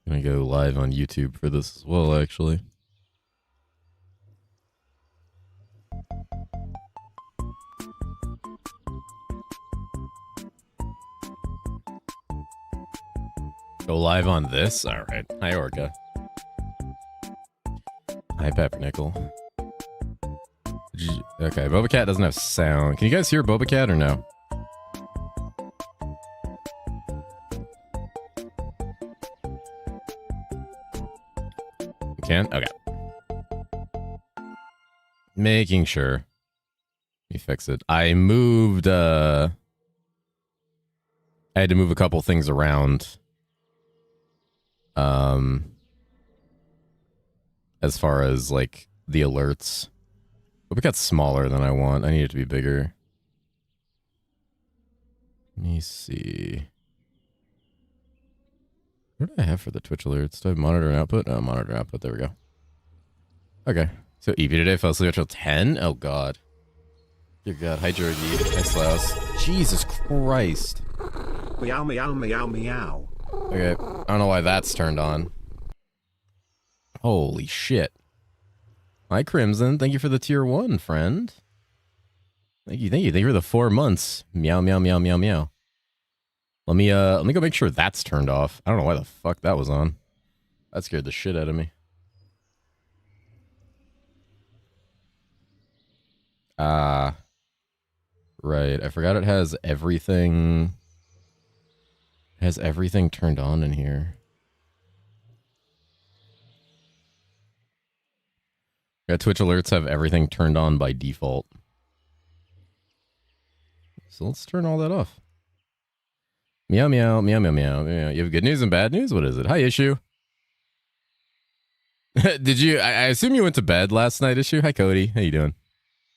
gonna go live on YouTube for this as well, actually. Go live on this? Alright. Hi, Orca. Hi, Peppernickel. Okay, Boba Cat doesn't have sound. Can you guys hear Boba Cat or no? You can? Okay. Making sure. Let me fix it. I moved, I had to move a couple things around. As far as, like, the alerts. But it got smaller than I want. I need it to be bigger. Let me see. What do I have for the Twitch alerts? Do I have monitor and output? Oh, monitor and output. There we go. Okay. So, EP today fell asleep until 10? Oh, God. Dear God. Hi, Jorgie. Hi, Slaus. Jesus Christ. Meow, meow, meow, meow. Okay. I don't know why that's turned on. Holy shit. Hi, Crimson. Thank you for the tier 1, friend. Thank you, thank you. Thank you for the 4 months. Meow, meow, meow, meow, meow. Let me go make sure that's turned off. I don't know why the fuck that was on. That scared the shit out of me. Right. I forgot it has everything. It has everything turned on in here. Yeah, Twitch alerts have everything turned on by default. So let's turn all that off. Meow, meow, meow, meow, meow, meow. You have good news and bad news? What is it? Hi, Issue. Did you... I assume you went to bed last night, Issue? Hi, Cody. How you doing?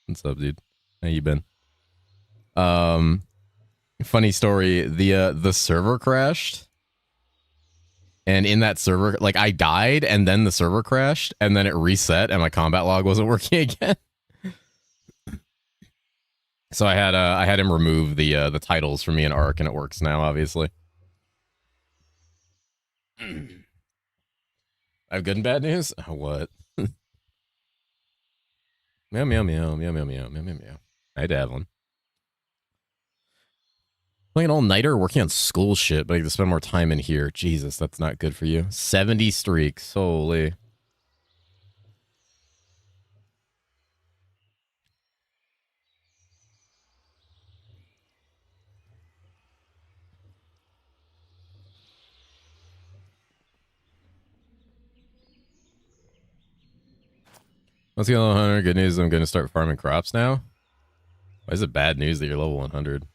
What's up, dude? How you been? Funny story. The server crashed. And in that server... Like, I died, and then the server crashed, and then it reset, and my combat log wasn't working again. So I had him remove the titles for me in Arc, and it works now, obviously. I have good and bad news? Oh, what? Meow, meow, meow, meow, meow, meow, meow, meow, meow. Hi, Davlin. Playing all-nighter, working on school shit, but I have to spend more time in here. Jesus, that's not good for you. 70 streaks. Holy. Let's get level 100. Good news, I'm going to start farming crops now. Why is it bad news that you're level 100?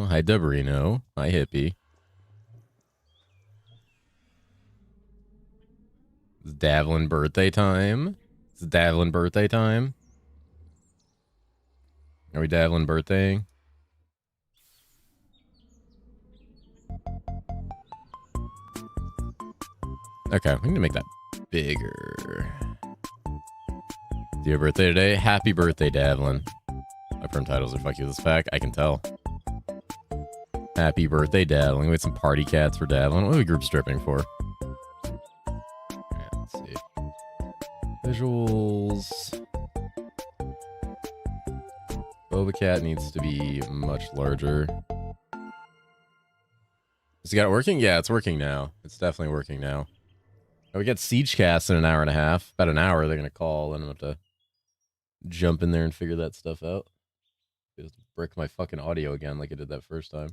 Hi, Debrino. Hi, Hippie. It's Davlin birthday time. It's Davlin birthday time. Are we Davlin birthday? Okay, we need to make that bigger. Do you have a birthday today? Happy birthday, Davlin. My perm titles are fuck you this fact. I can tell. Happy birthday, Davlin. We had some party cats for Davlin. What are we group stripping for? Right, let's see. Visuals. Boba Cat needs to be much larger. Has he got it working? Yeah, it's working now. It's definitely working now. Oh, we get Siege Cast in an hour and a half. About an hour they're going to call, and I'm going to have to jump in there and figure that stuff out. Just brick my fucking audio again like I did that first time.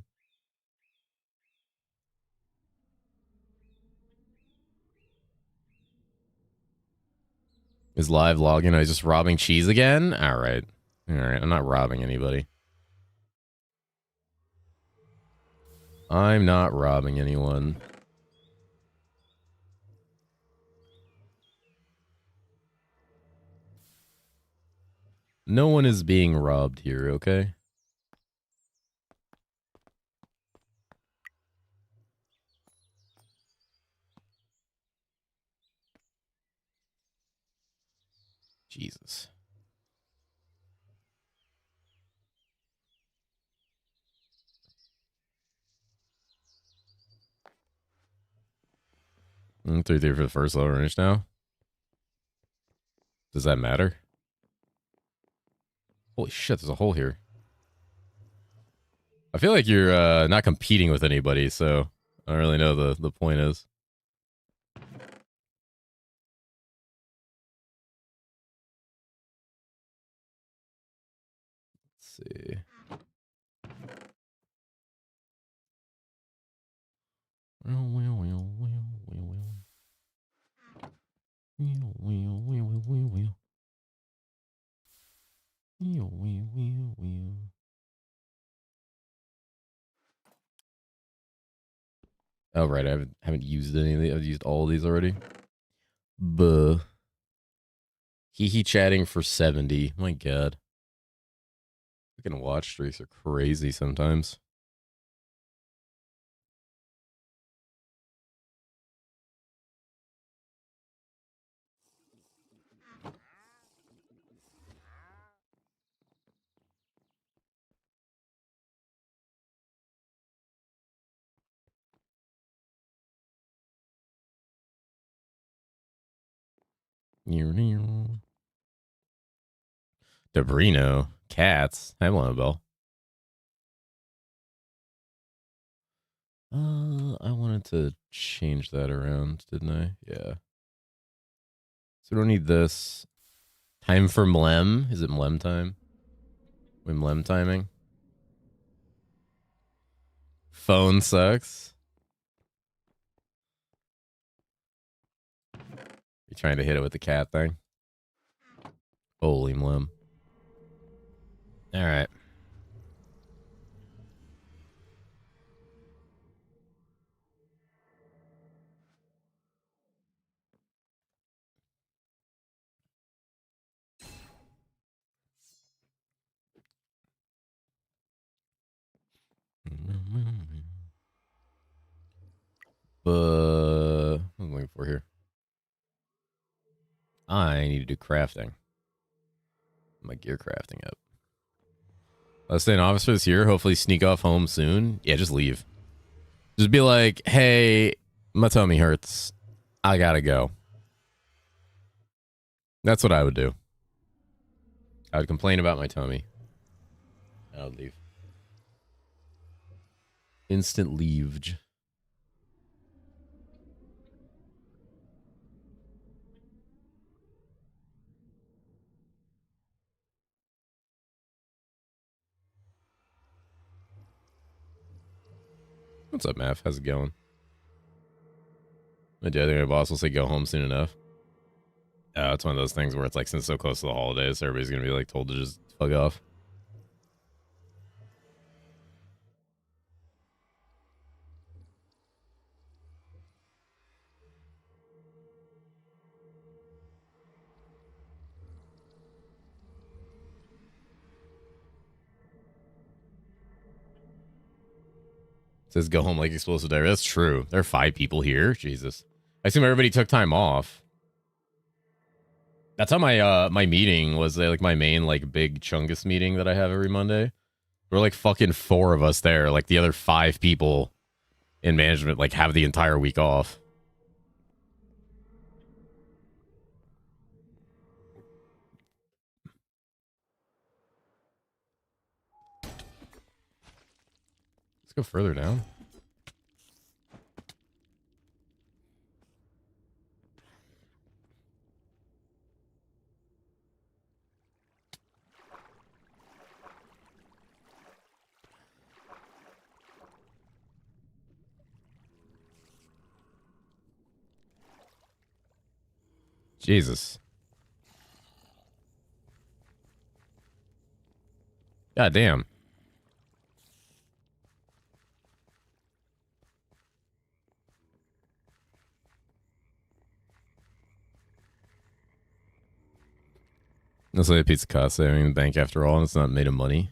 Is live logging? He's just robbing cheese again? Alright. Alright, I'm not robbing anybody. I'm not robbing anyone. No one is being robbed here, okay? Jesus. Mm, 3-3 for the first low range now. Does that matter? Holy shit, there's a hole here. I feel like you're not competing with anybody, so I don't really know the point is. Let's see. Oh right, I haven't used any of these. I've used all of these already. Buh. Hee chatting for 70. My god. Fucking watch streaks are crazy sometimes. Debrino. Cats. I want a bell. I wanted to change that around, didn't I? Yeah. So we don't need this. Time for Mlem. Is it Mlem time? We Mlem timing? Phone sucks. You trying to hit it with the cat thing? Holy Mlem. All right. What am I looking for here? I need to do crafting. My gear crafting up. Let's stay in office for this year. Hopefully sneak off home soon. Yeah, just leave. Just be like, hey, my tummy hurts. I gotta go. That's what I would do. I would complain about my tummy. I would leave. Instant leave. What's up, Mav? How's it going? I think my boss will say go home soon enough. It's one of those things where it's like, since it's so close to the holidays, everybody's gonna be like told to just fuck off. It says go home like explosive diarrhea. That's true. There are 5 people here. Jesus. I assume everybody took time off. That's how my meeting was. Like my main like big chungus meeting that I have every Monday. There were like fucking 4 of us there. Like the other 5 people in management like have the entire week off. Let's go further down. Jesus. God damn. That's like a pizza cost saving the bank after all, and it's not made of money.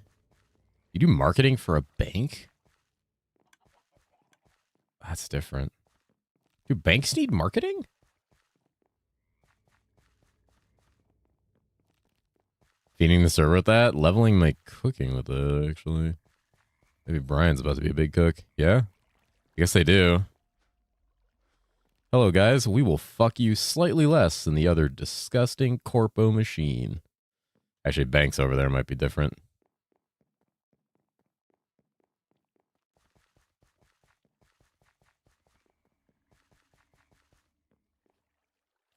You do marketing for a bank? That's different. Do banks need marketing? Feeding the server with that? Leveling my cooking with it, actually. Maybe Brian's about to be a big cook. Yeah? I guess they do. Hello, guys. We will fuck you slightly less than the other disgusting corpo machine. Actually, Banks over there might be different.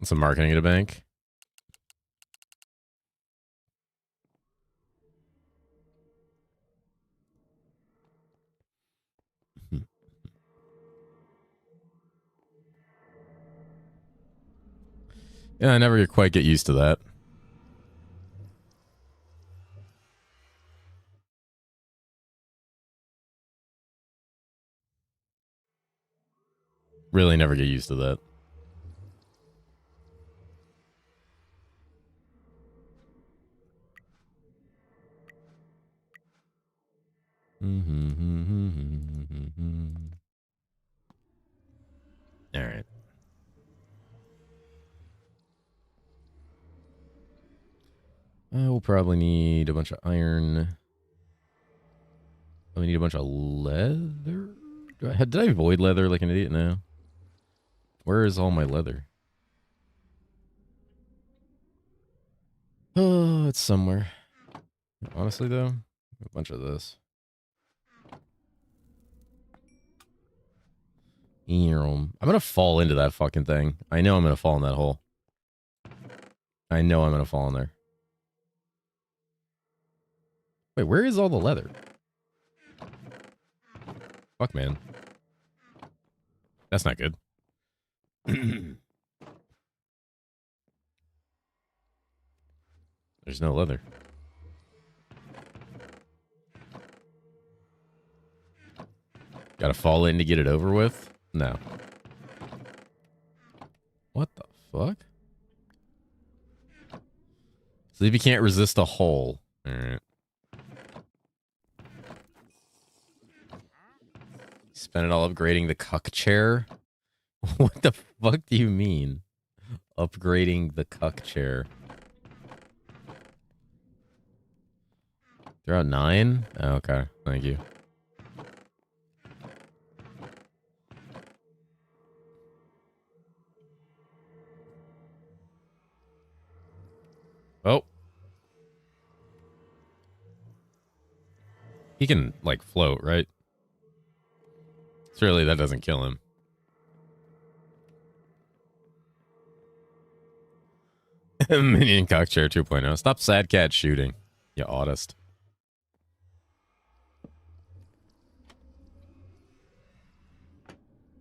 Some marketing at a bank. Yeah, I never quite get used to that. Really never get used to that. All right. We'll probably need a bunch of iron. We need a bunch of leather. Did I void leather like an idiot now? Where is all my leather? Oh, it's somewhere. Honestly, though, a bunch of this. I'm gonna fall into that fucking thing. I know I'm gonna fall in that hole. I know I'm gonna fall in there. Wait, where is all the leather? Fuck, man. That's not good. There's no leather. Gotta fall in to get it over with? No. What the fuck? So if you can't resist a hole. Alright. Spend it all upgrading the cuck chair? What the fuck do you mean? Upgrading the cuck chair. They're at 9? Oh, okay. Thank you. Oh. He can, like, float, right? Surely that doesn't kill him. Minion cockchair 2.0. Stop sad cat shooting, you autist.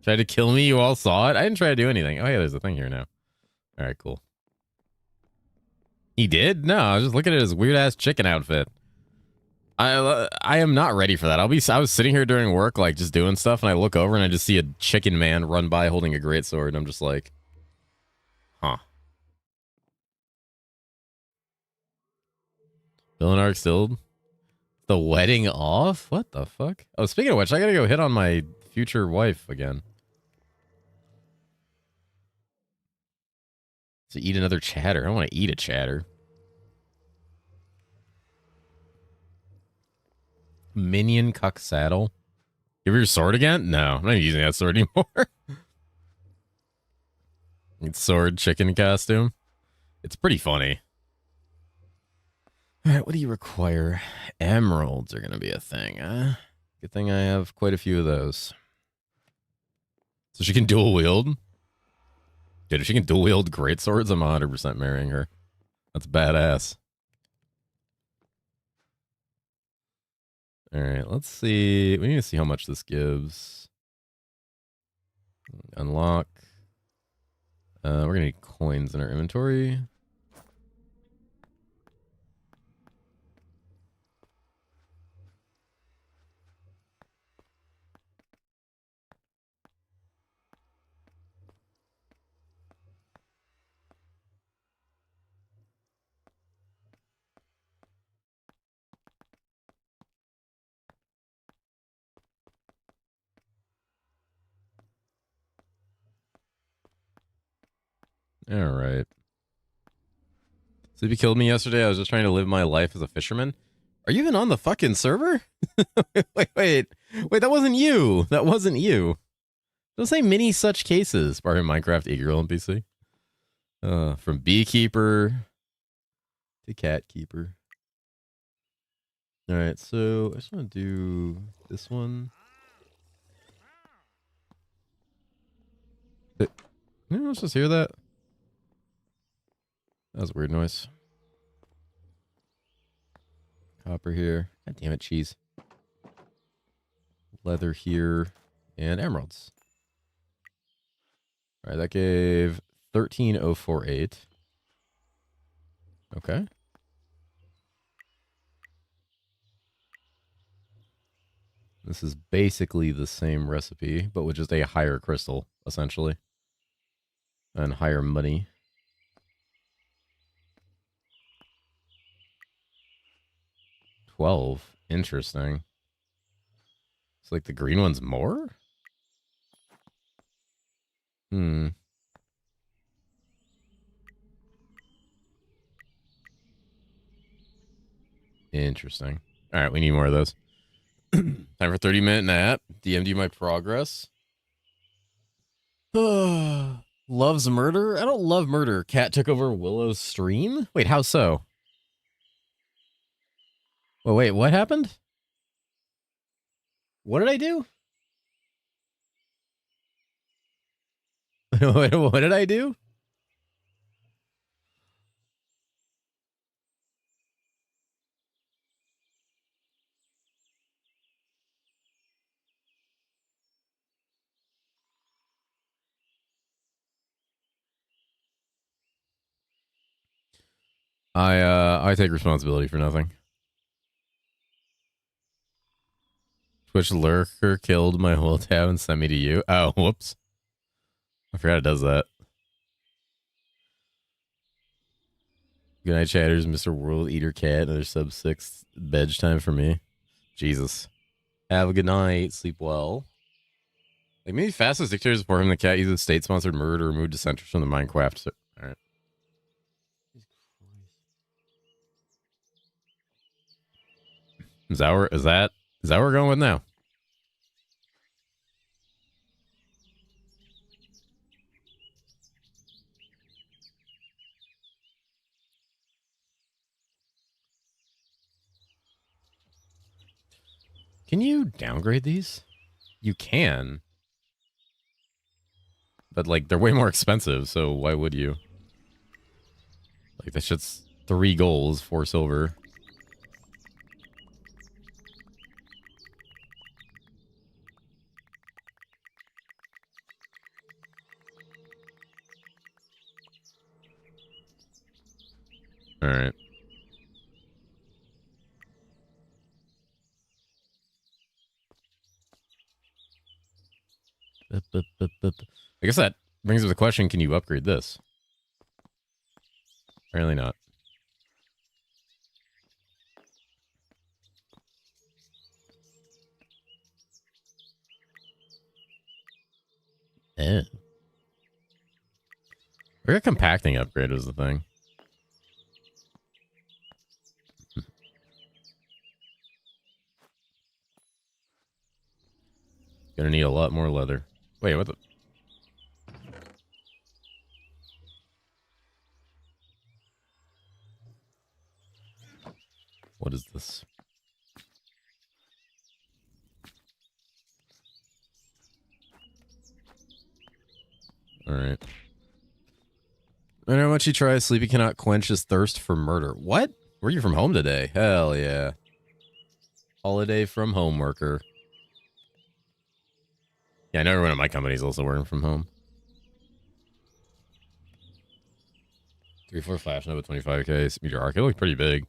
Tried to kill me? You all saw it? I didn't try to do anything. Oh, yeah, there's a thing here now. All right, cool. He did? No, I was just looking at his weird-ass chicken outfit. I am not ready for that. I was sitting here during work, like, just doing stuff, and I look over and I just see a chicken man run by holding a greatsword, and I'm just like, huh. Villain arc still? The wedding off? What the fuck? Oh, speaking of which, I gotta go hit on my future wife again. To eat another chatter. I don't want to eat a chatter. Minion cuck saddle. Give her your sword again? No, I'm not using that sword anymore. It's sword chicken costume. It's pretty funny. All right, what do you require? Emeralds are going to be a thing, huh? Good thing I have quite a few of those. So she can dual wield? Dude, if she can dual wield great swords, I'm 100% marrying her. That's badass. All right, let's see. We need to see how much this gives. Unlock. We're going to need coins in our inventory. All right. Sleepy killed me yesterday. I was just trying to live my life as a fisherman. Are you even on the fucking server? wait. That wasn't you. That wasn't you. Don't say many such cases. Part of Minecraft Eagle NPC. From beekeeper to cat keeper. All right, so I just want to do this one. Let's just hear that. That was a weird noise. Copper here. God damn it, cheese. Leather here. And emeralds. All right, that gave 13,048. Okay. This is basically the same recipe, but with just a higher crystal, essentially. And higher money. $12. Interesting. It's like the green one's more? Interesting. All right, we need more of those. Time for 30-minute nap. DMD my progress. Loves murder? I don't love murder. Cat took over Willow's stream? Wait, how so? Oh, wait, what happened? What did I do? What did I do? I take responsibility for nothing. Twitch lurker killed my whole tab and sent me to you. Oh, whoops. I forgot it does that. Good night, chatters. Mr. World Eater Cat. Another sub 6 bedtime time for me. Jesus. Have a good night. Sleep well. Like, maybe fastest dictators for him. The cat uses state-sponsored murder to remove dissenters from the Minecraft. So, all right. Is that where we're going with now? Can you downgrade these? You can. But, like, they're way more expensive, so why would you? Like, that shit's 3 goals, 4 silver. All right. I guess that brings up the question, can you upgrade this? Apparently not. Eh. Or a compacting upgrade was the thing. Gonna need a lot more leather. Wait, what the? What is this? All right. I know how much he tries. Sleepy cannot quench his thirst for murder. What? Were you from home today? Hell yeah. Holiday from home worker. Yeah, I know everyone at my company is also working from home. 3-4 flash node with 25k meter arc. It looked pretty big.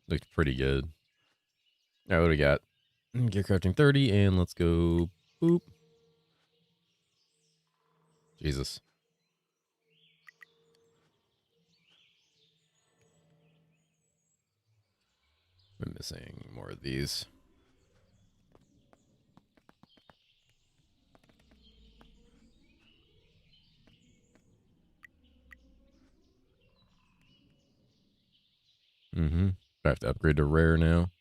Looked pretty good. All right, what do we got? Gear crafting 30, and let's go. Boop. Jesus. I'm missing more of these. Mm-hmm. I have to upgrade to rare now.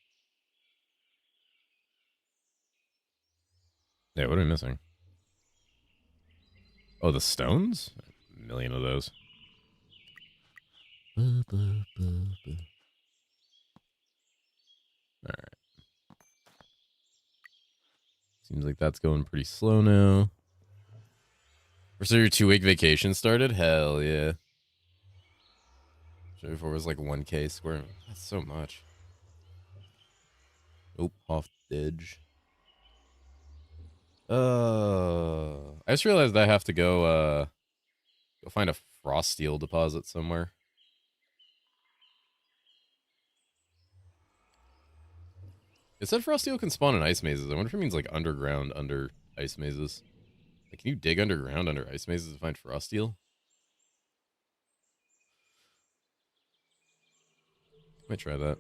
Yeah, what am I missing? Oh, the stones? A million of those. Alright. Seems like that's going pretty slow now. So your 2-week vacation started? Hell yeah. Before it was like 1K square. That's so much. Oop, off the edge. I just realized I have to go find a frost steel deposit somewhere. It said frost steel can spawn in ice mazes. I wonder if it means like underground under ice mazes. Like, can you dig underground under ice mazes to find frost steel? Might try that.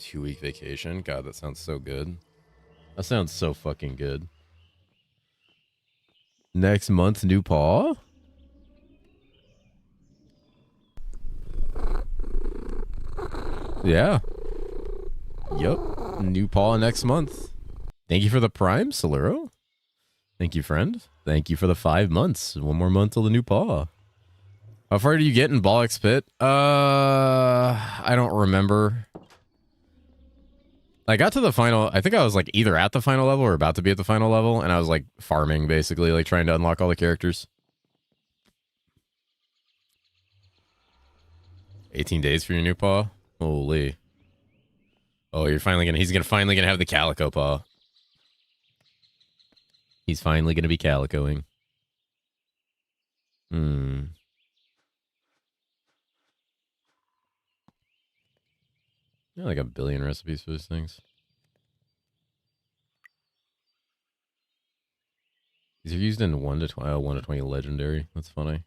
2-week vacation? God, that sounds so good. That sounds so fucking good. Next month, new paw? Yeah. Yup. New paw next month. Thank you for the prime, Solero. Thank you, friend. Thank you for the 5 months. 1 more month till the new paw. How far do you get in Bollock's Pit? I don't remember. I got to the final. I think I was like either at the final level or about to be at the final level, and I was like farming basically, like trying to unlock all the characters. 18 days for your new paw? Holy. Oh, he's finally gonna have the calico paw. He's finally gonna be calicoing. Hmm. Yeah, like a billion recipes for these things. These are used in 1 to 20, 1 to 20 legendary. That's funny.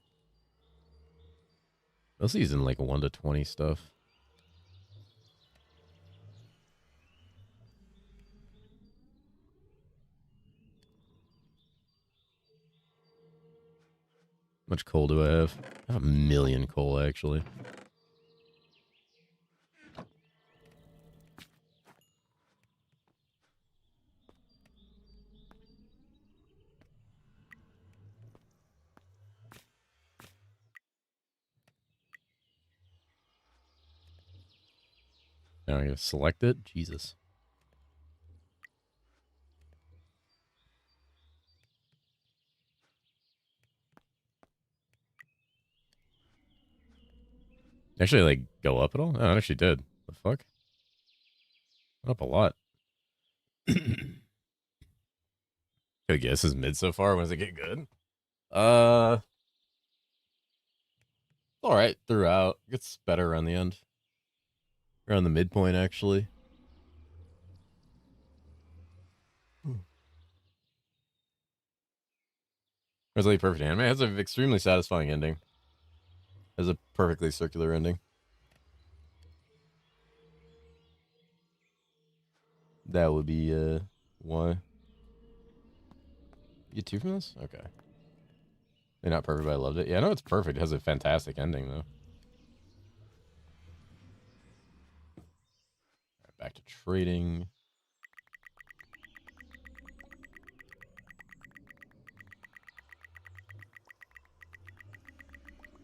Mostly used in like 1 to 20 stuff. How much coal do I have? I have 1,000,000 coal, actually. Now I'm going to select it. Jesus. Actually, like, go up at all? Oh, it actually did. The fuck? Went up a lot. Could guess is mid so far. When does it get good? All right throughout. It gets better around the end. Around the midpoint, actually. It's like perfect anime. It has an extremely satisfying ending. It has a perfectly circular ending. That would be why. You get 2 from this? Okay. They're not perfect, but I loved it. Yeah, I know it's perfect. It has a fantastic ending, though. Right, back to trading.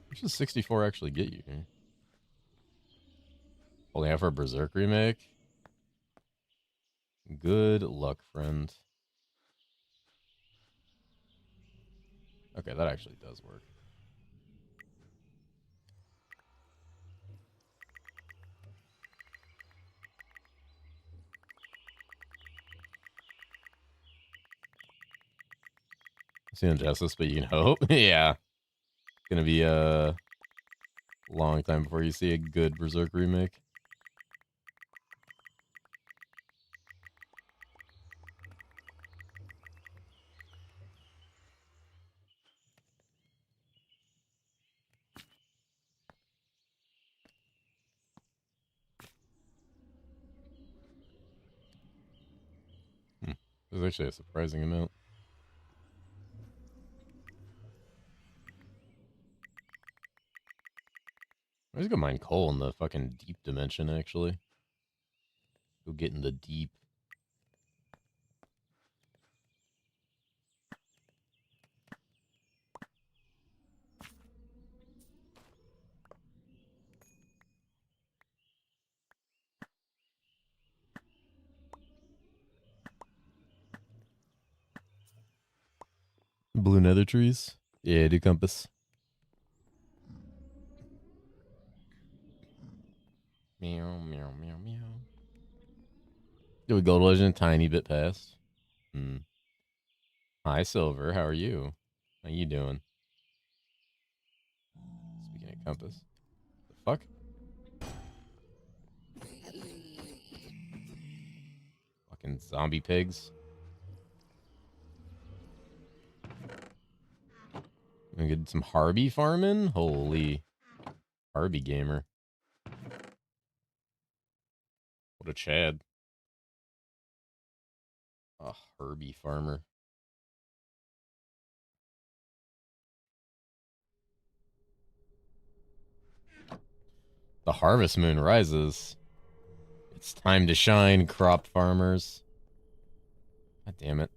What does 64 actually get you here? Only have for a Berserk remake? Good luck, friend. Okay, that actually does work. See injustice, but you can hope. Yeah. It's gonna be a long time before you see a good Berserk remake. There's actually a surprising amount. just gonna mine coal in the fucking deep dimension, actually. Go get in the deep. Blue nether trees? Yeah, do compass. Meow, meow, meow, meow. Do we gold legend a tiny bit past? Hmm. Hi, Silver. How are you? How you doing? Speaking of compass. The fuck? Fucking zombie pigs. Gonna get some Harby farming? Holy. Harby gamer. What a Chad. A Herbie farmer. The harvest moon rises. It's time to shine, crop farmers. God damn it.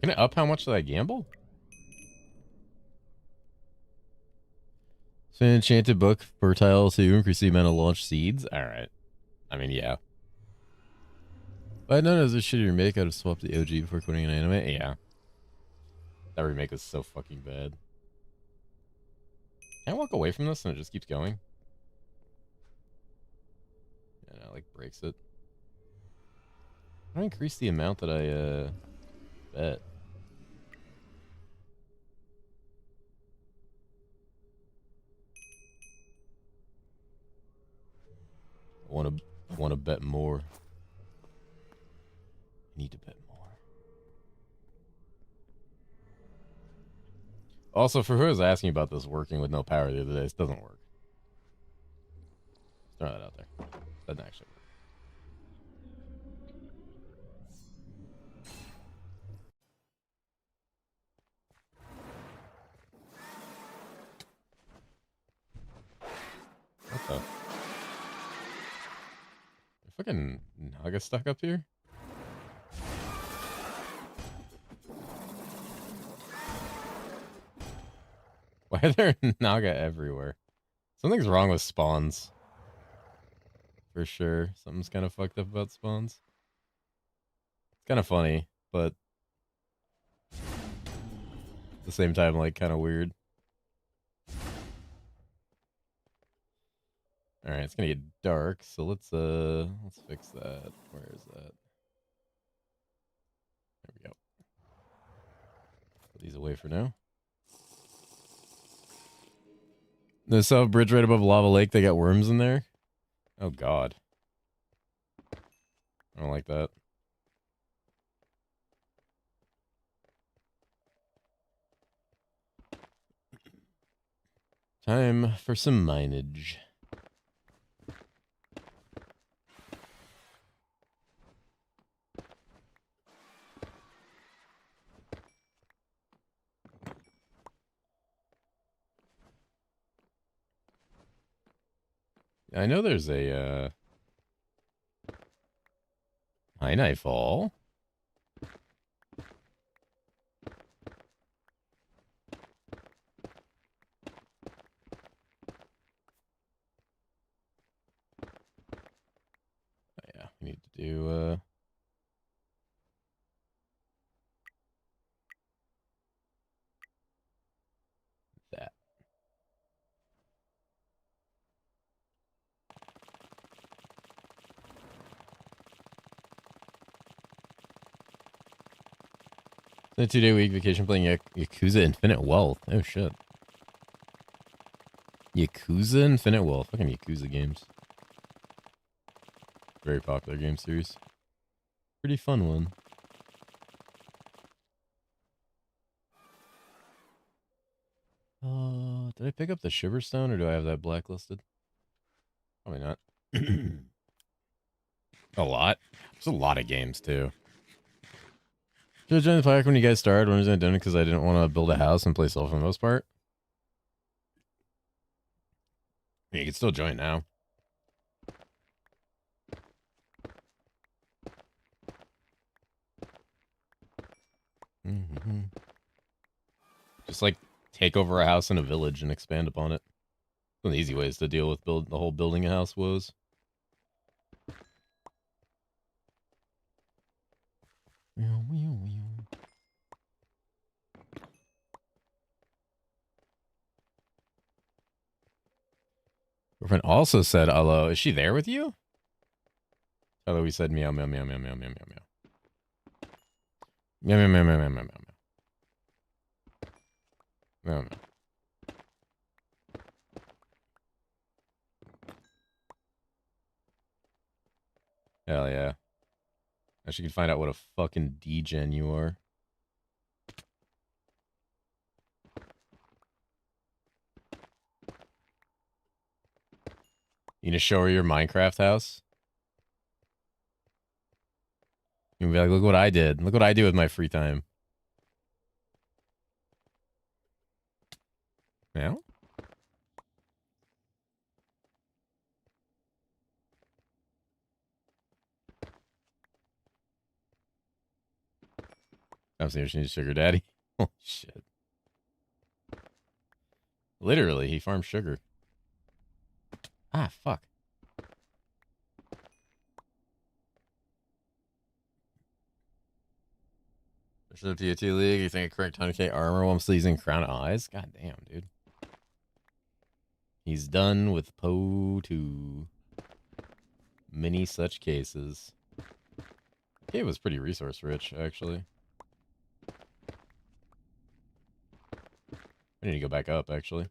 Can it up how much did I gamble? So an enchanted book, fertile to increase the amount of launch seeds. Alright. I mean, yeah. But none of this shitty remake, I'd have swapped the OG before quitting an anime. Yeah. That remake was so fucking bad. Can I walk away from this and it just keeps going? Yeah, no, like breaks it. How do I increase the amount that I bet? I wanna bet more. I need to bet more. Also, for who was asking about this working with no power the other day, this doesn't work. Just throw that out there. Doesn't actually work. What the? Fucking Naga stuck up here? Why are there Naga everywhere? Something's wrong with spawns. For sure. Something's kind of fucked up about spawns. It's kind of funny, but at the same time, like, kind of weird. Alright, it's gonna get dark, so let's fix that. Where is that? There we go. Put these away for now. The south bridge right above Lava Lake, they got worms in there? Oh god. I don't like that. Time for some mineage. I know there's a high nightfall. Oh, yeah, we need to do that. A 2-day week vacation playing Yakuza Infinite Wealth. Oh shit. Yakuza Infinite Wealth. Fucking Yakuza games. Very popular game series. Pretty fun one. Did I pick up the Shiverstone or do I have that blacklisted? Probably not. A lot? There's a lot of games too. Should I join the pack when you guys started? When was I doing it? Because I didn't want to build a house and play solo for the most part. Yeah, you can still join now. Just like take over a house in a village and expand upon it. One of the easy ways to deal with the whole building a house woes. Girlfriend also said hello. Is she there with you? Hello, we said meow meow meow meow meow meow meow meow. Meow meow meow meow meow meow meow. Meow meow. Hell yeah. Now she can find out what a fucking degen you are. You gonna show her your Minecraft house? You can be like, look what I did. Look what I do with my free time. Now? I'm saying she needs sugar daddy. Oh shit. Literally, he farms sugar. Ah, fuck. For the POT League, you think a correct 100k armor while I'm still using Crown Eyes? God damn, dude. He's done with Poe 2. Many such cases. Cave was pretty resource rich, actually. I need to go back up, actually.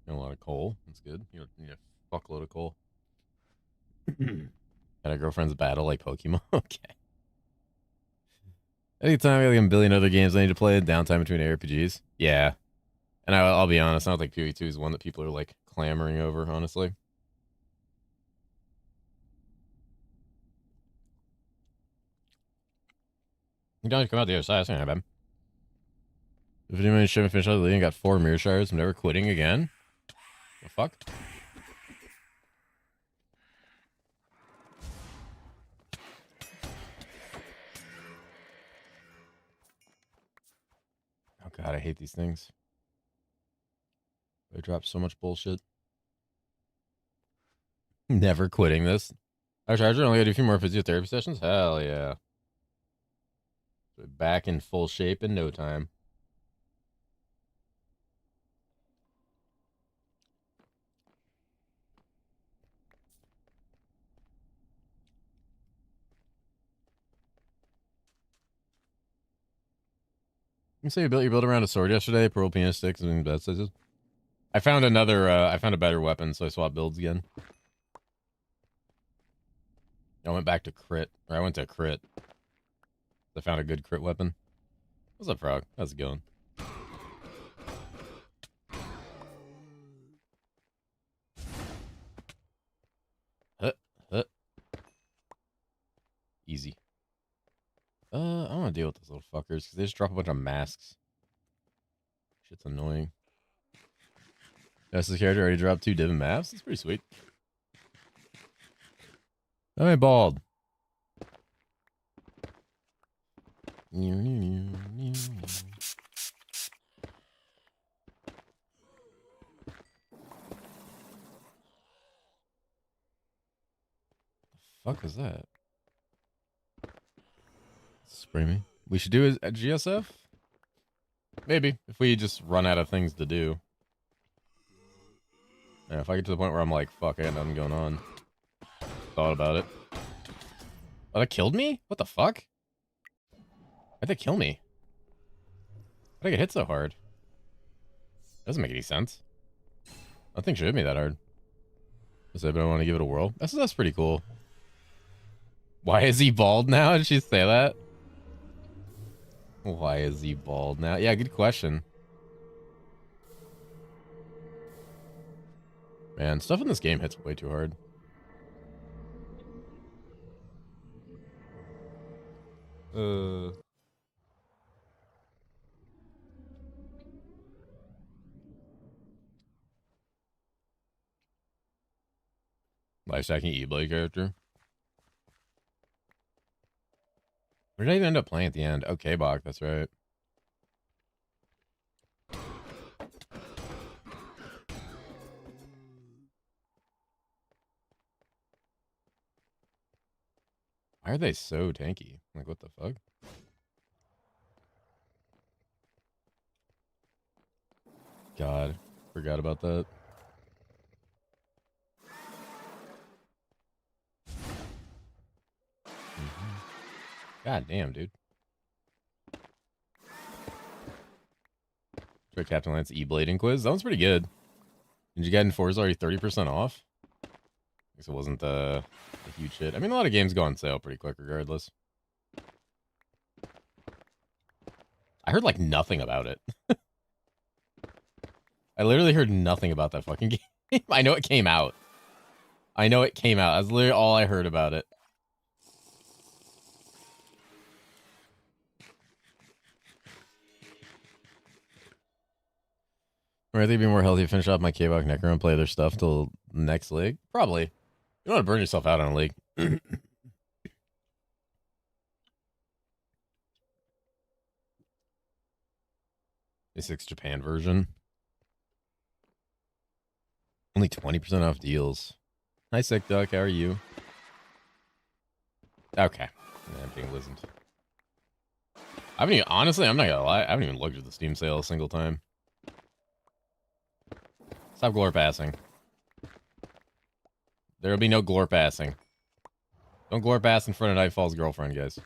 A lot of coal. That's good. You don't need a fuckload of coal. Had a girlfriend's battle like Pokemon? Okay. Anytime I got like a billion other games I need to play, downtime between ARPGs. Yeah. And I'll be honest, I don't think PoE2 is one that people are like clamoring over, honestly. You don't come out the other side, that's not bad. If anyone should have finished out the league and got 4 mirror shards, I'm never quitting again. The fuck? Oh god, I hate these things. They drop so much bullshit. Never quitting this. Our charger only gotta do a few more physiotherapy sessions? Hell yeah. Back in full shape in no time. You say you built your build around a sword yesterday, pearl penis sticks and bed sizes. I found another I found a better weapon, so I swapped builds again. I went back to crit. Or I went to crit. I found a good crit weapon. What's up, Frog? How's it going? Easy. I don't want to deal with those little fuckers because they just drop a bunch of masks. Shit's annoying. That's the character already dropped 2 div maps. That's pretty sweet. Am I bald? The fuck is that? Spray me. We should do a GSF? Maybe, if we just run out of things to do. Yeah, if I get to the point where I'm like, fuck, I got nothing going on. Thought about it. Oh, that killed me? What the fuck? Why'd they kill me? Why'd I get hit so hard? Doesn't make any sense. Nothing should hit me that hard. Does anybody want to give it a whirl? That's pretty cool. Why is he bald now? Did she say that? Why is he bald now? Yeah, good question. Man, stuff in this game hits way too hard. Life stacking E-Blade character. Where did I even end up playing at the end? Oh, K-Bach, that's right. Why are they so tanky? Like, what the fuck? God, forgot about that. God damn, dude. Try Captain Lance E-Blading quiz. That one's pretty good. Did you get in Forza already 30% off? I guess it wasn't a huge hit. I mean, a lot of games go on sale pretty quick regardless. I heard like nothing about it. I literally heard nothing about that fucking game. I know it came out. I know it came out. That's literally all I heard about it. Or I think it'd be more healthy to finish off my K-Bach Necro and play other stuff till next league. Probably. You don't want to burn yourself out on a league. The 6 Japan version. Only 20% off deals. Hi, Sick Duck. How are you? Okay. Yeah, I'm being listened. I haven't even, honestly, I'm not gonna lie. I haven't even looked at the Steam sale a single time. Stop glore passing. There'll be no glore passing. Don't glore pass in front of Nightfall's girlfriend, guys.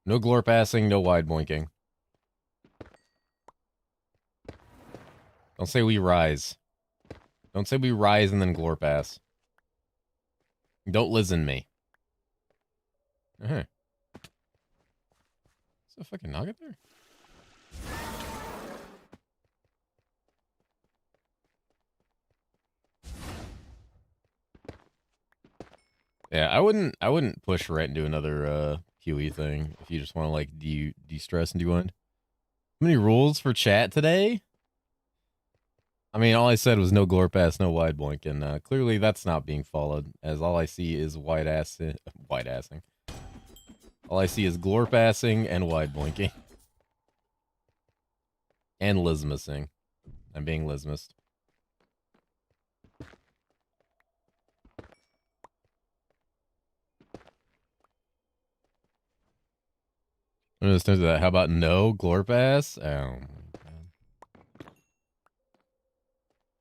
No glore passing, no wide boinking. Don't say we rise. Don't say we rise and then glore pass. Don't listen me. Uh-huh. Is there a fucking nugget there? Yeah, I wouldn't push right into another QE thing if you just want to like de-stress and de-wind. How many rules for chat today? I mean, all I said was no glore pass, no wide boink, and clearly that's not being followed, as all I see is wide-assing. All I see is glore passing and wide boinking. And lismissing. I'm being lismissed. I'm just into that. How about no glore pass? Oh.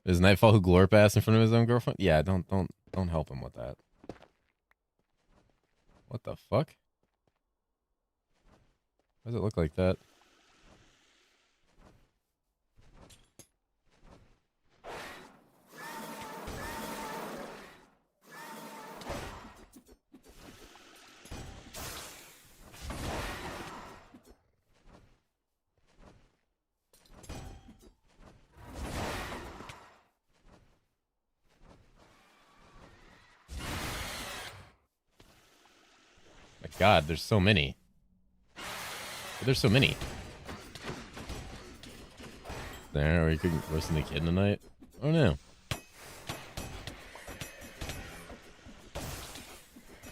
Is Nightfall who glore passed in front of his own girlfriend? Yeah, don't help him with that. What the fuck? Why does it look like that? My God, there's so many. There's so many. There, or you could roast the kid tonight. Oh no.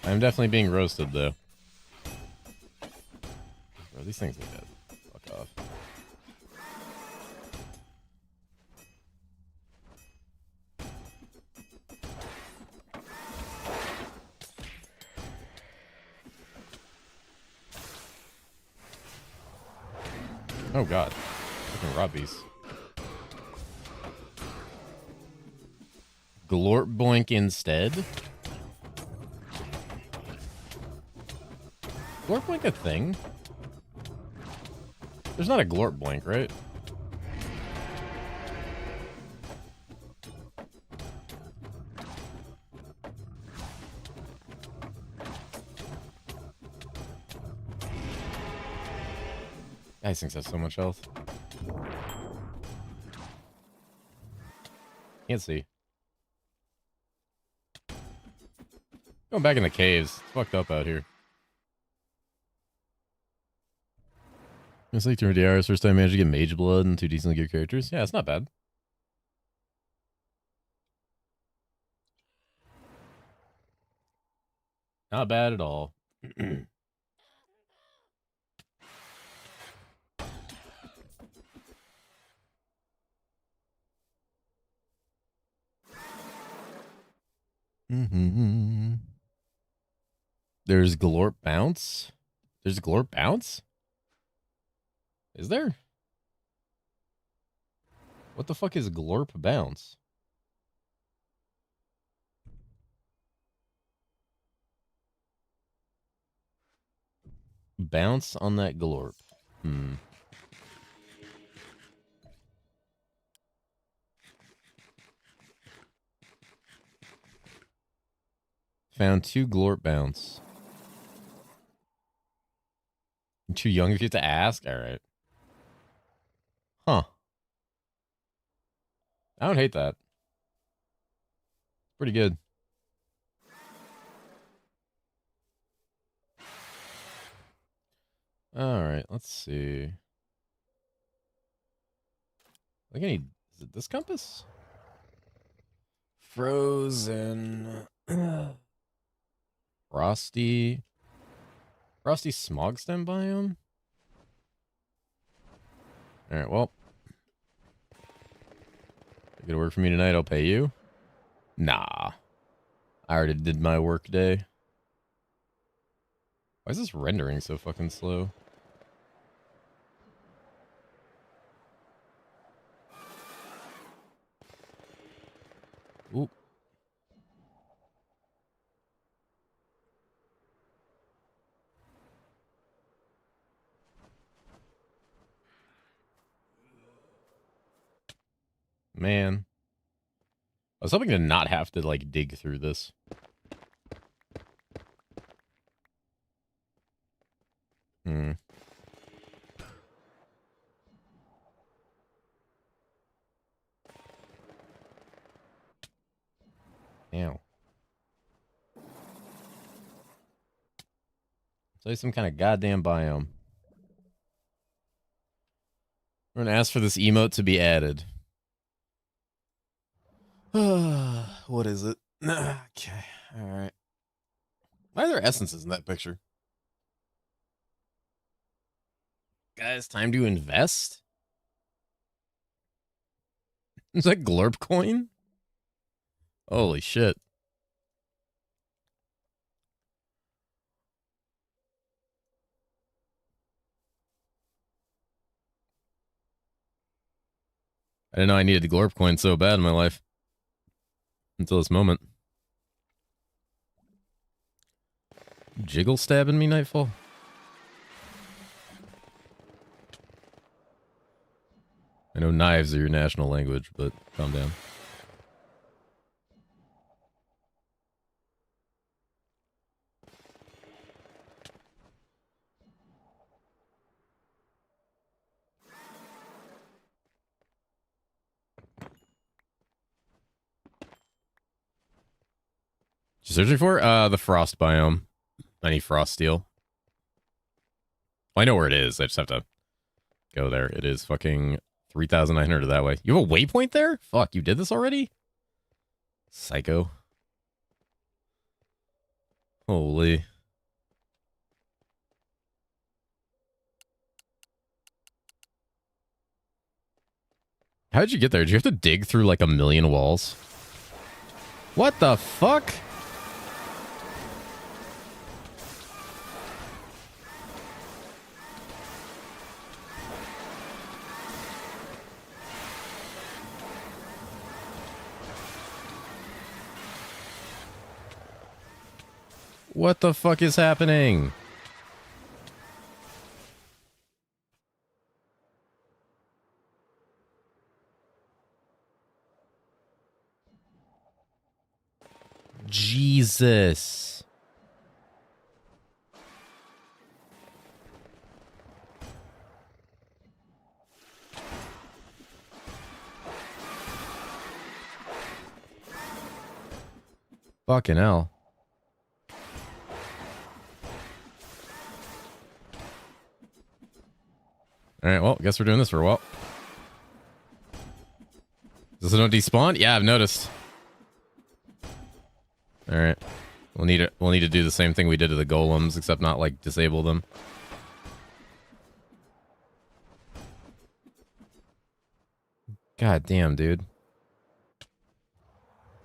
I'm definitely being roasted though. Bro, these things need to fuck off. Oh God, fucking Robbies. Glorp boink instead. Glorp blink a thing? There's not a glorp blink, right? These things have so much health. Can't see. Going back in the caves. It's fucked up out here. It's like 200 hours. First time I managed to get Mage Blood and 2 decently good characters. Yeah, it's not bad. Not bad at all. There's Glorp Bounce? There's Glorp Bounce? Is there? What the fuck is Glorp Bounce? Bounce on that Glorp. Found 2 Glorp Bounce. I'm too young of you to ask? Alright. Huh. I don't hate that. Pretty good. Alright, let's see. I think I need... Is it this compass? Frozen... Frosty smog stem biome? Alright, well. You're gonna work for me tonight, I'll pay you. Nah. I already did my work day. Why is this rendering so fucking slow? Oop. Man. I was hoping to not have to, like, dig through this. Ow. Say some kind of goddamn biome. We're gonna ask for this emote to be added. What is it? Okay, alright. Why are there essences in that picture? Guys, time to invest? Is that Glurp coin? Holy shit. I didn't know I needed the Glorp coin so bad in my life. Until this moment. Jiggle stabbing me, Nightfall? I know knives are your national language, but calm down. You searching for? The frost biome. I need frost steel. Well, I know where it is. I just have to go there. It is fucking 3,900 that way. You have a waypoint there? Fuck, you did this already? Psycho. Holy. How did you get there? Did you have to dig through like a million walls? What the fuck? What the fuck is happening? Jesus. Fucking hell. Alright, well, guess we're doing this for a while. Does it not despawn? Yeah, I've noticed. Alright. We'll need to do the same thing we did to the golems, except not like disable them. God damn, dude.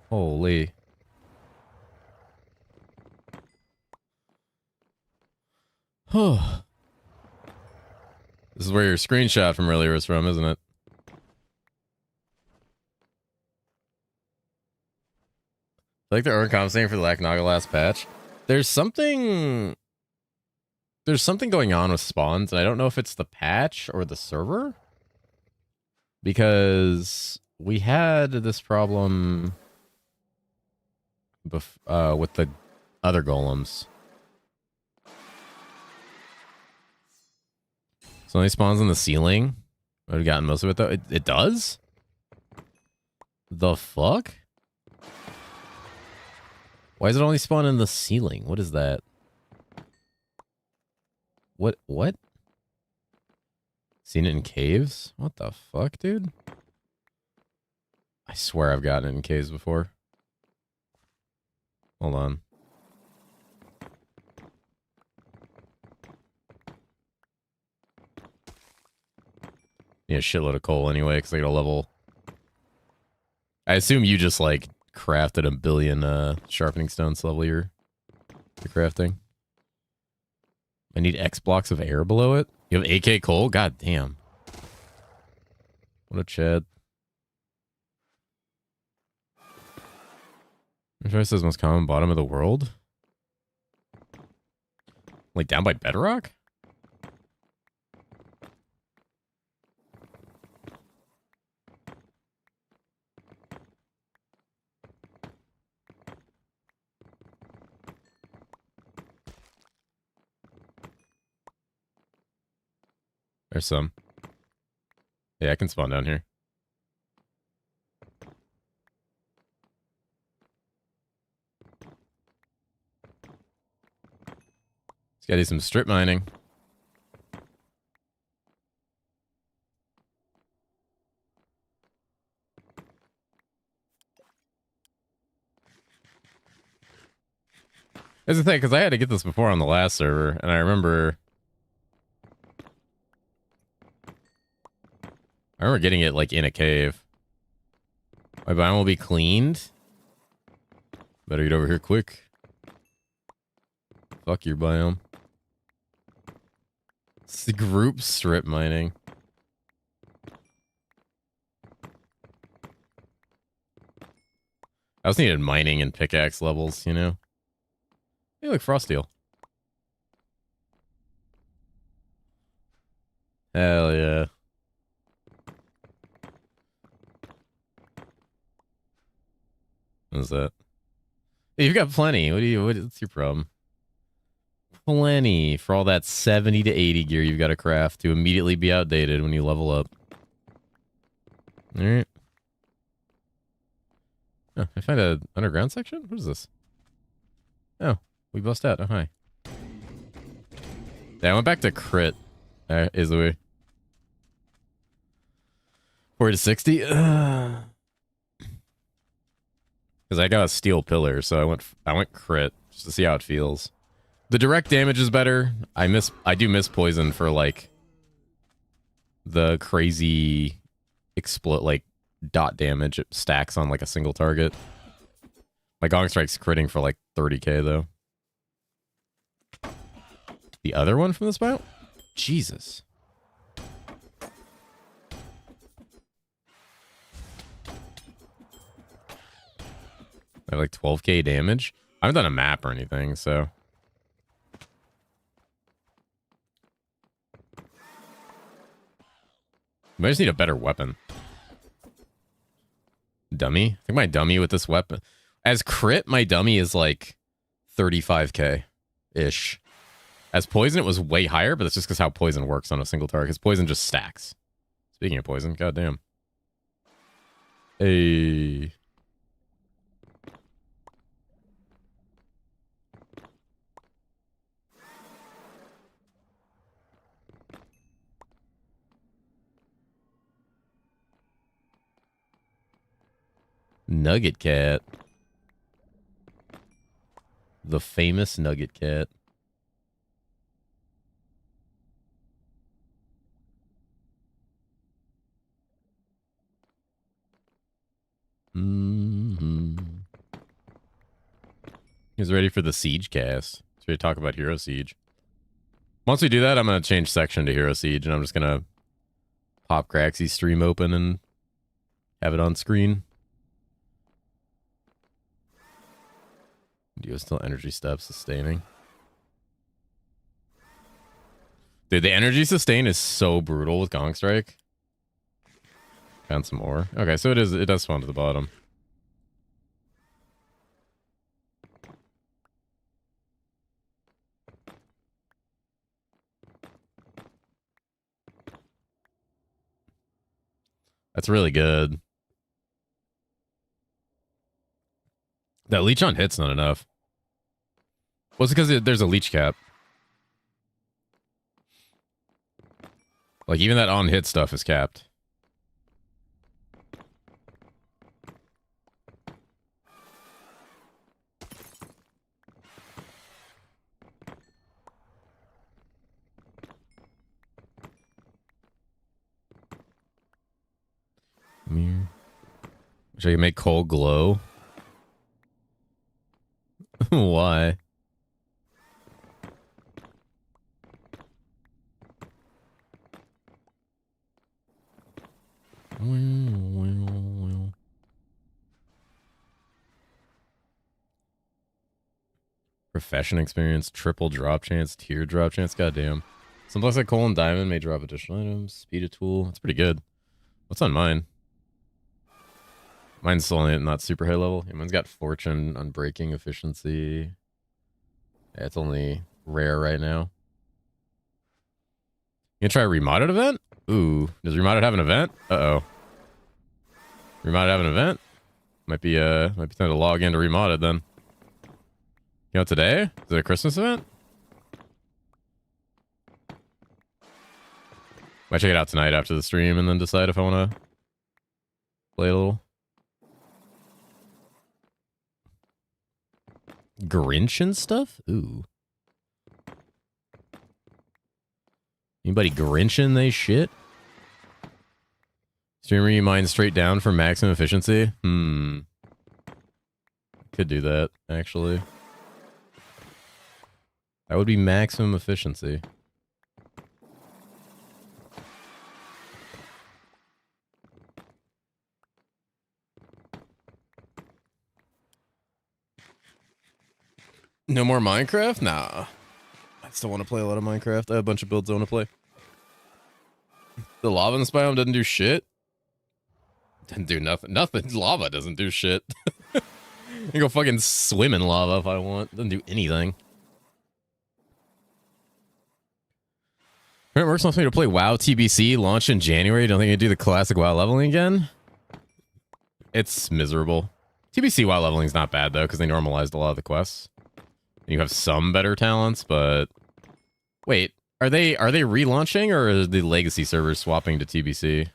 Holy. Oh. This is where your screenshot from earlier was from, isn't it? I like they aren't compensating for the lack of Naga last patch. There's something going on with spawns, and I don't know if it's the patch or the server. Because we had this problem with the other golems. So only spawns on the ceiling. I've gotten most of it though. It does? The fuck? Why does it only spawn in the ceiling? What is that? What? Seen it in caves? What the fuck, dude? I swear I've gotten it in caves before. Hold on. Need a shitload of coal anyway, because I got a level. I assume you just like crafted a billion sharpening stones to level your crafting. I need X blocks of air below it. You have AK coal? God damn. What a chad. I'm sure it says most common bottom of the world. Like down by bedrock? There's some. Yeah, I can spawn down here. Just gotta do some strip mining. That's the thing, because I had to get this before on the last server, and I remember getting it, like, in a cave. My biome will be cleaned. Better get over here quick. Fuck your biome. It's the group strip mining. I also needed mining and pickaxe levels, you know? Hey, look, frost steel. Hell yeah. What is that? Hey, you've got plenty. What's your problem? Plenty for all that 70 to 80 gear you've got to craft to immediately be outdated when you level up. Alright. Oh, I find an underground section? What is this? Oh, we bust out. Oh, hi. Yeah, I went back to crit. Is the way. 40 to 60? Because I got a steel pillar, so I went crit just to see how it feels. The direct damage is better. I do miss poison for like the crazy explode, like dot damage it stacks on like a single target. My Gong Strike's critting for like 30k though. The other one from the spout? Jesus. I have like 12k damage. I haven't done a map or anything, so. I just need a better weapon. Dummy? I think my dummy with this weapon. As crit, my dummy is like 35k-ish. As poison, it was way higher, but that's just because how poison works on a single target. Because poison just stacks. Speaking of poison, goddamn. Hey. Nugget Cat. The famous Nugget Cat. Mm-hmm. He's ready for the Siege cast. He's ready to talk about Hero Siege. Once we do that, I'm going to change section to Hero Siege, and I'm just going to pop Craxy's stream open and have it on screen. Dio still energy step sustaining. Dude, the energy sustain is so brutal with Gong Strike. Found some more. Okay, so it does spawn to the bottom. That's really good. That leech on hit's not enough. Well, it's because there's a leech cap. Like, even that on hit stuff is capped. Wish I could make coal glow. Why? Profession experience, triple drop chance, tier drop chance. Goddamn. Someplace like coal and diamond may drop additional items. Speed of tool. That's pretty good. What's on mine? Mine's still not super high level. Yeah, mine's got fortune, unbreaking, efficiency. Yeah, it's only rare right now. You gonna try a remodded event? Ooh, does remodded have an event? Uh-oh. Remodded have an event? Might be time to log into remodded then. You know, today? Is it a Christmas event? Might check it out tonight after the stream and then decide if I want to play a little. Grinch and stuff? Ooh. Anybody Grinching they shit? Streamer you mine straight down for maximum efficiency? Could do that, actually. That would be maximum efficiency. No more Minecraft? Nah. I still want to play a lot of Minecraft. I have a bunch of builds I want to play. The lava in this biome doesn't do shit. Doesn't do nothing. Nothing. Lava doesn't do shit. I can go fucking swim in lava if I want. Doesn't do anything. It works wants me to play WoW TBC, launch in January. Don't think you do the classic WoW leveling again? It's miserable. TBC WoW leveling is not bad, though, because they normalized a lot of the quests. You have some better talents, but... Wait, are they relaunching, or are the legacy servers swapping to TBC?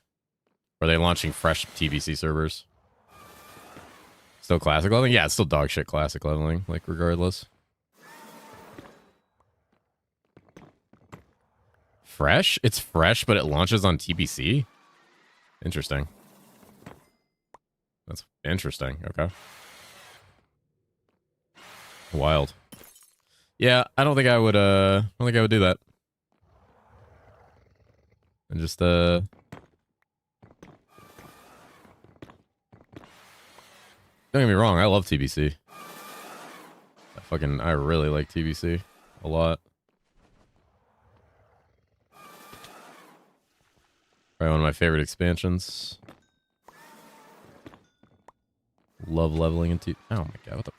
Or are they launching fresh TBC servers? Still classic leveling? Yeah, it's still dog shit classic leveling, like, regardless. Fresh? It's fresh, but it launches on TBC? Interesting. That's interesting. Okay. Wild. Yeah, I don't think I would do that. And just don't get me wrong, I love TBC. I really like TBC a lot. Probably one of my favorite expansions. Love leveling into... Oh my god, what the...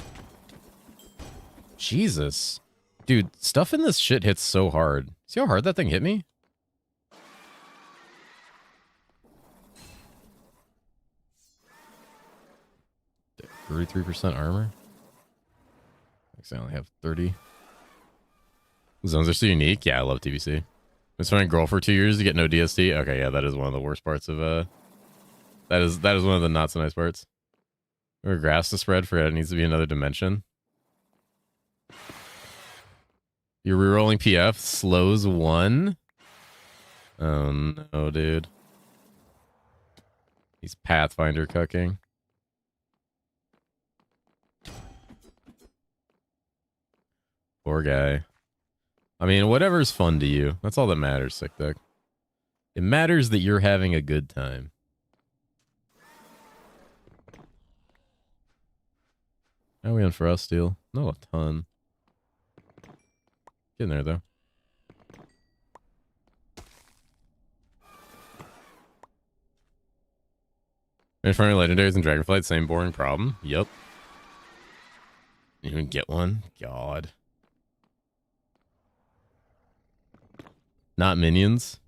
Jesus. Dude, stuff in this shit hits so hard. See how hard that thing hit me? Dude, 33% armor? I only have 30. Zones are so unique. Yeah, I love TBC. Been trying Girl for 2 years to get no DST. Okay, yeah, that is one of the worst parts of that is one of the not so nice parts. Or grass to spread for it needs to be another dimension. You're rerolling PF slows 1. Oh no, dude. He's Pathfinder cucking. Poor guy. I mean, whatever's fun to you. That's all that matters, Sick Duck. It matters that you're having a good time. How are we on for us, Steel? Not a ton. Getting there, though. In front of legendaries and Dragonflight, same boring problem. Yup. You even get one? God. Not minions.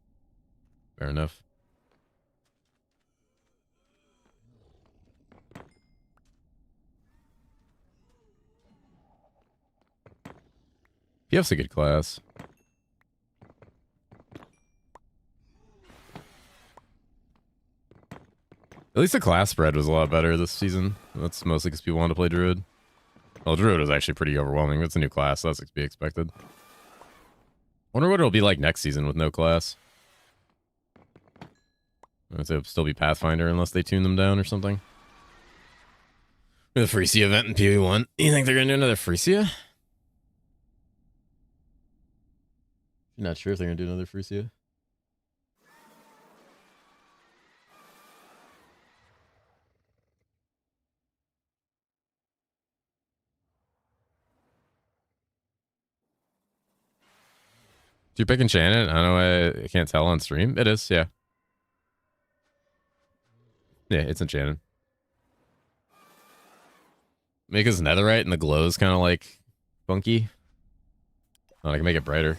Fair enough. PF's a good class. At least the class spread was a lot better this season. That's mostly because people wanted to play Druid. Well, Druid was actually pretty overwhelming. It's a new class, so that's to be expected. Wonder what it'll be like next season with no class. It'll still be Pathfinder unless they tune them down or something. The Freesia event in PoE1. You think they're going to do another Freesia? Not sure if they're going to do another Freesia. Do you pick Enchanted? I don't know. I can't tell on stream. It is, yeah. Yeah, it's Enchanted. Make his netherite and the glow's kind of like funky. Oh, I can make it brighter.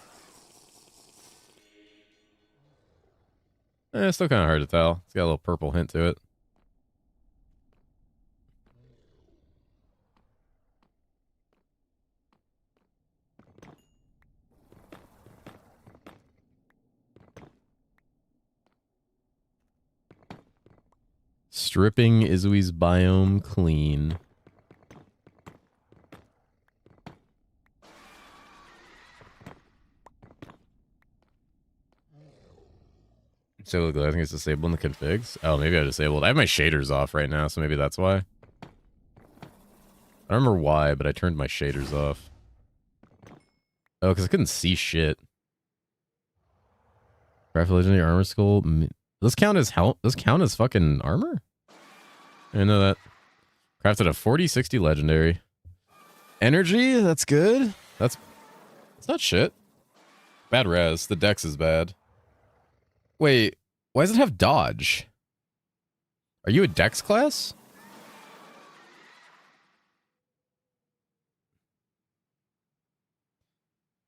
It's still kind of hard to tell. It's got a little purple hint to it. Stripping Izui's biome clean. So I think it's disabled in the configs. Oh, maybe I disabled. I have my shaders off right now, so maybe that's why. I don't remember why, but I turned my shaders off. Oh, because I couldn't see shit. Craft legendary armor skull. Does count as Does count as fucking armor? I didn't know that. Crafted a 40-60 legendary. Energy, that's good. That's not shit. Bad res. The dex is bad. Wait, why does it have dodge? Are you a dex class?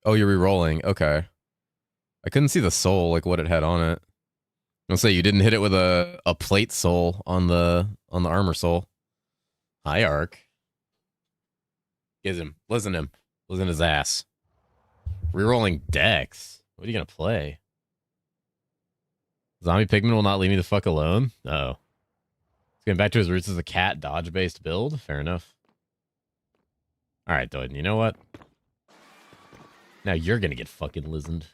Oh, you're re-rolling. Okay. I couldn't see the soul, like what it had on it. I'll say you didn't hit it with a plate soul on the armor soul. Hi, Ark. Get him. Listen to him. Listen to his ass. Rerolling dex. What are you gonna play? Zombie Pigman will not leave me the fuck alone? Oh. He's getting back to his roots as a cat dodge-based build? Fair enough. Alright, Doyden, you know what? Now you're gonna get fucking listened.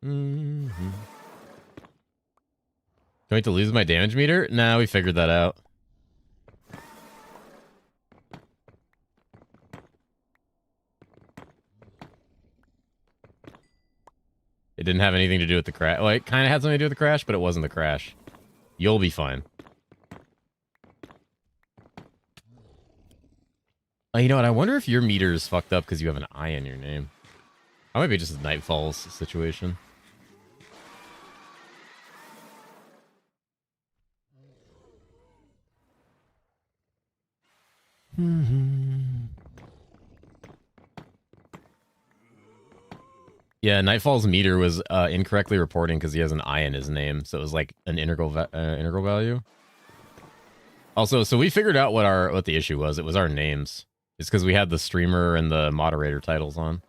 Mm-hmm. Do I have to lose my damage meter? Nah, we figured that out. It didn't have anything to do with the crash. Well, it kind of had something to do with the crash, but it wasn't the crash. You'll be fine. You know what? I wonder if your meter is fucked up because you have an I in your name. That might be just a Nightfall's situation. Yeah, Nightfall's meter was incorrectly reporting because he has an I in his name, so it was like an integral value. Also, so we figured out what the issue was. It was our names. It's because we had the streamer and the moderator titles on.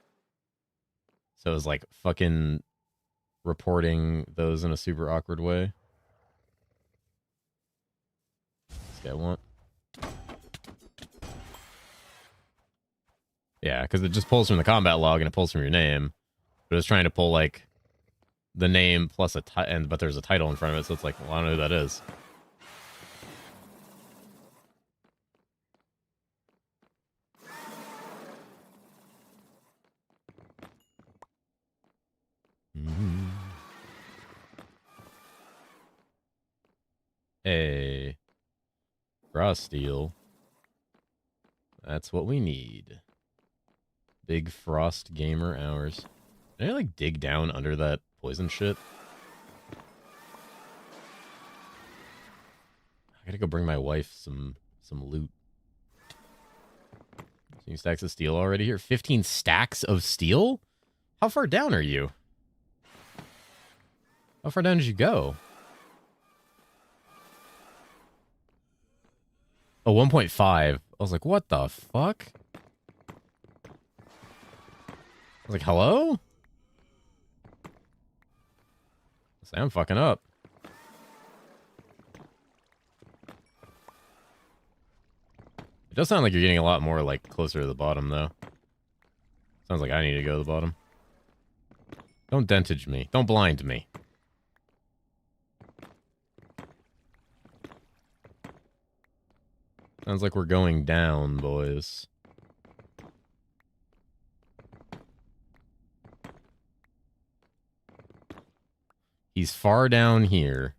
So it was like fucking reporting those in a super awkward way. This guy won't. Yeah, because it just pulls from the combat log and it pulls from your name. But it was trying to pull like the name plus but there's a title in front of it, so it's like, well, I don't know who that is. Hey, frost steel. That's what we need. Big frost gamer hours. Can I like dig down under that poison shit? I gotta go bring my wife some loot. Some stacks of steel already here. 15 stacks of steel? How far down are you? How far down did you go? Oh, 1.5. I was like, what the fuck? I was like, hello? Say, I'm fucking up. It does sound like you're getting a lot more, like, closer to the bottom, though. Sounds like I need to go to the bottom. Don't dentage me. Don't blind me. Sounds like we're going down, boys. He's far down here.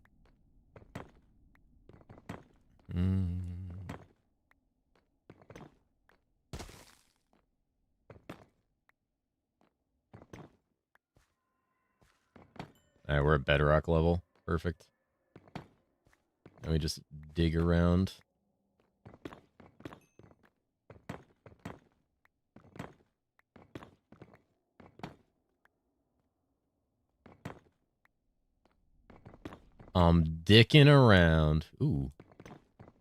Alright, we're at bedrock level. Perfect. Let me just dig around. I'm dicking around. Ooh.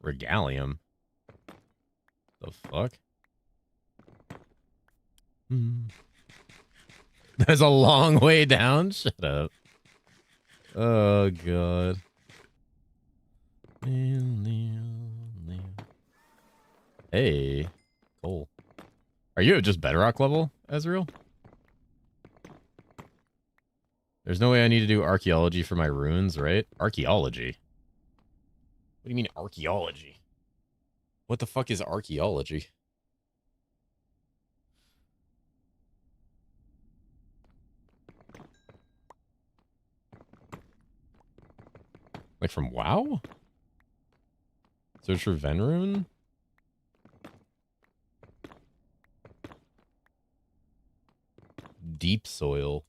Regalium. The fuck? There's a long way down? Shut up. Oh, God. Hey. Cool. Are you at just bedrock level, Ezreal? There's no way I need to do archaeology for my runes, right? Archaeology? What do you mean archaeology? What the fuck is archaeology? Like from WoW? Search for Venrune? Deep soil.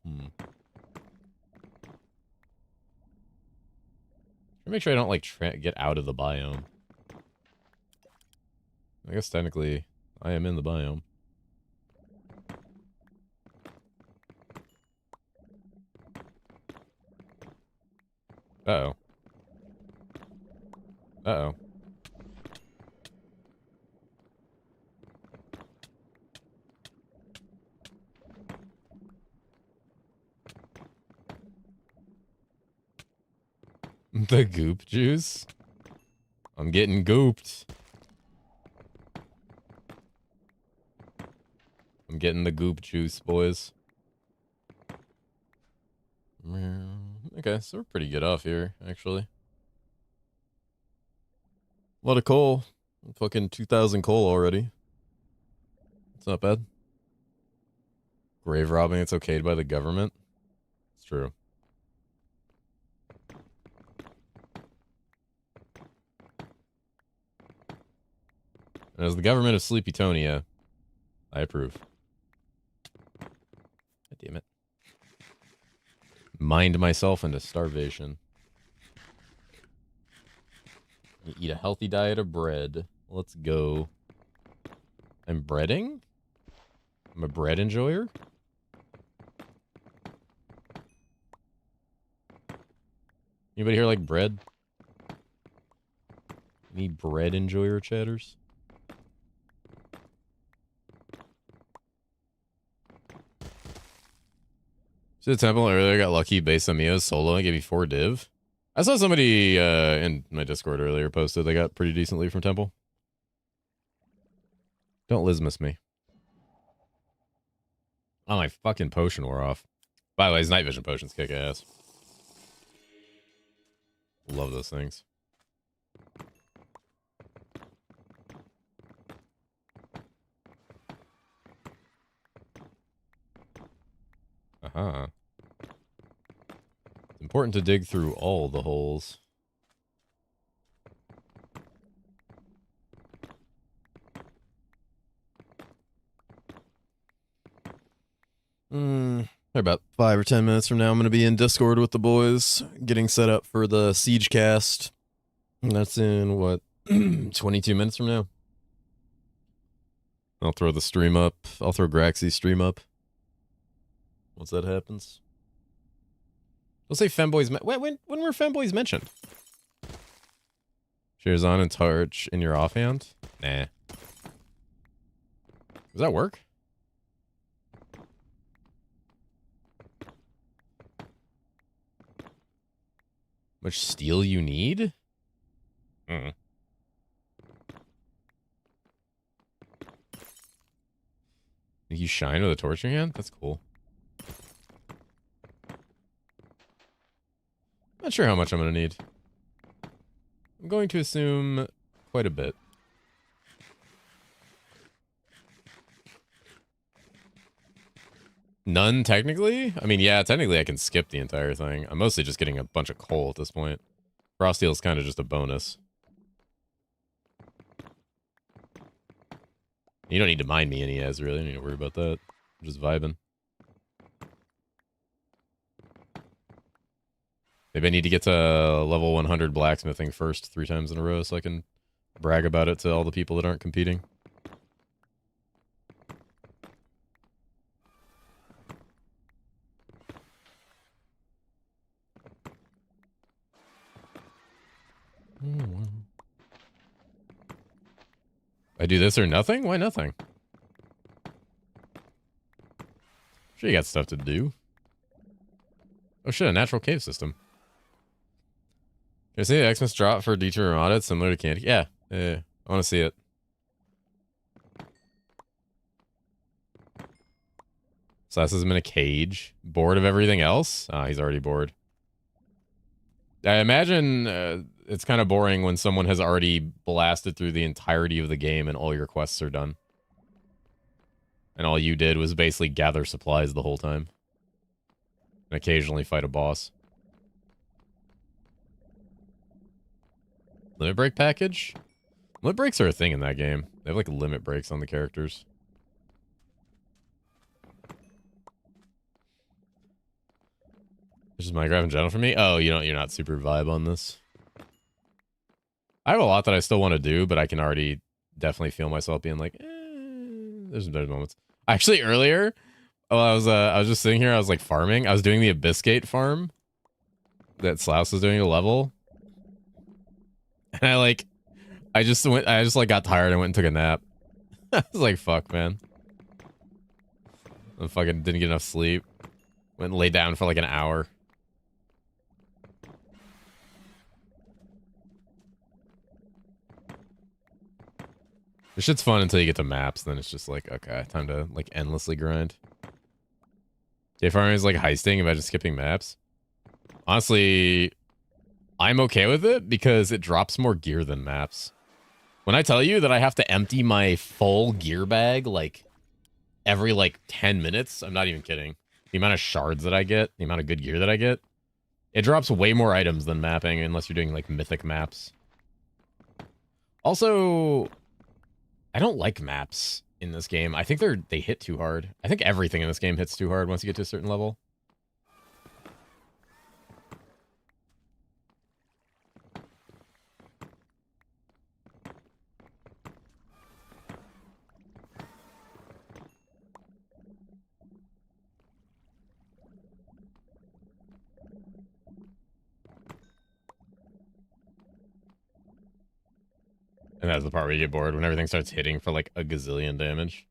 Make sure I don't like get out of the biome. I guess technically I am in the biome. Uh-oh. Uh-oh. The goop juice? I'm getting gooped. I'm getting the goop juice, boys. Okay, so we're pretty good off here, actually. A lot of coal. Fucking 2,000 coal already. It's not bad. Grave robbing, it's okayed by the government. It's true. And as the government of Sleepytonia, I approve. God damn it. Mind myself into starvation. You eat a healthy diet of bread. Let's go. I'm breading? I'm a bread enjoyer? Anybody here like bread? Any bread enjoyer chatters? See the temple earlier, got lucky based on Mio's solo and gave me 4 div. I saw somebody in my Discord earlier posted they got pretty decently from temple. Don't Lismus me. Oh, my fucking potion wore off. By the way, his night vision potions kick ass. Love those things. Uh-huh. It's important to dig through all the holes. About 5 or 10 minutes from now, I'm going to be in Discord with the boys, getting set up for the Siege cast. And that's in, what, 22 minutes from now? I'll throw the stream up. I'll throw Graxy's stream up. Once that happens. We'll say femboys. When were femboys mentioned? Shares on and touch in your offhand? Nah. Does that work? Much steel you need? Think you shine with a torch in your hand? That's cool. Not sure how much I'm going to need. I'm going to assume quite a bit. None, technically? I mean, yeah, technically I can skip the entire thing. I'm mostly just getting a bunch of coal at this point. Frost steel is kind of just a bonus. You don't need to mind me any as, really. I don't need to worry about that. I'm just vibing. Maybe I need to get to level 100 blacksmithing first 3 times in a row so I can brag about it to all the people that aren't competing. I do this or nothing? Why nothing? Sure you got stuff to do. Oh shit, a natural cave system. Can I see the Xmas drop for Detour Modded similar to Candy? Yeah, I want to see it. Sass is in a cage. Bored of everything else? Ah, he's already bored. I imagine it's kind of boring when someone has already blasted through the entirety of the game and all your quests are done. And all you did was basically gather supplies the whole time. And occasionally fight a boss. Limit break package? Limit breaks are a thing in that game. They have like limit breaks on the characters. This is Minecraft in general for me? Oh, you're not super vibe on this. I have a lot that I still want to do, but I can already definitely feel myself being like, there's moments. Actually, earlier, I was just sitting here, I was like farming. I was doing the Abyssgate farm that Slaus was doing a level. And I just like got tired and went and took a nap. I was like, fuck, man. I fucking didn't get enough sleep. Went and laid down for like an hour. This shit's fun until you get to maps, then it's just like, okay, time to like endlessly grind. Cave farming is like heisting, imagine skipping maps. Honestly, I'm okay with it because it drops more gear than maps. When I tell you that I have to empty my full gear bag like every like 10 minutes, I'm not even kidding. The amount of shards that I get, the amount of good gear that I get, it drops way more items than mapping unless you're doing like mythic maps. Also, I don't like maps in this game. I think they hit too hard. I think everything in this game hits too hard once you get to a certain level. And that's the part where you get bored, when everything starts hitting for like a gazillion damage.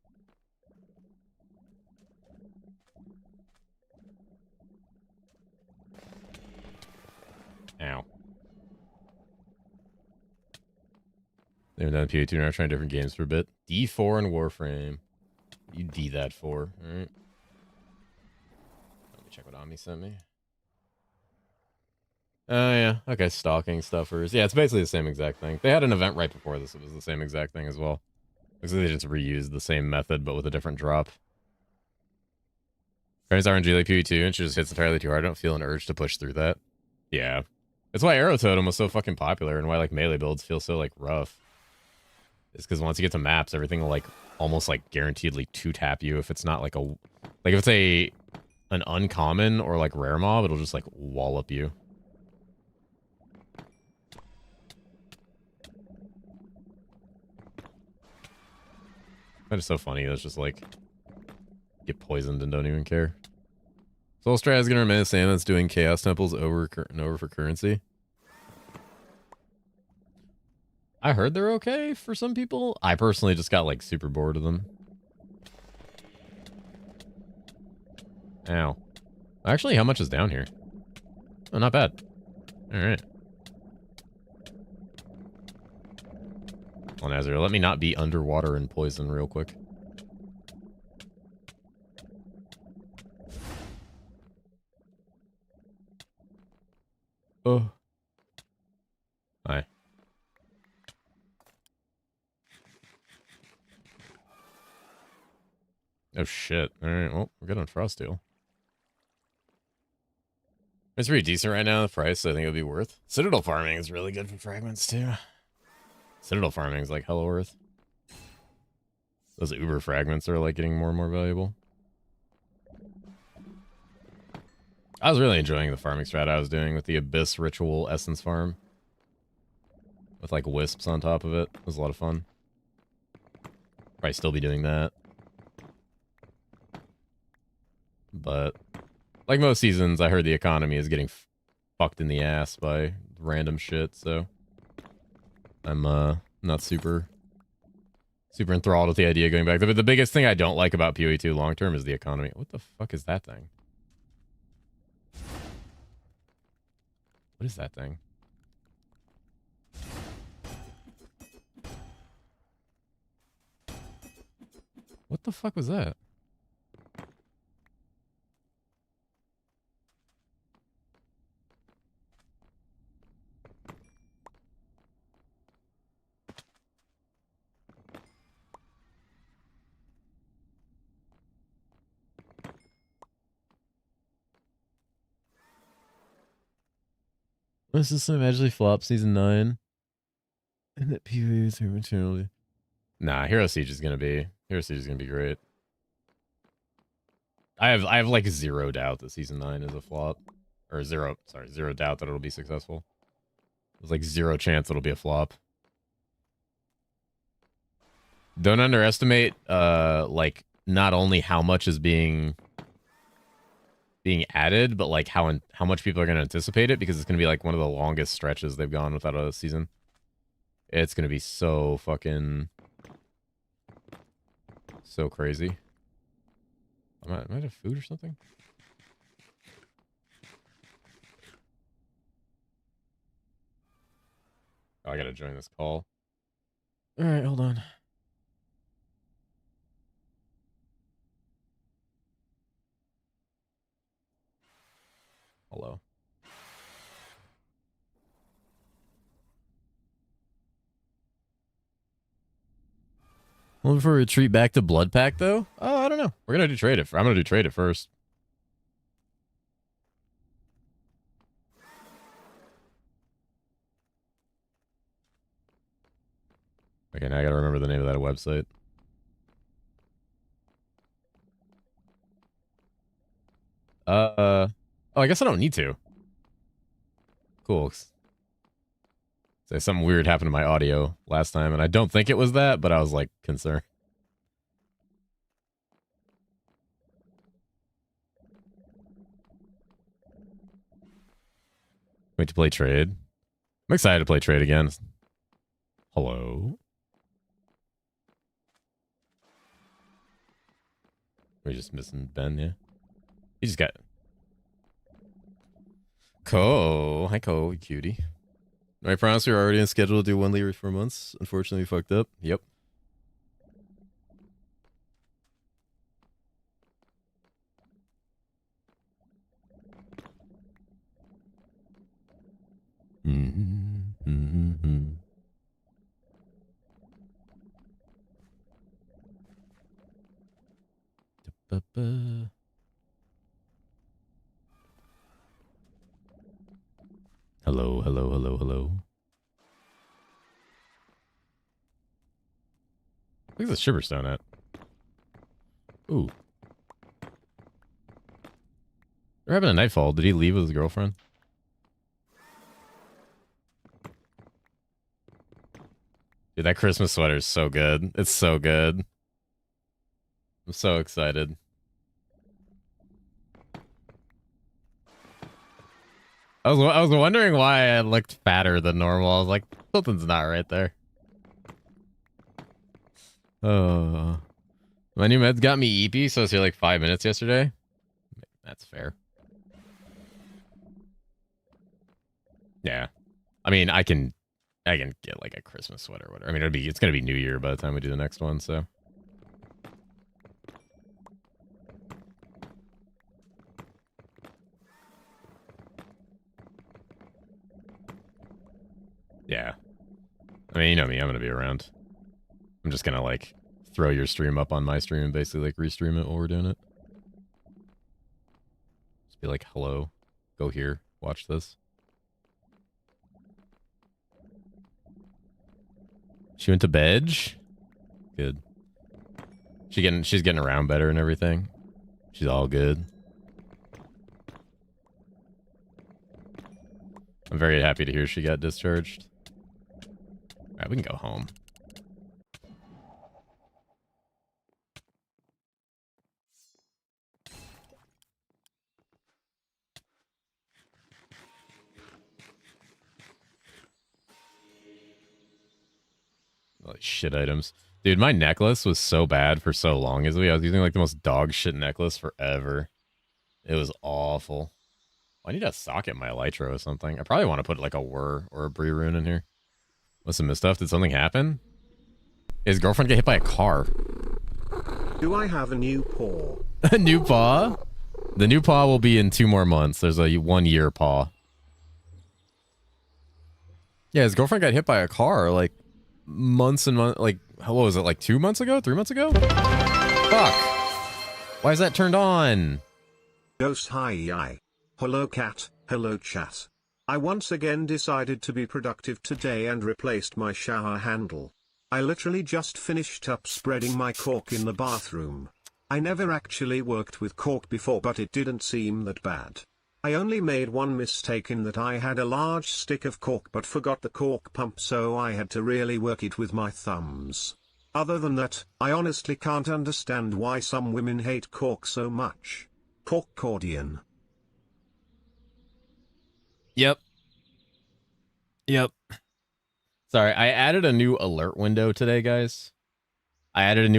Ow. They've done PA2 now, trying different games for a bit. D4 and Warframe. You D that for, alright? Let me check what Omni sent me. Oh, yeah. Okay, stalking stuffers. Yeah, it's basically the same exact thing. They had an event right before this. It was the same exact thing as well. Looks like they just reused the same method, but with a different drop. Tries RNG like PvE2, and she just hits entirely too hard. I don't feel an urge to push through that. Yeah. That's why Arrow Totem was so fucking popular, and why, like, melee builds feel so, like, rough. It's because once you get to maps, everything will, like, almost, like, guaranteedly two-tap you if it's not, like, a... Like, if it's an uncommon or, like, rare mob, it'll just, like, wallop you. That is so funny. That's just like get poisoned and don't even care. Soul Strat is gonna remain the same. That's doing Chaos Temples over and over for currency. I heard they're okay for some people. I personally just got like super bored of them. Ow. Actually, how much is down here? Oh, not bad. All right. Well, Nazir, let me not be underwater and poison real quick. Oh. Hi. Oh, shit. All right, well, we're good on Frosteel. It's pretty decent right now, the price, so I think it'll be worth. Citadel farming is really good for fragments, too. Citadel farming is, like, hella worth. Those uber fragments are, like, getting more and more valuable. I was really enjoying the farming strat I was doing with the Abyss Ritual Essence Farm. With, like, wisps on top of it. It was a lot of fun. Probably still be doing that. But, like most seasons, I heard the economy is getting fucked in the ass by random shit, so... I'm, not super enthralled with the idea of going back. The biggest thing I don't like about PoE2 long-term is the economy. What the fuck is that thing? What is that thing? What the fuck was that? This system eventually flop season 9. And that PoE is materially. Nah, Hero Siege is gonna be great. I have like zero doubt that season 9 is a flop. Or zero doubt that it'll be successful. There's like zero chance it'll be a flop. Don't underestimate like not only how much is being added, but like how much people are going to anticipate it, because it's going to be like one of the longest stretches they've gone without a season. It's going to be so fucking so crazy. Am I out of food or something? Oh, I got to join this call. All right, hold on. Hello. Well, before we retreat back to Blood Pact, though? Oh, I don't know. We're going to do trade it. I'm going to do trade it first. Okay, now I got to remember the name of that website. Oh, I guess I don't need to. Cool. Say something weird happened to my audio last time, and I don't think it was that, but I was like concerned. Wait to play trade. I'm excited to play trade again. Hello. We're just missing Ben, yeah. He just got... Ko. Hi, Ko, cutie. I promise we were already on schedule to do one every 4 months. Unfortunately, we fucked up. Yep. Hello, hello, hello, hello. Look at the Shiverstone at. Ooh. They're having a nightfall. Did he leave with his girlfriend? Dude, that Christmas sweater is so good. It's so good. I'm so excited. I was wondering why I looked fatter than normal. I was like, something's not right there. Oh. My new meds got me eepy, so I was here like 5 minutes yesterday. That's fair. Yeah. I mean, I can get like a Christmas sweater or whatever. I mean, it's gonna be New Year by the time we do the next one, so. Yeah. I mean, you know me, I'm gonna be around. I'm just gonna like throw your stream up on my stream and basically like restream it while we're doing it. Just be like, hello, go here, watch this. She went to bed. Good. She's getting around better and everything. She's all good. I'm very happy to hear she got discharged. All right, we can go home. Like shit items. Dude, my necklace was so bad for so long. I was using like the most dog shit necklace forever. It was awful. I need a socket my elytra or something. I probably want to put like a whir or a brie rune in here. What's some stuff? Did something happen? His girlfriend get hit by a car. Do I have a new paw? A new paw? The new paw will be in 2 more months. There's a 1 year paw. Yeah, his girlfriend got hit by a car like months and months. Like, what was it? Like 2 months ago? 3 months ago? Fuck. Why is that turned on? Ghost hi. Hello cat, hello chat. I once again decided to be productive today and replaced my shower handle. I literally just finished up spreading my cork in the bathroom. I never actually worked with cork before, but it didn't seem that bad. I only made one mistake in that I had a large stick of cork but forgot the cork pump, so I had to really work it with my thumbs. Other than that, I honestly can't understand why some women hate cork so much. Corkordian. Yep. Sorry, I added a new alert window today, guys. Because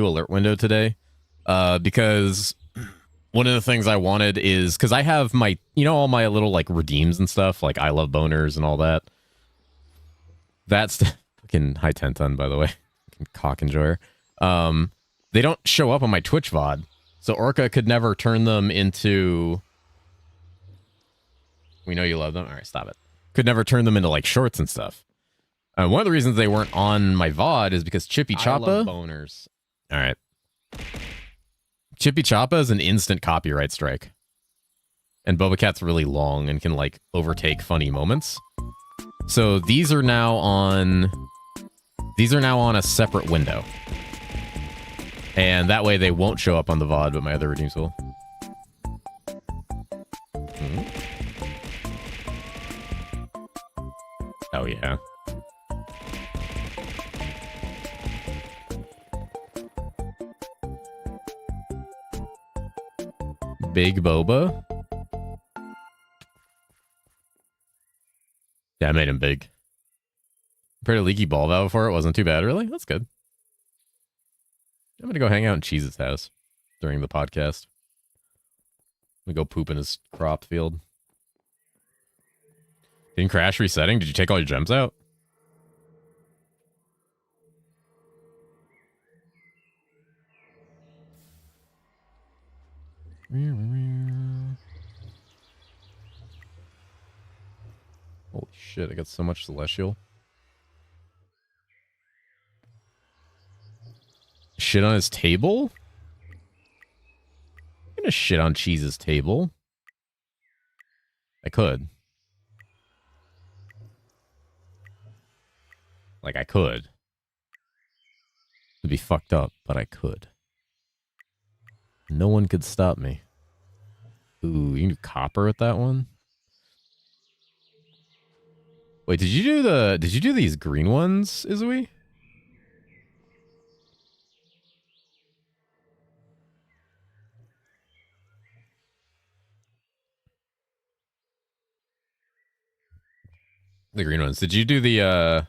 one of the things I wanted is, because I have my, all my little like redeems and stuff, like I love boners and all that. That's fucking high 10 ton, by the way. Cock enjoyer. They don't show up on my Twitch VOD. So Orca could never turn them into... We know you love them. All right, stop it. Could never turn them into like shorts and stuff. One of the reasons they weren't on my VOD is because Chippy Choppa... I love boners. All right. Chippy Choppa is an instant copyright strike. And Boba Cat's really long and can like overtake funny moments. So these are now on a separate window. And that way they won't show up on the VOD, but my other redeems will. Oh yeah. Big Boba? Yeah, I made him big. Compared to Leaky Ball Valve before, it wasn't too bad, really? That's good. I'm gonna go hang out in Cheese's house. during the podcast. I'm gonna go poop in his crop field. Didn't crash resetting? Did you take all your gems out? Holy shit, I got so much celestial. Shit on his table? I'm gonna shit on Cheese's table. I could. Like, I could. It'd be fucked up, but I could. No one could stop me. Ooh, you can do copper with that one? Wait, did you do these green ones, Izui? The green ones. Did you do the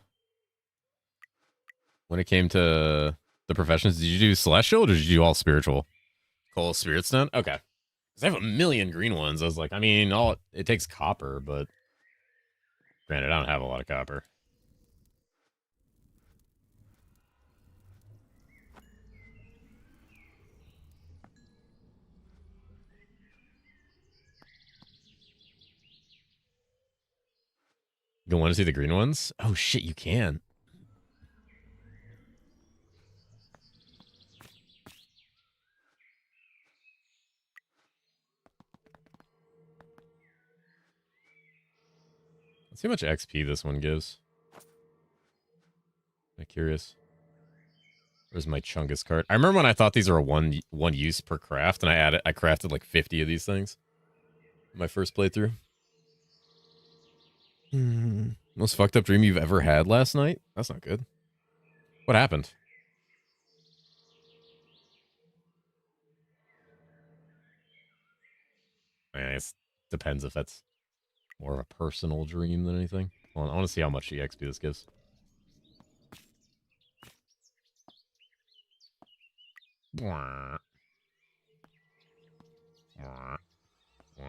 when it came to the professions, did you do celestial or did you do all spiritual? Coal spirit stone? Okay. Because I have a million green ones. I was like, I mean, all it takes copper, but granted, I don't have a lot of copper. You want to see the green ones? Oh shit, you can. Let's see how much XP this one gives. I'm curious. Where's my Chungus card? I remember when I thought these were a one use per craft, and I crafted like 50 of these things. My first playthrough. Most fucked up dream you've ever had last night? That's not good. What happened? I guess depends if that's more of a personal dream than anything. Hold on, I want to see how much EXP this gives. Wah. Wah. Wah.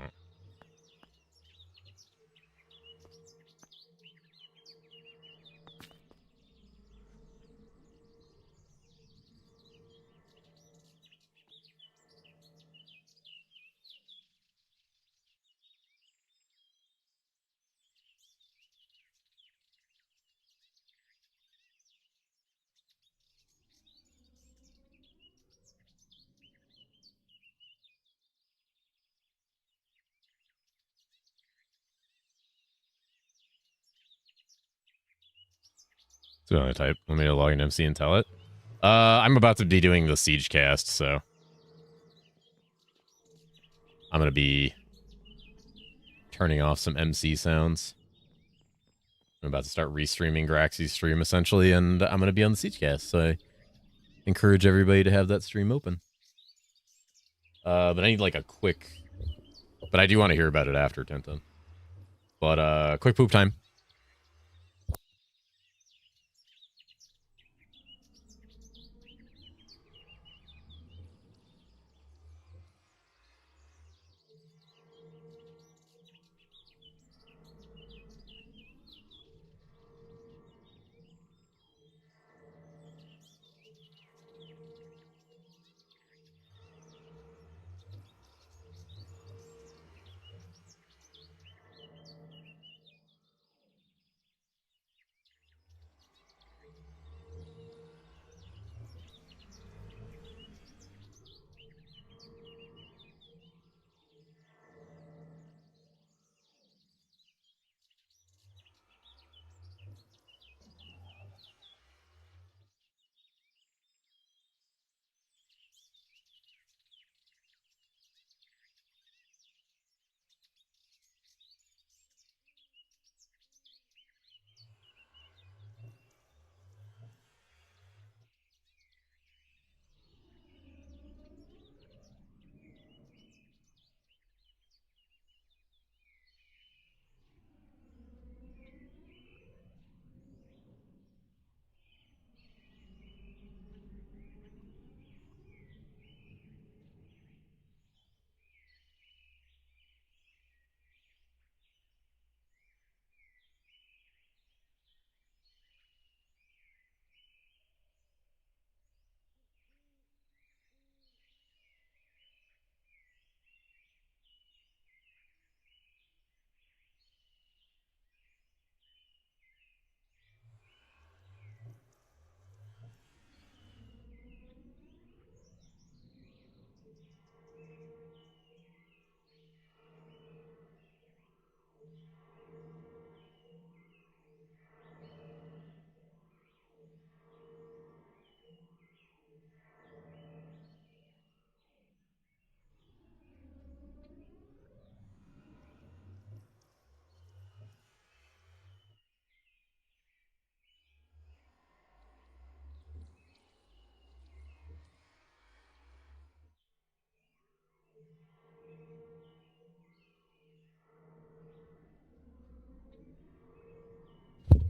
So I'm gonna type. Let me log in MC and tell it. I'm about to be doing the siege cast, so I'm gonna be turning off some MC sounds. I'm about to start restreaming Graxy's stream essentially, and I'm gonna be on the siege cast, so I encourage everybody to have that stream open. But I need like a quick. But I do want to hear about it after Tintin. But quick poop time.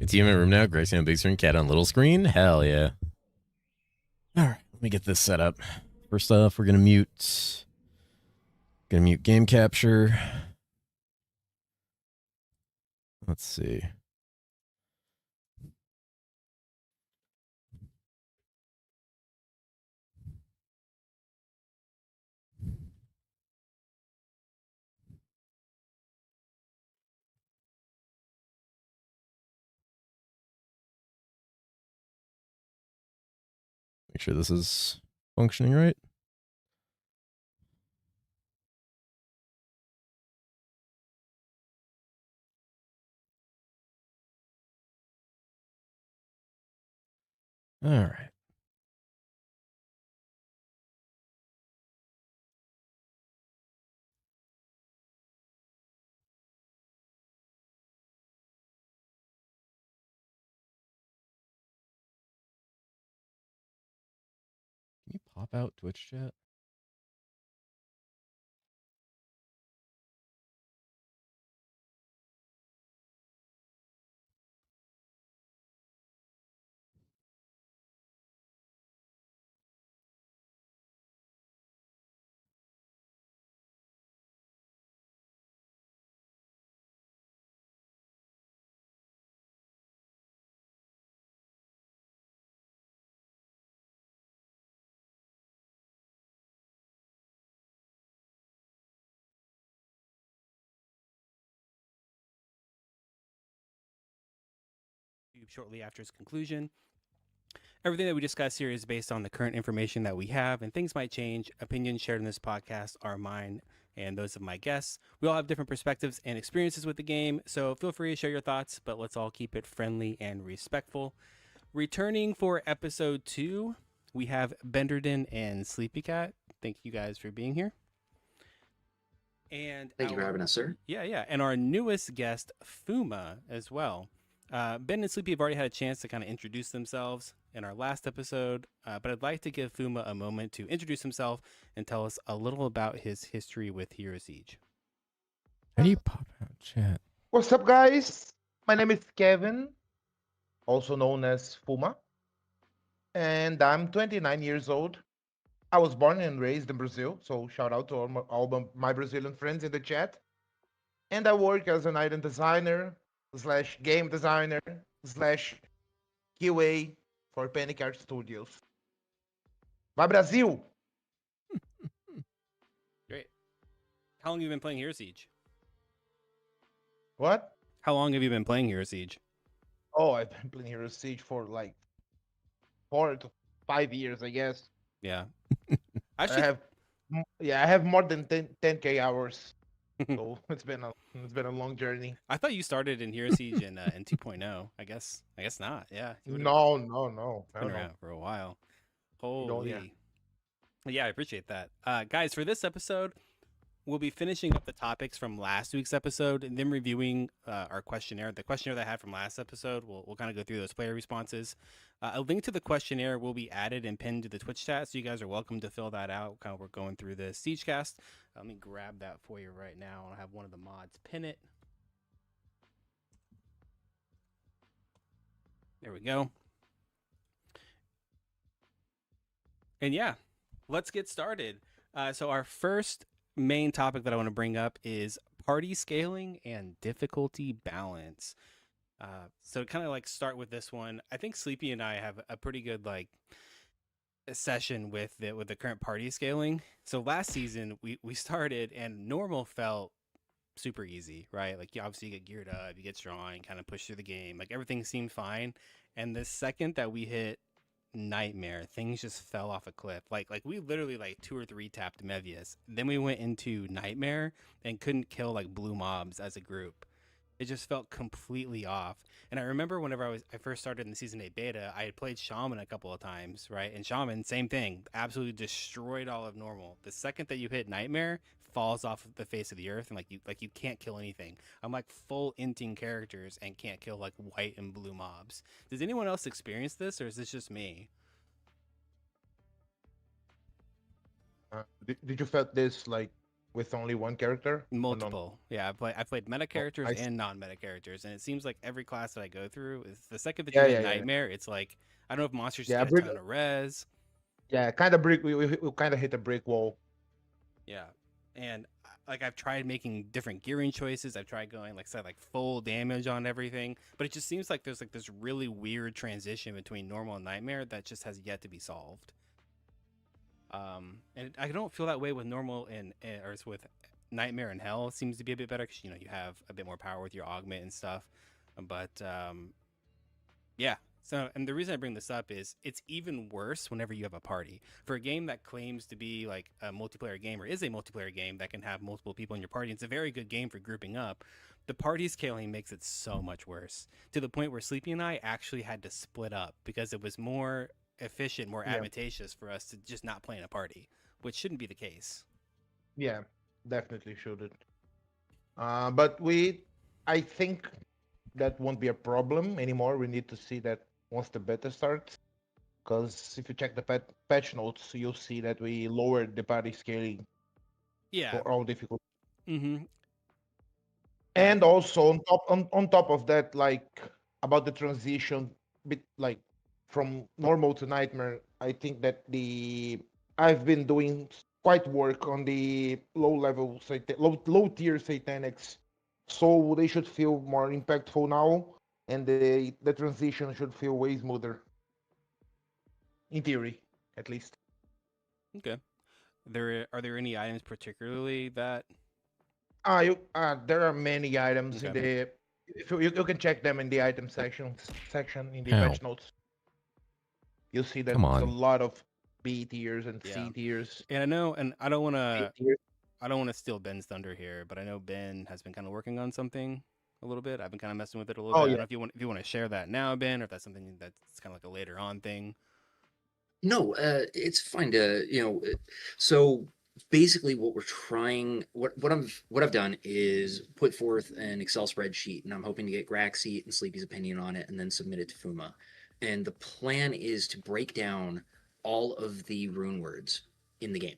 It's you in my room now. Gracie on big screen, cat on little screen. Hell yeah. All right, let me get this set up. First off, we're gonna mute game capture. Let's see. Make sure this is functioning right. All right. Can you pop out Twitch chat? Shortly after its conclusion. Everything that we discuss here is based on the current information that we have, and things might change. Opinions shared in this podcast are mine and those of my guests. We all have different perspectives and experiences with the game, so feel free to share your thoughts, but let's all keep it friendly and respectful. Returning for episode 2, we have Benderden and Sleepy Cat. Thank you guys for being here. And Thank you for having us, sir. Yeah. And our newest guest, Fuma, as well. Ben and Sleepy have already had a chance to kind of introduce themselves in our last episode, but I'd like to give Fuma a moment to introduce himself and tell us a little about his history with Hero Siege. How do you pop out chat? What's up, guys? My name is Kevin, also known as Fuma, and I'm 29 years old. I was born and raised in Brazil, so shout out to all my Brazilian friends in the chat. And I work as an item designer slash game designer slash QA for Panic Art Studios. Vai Brasil! Great. How long have you been playing Hero Siege? What? How long have you been playing Hero Siege? Oh, I've been playing Hero Siege for like 4 to 5 years, I guess. Yeah. I have more than 10K hours. So it's been a long journey. I thought you started in Hero Siege in 2.0. I guess not. Yeah. No. Been around for a while. don't, Holy. Yeah, I appreciate that. Guys, for this episode, we'll be finishing up the topics from last week's episode and then reviewing our questionnaire. The questionnaire that I had from last episode, we'll kind of go through those player responses. A link to the questionnaire will be added and pinned to the Twitch chat, so you guys are welcome to fill that out. Kind of we're going through the Siegecast. Let me grab that for you right now. I'll have one of the mods pin it. There we go. And yeah, let's get started. So our first main topic that I want to bring up is party scaling and difficulty balance. So to kind of like start with this one, I think Sleepy and I have a pretty good like session with the current party scaling. So last season we started and normal felt super easy, right? Like you obviously get geared up, you get strong, kind of push through the game, like everything seemed fine. And the second that we hit nightmare, things just fell off a cliff. Like we literally like 2 or 3 tapped Mevius. Then we went into nightmare and couldn't kill like blue mobs as a group. It just felt completely off. And I remember whenever I first started in the season 8 beta, I had played Shaman a couple of times, right? And Shaman, same thing, absolutely destroyed all of normal. The second that you hit nightmare, falls off the face of the earth, and you can't kill anything. I'm like full inting characters and can't kill like white and blue mobs. Does anyone else experience this, or is this just me? Did you felt this like with only one character? Or no? Multiple. Yeah, I played meta Oh, characters I see. and non-meta characters, and it seems like every class that I go through is the second that you Yeah, hit yeah, yeah, Nightmare, it's like I don't know if monsters just yeah. get a Brick. ton of res. Yeah, kind of brick. We kind of hit a brick wall. Yeah, and like I've tried making different gearing choices. I've tried going like I said like full damage on everything, but it just seems like there's like this really weird transition between normal and Nightmare that just has yet to be solved. And I don't feel that way with normal and or it's with Nightmare and Hell. It seems to be a bit better because you have a bit more power with your augment and stuff. But yeah. So, and the reason I bring this up is it's even worse whenever you have a party. For a game that claims to be like a multiplayer game or is a multiplayer game that can have multiple people in your party, it's a very good game for grouping up. The party scaling makes it so much worse to the point where Sleepy and I actually had to split up because it was more efficient, more Yeah, advantageous for us to just not play in a party, which shouldn't be the case. yeah, definitely shouldn't. But I think that won't be a problem anymore. We need to see that once the beta starts. Because if you check the patch notes, you'll see that we lowered the party scaling Yeah. for all difficult. Mm-hmm. Yeah. And also on top of that, like about the transition bit like from normal to nightmare, I think that the I've been doing quite work on the low tier satanics, so they should feel more impactful now, and the transition should feel way smoother in theory, at least. Okay. Are there any items particularly that? There are many items in Okay. the. If you can check them in the item section in the How? patch notes. You'll see that Come there's a on. lot of B tiers and Yeah. C tiers. And I know, and I don't want A to. tiers. I don't want to steal Ben's thunder here, but I know Ben has been kind of working on something a little bit. I've been kind of messing with it a little Oh bit. I don't yeah, know if you want to share that now, Ben, or if that's something that's kind of like a later on thing. No, it's fine to, so basically what we're trying, what I've done is put forth an Excel spreadsheet, and I'm hoping to get Graxy and Sleepy's opinion on it and then submit it to Fuma. And the plan is to break down all of the rune words in the game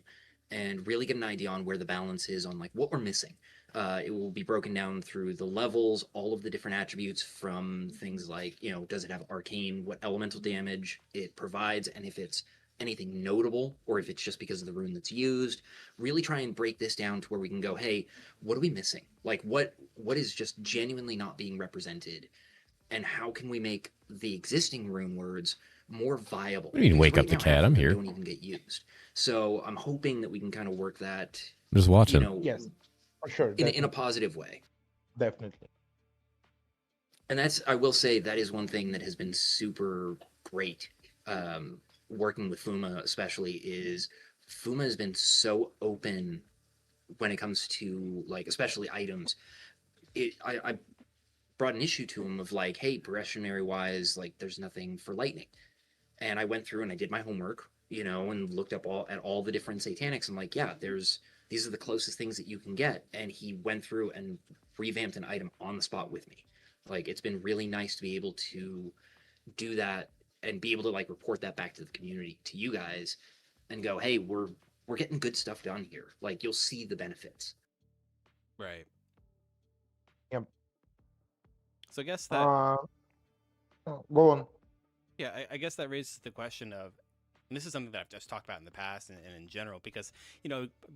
and really get an idea on where the balance is on like what we're missing. It will be broken down through the levels, all of the different attributes from things like, does it have arcane, what elemental damage it provides, and if it's anything notable or if it's just because of the rune that's used. Really try and break this down to where we can go, hey, what are we missing? Like what is just genuinely not being represented? And how can we make the existing rune words more viable? What do you mean, Because wake up right the now, cat? half I'm of them here. don't even get used. So I'm hoping that we can kind of work that, I'm just watching. yes, for sure, in a positive way. definitely. And that's, I will say, that is one thing that has been super great, working with Fuma especially, is Fuma has been so open when it comes to like especially items. I brought an issue to him of like, hey, progressionary wise, like there's nothing for lightning. And I went through and I did my homework, and looked up all the different satanics. I'm like, yeah, these are the closest things that you can get. And he went through and revamped an item on the spot with me. Like it's been really nice to be able to do that and be able to like report that back to the community, to you guys, and go, hey, we're getting good stuff done here. Like you'll see the benefits. Right. Yep. So I guess that Uh, Go on. yeah, I guess that raises the question of, and this is something that I've just talked about in the past and in general, because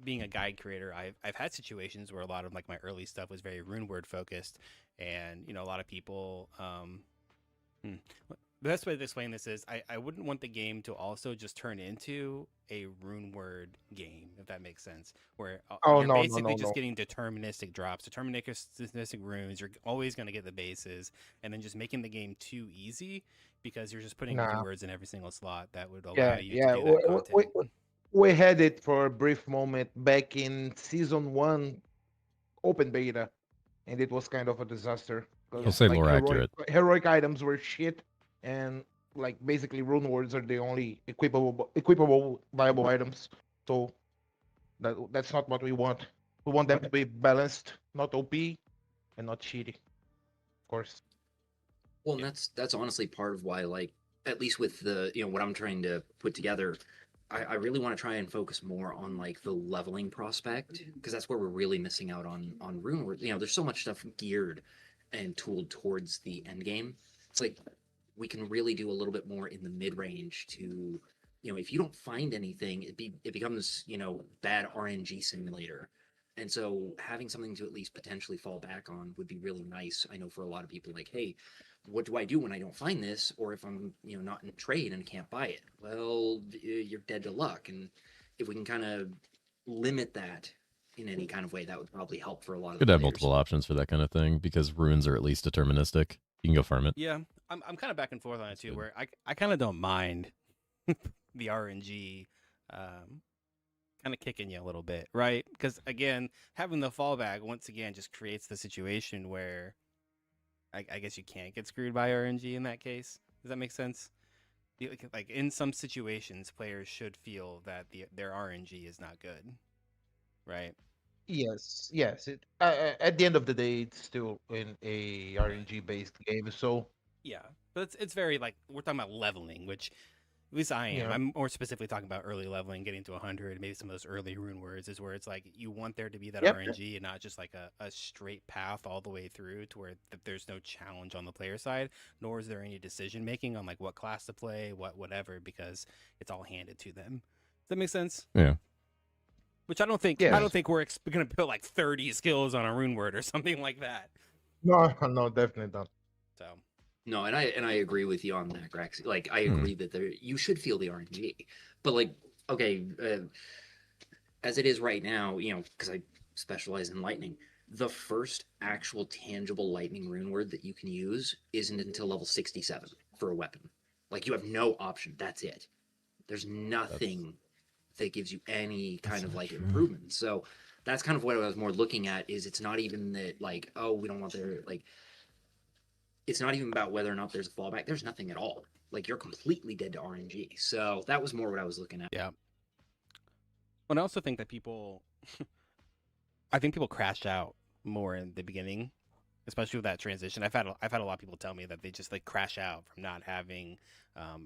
being a guide creator, I've had situations where a lot of like my early stuff was very rune word focused, and a lot of people. The best way to explain this is I wouldn't want the game to also just turn into a rune word game, if that makes sense, where Oh you're no, no, basically no, just no. getting deterministic drops, deterministic runes. You're always going to get the bases, and then just making the game too easy because you're just putting rune Nah. words in every single slot that would allow Yeah, you to yeah. do that content. We had it for a brief moment back in season one open beta, and it was kind of a disaster I'll Yeah. because say like lore accurate. heroic items were shit, and like basically rune words are the only equipable viable items. So that's not what we want. We want them to be balanced, not OP and not cheaty, of course. Well, and that's honestly part of why, like, at least with the what I'm trying to put together, I really want to try and focus more on like the leveling prospect, because that's where we're really missing out on Rune. Where, you know, there's so much stuff geared and tooled towards the end game. It's like we can really do a little bit more in the mid range to, you know, if you don't find anything, it becomes, you know, bad RNG simulator. And so having something to at least potentially fall back on would be really nice. I know for a lot of people, like, hey, what do I do when I don't find this, or if I'm, you know, not in trade and can't buy it? Well, you're dead to luck. And if we can kind of limit that in any kind of way, that would probably help for a lot of Could the have players. multiple options for that kind of thing because runes are at least deterministic. You can go farm it. Yeah, I'm kind of back and forth on it too, good. where I kind of don't mind the RNG kind of kicking you a little bit, right? Because again, having the fallback once again just creates the situation where I guess you can't get screwed by RNG in that case. Does that make sense? Like in some situations, players should feel that their RNG is not good, right? Yes, yes. At the end of the day, it's still in a RNG based game. So Yeah, but it's very like we're talking about leveling, which at least I am. yeah, I'm more specifically talking about early leveling, getting to 100. Maybe some of those early rune words is where it's like you want there to be that yep. RNG and not just like a straight path all the way through to where there's no challenge on the player side, nor is there any decision making on like what class to play, whatever, because it's all handed to them. Does that make sense? Yeah. Which I don't think Yes. we're going to put like 30 skills on a rune word or something like that. No, no, definitely not. So No, and I agree with you on that, Grax. Like I agree that there you should feel the RNG, but like okay, as it is right now, you know, because I specialize in lightning, the first actual tangible lightning rune word that you can use isn't until level 67 for a weapon. Like you have no option. That's it. There's nothing that gives you any kind of like improvement. So that's kind of what I was more looking at. Is it's not even that like, oh, we don't want their like. It's not even about whether or not there's a fallback. There's nothing at all. Like you're completely dead to RNG. So that was more what I was looking at. yeah. But I also think that I think people crash out more in the beginning, especially with that transition. I've had a lot of people tell me that they just like crash out from not having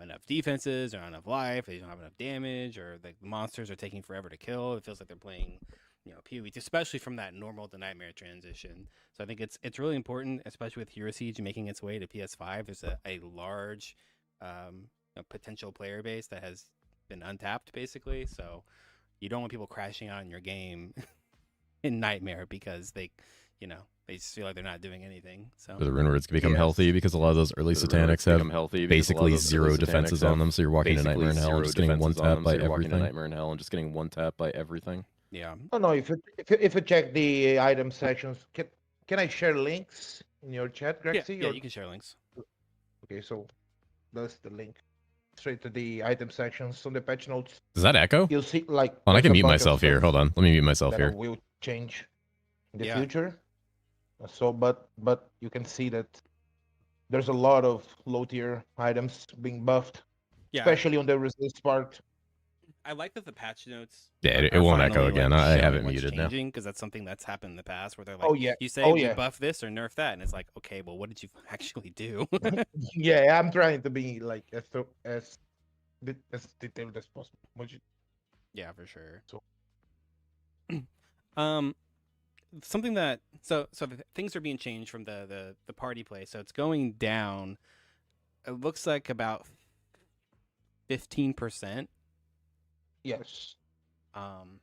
enough defenses or not enough life. They don't have enough damage, or the monsters are taking forever to kill. It feels like they're playing, you know, PoE, especially from that normal to nightmare transition. So I think it's really important, especially with Hero Siege making its way to PS5. There's a large potential player base that has been untapped, basically. So you don't want people crashing out in your game in Nightmare because they just feel like they're not doing anything. So The rune words can become Yes. healthy because a lot of those early satanics have basically zero defenses on them, so you're walking to Nightmare in Hell and just getting one tap by everything. yeah, Oh no, if you check the item sections, can I share links in your chat, Grexy? yeah, you can share links. Okay, so that's the link straight to the item sections on the patch notes. Does that echo? You'll see like Hold on, I there's can a mute bunch of myself here. stuff Hold on. Let me mute myself that here. will change in the Yeah. future. So, but you can see that there's a lot of low tier items being buffed, Yeah, especially on the resist part. I like that the patch notes. Yeah, it are won't echo finally, again. like, I have showing it what's muted now. changing, because that's something that's happened in the past where they're like, Oh yeah, you say oh we yeah, buff this or nerf that, and it's like, okay, well, what did you actually do? yeah. I'm trying to be like as detailed as possible. Yeah, for sure. So- Something that so things are being changed from the party play, so it's going down. It looks like about 15%. Yes, Um,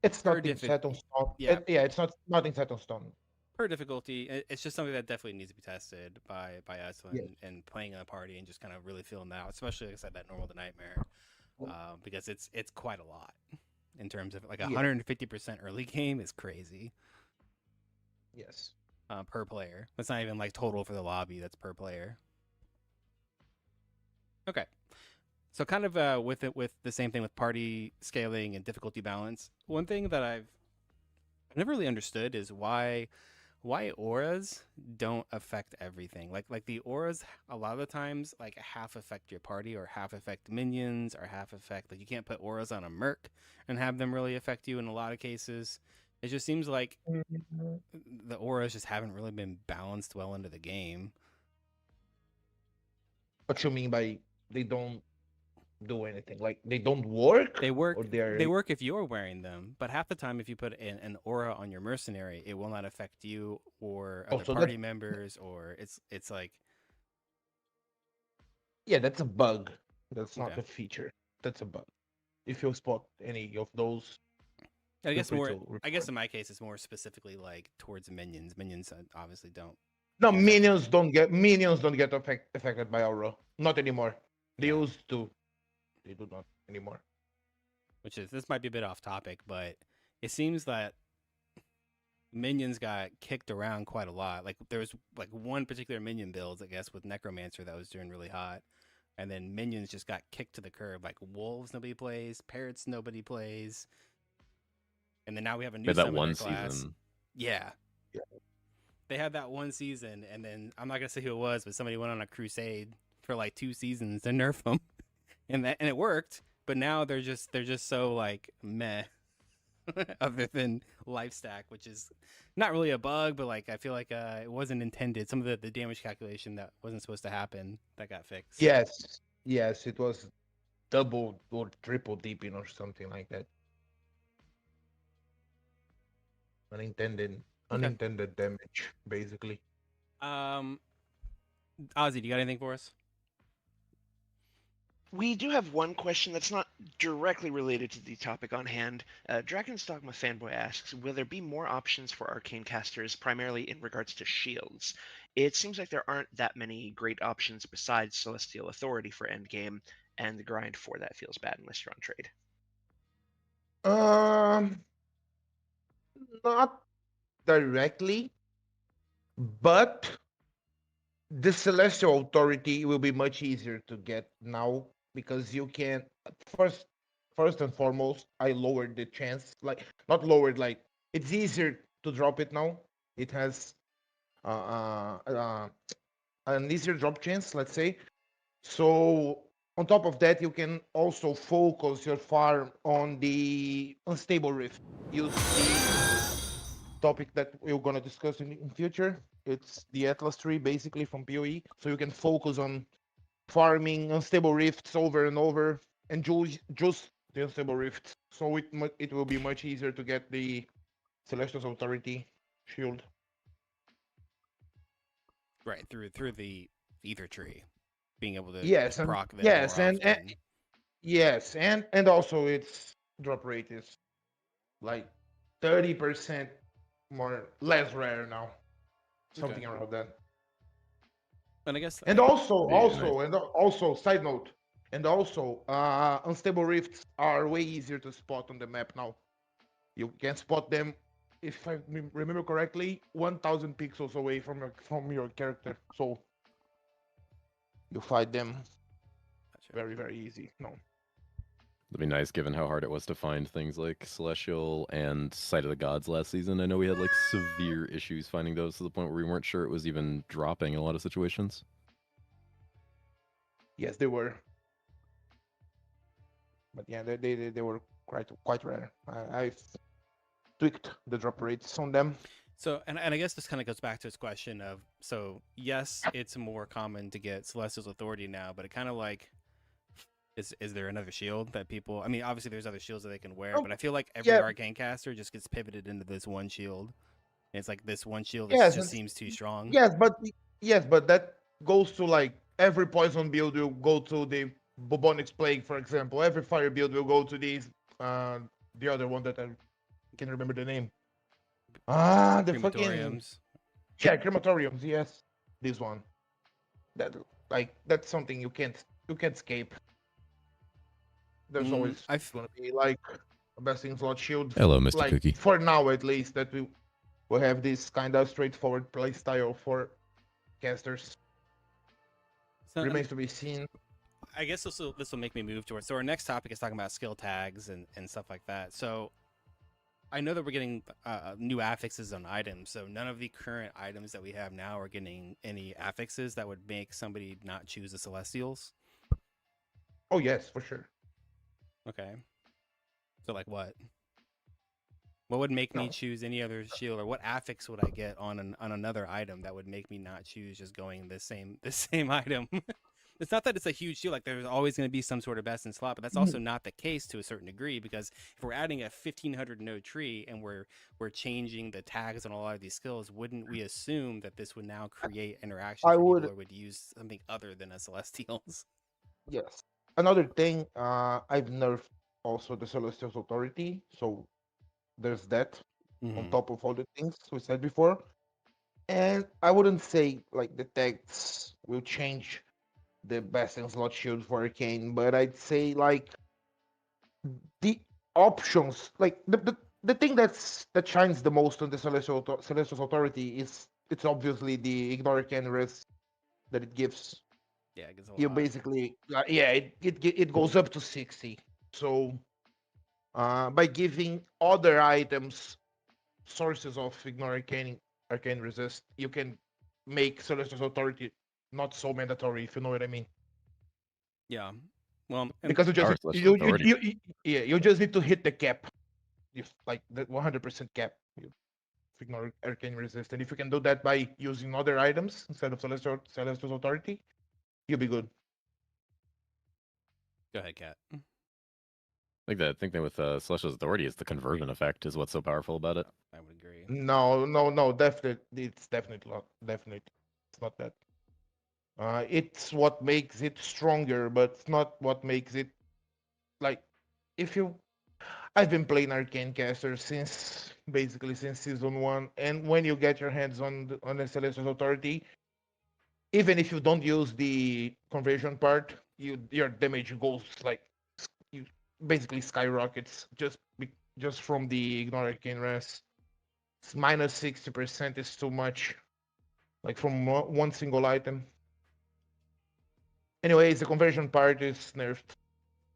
it's Per nothing set on stone. yeah. It's nothing set on stone. per difficulty, it's just something that definitely needs to be tested by us Yeah. and playing in a party and just kind of really feeling that out, especially like I said, that normal to nightmare, because it's quite a lot in terms of like Yeah. 150% early game is crazy Yes. per player. That's not even like total for the lobby. That's per player. Okay. So kind of with the same thing with party scaling and difficulty balance. One thing that I've never really understood is why auras don't affect everything. Like the auras a lot of the times like half affect your party or half affect minions or half affect, like you can't put auras on a merc and have them really affect you in a lot of cases. It just seems like the auras just haven't really been balanced well into the game. What you mean by they don't do anything. Like they don't work, They work. or they're They work if you're wearing them, but half the time, if you put an aura on your mercenary, it will not affect you or other also party that. members. Or it's like Yeah, that's a bug. That's not okay. a feature. That's a bug. If you spot any of those, I feel guess free more. to I guess report. in my case, it's more specifically like towards minions. Minions obviously don't No, get affected by. minions don't get affected by aura. Not anymore. They Yeah, used to. They do not anymore. which is this might be a bit off topic, but it seems that minions got kicked around quite a lot. Like there was like one particular minion build, I guess, with Necromancer that was doing really hot. And then minions just got kicked to the curb. Like wolves nobody plays, parrots nobody plays. And then now we have a new Made that summoner one class. season. Yeah. Yeah. They had that one season, and then I'm not gonna say who it was, but somebody went on a crusade for like 2 seasons to nerf them. And it worked. But now they're just so like meh. Other than life stack, which is not really a bug, but like I feel like it wasn't intended. Some of the damage calculation that wasn't supposed to happen that got fixed. Yes, yes, it was double or triple deeping or something like that. Unintended, Okay. unintended damage, basically. Ozzy, do you got anything for us? We do have one question that's not directly related to the topic on hand. Dragon's Dogma Fanboy asks, will there be more options for arcane casters, primarily in regards to shields? It seems like there aren't that many great options besides Celestial Authority for endgame, and the grind for that feels bad unless you're on trade. Not directly, but the Celestial Authority will be much easier to get now because you can first and foremost, I lowered the chance, like not lowered, like it's easier to drop it now. It has an easier drop chance, let's say. So on top of that, you can also focus your farm on the unstable rift. Use the topic that we're gonna discuss in future. It's the Atlas tree, basically from PoE. So you can focus on farming unstable rifts over and over, and just the unstable rifts. So it will be much easier to get the Celestial Authority shield. Right, through the ether tree, being able to Yes, and proc them more yes, often. yes, and also its drop rate is like 30% more less rare now. Something Okay. around that. And I guess And I, also, side note, and also, unstable rifts are way easier to spot on the map now. You can spot them, if I remember correctly, 1,000 pixels away from your character. So you find them gotcha. very very easy. No. That'd be nice given how hard it was to find things like Celestial and Sight of the Gods last season. I know we had like severe issues finding those to the point where we weren't sure it was even dropping in a lot of situations. Yes, they were. But yeah, they were quite rare. I've tweaked the drop rates on them. So, and I guess this kind of goes back to this question of, so yes, it's more common to get Celestial's Authority now, but it kind of like, is there another shield that people, I mean, obviously there's other shields that they can wear, Oh, but I feel like every yeah, arcane caster just gets pivoted into this one shield. And it's like this one shield yes, just seems too strong. yes, but that goes to like every poison build will go to the bubonic plague, for example. Every fire build will go to these. The other one that I can't remember the name. The fucking Crematoriums. yeah, crematoriums. Yes, this one. That like that's something you can't escape. There's always I've gonna be like a best in slot shield. Hello, Mr. Like Cookie. for now at least that we will have this kind of straightforward play style for casters. so, Remains to be seen. I guess this will make me move towards. So our next topic is talking about skill tags and stuff like that. So I know that we're getting new affixes on items. So none of the current items that we have now are getting any affixes that would make somebody not choose the Celestials. Oh yes, for sure. Okay. So like what? What would make me No. choose any other shield, or what affix would I get on another item that would make me not choose just going the same item? It's not that it's a huge deal. Like there's always going to be some sort of best in slot, but that's also not the case to a certain degree because if we're adding a 1500 node tree and we're changing the tags on a lot of these skills, wouldn't we assume that this would now create interactions I for people would who would use something other than a celestials? yes. Another thing, I've nerfed also the Celestial Authority, so there's that on Mm-hmm. top of all the things we said before. And I wouldn't say like the tags will change the best in slot shield for Arcane, but I'd say like the options, like the thing that shines the most on the Celestial Authority is it's obviously the ignore Arcane risk that it gives. Yeah, it gets a You lot. basically yeah, it goes up to 60. So by giving other items sources of ignore arcane resist, you can make Celestial Authority not so mandatory, if you know what I mean. Yeah. Well, and Because you just Our Celestial Authority. yeah, you just need to hit the cap, if like the 100% cap. You ignore arcane resist, and if you can do that by using other items instead of Celestial Authority, you'll be good. go ahead, Kat. I think that with Celestial's Authority is the conversion effect is what's so powerful about it. I would agree. No, definitely, it's definitely not. Definitely, it's not that. It's what makes it stronger, but it's not what makes it like. If you, I've been playing Arcane Caster since basically since season one, and when you get your hands on the Celestial Authority, even if you don't use the conversion part, your damage goes like you basically skyrockets just from the ignore arcane rest. It's minus 60% is too much, like from one single item. Anyways, the conversion part is nerfed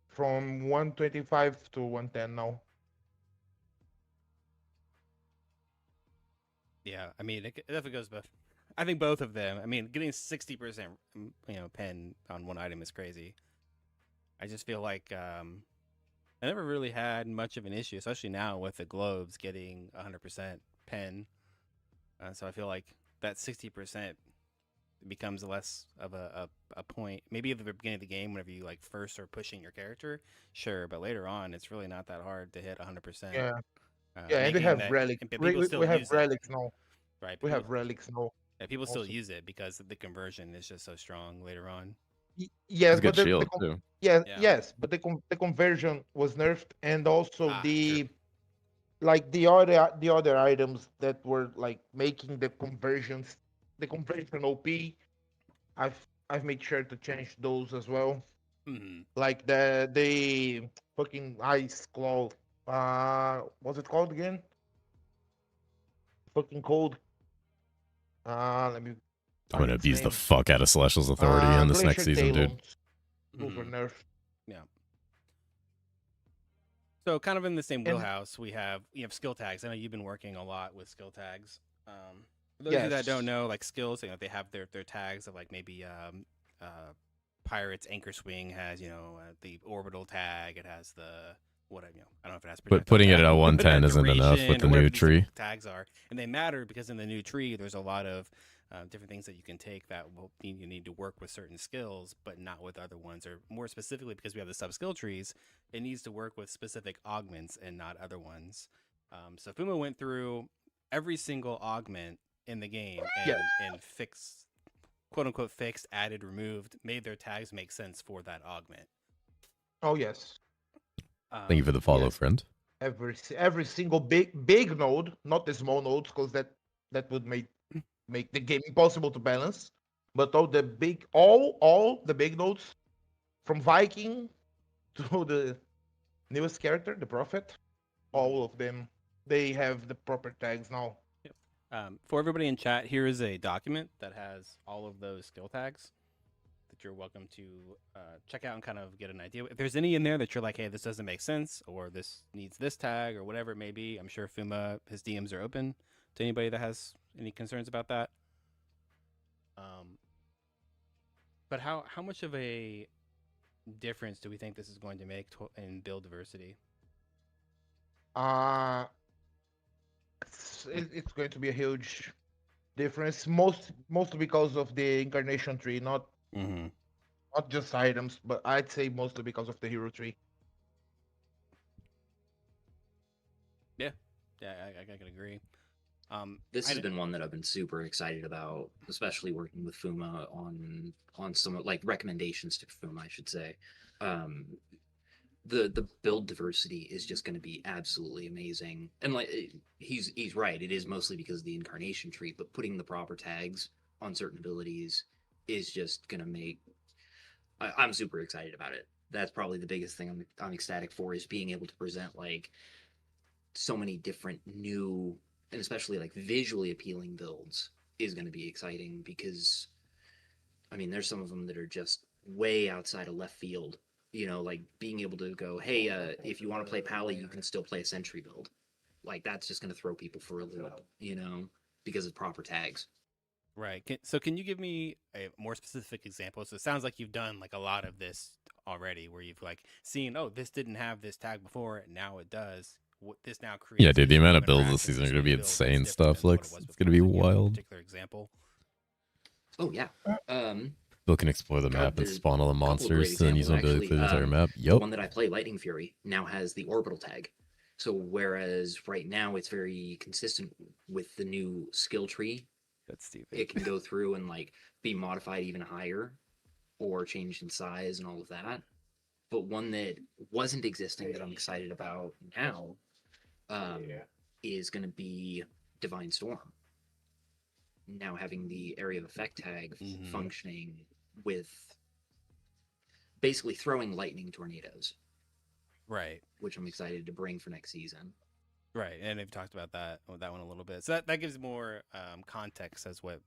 from 125 to 110 now. Yeah, I mean, it definitely goes both. I think both of them. I mean, getting 60%, pen on one item is crazy. I just feel like I never really had much of an issue, especially now with the globes getting 100% pen. So I feel like that 60% becomes less of a point. Maybe at the beginning of the game, whenever you like first are pushing your character, sure, but later on, it's really not that hard to hit 100%. Yeah, yeah, and we Making have that, relics. and people still We have use it, relics now. right? But We people, have relics now. yeah, people still Also, use it because the conversion is just so strong later on. yes, It's a but good shield too. yeah, Yeah. yes, but the conversion was nerfed, and also True. like the other items that were like making the conversion OP. I've made sure to change those as well. Mm-hmm. Like the fucking ice claw. What's it called again? Fucking cold. Let me I'm find gonna its abuse the name. fuck out of Celestial's Authority in this next Glacier season, dude. Talons. Those were Mm-hmm. nerfed. Yeah. So kind of in the same And wheelhouse, we have skill tags. I know you've been working a lot with skill tags. For those of you that yes, don't know, like skills, they have their tags of like maybe Pirates Anchor Swing has the orbital tag. It has the what I don't know if it has But projectile putting it tag, at but 110 isn't enough with duration the or new whatever these tree. tags are, and they matter because in the new tree there's a lot of different things that you can take that will you need to work with certain skills, but not with other ones, or more specifically because we have the sub skill trees, it needs to work with specific augments and not other ones. So Fuma went through every single augment in the game yes. and fixed, quote unquote, fixed, added, removed, made their tags make sense for that augment. Oh yes. Thank you for the follow, Yes. friend. Every single big node, not the small nodes, because that would make the game impossible to balance. But all the big nodes, from Viking to the newest character, the Prophet, all of them, they have the proper tags now. Yep. For everybody in chat, here is a document that has all of those skill tags that you're welcome to check out and kind of get an idea. If there's any in there that you're like, hey, this doesn't make sense, or this needs this tag, or whatever it may be, I'm sure Fuma, his DMs are open to anybody that has any concerns about that. But how much of a difference do we think this is going to make in build diversity? It's going to be a huge difference, mostly because of the incarnation tree, not not just items, but I'd say mostly because of the hero tree. Yeah, I can agree. This I has d- been one that I've been super excited about, especially working with Fuma on some like recommendations to Fuma, I should say. Um, the build diversity is just going to be absolutely amazing, and like he's right. It is mostly because of the incarnation tree, but putting the proper tags on certain abilities is just going to make. I'm super excited about it. That's probably the biggest thing I'm ecstatic for is being able to present like so many different new and especially like visually appealing builds is going to be exciting because I mean there's some of them that are just way outside of left field. You know, like being able to go, hey, if you want to play Pally, you can still play a Sentry build. Like that's just going to throw people for a loop, you know, because of proper tags. right. So can you give me a more specific example? So it sounds like you've done like a lot of this already, where you've like seen, oh, this didn't have this tag before, and now it does. This now Yeah, creates dude, the this amount new of builds this interaction, season are this going to new be build that's insane different stuff. than Like, what it was it's before. going to be So can you give me a wild. particular example? Oh yeah. People can explore the God, map and there's spawn all the a couple of great monsters and then use examples them to actually. clear the entire map. The Yup. one that I play, Lightning Fury, now has the orbital tag. So whereas right now it's very consistent with the new skill tree, That's stupid. it can go through and like be modified even higher or changed in size and all of that. But one that wasn't existing that I'm excited about now um, is going to be Divine Storm. Now having the area of effect tag functioning with basically throwing lightning tornadoes, Right. which I'm excited to bring for next season. Right, and they've talked about that one a little bit. So that gives more context as what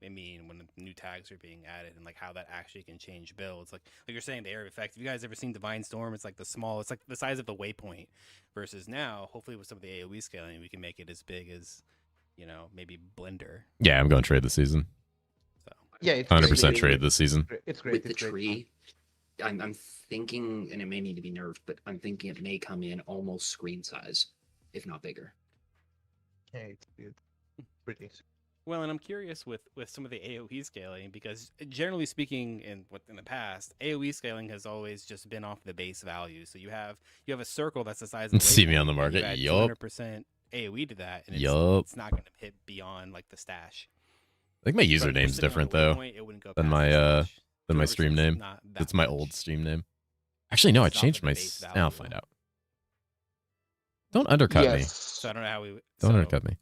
they mean when new tags are being added and like how that actually can change builds. Like you're saying, the area of effect. Have you guys ever seen Divine Storm? It's like it's like the size of the waypoint. Versus now, hopefully with some of the AOE scaling, we can make it as big as maybe Blender. Yeah, I'm going to trade this season. So Yeah, it's 100% great. trade this season. It's great. With It's the great. tree, I'm thinking, and it may need to be nerfed, but I'm thinking it may come in almost screen size, if not bigger. Yeah, it's pretty. well, and I'm curious with some of the AOE scaling because generally speaking, in the past, AOE scaling has always just been off the base value. So you have a circle that's the size of the See me on the waypoint, and market. you add Yup. 200% AOE to that, and Yup. it's not going to hit beyond like the stash. I think my But if we're username's sitting on different the though waypoint, it wouldn't go than past my the stash. than my 200% stream 's name. not that It's my much. old stream name. Actually, no, I It's off changed of the my. base I'll value. find out. Don't undercut me. Yes. So I don't know how we. Don't so undercut me.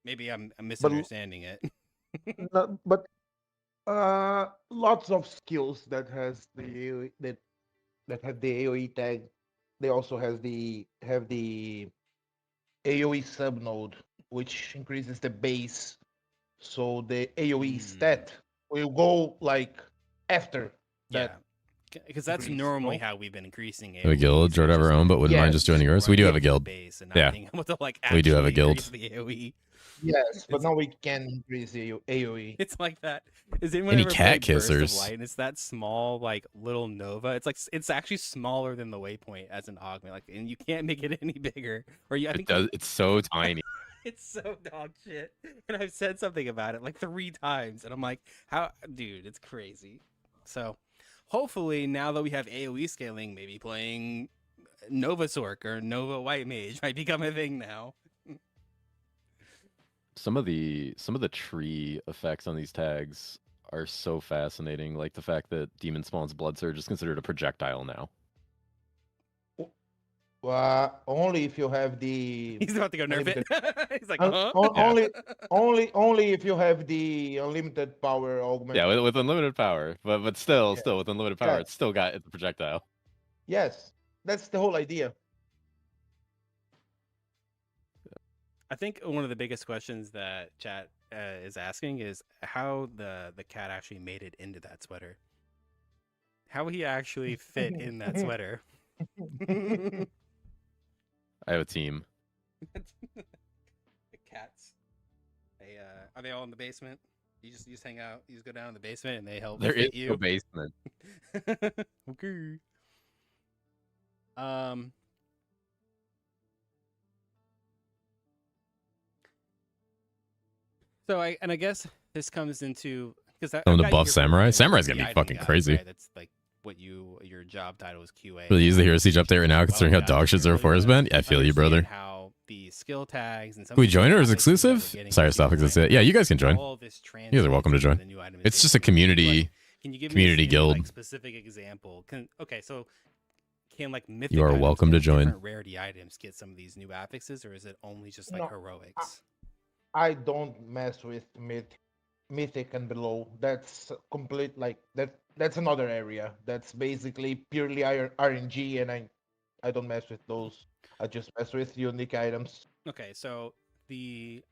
maybe I'm misunderstanding it. No, but lots of skills that has the AOE, that have the AOE tag. They also have the AOE subnode, which increases the base. So the AOE stat will go like after Yeah, that. because that's increase, normally no? how we've been increasing Have a AOE. guild, So Jord it's of our just own, been but wouldn't mind just joining yours. We do running have a off the guild. base and not Yeah. being able to like We do have a actually guild. increase the AOE. Yes, but It's- now we can increase the AOE. It's like that. Is anyone Any ever cat played Burst of kissers? Light? And it's that small, like little Nova. It's actually smaller than the waypoint as an augment. Like, and you can't make it any bigger. Or I It think does. It's so tiny. it's so dog shit. And I've said something about it like 3 times, and I'm like, how, dude? It's crazy. So, hopefully, now that we have AOE scaling, maybe playing Nova Sork or Nova White Mage might become a thing now. Some of the tree effects on these tags are so fascinating. Like the fact that Demon Spawn's Blood Surge is considered a projectile now. Only if you have the He's about to go nerf it. He's like, Un- huh? on- only if you have the unlimited power augment. Yeah, with unlimited power, but still with unlimited power, Yeah. it's still got it's a projectile. Yes, that's the whole idea. I think one of the biggest questions that chat is asking is how the cat actually made it into that sweater. How he actually fit in that sweater. I have a team. The cats. They are they all in the basement? You just hang out. You just go down in the basement and they help There is fit you. no basement. Okay. So I guess this comes into Because Someone to buff Samurai? Samurai's gonna be fucking crazy. Right? That's like what your job title is QA. Really use the Hero Siege update right now, considering how dog shits are Forest Band. Yeah, I feel you, brother. How the skill tags and can we join it or is it exclusive? Sorry, lastepoch. Yeah, you guys can join. You guys are welcome to join. It's just a community. Can you give community me guild. Like, specific example? Okay, so can like mythic you are items welcome to and join. different rarity items get some of these new affixes, or is it only just like No, heroics? I don't mess with mythic and below. That's complete like that's another area. That's basically purely RNG, and I don't mess with those. I just mess with unique items. Okay, so the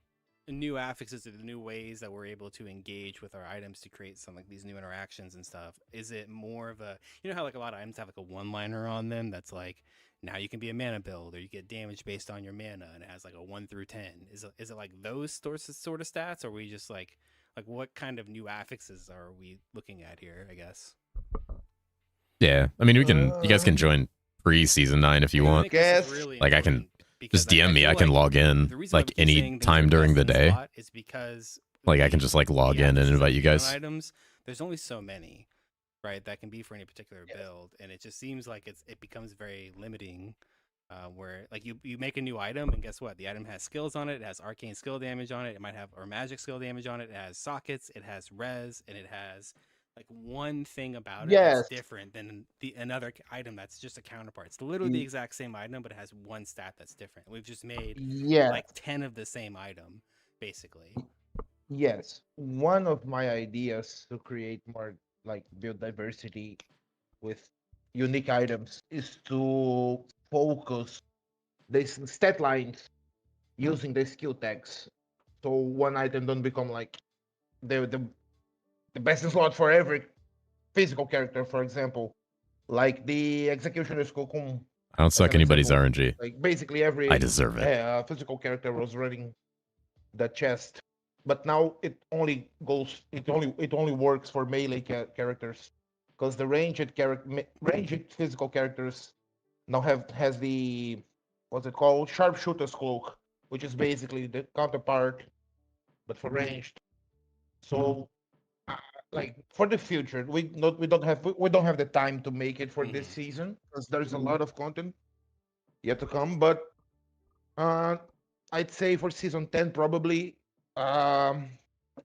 new affixes are the new ways that we're able to engage with our items to create some like these new interactions and stuff. Is it more of a, you know how like a lot of items have like a one-liner on them that's like, now you can be a mana build, or you get damage based on your mana, and it has like a 1 through 10. Is it like those sort of stats, or are we just like what kind of new affixes are we looking at here, I guess? Yeah, I mean, you guys can join pre-season 9 if you want. Really like I can just because DM me. I can like log in the reason why like we keep saying any things time are during the best in day. slot is because Like I can just like log in and affixes invite of you the guys. items, there's only so many, right? That can be for any particular build, and it just seems like it becomes very limiting. Where like you make a new item, and guess what? The item has skills on it. It has arcane skill damage on it. It might have or magic skill damage on it. It has sockets. It has res, and it has like one thing about it Yes. that's different than another item that's just a counterpart. It's literally the exact same item, but it has one stat that's different. We've just made like 10 of the same item, basically. Yes. One of my ideas to create more like build diversity with unique items is to focus the stat lines using the skill tags. So one item don't become like the best in slot for every physical character, for example. Like the Executioner's Cocoon. I don't suck an anybody's example. RNG. Like basically every I deserve it. physical character was running the chest, but now it only works for melee characters, because the ranged physical characters now has the what's it called, sharpshooter's cloak, which is basically the counterpart but for ranged. So like for the future, we don't have the time to make it for this season, because there's a lot of content yet to come. But I'd say for season 10 probably I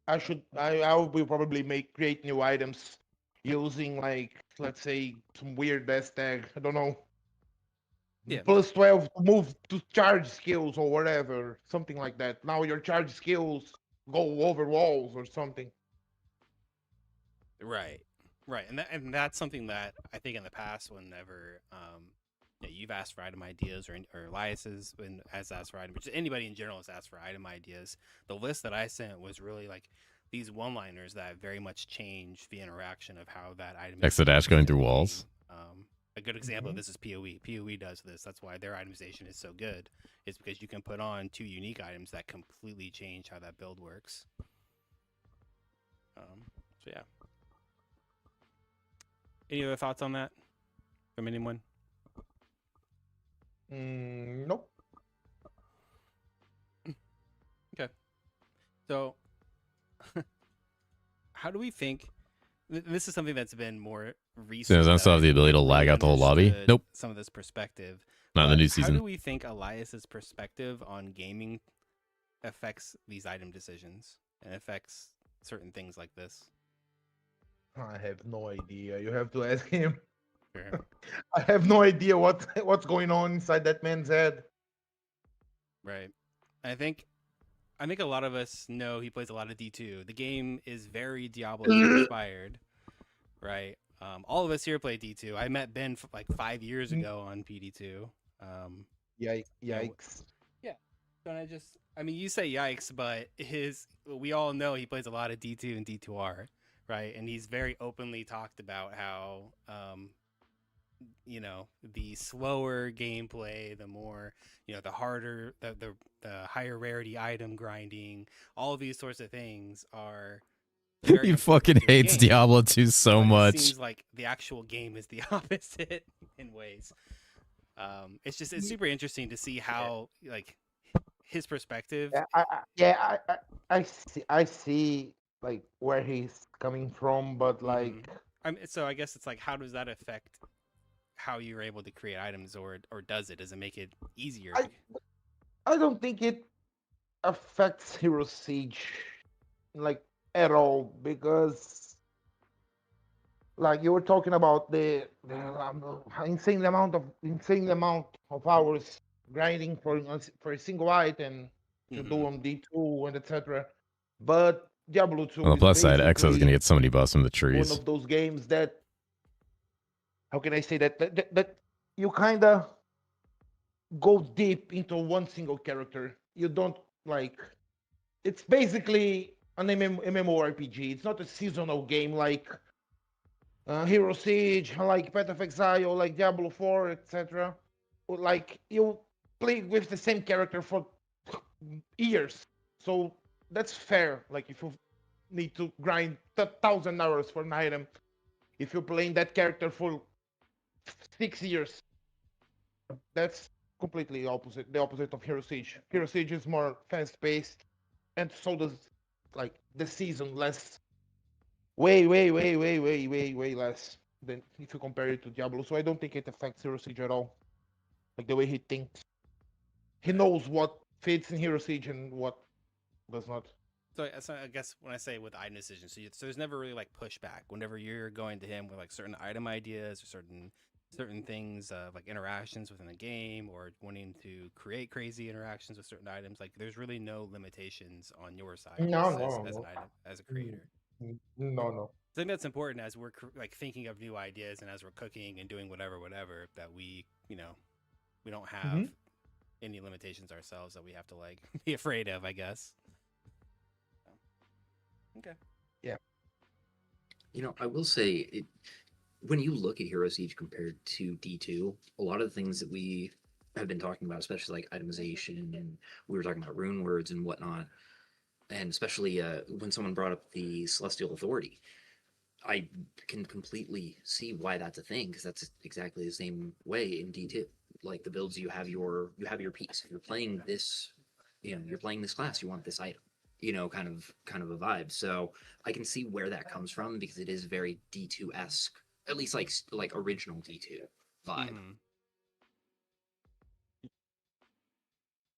will probably create new items using like, let's say, some weird S tag, I don't know, Yeah. plus 12 to move to charge skills or whatever, something like that. Now your charge skills go over walls or something. Right, and that's something that I think in the past, whenever you've asked for item ideas, or Elias has asked for item, just anybody in general has asked for item ideas. The list that I sent was really like these one-liners that very much change the interaction of how that item. Exodash going through walls. A good example of this is PoE. PoE does this. That's why their itemization is so good. It's because you can put on 2 unique items that completely change how that build works. So yeah. Any other thoughts on that from anyone? Nope. Okay. So, how do we think? This is something that's been more recent. Does that still have the ability to lag out the whole lobby? Nope. Some of this perspective. Not in the new season. How do we think Elias's perspective on gaming affects these item decisions and affects certain things like this? I have no idea. You have to ask him. Sure. I have no idea what's going on inside that man's head. Right. I think a lot of us know he plays a lot of D2. The game is very Diablo 2 inspired, right? All of us here play D2. I met Ben like 5 years ago on PD2. Yikes! Yeah. I mean, you say yikes, but we all know he plays a lot of D2 and D2R, right? And he's very openly talked about how, the slower gameplay, the more, the harder, the higher rarity item grinding, all of these sorts of things are. He fucking hates Diablo 2 so much. It seems like the actual game is the opposite in ways. It's super interesting to see how like his perspective. I see like where he's coming from, but like So I guess it's like, how does that affect how you're able to create items, or does it? Does it make it easier? I I don't think it affects Hero Siege like at all, because like you were talking about the insane amount of hours grinding for a single item to do on D2 and etc. But Diablo 2 On the is plus side, Exo's gonna basically get so many buffs from the one trees. of those games that, how can I say that you kind of go deep into one single character. You don't like. It's basically an MMORPG. It's not a seasonal game like Hero Siege, like Path of Exile, like Diablo 4, etc. Like you play with the same character for years, so that's fair. Like if you need to grind 1,000 hours for an item, if you're playing that character for 6 years, that's completely opposite. The opposite of Hero Siege. Hero Siege is more fast-paced, and so does like the season less, way less than if you compare it to Diablo. So I don't think it affects Hero Siege at all. Like the way he thinks, he knows what fits in Hero Siege and what does not. So I guess when I say with item decisions, so there's never really like pushback whenever you're going to him with like certain item ideas or certain things of like interactions within the game, or wanting to create crazy interactions with certain items. Like there's really no limitations on your side No, as an item, as a creator. No. I think that's important as we're like thinking of new ideas, and as we're cooking and doing whatever, that we we don't have any limitations ourselves that we have to like be afraid of, I guess. Okay. Yeah. I will say, when you look at Hero Siege compared to D2, a lot of the things that we have been talking about, especially like itemization, and we were talking about rune words and whatnot, and especially when someone brought up the Celestial Authority, I can completely see why that's a thing, because that's exactly the same way in D2. Like the builds, you have your piece. If you're playing this, you're playing this class, you want this item. Kind of a vibe. So I can see where that comes from, because it is very D2-esque, at least like original D2 vibe.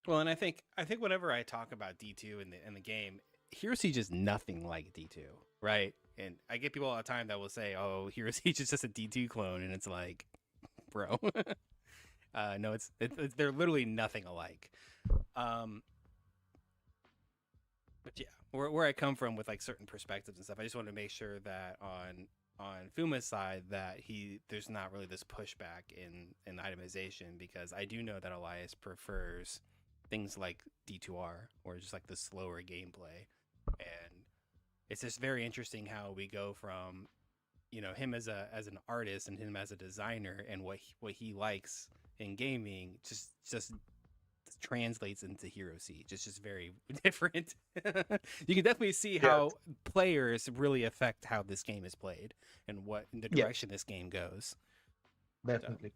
Well, and I think whenever I talk about D2 in the game, Hero Siege is nothing like D2, right? And I get people all the time that will say, "Oh, Hero Siege is just a D2 clone," and it's like, bro, no, it's they're literally nothing alike. But yeah, where I come from with like certain perspectives and stuff, I just wanted to make sure that on Fuma's side that there's not really this pushback in itemization, because I do know that Elias prefers things like D2R, or just like the slower gameplay, and it's just very interesting how we go from him as an artist and him as a designer, and what he likes in gaming just translates into Hero Siege. It's just very different. You can definitely see how players really affect how this game is played and what the direction this game goes. Definitely.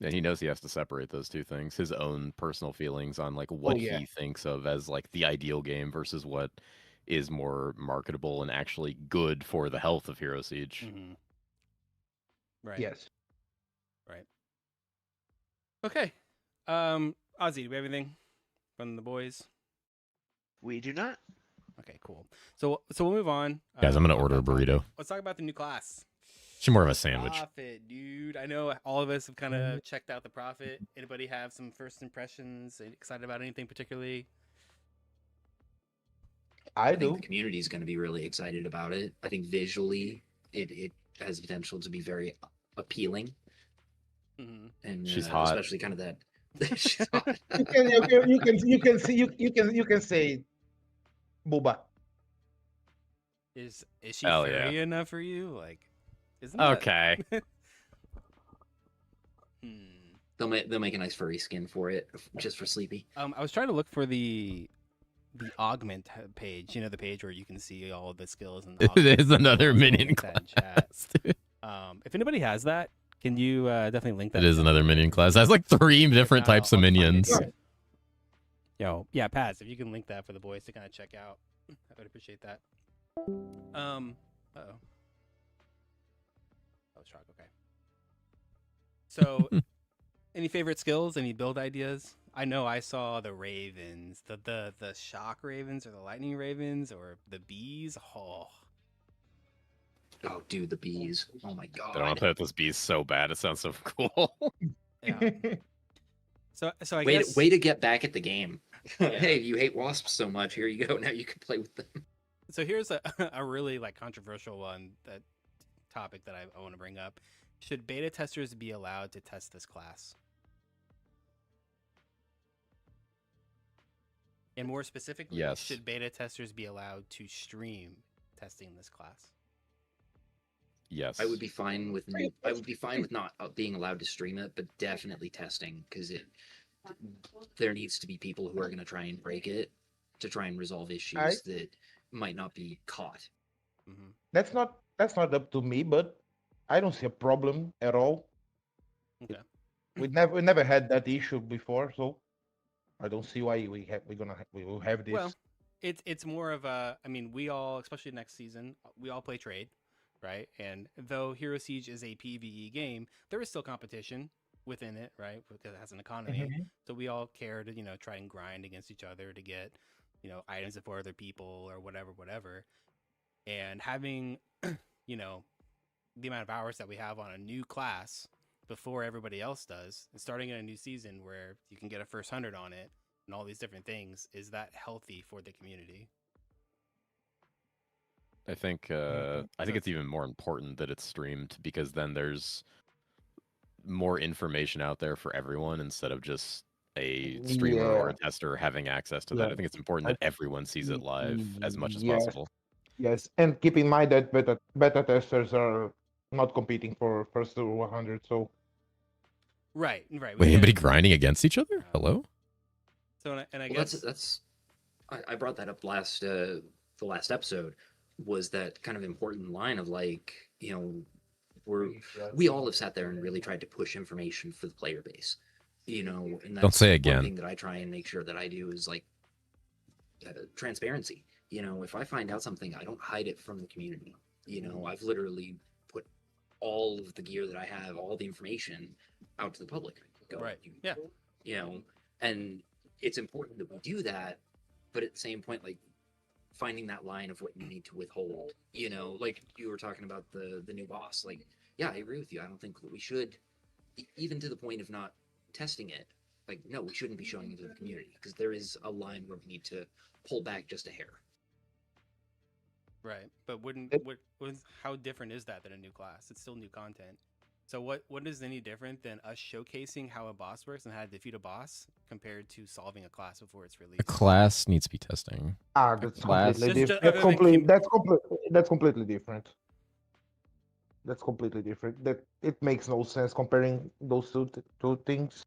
And he knows he has to separate those two things, his own personal feelings on like what he thinks of as like the ideal game versus what is more marketable and actually good for the health of Hero Siege. Right. Yes. Right. Okay. Ozzy, do we have anything from the boys? We do not. Okay, cool. So we'll move on. Guys, I'm gonna order a burrito. Let's talk about the new class. She's more of a sandwich. Prophet, dude. I know all of us have kind of checked out the Prophet. Anybody have some first impressions? Excited about anything particularly? I think the community is going to be really excited about it. I think visually, it has potential to be very appealing. And she's hot, especially kind of that. She's hot. You can say Booba. Is she furry enough for you? Like, isn't that... Okay. They'll make a nice furry skin for it, just for Sleepy. I was trying to look for the augment page. The page where you can see all of the skills. And it is another minion class. If anybody has that, can you definitely link that? It is another minion class. It has like 3 different types of minions. Yo, yeah, Paz, if you can link that for the boys to kind of check out, I would appreciate that. Uh-oh. Oh, it's truck. Okay. So, any favorite skills? Any build ideas? I know I saw the ravens, the shock ravens, or the lightning ravens, or the bees. Oh, Oh, dude, the bees. Oh my I want god. to play with this beast so bad. It sounds so cool. yeah. So I Way guess way to get back at the game. Yeah. Hey, you hate wasps so much. Here you go. Now you can play with them. so. Here's a really like controversial one that topic that I want to bring up. Should beta testers be allowed to test this class? And more specifically, Yes. should beta testers be allowed to stream testing this class? Yes. I would be fine with not being allowed to stream it, but definitely testing because there needs to be people who are going to try and break it to try and resolve issues that might not be caught. Mm-hmm. That's not up to me, but I don't see a problem at all. Okay. We never had that issue before, so I don't see why we will have this. Well, it's more of a. I mean, we all, especially next season, we all play trade, right? And though Hero Siege is a PVE game, there is still competition within it, right? Because it has an economy. Mhm. So we all care to try and grind against each other to get items for other people or whatever. And having the amount of hours that we have on a new class before everybody else does, and starting in a new season where you can get a first 100 on it and all these different things, is that healthy for the community? I think it's even more important that it's streamed because then there's more information out there for everyone instead of just a streamer or a tester having access to that. I think it's important that everyone sees it live as much as possible. Yes, and keep in mind that beta testers are not competing for first to 100, so Right. Wait, anybody grinding against each other? Hello? So and I Well, guess I brought that up the last episode, was that kind of important line of like, we all have sat there and really tried to push information for the player base, and that's Don't say one again. thing that I try and make sure that I do is like transparency. If I find out something, I don't hide it from the community. I've literally put all of the gear that I have, all the information out to the public. Go, Right. Yeah. And it's important that we do that, but at the same point, like finding that line of what you need to withhold, like you were talking about the new boss. Like, yeah, I agree with you. I don't think that we should, even to the point of not testing it. Like, no, we shouldn't be showing it to the community because there is a line where we need to pull back just a hair. Right. But how different is that than a new class? It's still new content. So what is any different than us showcasing how a boss works and how to defeat a boss compared to solving a class before it's A released? class needs to be testing. That's class- completely Just different. other than That's completely different. That's completely different. That it makes no sense comparing those two things,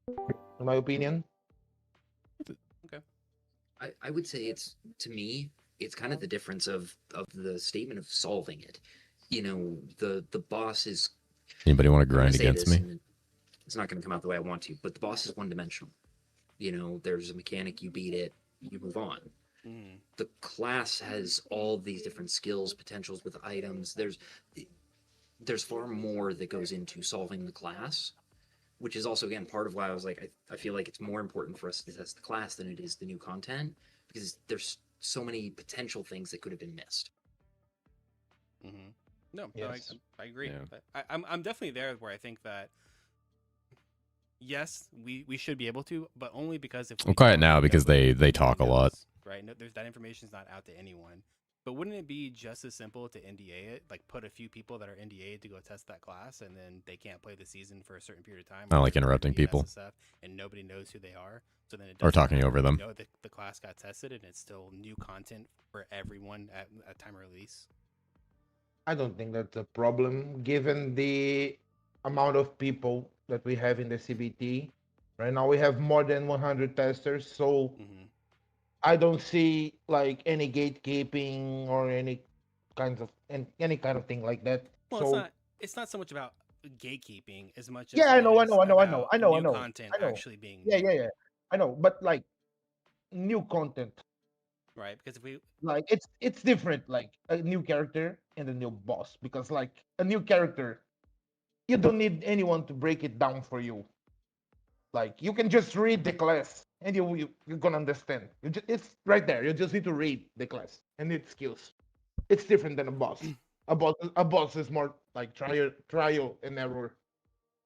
in my opinion. I would say to me, it's kind of the difference of the statement of solving it. The boss is. Anybody want to I'm gonna grind say against this, me? and it's not going to come out the way I want to, but the boss is one-dimensional. There's a mechanic, you beat it, you move on. Mm. The class has all these different skills, potentials with items. There's far more that goes into solving the class, which is also, again, part of why I was like, I feel like it's more important for us to test the class than it is the new content, because there's so many potential things that could have been missed. Mm-hmm. No, Yes. I agree. Yeah. But I'm definitely there where I think that yes, we should be able to, but only because if I'm quiet don't, now because nobody- they talk a nobody lot. knows, right? No, that information is not out to anyone. But wouldn't it be just as simple to NDA it, like put a few people that are NDA'd to go test that class, and then they can't play the season for a certain period of time? I don't or like there's interrupting BS people. and stuff, and nobody knows who they are. So then it Or doesn't talking matter. over them. You know, the class got tested, and it's still new content for everyone at time of release. I don't think that's a problem given the amount of people that we have in the CBT. Right now we have more than 100 testers, so Mm-hmm. I don't see like any gatekeeping or any kind of thing like that. Well, So it's not so much about gatekeeping as much as yeah, I know, it is about new content I know. actually being Yeah, new. I know, but like new content, right? Because if we Like it's different, like a new character and a new boss, because like a new character, you don't need anyone to break it down for you. Like you can just read the class and you're gonna understand. It's right there. You just need to read the class and its skills. It's different than a boss. A boss is more like trial and error.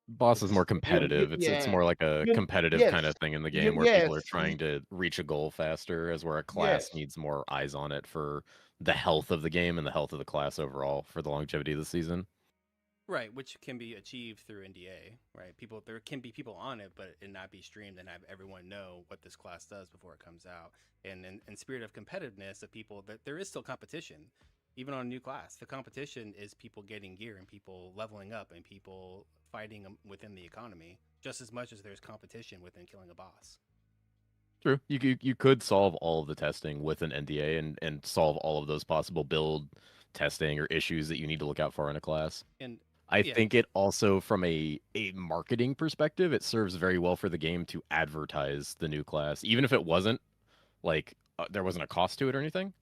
Boss is It's more competitive. It's yeah. more like a You, competitive kind yes. of thing in the You, game where yes. people are trying to reach a goal faster, as where a class Yes. needs more eyes on it for the health of the game and the health of the class overall for the longevity of the season. right, which can be achieved through NDA, right? People there can be people on it, but it not be streamed and have everyone know what this class does before it comes out. And in spirit of competitiveness, of people that there is still competition, even on a new class. The competition is people getting gear and people leveling up and people fighting within the economy just as much as there's competition within killing a boss. True. You could solve all of the testing with an NDA and solve all of those possible build testing or issues that you need to look out for in a class. And I yeah, think it also, from a marketing perspective, it serves very well for the game to advertise the new class, even if it wasn't like there wasn't a cost to it or anything.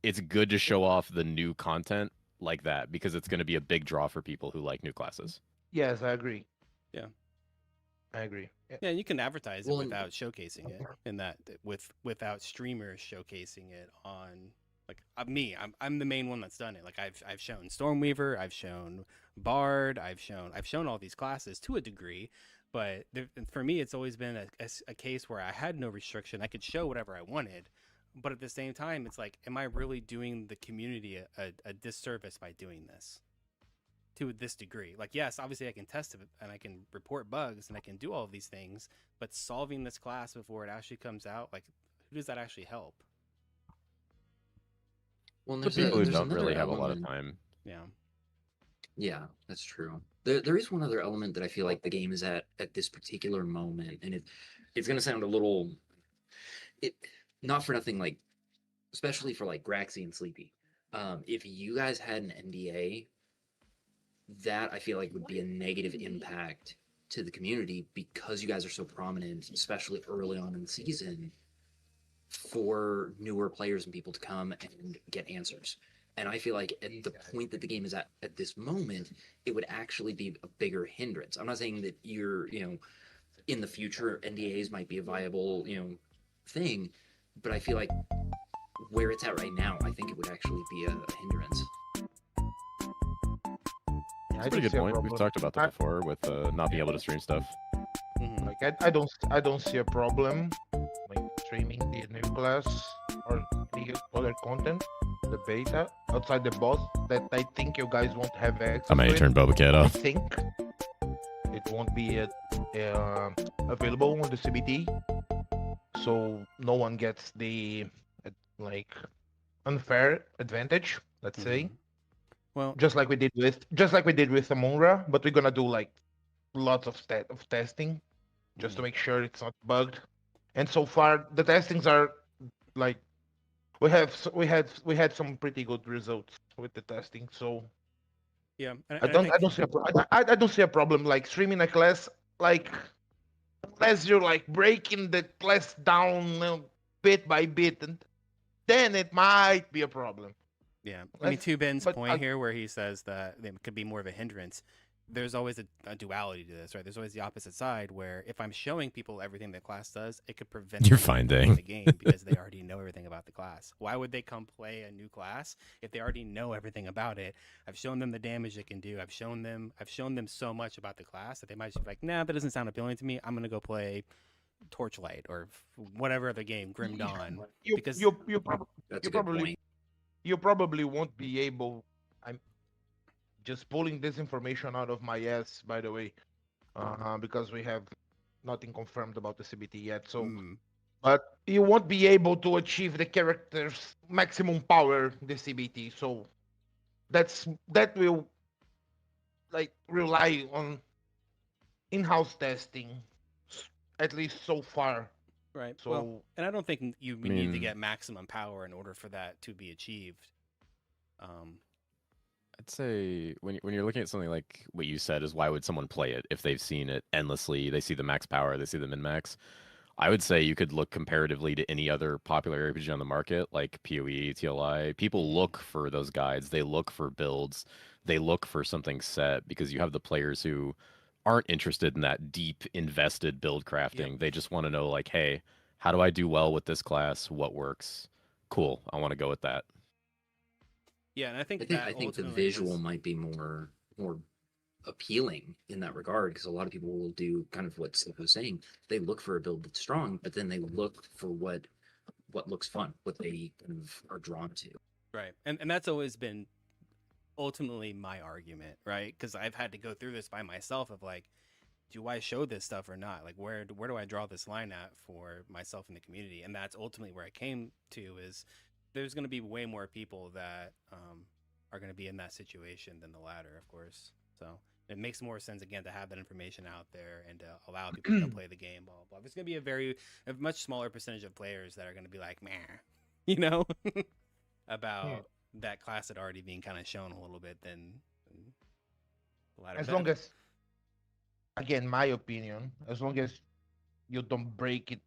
It's good to show off the new content like that because it's going to be a big draw for people who like new classes. Yes, I agree. yeah. I agree. Yeah, and you can advertise it Well, and- without showcasing it, and that without streamers showcasing it on like I'm the main one that's done it. Like I've shown Stormweaver, I've shown Bard, I've shown all these classes to a degree, but for me it's always been a case where I had no restriction. I could show whatever I wanted, but at the same time it's like, am I really doing the community a disservice by doing this? To this degree. Like, yes, obviously I can test it and I can report bugs and I can do all of these things, but solving this class before it actually comes out, like, who does that actually help? Well, and The people who there's don't another really have a lot of element. time. Yeah. Yeah, that's true. There is one other element that I feel like the game is at this particular moment, and it's gonna sound a little, it not for nothing, like especially for like Graxy and Sleepy. If you guys had an NDA, that I feel like would be a negative impact to the community because you guys are so prominent, especially early on in the season, for newer players and people to come and get answers. And I feel like at the point that the game is at this moment, it would actually be a bigger hindrance. I'm not saying that you're, in the future, NDAs might be a viable, thing, but I feel like where it's at right now, I think it would actually be a hindrance. Yeah, That's a pretty good point. We've talked about that before with not being able to stream stuff. Mm-hmm. Like I don't see a problem like streaming the new class or the other content, the beta outside the boss that I think you guys won't have access I might to. turn Boba Cat I off. think it won't be available on the CBT, so no one gets the like unfair advantage. Let's say, Well, just like we did with Amonra, but we're gonna do like lots of testing just to make sure it's not bugged. And so far, the testings are like we had some pretty good results with the testing. So yeah, I don't see I don't see a problem like streaming a class like unless you're like breaking the class down bit by bit, and then it might be a problem. yeah. I mean, to Ben's but point here, where he says that it could be more of a hindrance, there's always a duality to this, right? There's always the opposite side where if I'm showing people everything the class does, it could prevent You're them from fine, playing Dang. the game because they already know everything about the class. Why would they come play a new class if they already know everything about it? I've shown them the damage it can do. I've shown them so much about the class that they might just be like, nah, that doesn't sound appealing to me. I'm gonna go play Torchlight or whatever other game, Grim Dawn. Because That's a good point. You probably won't be able. I'm just pulling this information out of my ass, by the way, because we have nothing confirmed about the CBT yet. So, but you won't be able to achieve the character's maximum power in the CBT. So, that will like rely on in-house testing, at least so far. right. So, Well, and I don't think you I need to mean- get maximum power in order for that to be achieved. I'd say when you're looking at something like what you said is why would someone play it if they've seen it endlessly? They see the max power, they see the min max. I would say you could look comparatively to any other popular RPG on the market, like PoE, TLI. People look for those guides. They look for builds. They look for something set because you have the players who aren't interested in that deep, invested build crafting. Yep. They just want to know, like, hey, how do I do well with this class? What works? Cool. I want to go with that. Yeah, and I think I think that I think the ultimately visual was might be more appealing in that regard because a lot of people will do kind of what Seth was saying. They look for a build that's strong, but then they look for what looks fun, what they kind of are drawn to. right, and that's always been ultimately my argument, right? Because I've had to go through this by myself of like, do I show this stuff or not? Like, where do I draw this line at for myself in the community? And that's ultimately where I came to is there's going to be way more people that are going to be in that situation than the latter, of course. So it makes more sense again to have that information out there and to allow people to come play the game. Blah blah. There's going to be a much smaller percentage of players that are going to be like, meh, you know, about that class had already being kind of shown a little bit than the latter. As long as, again, my opinion, as long as you don't break it,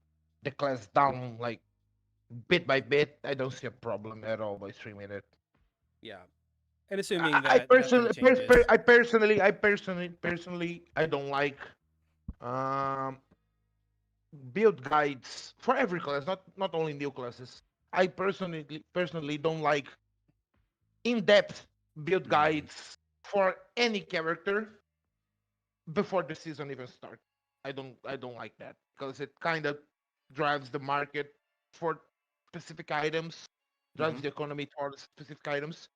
the class down like bit by bit, I don't see a problem at all by streaming it. Yeah, and assuming I that personally, nothing changes. personally, I don't like build guides for every class, not only new classes. I personally don't like in-depth build guides for any character before the season even starts. I don't like that because it kind of drives the market for specific items, drives the economy towards specific items.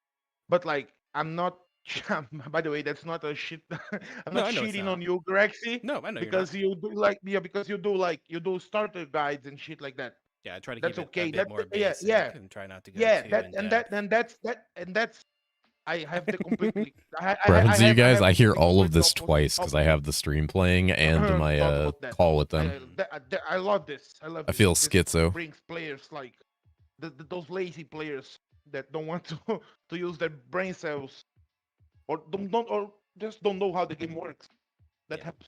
But like, I'm not. By the way, that's not a shit. I'm No, not I know it's cheating not. on you, Grexy, No, I know you're not. because you do like because you do starter guides and shit like that. Yeah, I try to That's keep it okay. a bit That more yeah basic yeah and try not to go yeah. too That in and depth. that's. I have the completely. What happens to you guys? have I hear the all of complete this twice because I have the stream playing and my Talk about that. call with them. I love this. I love I this. feel This schizo. brings players like those lazy players that don't want to use their brain cells or don't or just don't know how the game works. That Yeah. helps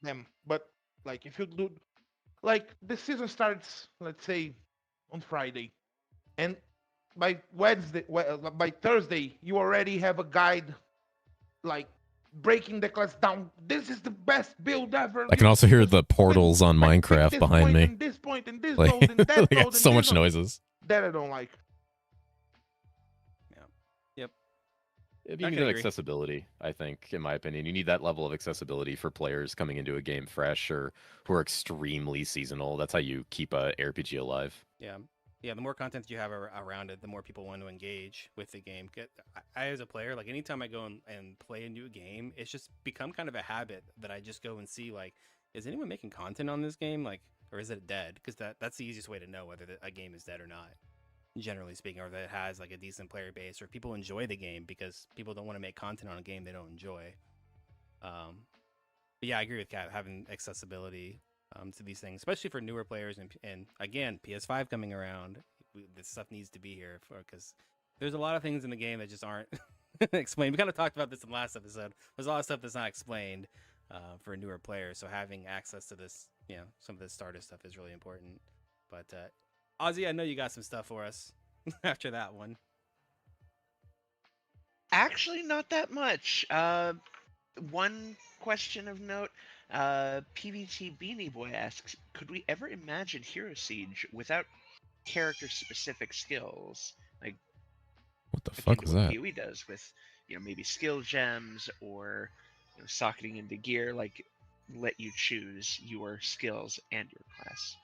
them. But like if you do like the season starts, let's say on Friday, and by by Thursday, you already have a guide like breaking the class down. This is the best build ever. I can also hear Just the portals on pick Minecraft this behind point me. and this point and this Like, node and that they got node and so this much node. noises. That I don't like. Yep. You I need can that agree. accessibility, I think, in my opinion. You need that level of accessibility for players coming into a game fresh or who are extremely seasonal. That's how you keep a RPG alive. Yeah. Yeah, the more content you have around it, the more people want to engage with the game. I as a player, like anytime I go and play a new game, it's just become kind of a habit that I just go and see, like, is anyone making content on this game? Like, or is it dead? Because that's the easiest way to know whether a game is dead or not, generally speaking, or that it has like a decent player base or people enjoy the game because people don't want to make content on a game they don't enjoy. But yeah, I agree with Kat, having accessibility to these things, especially for newer players, and again, PS5 coming around, this stuff needs to be here because there's a lot of things in the game that just aren't explained. We kind of talked about this in the last episode. There's a lot of stuff that's not explained for newer players, so having access to this, some of this starter stuff is really important. But Ozzy, I know you got some stuff for us after that one. Actually, not that much. One question of note. PVT Beanie Boy asks, could we ever imagine Hero Siege without character-specific skills? Like, What the akin fuck to was what that? PoE does with, maybe skill gems or socketing into gear, like let you choose your skills and your class.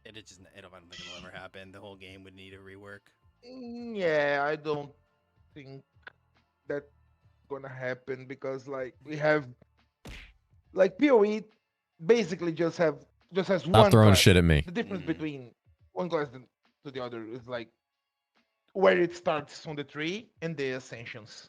I don't think it'll ever happen. The whole game would need a rework. Yeah, I don't think that's gonna happen because like we have like PoE basically just has Stop one throwing class. shit at me. The difference between one class to the other is like where it starts on the tree and the ascensions.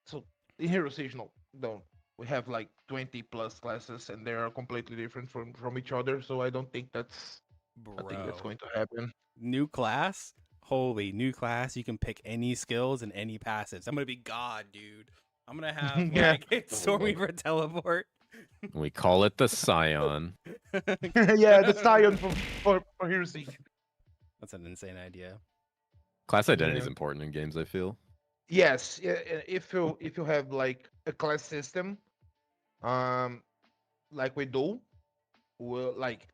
So in Hero Siege, no, we have like 20 plus classes and they are completely different from each other. So I don't think that's going to happen. New class? Holy, new class. You can pick any skills and any passives. I'm going to be God, dude. I'm going to have Yeah. like Stormweaver teleport. We call it the Scion. Yeah, the Scion for Heresy. That's an insane idea. Class identity is Yeah. important in games, I feel. Yes, if you have like a class system, um, like we do, well, like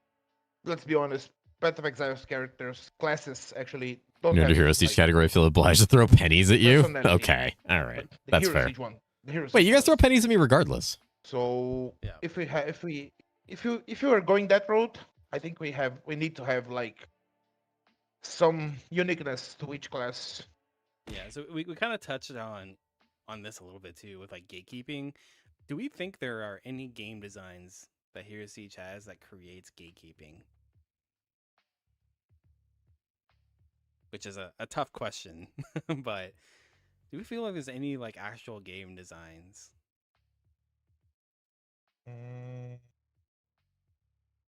let's be honest, Path of Exile's characters classes actually don't You're in have the Hero Siege like category. I feel obliged to throw pennies at you. personality. Okay, all right, But the that's Hero fair. Siege one, the Hero Wait, Siege you guys throw does. pennies at me regardless. So Yeah. if you are going that route, I think we need to have like some uniqueness to each class. Yeah, so we kind of touched on this a little bit too with like gatekeeping. Do we think there are any game designs that Hero Siege has that creates gatekeeping? Which is a tough question, but do we feel like there's any like actual game designs? Mm,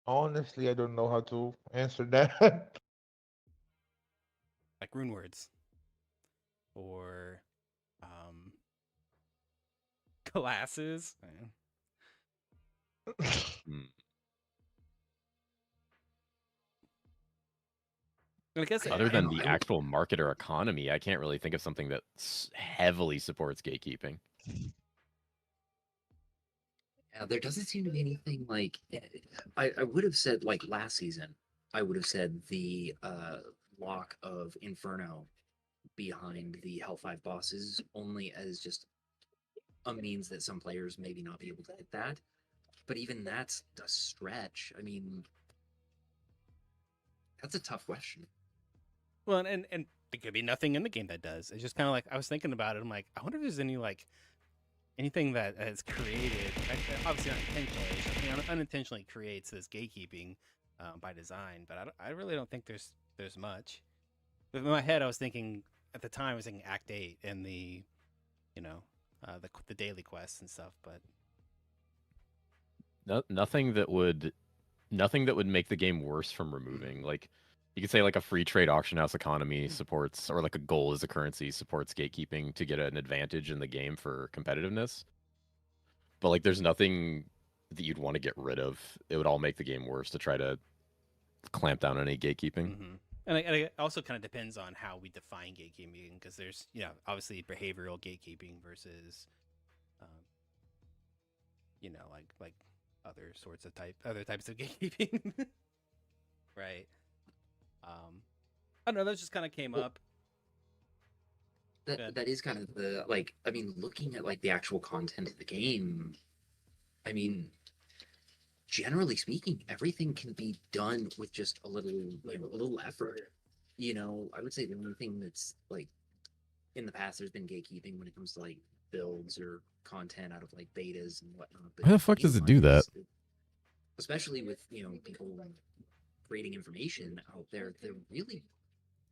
honestly, I don't know how to answer that. Like rune words or classes? Hmm. I guess Other I than don't the know. actual market or economy, I can't really think of something that heavily supports gatekeeping. Yeah, there doesn't seem to be anything like I would have said like last season. I would have said the lock of Inferno behind the Hell 5 bosses only as just a means that some players maybe not be able to hit that. But even that's a stretch. I mean, that's a tough question. Well, and there could be nothing in the game that does. It's just kind of like I was thinking about it. I'm like, I wonder if there's any like anything that is created, obviously not intentionally, something unintentionally creates this gatekeeping by design. But I really don't think there's much. In my head, I was thinking at the time I was thinking Act 8 and the, you know, the daily quests and stuff. But Nothing that would make the game worse from removing. Like you could say like a free trade auction house economy supports, or like a gold as a currency supports gatekeeping to get an advantage in the game for competitiveness. But like there's nothing that you'd want to get rid of. It would all make the game worse to try to clamp down on any gatekeeping. mm-hmm. And it also kind of depends on how we define gatekeeping, because there's, you know, obviously behavioral gatekeeping versus, um, you know, like other types of gatekeeping, right? I don't know. That just kind of came Well, up. that is kind of the like I mean, looking at like the actual content of the game, I mean, generally speaking, everything can be done with just a little, a little effort. I would say the only thing that's like in the past, there's been gatekeeping when it comes to like builds or content out of like betas and whatnot. But Why the fuck does it do that? especially with people creating information out there, there really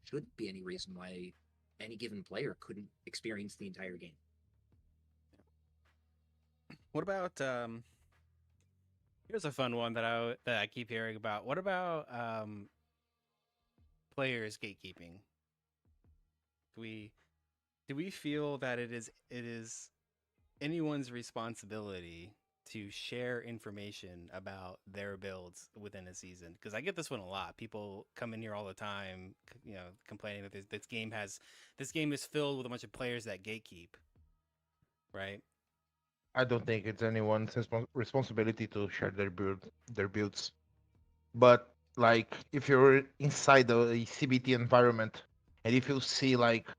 shouldn't be any reason why any given player couldn't experience the entire game. What about here's a fun one that I keep hearing about. What about players gatekeeping? Do we feel that it is anyone's responsibility to share information about their builds within a season? Because I get this one a lot. People come in here all the time, complaining that this game is filled with a bunch of players that gatekeep, right? I don't think it's anyone's responsibility to share their builds. But like if you're inside a CBT environment and if you see like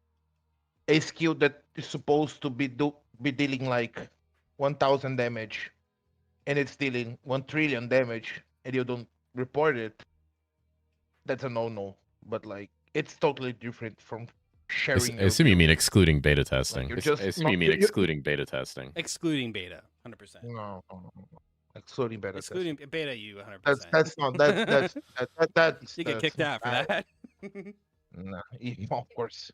a skill that is supposed to be dealing like 1,000 damage and it's dealing 1 trillion damage and you don't report it, that's a no. But like it's totally different from sharing I your assume you mean build. excluding beta Like testing. you're I just assume not you mean excluding beta testing. Excluding beta, 100%. no. Excluding beta Excluding testing. beta, you 100%. That's not that's You get kicked out for that. Nah, of course.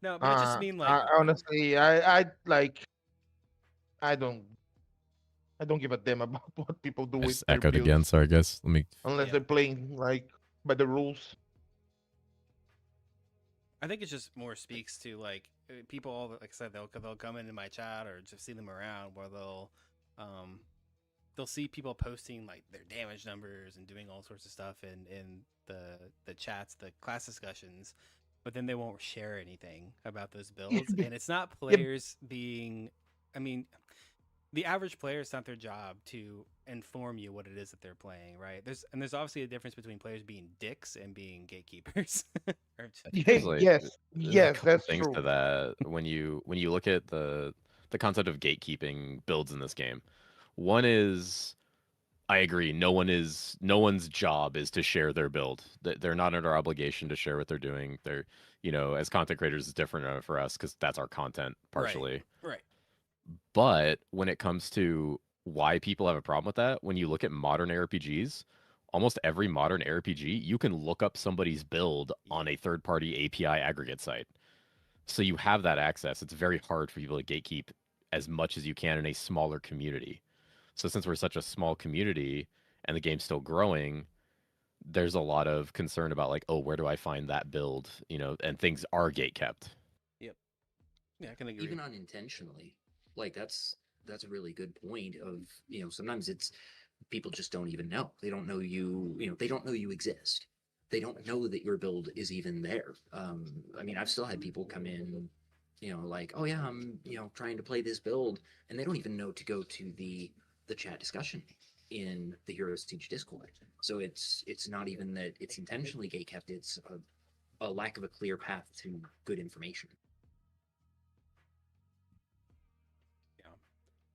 No, but I just mean like Honestly, I like I don't I don't give a damn about what people do I with just their echoed builds again. Sorry, guys. Let me. unless Yeah. they're playing like by the rules. I think it just more speaks to like people. All like I said, they'll come into my chat or just see them around where they'll they'll see people posting like their damage numbers and doing all sorts of stuff in the chats, the class discussions, but then they won't share anything about those builds. And it's not Yeah, players being, I mean, the average player, it's not their job to inform you what it is that they're playing, right? There's obviously a difference between players being dicks and being gatekeepers. There's like yes, there's a yes, couple that's things to true. that when you look at the concept of gatekeeping builds in this game. One is I agree. No one's job is to share their build. They're not under obligation to share what they're doing. They're, as content creators, it's different for us because that's our content Right. partially. Right. But when it comes to why people have a problem with that, when you look at modern RPGs, almost every modern RPG, you can look up somebody's build on a third-party API aggregate site. So you have that access. It's very hard for people to gatekeep as much as you can in a smaller community. So since we're such a small community and the game's still growing, there's a lot of concern about like, oh, where do I find that build? And things are gate kept. Yep. Yeah, I can agree. Even unintentionally. Like that's a really good point of, sometimes it's people just don't even know. They don't know they don't know you exist. They don't know that your build is even there. I mean, I've still had people come in, like, oh yeah, I'm, trying to play this build, and they don't even know to go to the chat discussion in the Heroes Teach Discord. So it's not even that it's intentionally gate kept, it's a lack of a clear path to good information.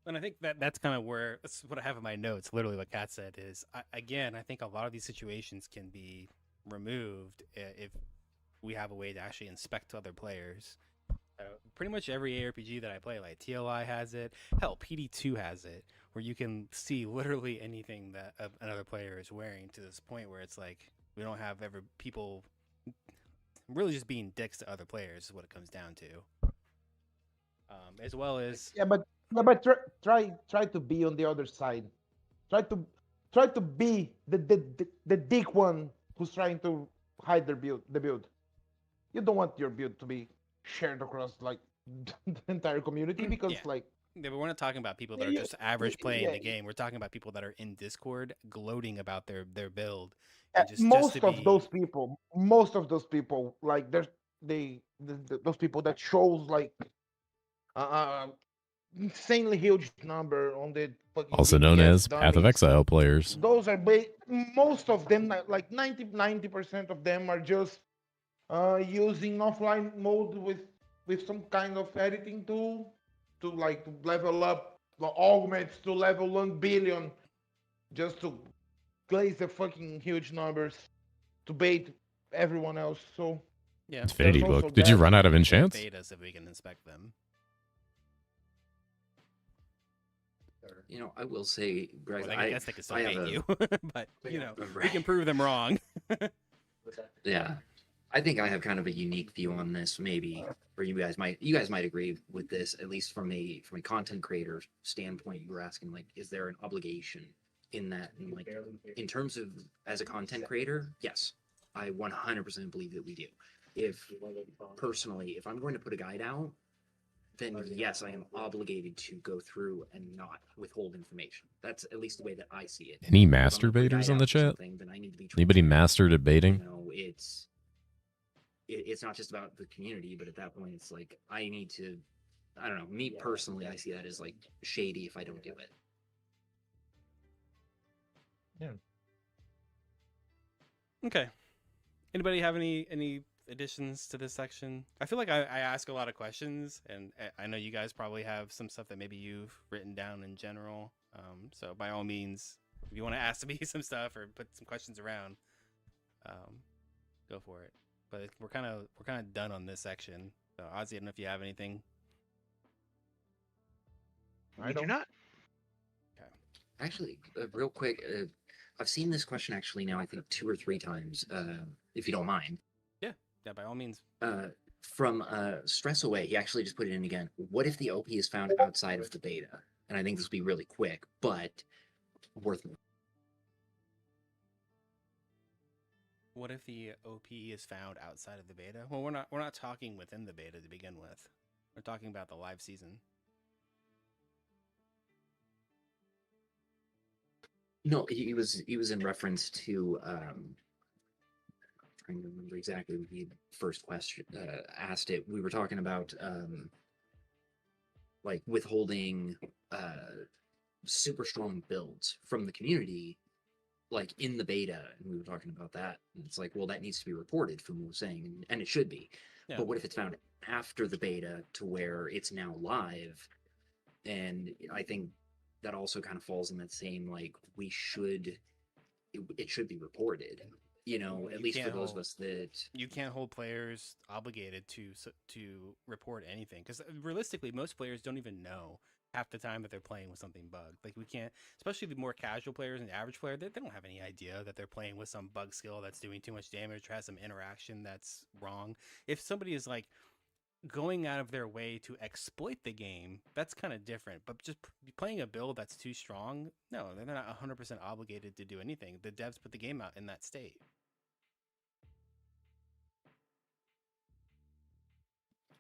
And I think that's kind of where that's what I have in my notes. Literally, what Kat said is, I think a lot of these situations can be removed if we have a way to actually inspect other players. Pretty much every ARPG that I play, like TLI has it, hell, PD2 has it, where you can see literally anything that another player is wearing, to this point where it's like we don't have ever people really just being dicks to other players is what it comes down to. As well as But try to be on the other side. Try to be the dick one who's trying to hide the build. You don't want your build to be shared across like the entire community because yeah. But we're not talking about people that are you- just average playing yeah, the game. We're talking about people that are in Discord gloating about their build. yeah, And just to be, most of those people, like those people that shows like uh, insanely huge number on the fucking Also known DPS as Path of dummies. Exile players. Those are most of them, like 90% of them are just using offline mode with some kind of editing tool to level up the augments to level 1 billion just to glaze the fucking huge numbers to bait everyone else. So yeah, Infinity there's also Book. Did you that. run out of they're enchants? betas if we can inspect them. I will say, Greg, Well, I guess they can still I have bait you, but we Right. can prove them wrong. Yeah, I think I have kind of a unique view on this, maybe, or you guys might agree with this, at least from a content creator standpoint. You were asking, like, is there an obligation in that? And like, in terms of as a content creator, yes, I 100% believe that we do. If I'm going to put a guide out, then yes, I am obligated to go through and not withhold information. That's at least the way that I see it. Any If I'm gonna master put a baiters guide in the out for chat? something, then I need to be Anybody transparent. mastered at baiting? It's not just about the community, but at that point, it's like I need to. I don't know. Me personally, I see that as like shady if I don't do it. Okay. Anybody have any additions to this section? I feel like I ask a lot of questions, and I know you guys probably have some stuff that maybe you've written down in general. So by all means, if you want to ask me some stuff or put some questions around, go for it. But we're kind of done on this section. So Ozzy, I don't know if you have anything. I do not. Actually, real quick, I've seen this question actually now I think 2 or 3 times. If you don't mind. Yeah, by all means. From Stress Away, he actually just put it in again. What if the OP is found outside of the beta? And I think this will be really quick, but worth it. What if the OP is found outside of the beta? Well, we're not talking within the beta to begin with. We're talking about the live season. No, he was in reference to trying to remember exactly when he first question asked it. We were talking about like withholding super strong builds from the community, like in the beta, and we were talking about that. And it's like, well, that needs to be reported from what we're saying, and it should be. Yeah. But what if it's found after the beta to where it's now live? And I think that also kind of falls in that same like we should it should be reported. You know, at You least for can't those of hold- us that You can't hold players obligated to report anything because realistically, most players don't even know half the time that they're playing with something bugged. Like we can't, especially the more casual players and the average player, they don't have any idea that they're playing with some bug skill that's doing too much damage or has some interaction that's wrong. If somebody is like going out of their way to exploit the game, that's kind of different. But just playing a build that's too strong, no, they're not 100% obligated to do anything. The devs put the game out in that state.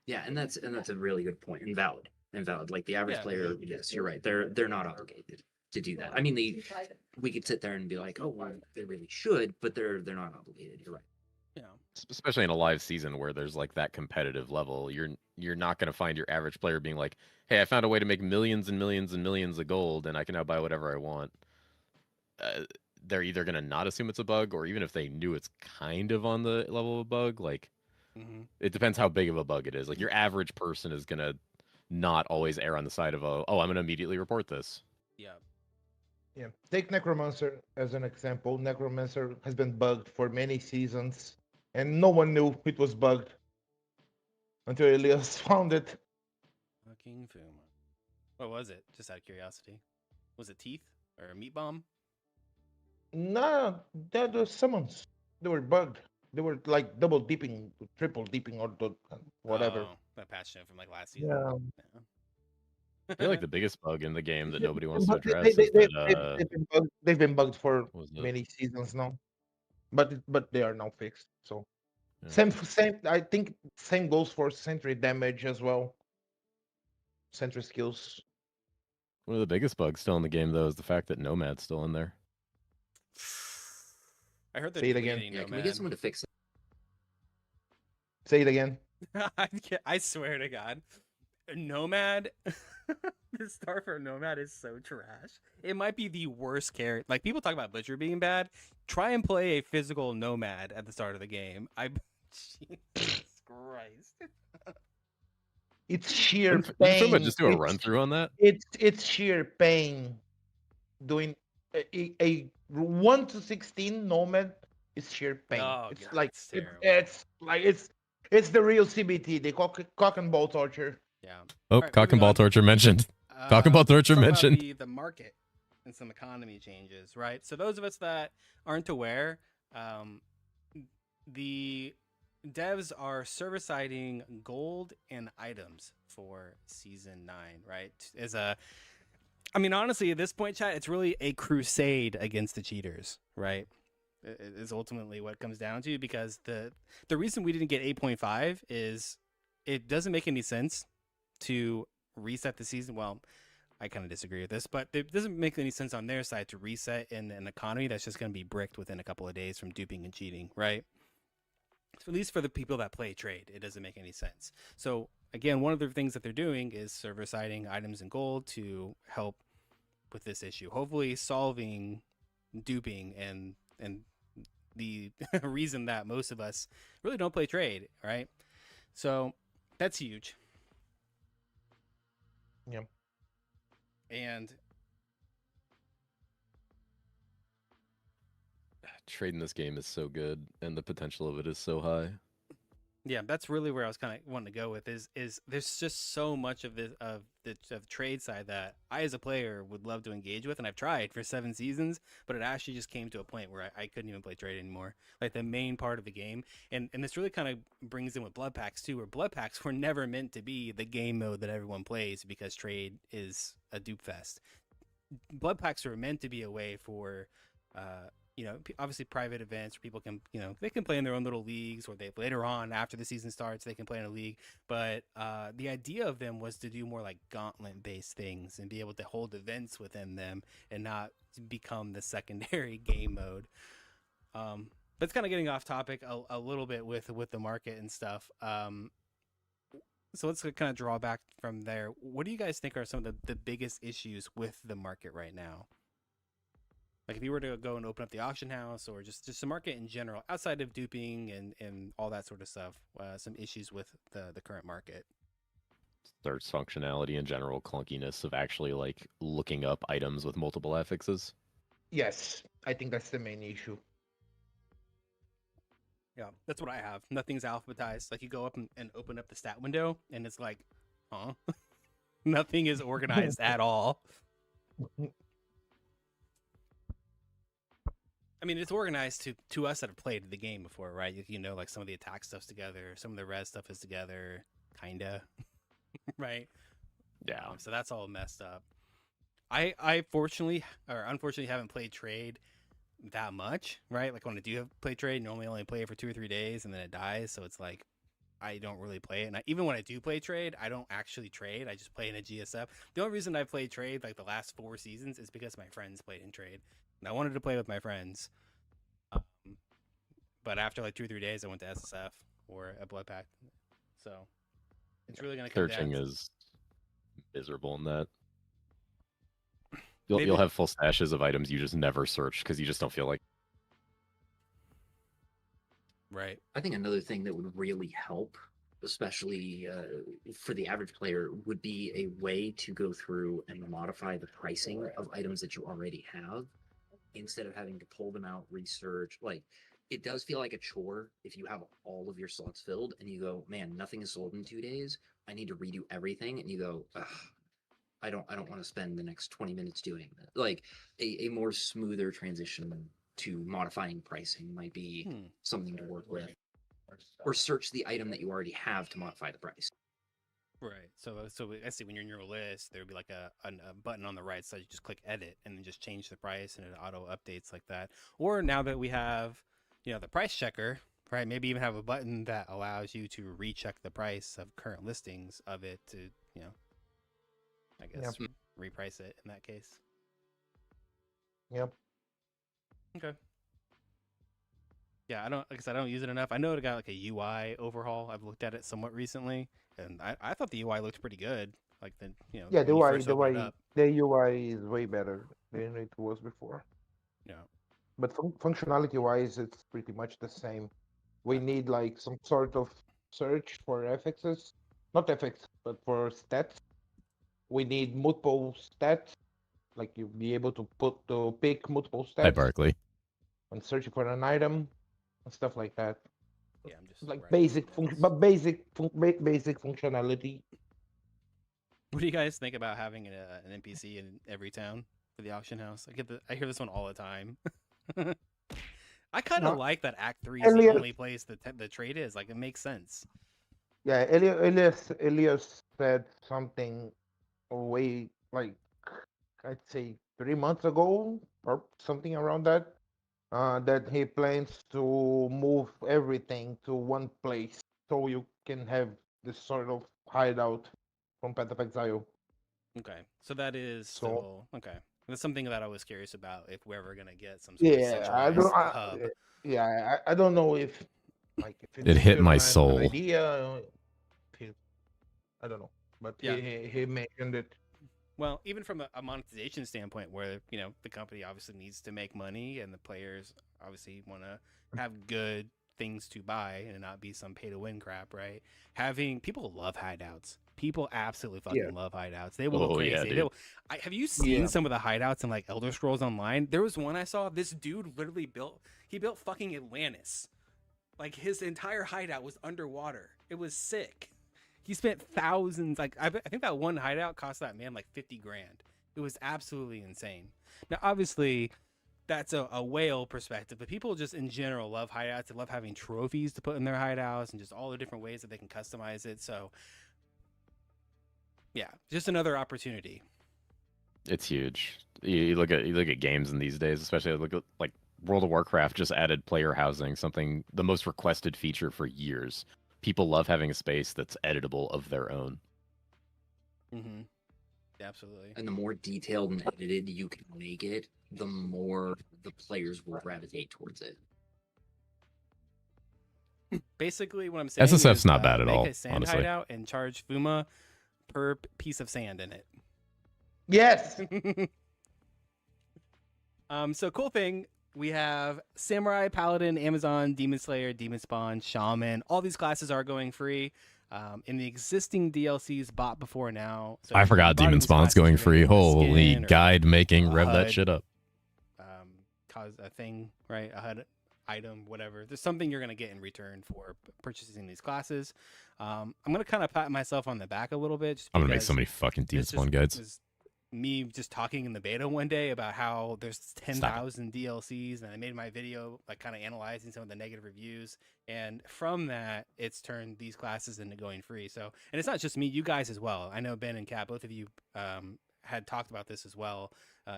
yeah, and that's a really good point and valid. Like the average Yeah. player, yes, you're right. They're not obligated to do that. I mean, we could sit there and be like, oh, well, they really should, but they're not obligated. You're right. Yeah. Especially in a live season where there's like that competitive level, you're not going to find your average player being like, "Hey, I found a way to make millions and millions and millions of gold, and I can now buy whatever I want." They're either going to not assume it's a bug, or even if they knew it's kind of on the level of a bug, like Mm-hmm. it depends how big of a bug it is. Like your average person is going to not always err on the side of, "Oh, I'm going to immediately report this." Yeah. Yeah, take Necromancer as an example. Necromancer has been bugged for many seasons, and no one knew it was bugged until Elias found it. Fucking Fuma. What was it? Just out of curiosity. Was it teeth or a meat bomb? Nah, that was summons. They were bugged. They were like double dipping, triple dipping, or whatever. Oh, that patch note from like last season. Yeah. I feel like the biggest bug in the game that nobody wants to But address is that they've been bugged for what was it? many seasons now, but they are now fixed. So Yeah. same. I think same goes for sentry damage as well. Sentry skills. One of the biggest bugs still in the game though is the fact that Nomad's still in there. I heard they're Say it again. deleting Yeah, can we get someone to fix it? Say it again. I swear to God, Nomad. The star for Nomad is so trash. It might be the worst character. Like people talk about Butcher being bad. Try and play a physical Nomad at the start of the game. Jesus Christ. It's sheer Didn't pain. someone just do a run through on that? It's sheer pain. Doing a 1 to 16 nomad is sheer pain. Oh, It's God, like it's terrible. it's the real CBT. The cock and ball torture. Yeah. Oh, Alright, cock and ball moving on. torture mentioned. Cock and ball torture talk about mentioned. the market and some economy changes, right? So those of us that aren't aware, the devs are service-siding gold and items for season 9, right? I mean, honestly, at this point, chat, it's really a crusade against the cheaters, right? Is ultimately what it comes down to, because the reason we didn't get 8.5 is it doesn't make any sense to reset the season. Well, I kind of disagree with this, but it doesn't make any sense on their side to reset in an economy that's just going to be bricked within a couple of days from duping and cheating, right? So at least for the people that play trade, it doesn't make any sense. So again, one of the things that they're doing is server siding items in gold to help with this issue, hopefully solving duping and the reason that most of us really don't play trade, right? So that's huge. Yeah. And Trading this game is so good, and the potential of it is so high. yeah, that's really where I was kind of wanting to go with is there's just so much of this of the trade side that I as a player would love to engage with, and I've tried for 7 seasons, but it actually just came to a point where I couldn't even play trade anymore, like the main part of the game. And this really kind of brings in with blood packs too, where blood packs were never meant to be the game mode that everyone plays because trade is a dupe fest. Blood packs were meant to be a way for obviously private events where people can, they can play in their own little leagues, or they later on after the season starts they can play in a league. But the idea of them was to do more like gauntlet based things and be able to hold events within them and not become the secondary game mode. But it's kind of getting off topic a little bit with the market and stuff. So let's kind of draw back from there. What do you guys think are some of the biggest issues with the market right now? Like if you were to go and open up the auction house, or just the market in general, outside of duping and all that sort of stuff, some issues with the current market. Search functionality in general, clunkiness of actually like looking up items with multiple affixes. Yes, I think that's the main issue. Yeah, that's what I have. Nothing's alphabetized. Like you go up and open up the stat window, and it's like, huh? Nothing is organized at all. I mean, it's organized to us that have played the game before, right? Like some of the attack stuff's together, some of the res stuff is together, kinda, right? Yeah. So that's all messed up. I fortunately or unfortunately haven't played trade that much, right? Like when I do play trade, normally only play it for 2 or 3 days and then it dies. So it's like I don't really play it. And even when I do play trade, I don't actually trade. I just play in a GSF. The only reason I played trade like the last 4 seasons is because my friends played in trade. And I wanted to play with my friends. But after like 2 or 3 days, I went to SSF or a Blood Pact. So it's really going to come Searching down is miserable in that. Maybe- You'll have full stashes of items you just never search because you just don't feel like. right. I think another thing that would really help, especially for the average player, would be a way to go through and modify the pricing of items that you already have instead of having to pull them out, research. Like, it does feel like a chore if you have all of your slots filled and you go, man, nothing is sold in 2 days. I need to redo everything. And you go, ugh, I don't want to spend the next 20 minutes doing that. Like a more smoother transition to modifying pricing might be something to work with. Or search the item that you already have to modify the price. Right. So I see when you're in your list, there would be like a button on the right side. You just click edit and then just change the price and it auto updates like that. Or now that we have, the price checker, right? Maybe even have a button that allows you to recheck the price of current listings of it to, I guess reprice it in that case. Yep. Okay. Yeah, like I said, I don't use it enough. I know it got like a UI overhaul. I've looked at it somewhat recently, and I thought the UI looked pretty good. Like Yeah, when you first open it up. the UI is way better than it was before. Yeah. But functionality wise, it's pretty much the same. We need like some sort of search for FXs, not FX, but for stats. We need multiple stats, like you be able to pick multiple Hi, stats Barkley. when searching for an item and stuff like that. Yeah, I'm just Like writing basic notes. function, but basic functionality. What do you guys think about having an NPC in every town for the auction house? I hear this one all the time. I kind of No. like that Act 3 is the Elias- only place the trade is. Like, it makes sense. Yeah, Elias said something way like I'd say 3 months ago or something around that. That he plans to move everything to one place so you can have this sort of hideout from Path of Exile. Okay, so that is So- still okay. That's something that I was curious about if we're ever gonna get some sort of Yeah, centralized hub. I don't know if It it's hit still my an soul. idea. I don't know, but Yeah. he mentioned it. Well, even from a monetization standpoint, where the company obviously needs to make money, and the players obviously want to have good things to buy and not be some pay to win crap, right? Having people love hideouts. People absolutely fucking love hideouts. They will go Oh, crazy. yeah, They dude. will, have you seen Yeah. some of the hideouts in like Elder Scrolls Online? There was one I saw. This dude literally built fucking Atlantis. Like his entire hideout was underwater. It was sick. He spent thousands. Like I think that one hideout cost that man like 50 grand. It was absolutely insane. Now, obviously, that's a whale perspective, but people just in general love hideouts. They love having trophies to put in their hideouts and just all the different ways that they can customize it. So, yeah, just another opportunity. It's huge. You look at games in these days, especially look at like World of Warcraft just added player housing, something the most requested feature for years. People love having a space that's editable of their own. Mm-hmm. Absolutely. And the more detailed and edited you can make it, the more the players will gravitate towards it. Basically, what I'm saying SSF's is, not bad at make all, a sand honestly. hideout and charge Fuma per piece of sand in it. Yes. So cool thing, we have Samurai, Paladin, Amazon, Demon Slayer, Demon Spawn, Shaman. All these classes are going free. In the existing DLCs bought before now. So I if you forgot bought Demon these Spawn's classes, going you're free. getting a Holy skin or guide making, rev that HUD, shit up. cause a thing, right? A HUD item, whatever. There's something you're gonna get in return for purchasing these classes. I'm gonna kind of pat myself on the back a little bit. Just I'm gonna make because so many fucking Demon this Spawn just guides. was me just talking in the beta one day about how there's 10,000 DLCs, and I made my video like kind of analyzing some of the negative reviews, and from that it's turned these classes into going free. So, and it's not just me, you guys as well. I know Ben and Kat, both of you had talked about this as well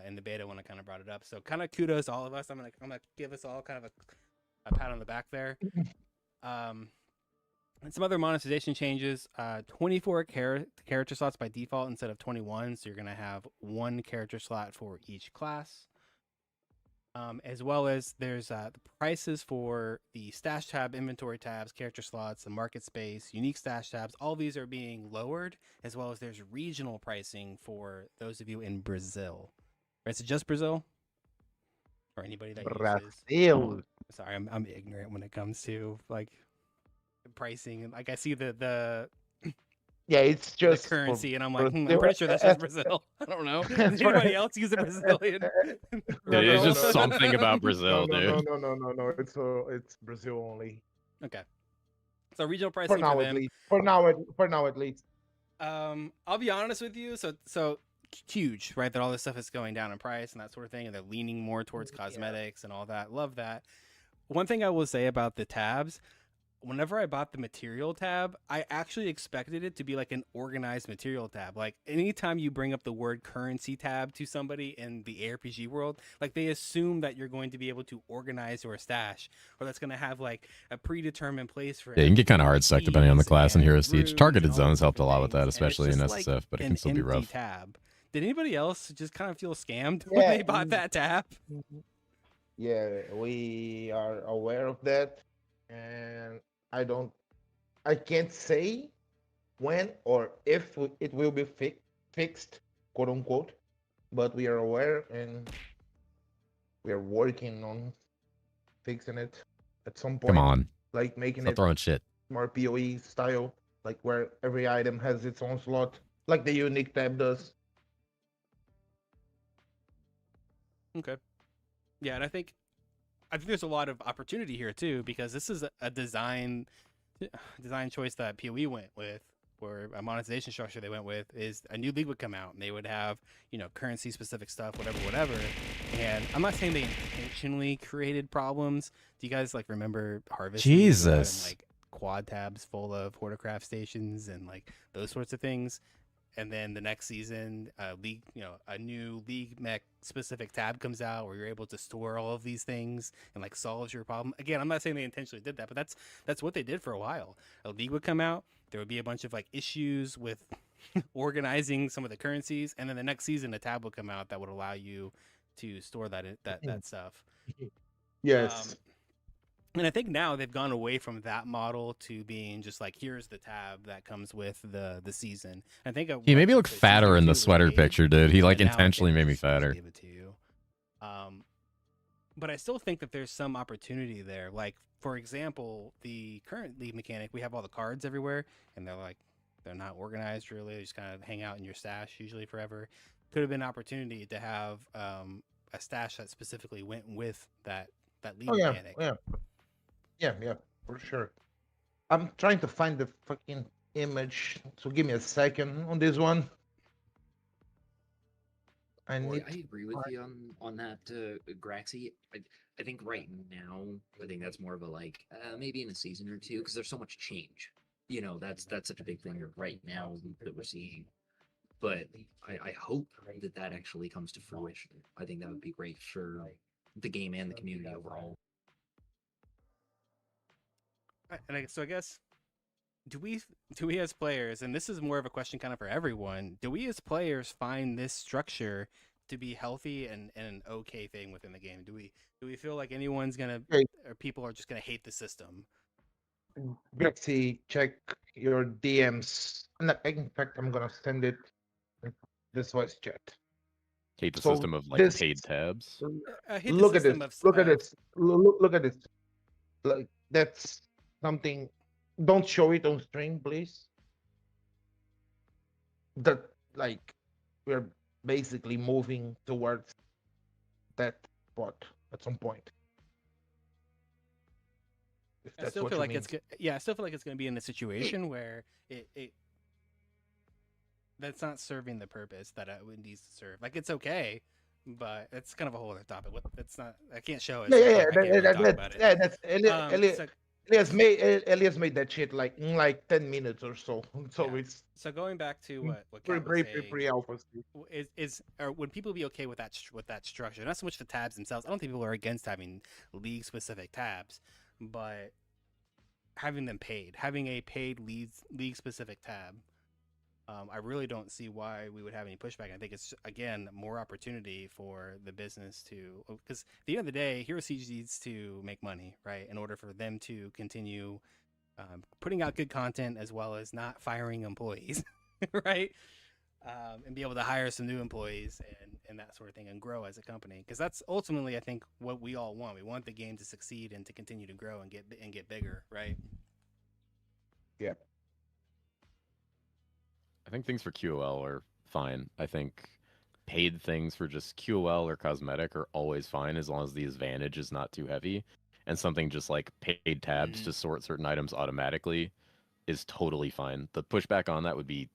in the beta when I kind of brought it up. So kind of kudos to all of us. I'm gonna give us all kind of a pat on the back there. And some other monetization changes, 24 character slots by default instead of 21. So you're going to have one character slot for each class. As well as there's the prices for the stash tab, inventory tabs, character slots, the market space, unique stash tabs. All these are being lowered, as well as there's regional pricing for those of you in Brazil. Right, so just Brazil? Or anybody that uses... Brazil. Sorry, I'm ignorant when it comes to like pricing, and like I see the Yeah, it's just currency, and I'm like, I'm Brazil. pretty sure that's just Brazil. I don't know. Does anybody else use a Brazilian? Dude, it's just something about Brazil, no, dude. No. It's Brazil only. Okay. So regional pricing For now, for at them. least. For now, at least. I'll be honest with you. So huge, right? That all this stuff is going down in price and that sort of thing, and they're leaning more towards cosmetics and all that. Love that. One thing I will say about the tabs, whenever I bought the material tab, I actually expected it to be like an organized material tab. Like anytime you bring up the word currency tab to somebody in the ARPG world, like they assume that you're going to be able to organize your stash, or that's going to have like a predetermined place for it. Yeah, you can get kind of hard stuck depending on the class in Hero Siege. Runes Targeted and all zones these helped a different lot with that, things, and it's especially in just SSF, like but it an can still be empty rough. tab. Did anybody else just kind of feel scammed when they bought that tab? Yeah, we are aware of that, and I can't say when or if it will be fixed, quote unquote, but we are aware and we are working on fixing it at some point. Come on. Like making Stop it throwing shit. more PoE style, like where every item has its own slot, like the unique tab does. Okay. Yeah, and I think there's a lot of opportunity here too, because this is a design choice that PoE went with, or a monetization structure they went with, is a new league would come out and they would have, currency specific stuff, whatever. And I'm not saying they intentionally created problems. Do you guys like remember Harvest League, Jesus. and, like quad tabs full of Hortocraft stations and like those sorts of things? And then the next season, a new league mech specific tab comes out where you're able to store all of these things and like solves your problem. Again, I'm not saying they intentionally did that, but that's what they did for a while. A league would come out, there would be a bunch of like issues with organizing some of the currencies, and then the next season a tab would come out that would allow you to store that stuff. Yes. And I think now they've gone away from that model to being just like, here's the tab that comes with the season. I think He made me look fatter in the sweater picture, dude. He like and now I intentionally think made they me just wanna fatter. give it to you. But I still think that there's some opportunity there. Like, for example, the current league mechanic, we have all the cards everywhere, and they're not organized really. They just kind of hang out in your stash usually forever. Could have been an opportunity to have a stash that specifically went with that league mechanic. Yeah, for sure. I'm trying to find the fucking image, so give me a second on this one. I agree with you on that, Graxy. I think right now, I think that's more of a like maybe in a season or two, because there's so much change. That's such a big thing right now that we're seeing. But I hope that actually comes to fruition. I think that would be great for the game and the community overall. So I guess do we as players, and this is more of a question kind of for everyone, do we as players find this structure to be healthy and an okay thing within the game? Do we feel like anyone's gonna Okay. or people are just gonna hate the system? Betsy, check your DMs. In fact, I'm gonna send it in this voice chat. Hate the So system of like this- paid tabs. I hate Look the at this. system of Look at this. Look at this. Like that's something. Don't show it on stream, please. That like we're basically moving towards that spot at some point. If I that's still what feel you like mean. I still feel like it's gonna be in a situation where it that's not serving the purpose that it needs to serve. Like it's okay, but it's kind of a whole other topic. It's not. I can't show it. So Yeah, I can't really talk about it. yeah, that's So, Elias made that shit like in like 10 minutes or so. So Yeah. it's so going back to what pretty Kat was pretty saying, pretty alpha. or would people be okay with that structure? Not so much the tabs themselves. I don't think people are against having league specific tabs, but having them paid, having a paid league specific tab. I really don't see why we would have any pushback. I think it's again more opportunity for the business to, because at the end of the day, Hero Siege needs to make money, right? In order for them to continue putting out good content as well as not firing employees, right? And be able to hire some new employees and that sort of thing and grow as a company. Because that's ultimately, I think, what we all want. We want the game to succeed and to continue to grow and get bigger, right? Yeah. I think things for QOL are fine. I think paid things for just QOL or cosmetic are always fine as long as the advantage is not too heavy. And something just like paid tabs to sort certain items automatically is totally fine. The pushback on that would be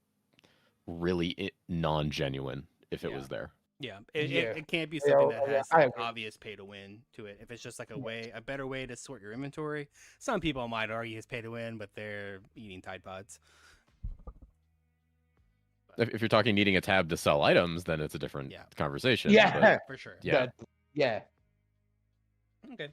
really non-genuine if it was there. Yeah, Yeah. it can't be something that has I an agree. obvious pay to win to it. If it's just like a better way to sort your inventory, some people might argue it's pay to win, but they're eating Tide Pods. If you're talking needing a tab to sell items, then it's a different conversation. Yeah. but For sure. yeah. Yeah. Okay.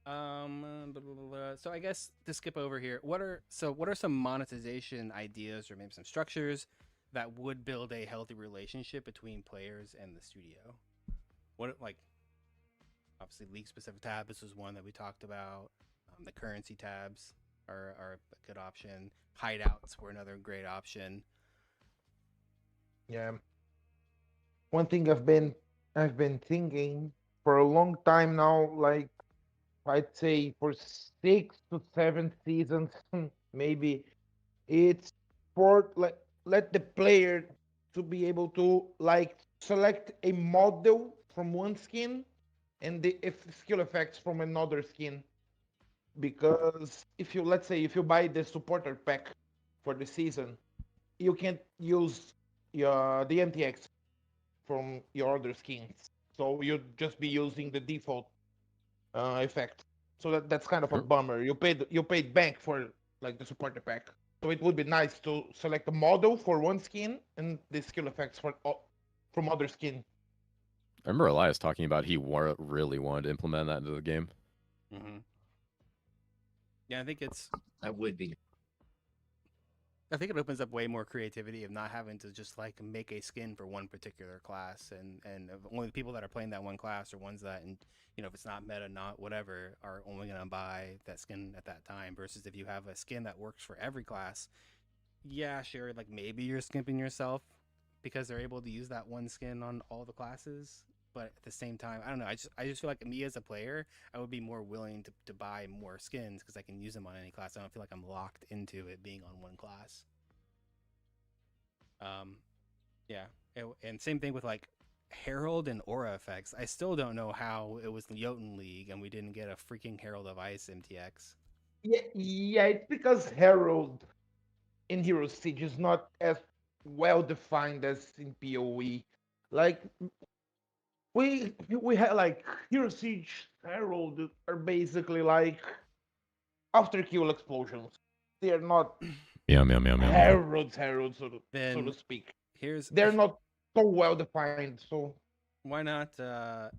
So I guess to skip over here, what are some monetization ideas or maybe some structures that would build a healthy relationship between players and the studio? What, like, obviously league specific tab, this was one that we talked about. The currency tabs are a good option. Hideouts were another great option. Yeah. One thing I've been thinking for a long time now, like I'd say for 6 to 7 seasons, maybe it's for like let the player to be able to like select a model from one skin and the skill effects from another skin. Because if you let's say if you buy the supporter pack for the season, you can't use the MTX from your other skins. So you'd just be using the default effect. So that's kind of a bummer. You paid bank for like the supporter pack. So it would be nice to select a model for one skin and the skill effects from other skin. I remember Elias talking about he really wanted to implement that into the game. Mm-hmm. Yeah, I think that would be. I think it opens up way more creativity of not having to just like make a skin for one particular class, and only the people that are playing that one class are ones that, and if it's not meta, not whatever, are only gonna buy that skin at that time. Versus if you have a skin that works for every class, yeah, sure, like maybe you're skimping yourself because they're able to use that one skin on all the classes. But at the same time, I don't know. I just feel like me as a player, I would be more willing to buy more skins because I can use them on any class. I don't feel like I'm locked into it being on one class. Yeah, and same thing with like Herald and Aura effects. I still don't know how it was the Jotun League and we didn't get a freaking Herald of Ice MTX. Yeah, it's because Herald in Hero Siege is not as well defined as in PoE. Like we had like Hero Siege Herald are basically like after kill explosions. They are not heralds, so to speak. They're not so well defined. So Why not? And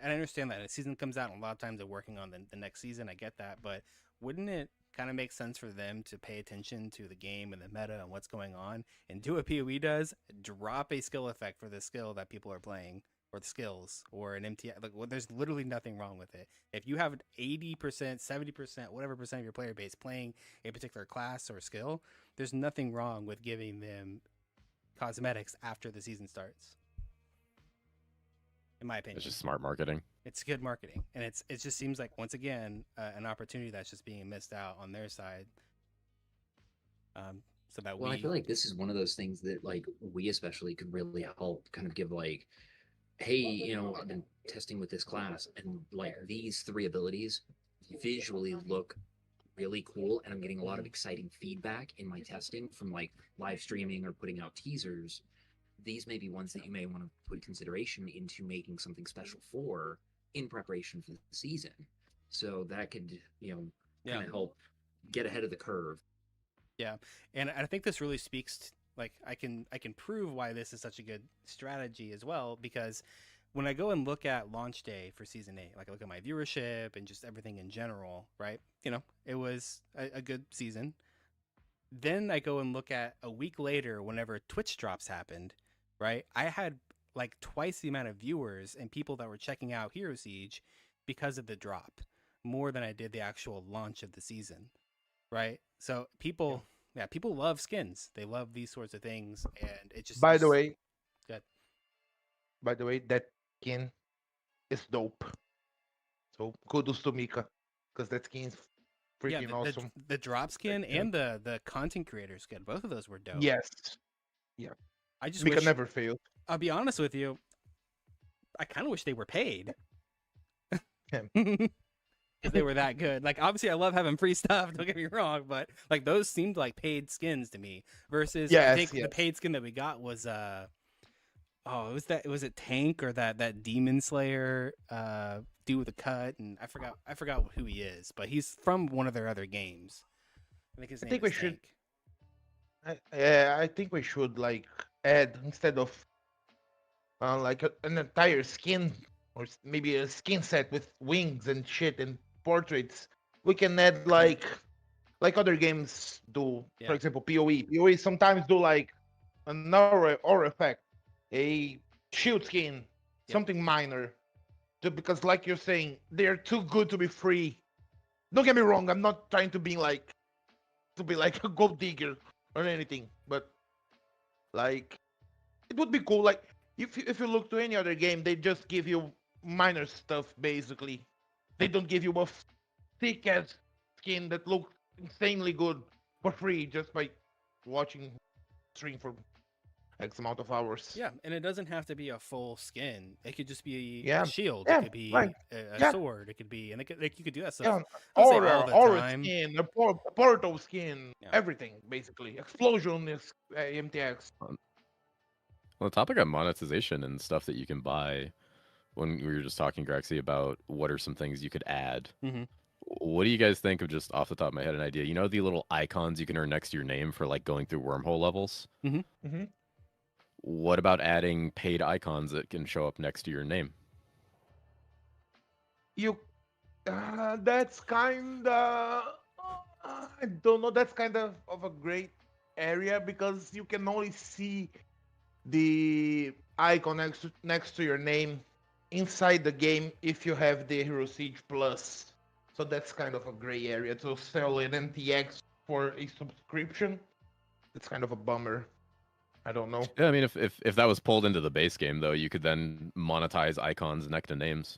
I understand that a season comes out, and a lot of times they're working on the next season. I get that, but wouldn't it kind of make sense for them to pay attention to the game and the meta and what's going on, and do what PoE does? Drop a skill effect for the skill that people are playing, or the skills, or an MTI. Like, well, there's literally nothing wrong with it. If you have 80%, 70%, whatever percent of your player base playing a particular class or skill, there's nothing wrong with giving them cosmetics after the season starts. In my opinion, It's just smart marketing. it's good marketing, and it just seems like, once again, an opportunity that's just being missed out on their side. So that Well, I feel like this is one of those things that like we especially could really help kind of give like, hey, you know, I've been testing with this class and like these 3 abilities visually look really cool, and I'm getting a lot of exciting feedback in my testing from like live streaming or putting out teasers. These may be ones that you may want to put consideration into making something special for in preparation for the season. So that could, you know, kind of help get ahead of the curve. Yeah, and I think this really speaks to, like, I can prove why this is such a good strategy as well, because when I go and look at launch day for season 8, like I look at my viewership and just everything in general, right? You know, it was a good season. Then I go and look at a week later, whenever Twitch drops happened, right? I had like twice the amount of viewers and people that were checking out Hero Siege because of the drop, more than I did the actual launch of the season, right? So people, yeah, people love skins. They love these sorts of things, and it just By the way, good. that skin is dope. So kudos to Mika, because that skin's Yeah, freaking awesome. the drop skin and the content creator skin, both of those were dope. Yes. Yeah. I just Mika wish, never failed. I'll be honest with you, I kind of wish they were paid. Yeah. Because they were that good. Like, obviously I love having free stuff, don't get me wrong, but like those seemed like paid skins to me, versus I think the paid skin that we got was was it Tank, or that Demon Slayer dude with a cut, and I forgot who he is, but he's from one of their other games. I think his name is Tank. I think we should like add, instead of like an entire skin, or maybe a skin set with wings and shit and portraits, we can add like other games do. Yeah. For example, PoE sometimes do like an aura effect, a shield skin, something minor, because like you're saying, they're too good to be free. Don't get me wrong, I'm not trying to be like a gold digger or anything, but like it would be cool. Like if you look to any other game, they just give you minor stuff basically. They don't give you a thick ass skin that looks insanely good for free just by watching stream for X amount of hours. Yeah, and it doesn't have to be a full skin. It could just be Yeah. a shield. Yeah, It could be right. a sword. It could be, and you could do that stuff. Yeah, I'll say all the aura time. skin, a portal skin, Yeah. everything basically. Explosion is MTX. On the topic of monetization and stuff that you can buy, when we were just talking, Graxy, about what are some things you could add. Mhm. What do you guys think of, just off the top of my head, an idea? You know the little icons you can earn next to your name for like going through wormhole levels? Mm-hmm. What about adding paid icons that can show up next to your name? That's kinda, I don't know. That's kind of a great area, because you can only see the icon next to your name inside the game if you have the Hero Siege Plus. So that's kind of a gray area to sell an NTX for a subscription. It's kind of a bummer. I don't know. Yeah, I mean, if that was pulled into the base game, though, you could then monetize icons next to names.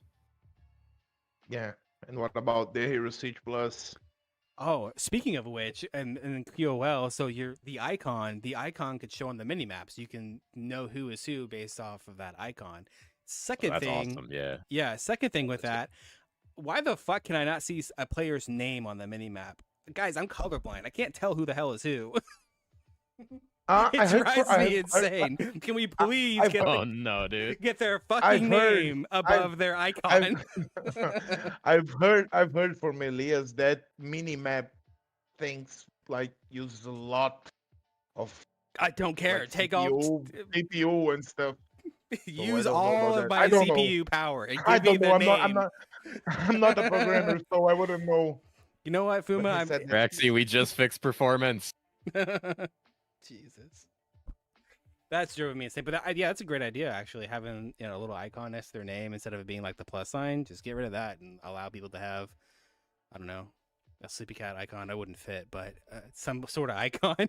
Yeah. And what about the Hero Siege Plus? Oh, speaking of which, and QOL, so the icon could show on the mini maps. You can know who is who based off of that icon. Second That's thing, awesome. Yeah. Yeah, second thing with that, why the fuck can I not see a player's name on the mini map? Guys, I'm colorblind. I can't tell who the hell is who. It drives me insane. Can we please oh no, dude, get their fucking name above their icon? I've heard from Elias that mini map things like use a lot of. I don't care. Like Take CPU, all CPU and stuff. Use don't know all about of that. my I don't know. CPU power and I give me don't the know. I'm name. not. I'm not a programmer, so I wouldn't know. You know what, But Fuma? he I'm said Raxy, we just fixed performance. Jesus. That's driven me insane. But yeah, that's a great idea, actually. Having a little icon next to their name instead of it being like the plus sign. Just get rid of that and allow people to have, I don't know, a sleepy cat icon. I wouldn't fit, but some sort of icon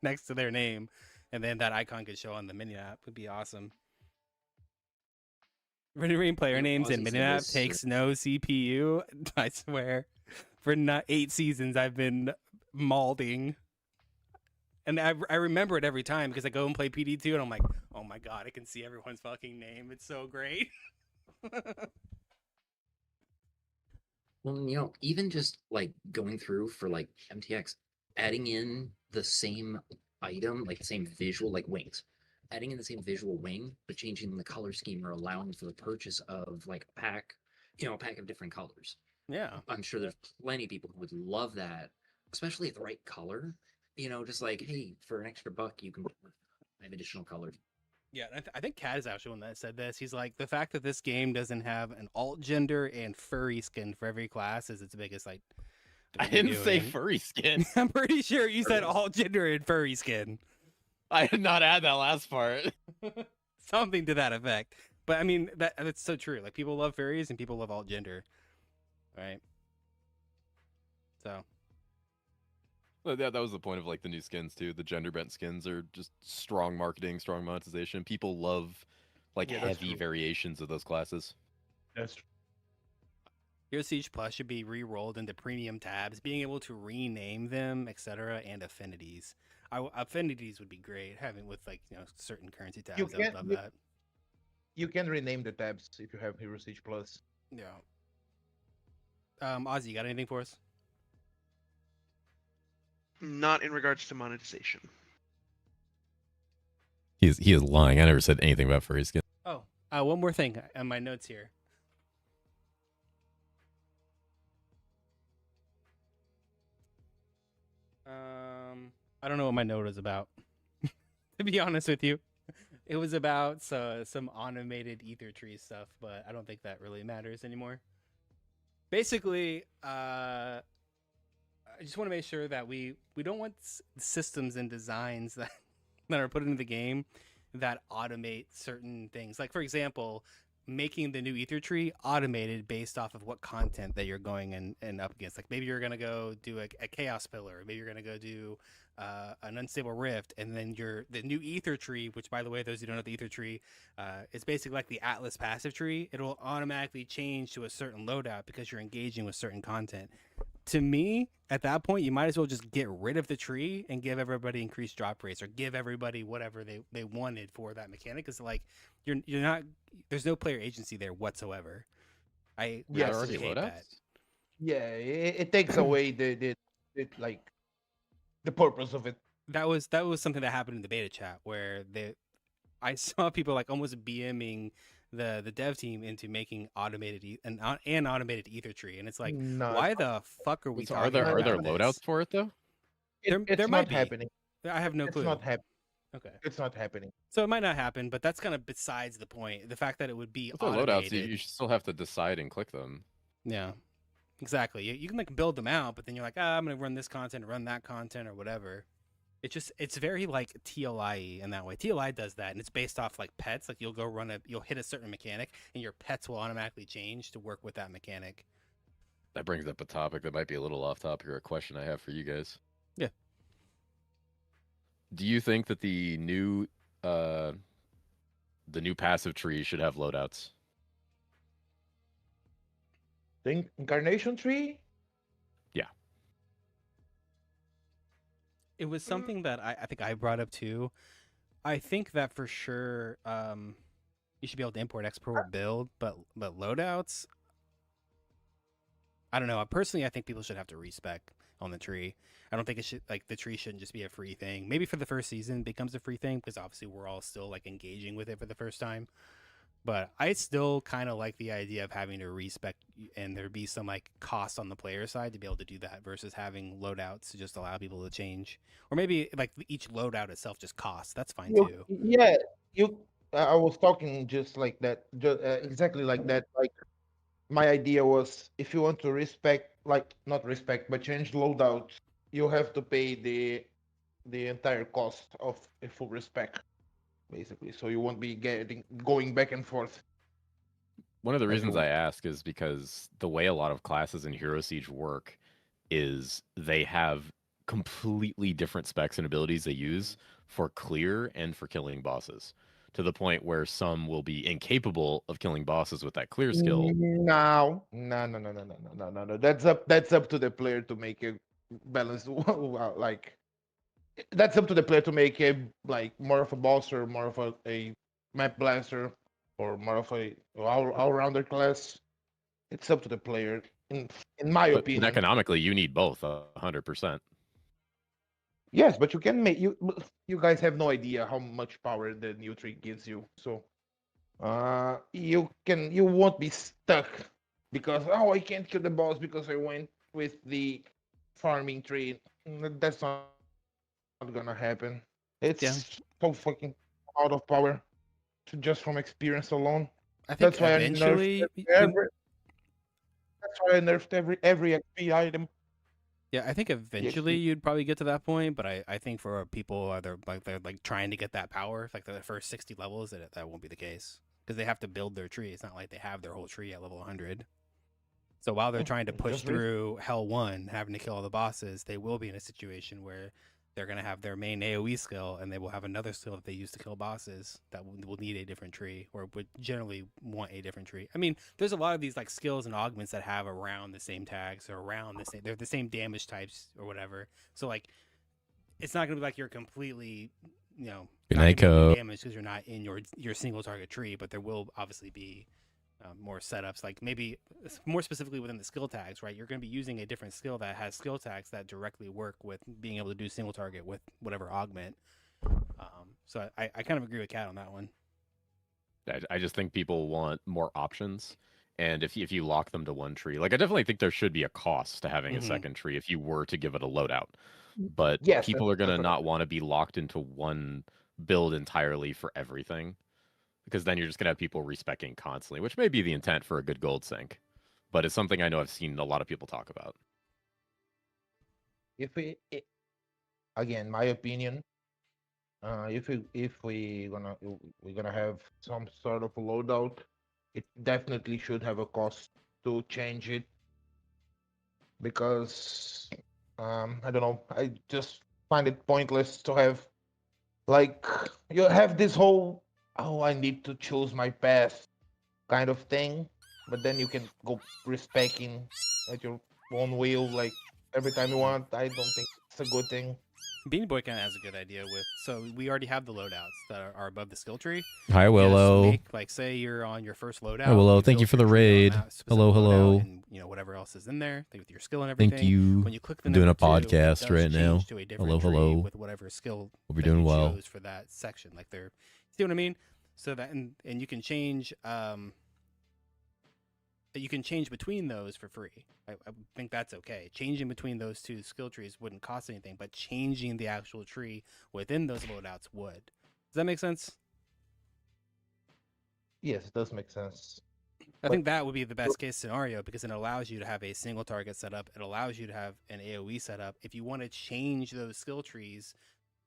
next to their name, and then that icon could show on the mini app. Would be awesome. Rendering player names in mini app takes no CPU. I swear, for not 8 seasons, I've been malding. And I remember it every time because I go and play PD2 and I'm like, oh my god, I can see everyone's fucking name. It's so great. Well, even just like going through for like MTX, adding in the same item, like the same visual, like wings, adding in the same visual wing, but changing the color scheme or allowing for the purchase of like a pack, a pack of different colors. Yeah. I'm sure there's plenty of people who would love that, especially at the right color. Just like, hey, for an extra buck, you can have additional colors. Yeah, I think Kat is actually one that said this. He's like, the fact that this game doesn't have an alt gender and furry skin for every class is its biggest like. I didn't say furry skin. I'm pretty sure you said alt gender and furry skin. I did not add that last part. Something to that effect. But I mean, that's so true. Like, people love furries and people love alt gender, right? So. Well, that was the point of like the new skins too. The gender bent skins are just strong marketing, strong monetization. People love like heavy variations of those classes. That's true. Your Siege Plus should be re-rolled into premium tabs, being able to rename them, etc., and affinities. Affinities would be great, having with like certain currency tabs. I would love that. You can rename the tabs if you have Hero Siege Plus. Yeah. Ozzy, you got anything for us? Not in regards to monetization. He is lying. I never said anything about furry skin. Oh, one more thing on my notes here. I don't know what my note was about. To be honest with you, it was about some automated ether tree stuff, but I don't think that really matters anymore. Basically, I just want to make sure that we don't want systems and designs that are put into the game that automate certain things. Like, for example, making the new ether tree automated based off of what content that you're going and up against. Like, maybe you're going to go do a chaos pillar. Maybe you're going to go do an unstable rift. And then the new ether tree, which, by the way, those who don't know the ether tree, is basically like the Atlas passive tree. It'll automatically change to a certain loadout because you're engaging with certain content. To me, at that point, you might as well just get rid of the tree and give everybody increased drop rates, or give everybody whatever they wanted for that mechanic. Because like you're not, there's no player agency there whatsoever. I already hate that. Yeah, it takes away the purpose of it. That was something that happened in the beta chat where I saw people like almost BMing the dev team into making an automated ether tree, and it's like, why the fuck are we talking about this? Are there loadouts for it though? It's might not be. happening. I have no clue. It's not happening. Okay. It's not happening. So it might not happen, but that's kind of besides the point. The fact that it would be With the loadouts, you still have to decide and click them. Yeah, exactly. You can like build them out, but then you're like, I'm going to run this content, run that content, or whatever. It's very like TLI in that way. TLI does that, and it's based off like pets. Like you'll hit a certain mechanic, and your pets will automatically change to work with that mechanic. That brings up a topic that might be a little off topic, or a question I have for you guys. Yeah. Do you think that the new passive tree should have loadouts? The incarnation tree? Yeah. It was something that I think I brought up too. I think that for sure you should be able to import, export, build, but loadouts, I don't know. Personally, I think people should have to respec on the tree. I don't think it should, like, the tree shouldn't just be a free thing. Maybe for the first season it becomes a free thing because obviously we're all still like engaging with it for the first time. But I still kind of like the idea of having to respec and there be some like cost on the player side to be able to do that versus having loadouts to just allow people to change. Or maybe like each loadout itself just costs. That's fine too. Yeah, I was talking just like that, exactly like that. Like my idea was, if you want to respect, like not respect, but change loadouts, you have to pay the entire cost of a full respect, basically. So you won't be going back and forth One of the as you reasons I want. ask is because the way a lot of classes in Hero Siege work is they have completely different specs and abilities they use for clear and for killing bosses, to the point where some will be incapable of killing bosses with that clear skill. No, no, no, no, no, no, no, no, no, no. That's up to the player to make a balance. Like that's up to the player to make a like more of a boss or more of a map blaster or more of a all-rounder class. It's up to the player, in my But opinion. economically, you need both 100%. Yes, but you can make you guys have no idea how much power the new tree gives you. So you won't be stuck because I can't kill the boss because I went with the farming tree. That's not gonna happen. It's so Yeah, fucking out of power just from experience alone. That's I why I think nerfed eventually every. That's why I nerfed every XP item. yeah, I think The eventually XP. you'd probably get to that point, but I think for people either they're like trying to get that power, like the first 60 levels, that won't be the case because they have to build their tree. It's not like they have their whole tree at level 100. So while they're trying to push Just re- through Hell 1, having to kill all the bosses, they will be in a situation where they're going to have their main AoE skill and they will have another skill that they use to kill bosses that will need a different tree or would generally want a different tree. I mean, there's a lot of these like skills and augments that have around the same tags or around the same, they're the same damage types or whatever. So like it's not going to be like you're completely, Good not going night, to be able to do Co. damage because you're not in your single target tree, but there will obviously be more setups, like maybe more specifically within the skill tags, right? You're going to be using a different skill that has skill tags that directly work with being able to do single target with whatever augment. So I kind of agree with Kat on that one. I just think people want more options. And if you lock them to one tree, like I definitely think there should be a cost to having a Mm-hmm. second tree if you were to give it a loadout. But yes, people are that's gonna what I not want to be locked into one build entirely for everything, because then you're just gonna have people respecking constantly, which may be the intent for a good gold sync. But it's something I know I've seen a lot of people talk about. if we I again, my opinion, if we're gonna have some sort of loadout, it definitely should have a cost to change it because I don't know, I just find it pointless to have like you have this whole I need to choose my path kind of thing, but then you can go respecking at your own will like every time you want. I don't think it's a good thing. Beanie Boy kind of has a good idea with. So we already have the loadouts that are above the skill tree. Hi, Just Willow. make like say you're on your first loadout. Hi, Willow. You Thank you build for your the tree on raid. that specific Hello, hello. loadout, and whatever else is in there with your skill and Thank everything. you. When you click the I'm doing number a 2, it podcast does right now. change to a different Hello, tree hello. with whatever skill Hope you're that you doing well. chose for that section. Like they're, see what I mean? So that and you can change you can change between those for free. I think that's okay. Changing between those two skill trees wouldn't cost anything, but changing the actual tree within those loadouts would. Does that make sense? Yes, it does make sense. I But think that would be the best case scenario because it allows you to have a single target setup. It allows you to have an AoE setup. If you want to change those skill trees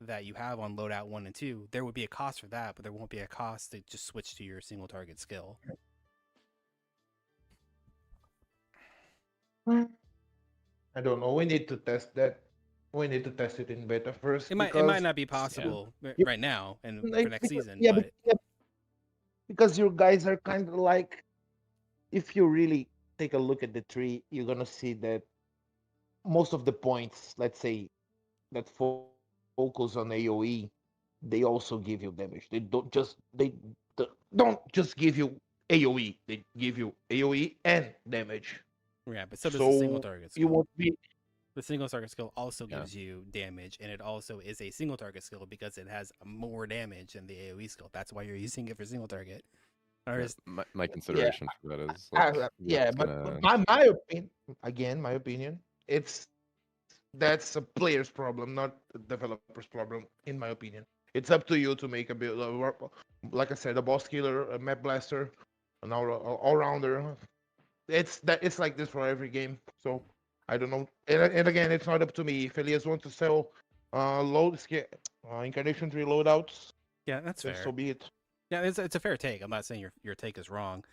that you have on loadout 1 and 2, there would be a cost for that, but there won't be a cost to just switch to your single target skill. I don't know. We need to test that. We need to test it in beta first It might because not be Yeah. possible you, right now and for like, next season, yeah, but yeah, because you guys are kind of like, if you really take a look at the tree, you're gonna see that most of the points, let's say, that focus on AOE, they also give you damage. They don't just give you AOE. They give you AOE and damage. yeah, but so does the single So target you skill. won't be. The single target skill also Yeah. gives you damage, and it also is a single target skill because it has more damage than the AoE skill. That's why you're using it for single target. Or Yeah, is, my Yeah, consideration for that is like yeah, that's but gonna my opinion, again, my opinion, that's a player's problem, not the developer's problem. In my opinion, it's up to you to make a build, like I said, a boss killer, a map blaster, an all rounder. It's like this for every game. So I don't know. And again, it's not up to me. If Elias wants to sell incarnation tree loadouts, Yeah, that's then fair. so be it. Yeah, it's a fair take. I'm not saying your take is wrong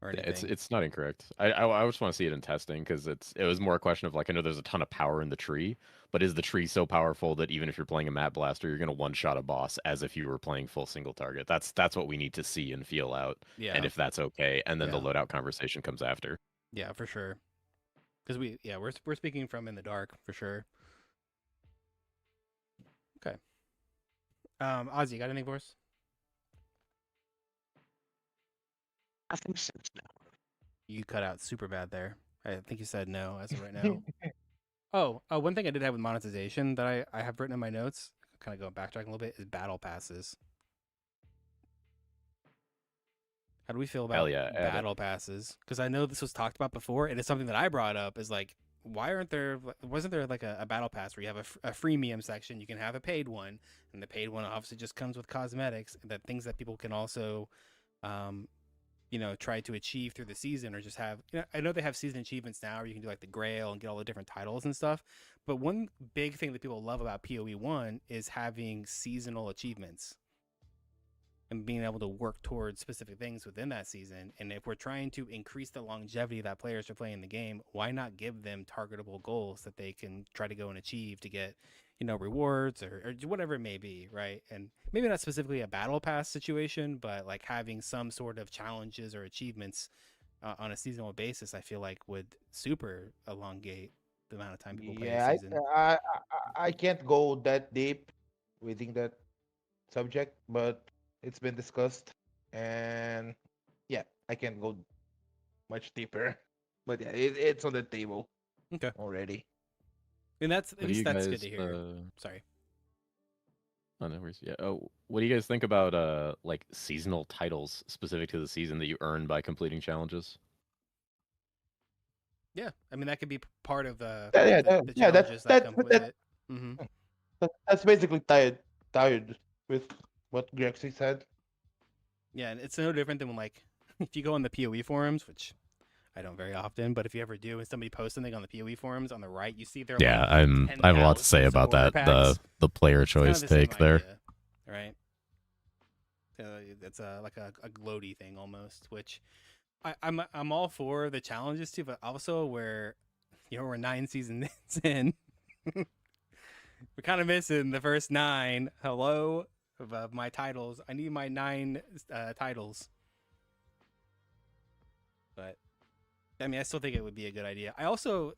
or Yeah, anything. it's not incorrect. I just want to see it in testing because it was more a question of like I know there's a ton of power in the tree, but is the tree so powerful that even if you're playing a map blaster, you're gonna one shot a boss as if you were playing full single target? That's what we need to see and feel out, Yeah. and if that's okay, and then the Yeah. loadout conversation comes after. Yeah, for sure. Because we're speaking from in the dark for sure. Okay. Ozzy, you got anything for us? Nothing since now. You cut out super bad there. I think you said no as of right now. Oh, one thing I did have with monetization that I have written in my notes, kind of going backtracking a little bit, is battle passes. How do we feel Hell about yeah, add it. battle passes? Because I know this was talked about before, and it's something that I brought up. Is like, why wasn't there like a battle pass where you have a freemium section, you can have a paid one, and the paid one obviously just comes with cosmetics, that things that people can also, try to achieve through the season, or just have. I know they have season achievements now, where you can do like the Grail and get all the different titles and stuff. But one big thing that people love about PoE1 is having seasonal achievements and being able to work towards specific things within that season. And if we're trying to increase the longevity that players are playing the game, why not give them targetable goals that they can try to go and achieve to get, rewards or whatever it may be, right? And maybe not specifically a battle pass situation, but like having some sort of challenges or achievements on a seasonal basis, I feel like would super elongate the amount of time people play a Yeah, season. I can't go that deep within that subject, but it's been discussed, and yeah, I can't go much deeper. But yeah, it's on the table Okay. already. And that's at What do least you that's guys? good to hear. Sorry. Oh, no worries. Yeah. Oh, what do you guys think about like seasonal titles specific to the season that you earn by completing challenges? Yeah, I mean that could be part of the Yeah, the yeah, challenges that come with it. Mm-hmm. that's basically tired with what Grexy said. Yeah, and it's no different than when like if you go on the PoE forums, which I don't very often, but if you ever do, and somebody posts something on the PoE forums, on the right you see their Yeah, like I have a lot to 10,000 say about supporter that. packs. The player It's kind of choice the same take there. idea, right? So it's like a gloaty thing almost, which I'm all for the challenges too, but also where we're 9 seasons in. We're kind of missing the first 9. Hello, of my titles. I need my 9 titles. But I mean, I still think it would be a good idea. I also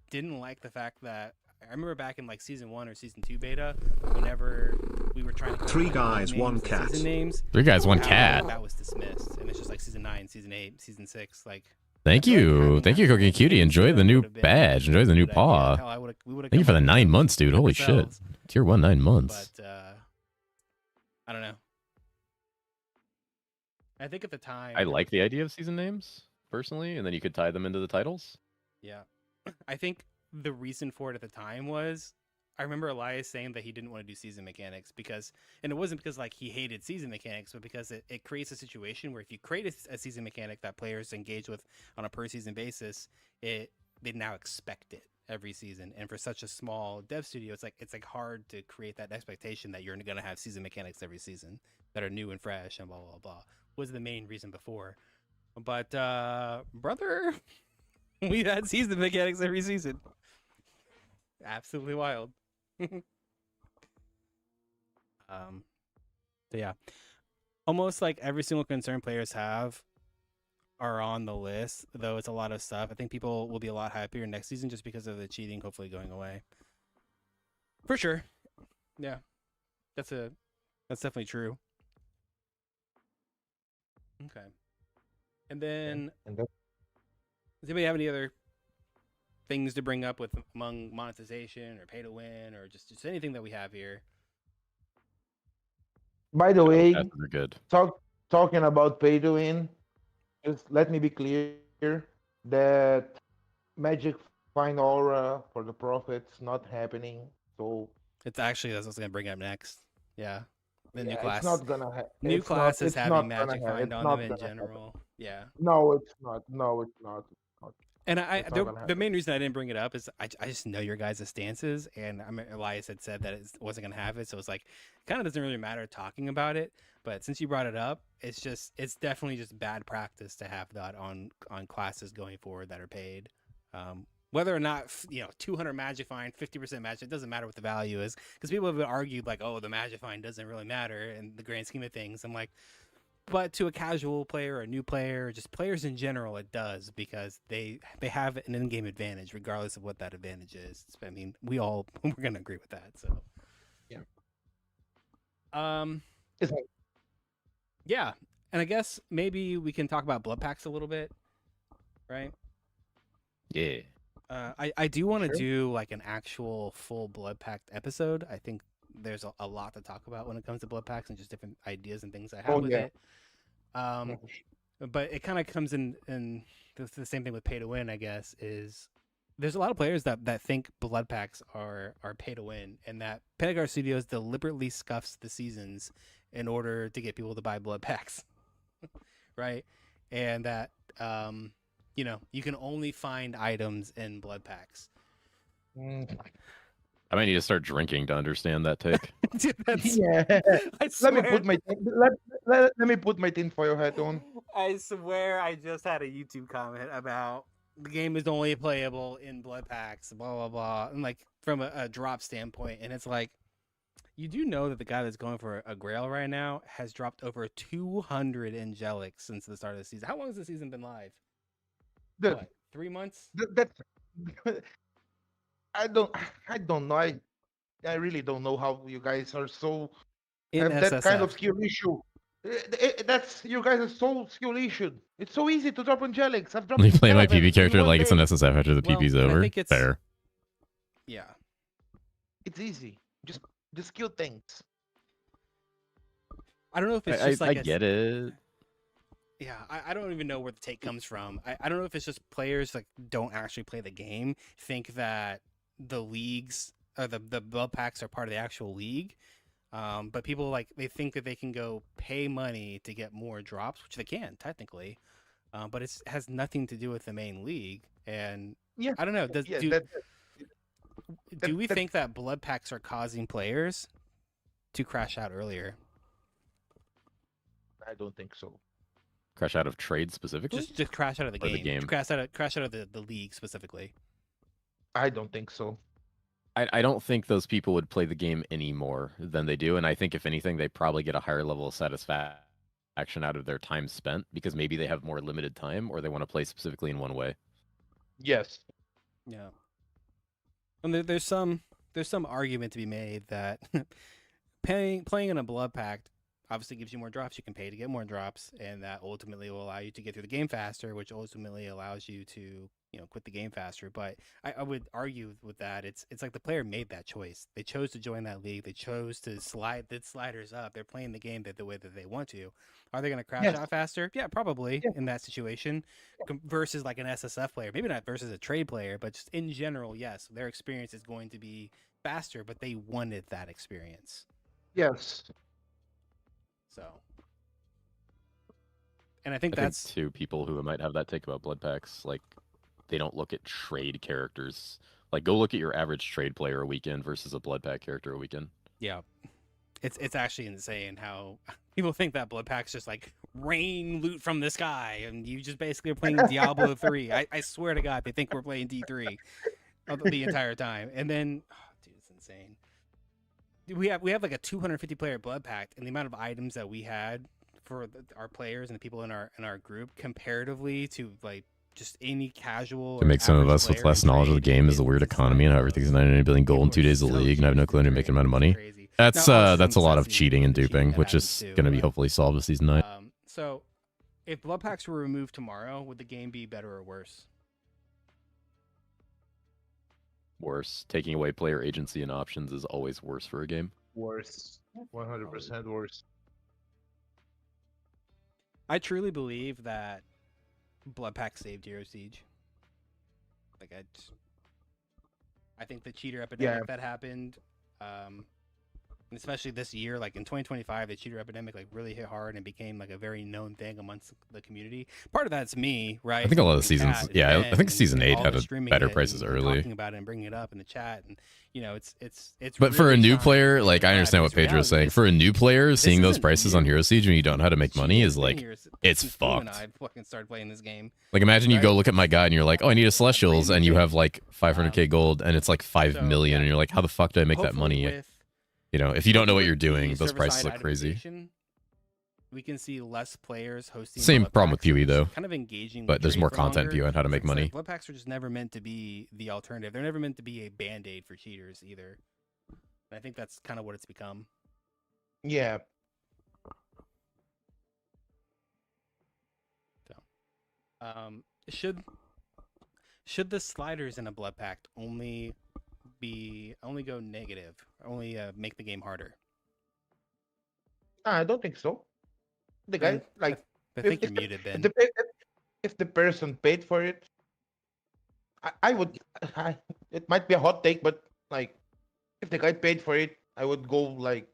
didn't like the fact that I remember back in like season 1 or season 2 beta, whenever we were trying to Three guys, one cat. season names. 3 guys, 1 how cat. That was dismissed, and it's just like season 9, season 8, season 6. Like, Thank I feel like you, having thank you, actual Cookie Cutie. names Enjoy to the them new would have been badge. Enjoy the a new good idea. paw. Hell, we would have. Thank you for the 9 months, dude. Holy shit. ourselves. Tier 1 9 months. But I don't know. I think at the time I like the idea of season names personally, and then you could tie them into the titles. Yeah. I think the reason for it at the time was I remember Elias saying that he didn't want to do season mechanics and it wasn't because like he hated season mechanics, but because it creates a situation where if you create a season mechanic that players engage with on a per season basis, they now expect it every season. And for such a small dev studio, it's like hard to create that expectation that you're going to have season mechanics every season that are new and fresh and blah, blah, blah, was the main reason before. But, brother, we had season mechanics every season. Absolutely wild. So yeah, almost like every single concern players have are on the list, though it's a lot of stuff. I think people will be a lot happier next season just because of the cheating hopefully going away. For sure. Yeah. That's definitely true. Okay. And then does anybody have any other things to bring up with among monetization or pay to win or just anything that we have here? By the way, We're good. talking about pay to win, just let me be clear that Magic Find Aura for the profits not happening. So It's actually that's what I was gonna bring up next. Yeah. The new Yeah, class. it's not gonna happen. New classes It's having not gonna magic happen. find It's on not them in gonna happen. general. Yeah. No, it's not. No, it's not. It's not. And It's not gonna the happen. main reason I didn't bring it up is I just know your guys' stances, and I mean, Elias had said that it wasn't gonna have it, so it's like kind of doesn't really matter talking about it. But since you brought it up, it's definitely just bad practice to have that on classes going forward that are paid. Whether or not 200 magic find, 50% magic, it doesn't matter what the value is, because people have argued like, oh, the magic find doesn't really matter in the grand scheme of things. I'm like, but to a casual player, or a new player, or just players in general, it does, because they have an in-game advantage regardless of what that advantage is. I mean, we're gonna agree with that. So Yeah. It's like, yeah, and I guess maybe we can talk about blood packs a little bit, right? Yeah. I do want to Sure. do like an actual full blood pact episode. I think there's a lot to talk about when it comes to blood packs and just different ideas and things I have with it. But it kind of comes in the same thing with pay to win, I guess, is there's a lot of players that think blood packs are pay to win, and that Pentagar Studios deliberately scuffs the seasons in order to get people to buy blood packs, right? And that you can only find items in blood packs. I might need to start drinking to understand that take. Dude, Yeah. I swear, Let me put my tinfoil hat on. I swear I just had a YouTube comment about the game is only playable in blood packs, blah blah blah, and like from a drop standpoint, and it's like, you do know that the guy that's going for a Grail right now has dropped over 200 angelics since the start of the season. How long has the season been live? Dude, What, 3 months? that's I don't know. I really don't know how you guys are so In have that kind of SSF. skill issue. That's you guys are so skill issued. It's so easy to drop angelics. I've dropped Let me play my 7 PB in character one like it's an day. SSF after the Well, PB's and I over. think it's- Fair. Yeah. It's easy. Just kill things. I don't know if it's just I like get it. Yeah, I don't even know where the take comes from. I don't know if it's just players like don't actually play the game, think that the leagues or the blood packs are part of the actual league. But people like they think that they can go pay money to get more drops, which they can technically. But it has nothing to do with the main league. And Yeah. I don't know. Yeah, Do we think that blood packs are causing players to crash out earlier? I don't think so. Crash out of trade specifically? Just crash out of the Or the game. game. Crash out of the league specifically. I don't think so. I don't think those people would play the game any more than they do. And I think if anything, they probably get a higher level of satisfaction out of their time spent because maybe they have more limited time or they want to play specifically in one way. Yes. Yeah. And there's some argument to be made that playing in a blood pact obviously gives you more drops. You can pay to get more drops, and that ultimately will allow you to get through the game faster, which ultimately allows you to quit the game faster. But I would argue with that. It's like the player made that choice. They chose to join that league. They chose to slide the sliders up. They're playing the game the way that they want to. Are they going to crash out faster? Yeah, probably in that situation versus like an SSF player. Maybe not versus a trade player, but just in general, yes, their experience is going to be faster, but they wanted that experience. Yes. So, and I think that's too people who might have that take about blood packs, like they don't look at trade characters. Like go look at your average trade player a weekend versus a blood pack character a weekend. Yeah, it's actually insane how people think that blood packs just like rain loot from the sky, and you just basically are playing Diablo 3. I swear to God, they think we're playing D3 the entire time, and then dude, it's insane. We have like a 250 player blood pact, and the amount of items that we had for our players and the people in our group comparatively to like just any casual. To make some of us with less knowledge of the game is the weird economy and how everything's 99 billion gold in 2 days of the league, and I have no clue to make an amount of money. That's a lot of cheating and duping, which is going to be hopefully solved with season 9. So, if blood packs were removed tomorrow, would the game be better or worse? Worse. Taking away player agency and options is always worse for a game. Worse. 100% worse. I truly believe that blood pack saved Hero Siege. Like I think the cheater epidemic that happened, And especially this year, like in 2025, the cheater epidemic like really hit hard and became like a very known thing amongst the community. Part of that's me, right? I think a lot of And seasons. Kat and Yeah, I Ben think season and 8 all had the a streaming better it prices and early. talking about it and bringing it up in the chat, and it's. But for a really new shined player, in like the I light, understand what because Pedro was reality saying. is, For a new player, seeing those isn't prices on new. Hero Siege when you don't know how to make money Cheating is has been like here it's since Boom and fucked. I fucking started playing this game. Like imagine you Right? go look at my guy and you're like, oh, I need a It's not a brand Celestials, new and you thing. have like 500k gold, and it's like 5 So, million, yeah. and you're like, how the fuck do I make that Hopefully money? with You know, if you don't know what hopefully you're with the doing, those prices server-side look crazy. itemization, we can see less players hosting. Same blood problem with packs and PoE just though, kind of engaging. but with there's trade more for content longer. PoE on how to make Like I said, money. blood packs are just never meant to be the alternative. They're never meant to be a band-aid for cheaters either. And I think that's kind of what it's become. Yeah. Should the sliders in a blood pact only go negative, only make the game harder? Nah, I don't think so. The guy, Ben, like, I if, think you're if, muted, Ben. if the person paid for it, I would. It might be a hot take, but like, if the guy paid for it, I would go like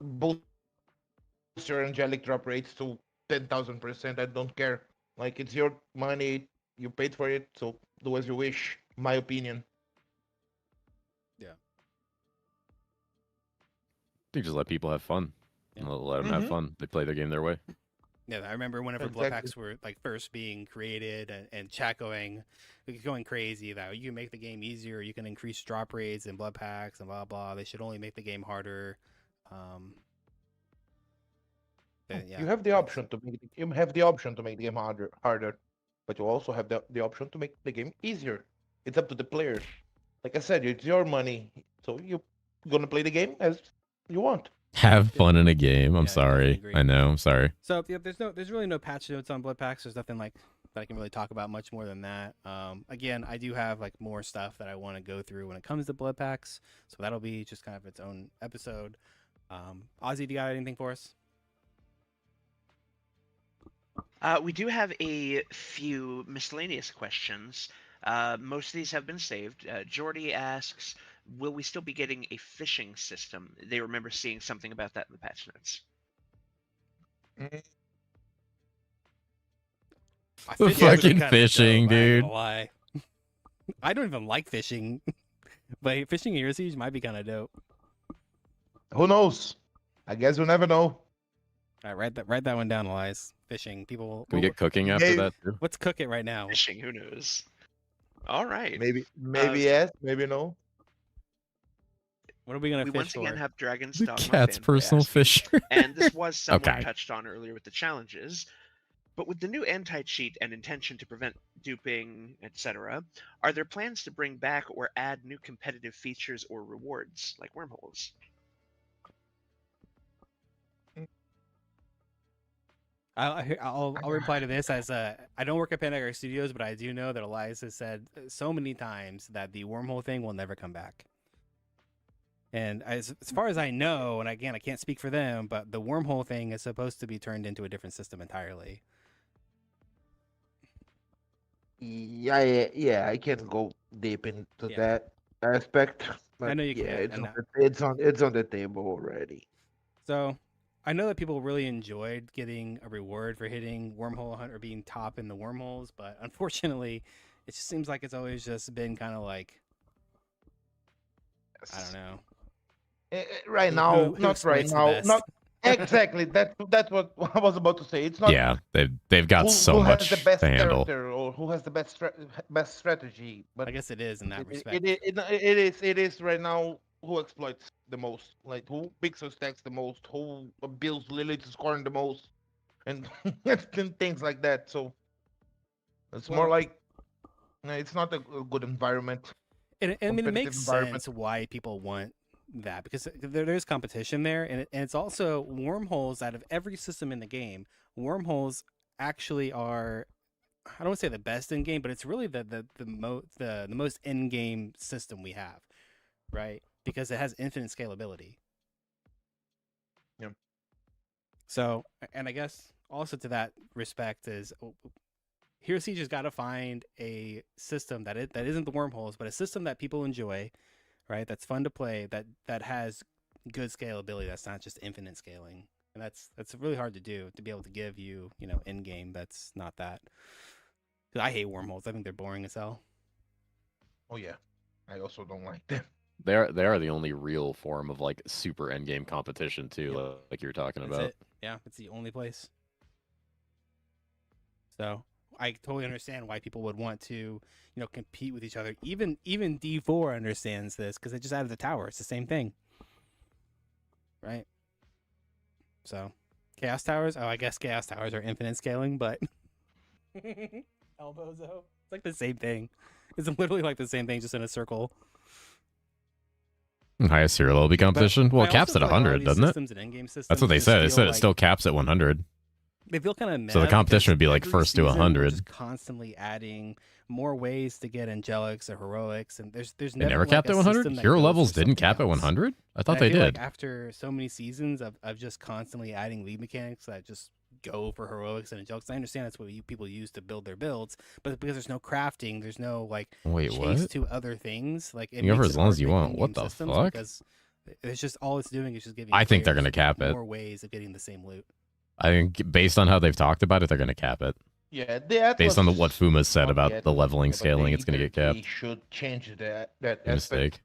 boost your angelic drop rates to 10,000%. I don't care. Like, it's your money, you paid for it, so do as you wish. My opinion. You just let people have fun. Yeah. Let them have fun. They play their game their way. Yeah, I remember whenever blood Exactly. packs were like first being created and chat going crazy that you can make the game easier, you can increase drop rates and blood packs and blah blah. They should only make the game harder. Yeah, You have the option to make the game harder, but you also have the option to make the game easier. It's up to the player. Like I said, it's your money, so you're gonna play the game as you want. Have fun in a game. I'm Yeah, I definitely sorry. agree. I know. I'm sorry. So yeah, there's really no patch notes on blood packs. There's nothing like that I can really talk about much more than that. Again, I do have like more stuff that I want to go through when it comes to blood packs, so that'll be just kind of its own episode. Ozzy, do you got anything for us? We do have a few miscellaneous questions. Most of these have been saved. Jordy asks, will we still be getting a fishing system? They remember seeing something about that in the patch notes. The Fishing would be fucking kinda fishing, dope, I ain't dude. gonna lie. I don't even like fishing, but fishing in Hero Siege might be kind of dope. Who knows? I guess we'll never know. All right, write that one down, Elias. Fishing. People. Can we get cooking after Maybe- that too? Let's cook it right now. Fishing, who knows? All right. Maybe yes, maybe no. What are we gonna We fish once again for? have Dragon's The Dogma cat's fanboy personal asking, fisher. and this was somewhat Okay. touched on earlier with the challenges. But with the new anti-cheat and intention to prevent duping, etc., are there plans to bring back or add new competitive features or rewards, like wormholes? I'll reply to this as I don't work at Pandemic Studios, but I do know that Elias has said so many times that the wormhole thing will never come back. And as far as I know, and again I can't speak for them, but the wormhole thing is supposed to be turned into a different system entirely. Yeah, I can't go deep into Yeah. that aspect. But know you yeah, can't, it's on the table already. So I know that people really enjoyed getting a reward for hitting wormhole hunt or being top in the wormholes, but unfortunately, it just seems like it's always just been kind of like I don't know. Right Who- now, who not right exploits the now, best? not exactly. That's what I was about to say. It's not. Yeah, they've got so who much has the best to handle. character or who has the best strategy, but I guess it is in that respect. it is right now who exploits the most, like who pixel stacks the most, who builds Lily to scoring the most, and and things like that. So it's more Well- like it's not a good environment. And I mean, it competitive makes environment. sense why people want that because there's competition there, and it's also wormholes. Out of every system in the game, wormholes actually are. I don't want to say the best in game, but it's really the most in game system we have, right? Because it has infinite scalability. Yeah. So, and I guess also to that respect is Hero Siege has got to find a system that isn't the wormholes, but a system that people enjoy, right? That's fun to play, that has good scalability that's not just infinite scaling, and that's really hard to do, to be able to give you end game that's not that. Because I hate wormholes. I think they're boring as hell. Oh yeah, I also don't like them. They are the only real form of like super endgame competition too, Yep. like you were talking That's about. it. Yeah, it's the only place. So I totally understand why people would want to, compete with each other. Even D4 understands this because they just added the tower. It's the same thing, right? So chaos towers. Oh, I guess chaos towers are infinite scaling, but Elbozo. It's like the same thing. It's literally like the same thing, just in a circle. Highest hero level competition. Well, it caps at 100, doesn't it? That's what they said. They said it still caps at 100. They feel kind of meta. So the competition would be like every first to season, 100. They're just constantly adding more ways to get angelics or heroics, and there's They never never like capped a at 100. system that Hero goes levels for didn't cap at something else. 100. I thought And they feel did. Like after so many seasons of just constantly adding lead mechanics that just go for heroics and angelics, I understand that's what people use to build their builds, but because there's no crafting, there's no like Wait, chase what? to other things. Like it You go for makes as it long hard as you to make want. What in-game the systems fuck? Because it's just all it's doing is just giving. I think they're players gonna cap it. more ways of getting the same loot. I think based on how they've talked about it, they're going to cap it. Yeah, Based on what Fuma said about the leveling scaling, it's going to get capped. They should change that aspect. Mistake.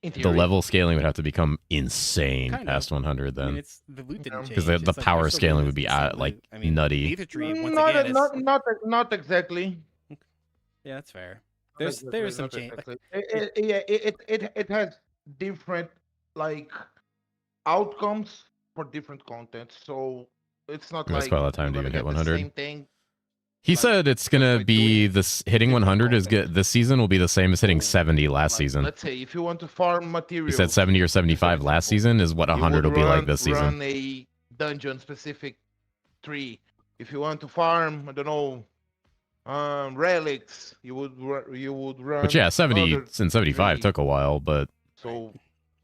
In The theory. level scaling would have to become insane Kind of. past 100 I mean, then. it's the loot didn't change. Because the It's like power they're still scaling doing would be the same like loot. I mean, nutty. Ether Tree, once not, again, not exactly. yeah, that's fair. Not There's some exactly, change. not exactly. It has different like outcomes for different content, so it's not That's like quite a lot of time to you're even gonna hit get the 100. same thing. He like, said it's just gonna by be doing this hitting different 100 is content. good. This season will be the same as hitting So, 70 last like, season. Let's say if you want to farm He materials, said 70 or 75 last example, season is what you 100 will would be like this season. Run a dungeon specific tree. If you want to farm, I don't know, relics, you would run. But yeah, 70 another and 75 tree. took a while, but So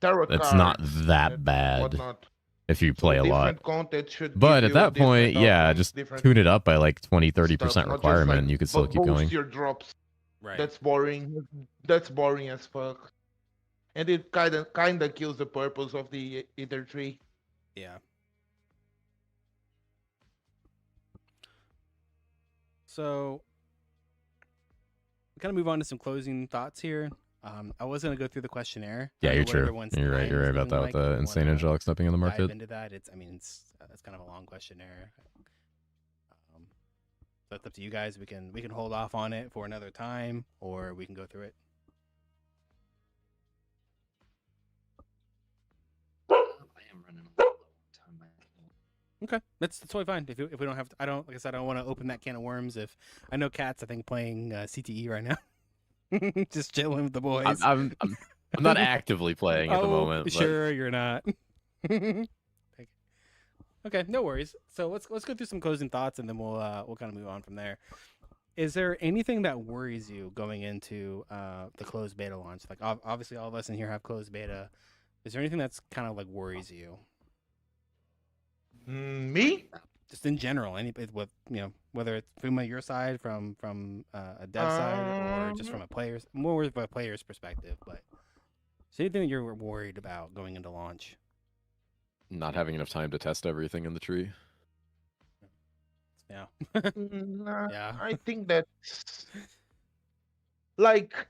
tarot it's not cards that and bad whatnot. if you play a lot. Different content should But give at you that point, different yeah, outcomes, just different tune it up by like 20-30% stuff, not just, requirement, like, and you could still keep boost going. your drops. Right. That's boring. That's boring as fuck. And it kinda kills the purpose of the Ether Tree. Yeah. So, kind of move on to some closing thoughts here. I was gonna go through the questionnaire. I Yeah, don't you're know what true. everyone's You're right. time You're is right about looking that like. with the If you insane wanna angelic stepping in the dive market. into that. It's kind of a long questionnaire. So it's up to you guys. We can hold off on it for another time, or we can go through it. I am running a little low on time. Okay, that's totally fine. If we don't have to, like I said, I don't want to open that can of worms. If I know Cat's, I think playing CTE right now, just chilling with the boys. I'm not actively playing at the moment. But Sure, you're not. Okay, no worries. So let's go through some closing thoughts, and then we'll kind of move on from there. Is there anything that worries you going into the closed beta launch? Like obviously, all of us in here have closed beta. Is there anything that's kind of like worries you? Me? Just in general, with whether it's from your side, from a dev side, or just from a player's more of a player's perspective. But is there anything that you're worried about going into launch? not having enough time to test everything in the tree. Yeah. Nah, Yeah. I think that's like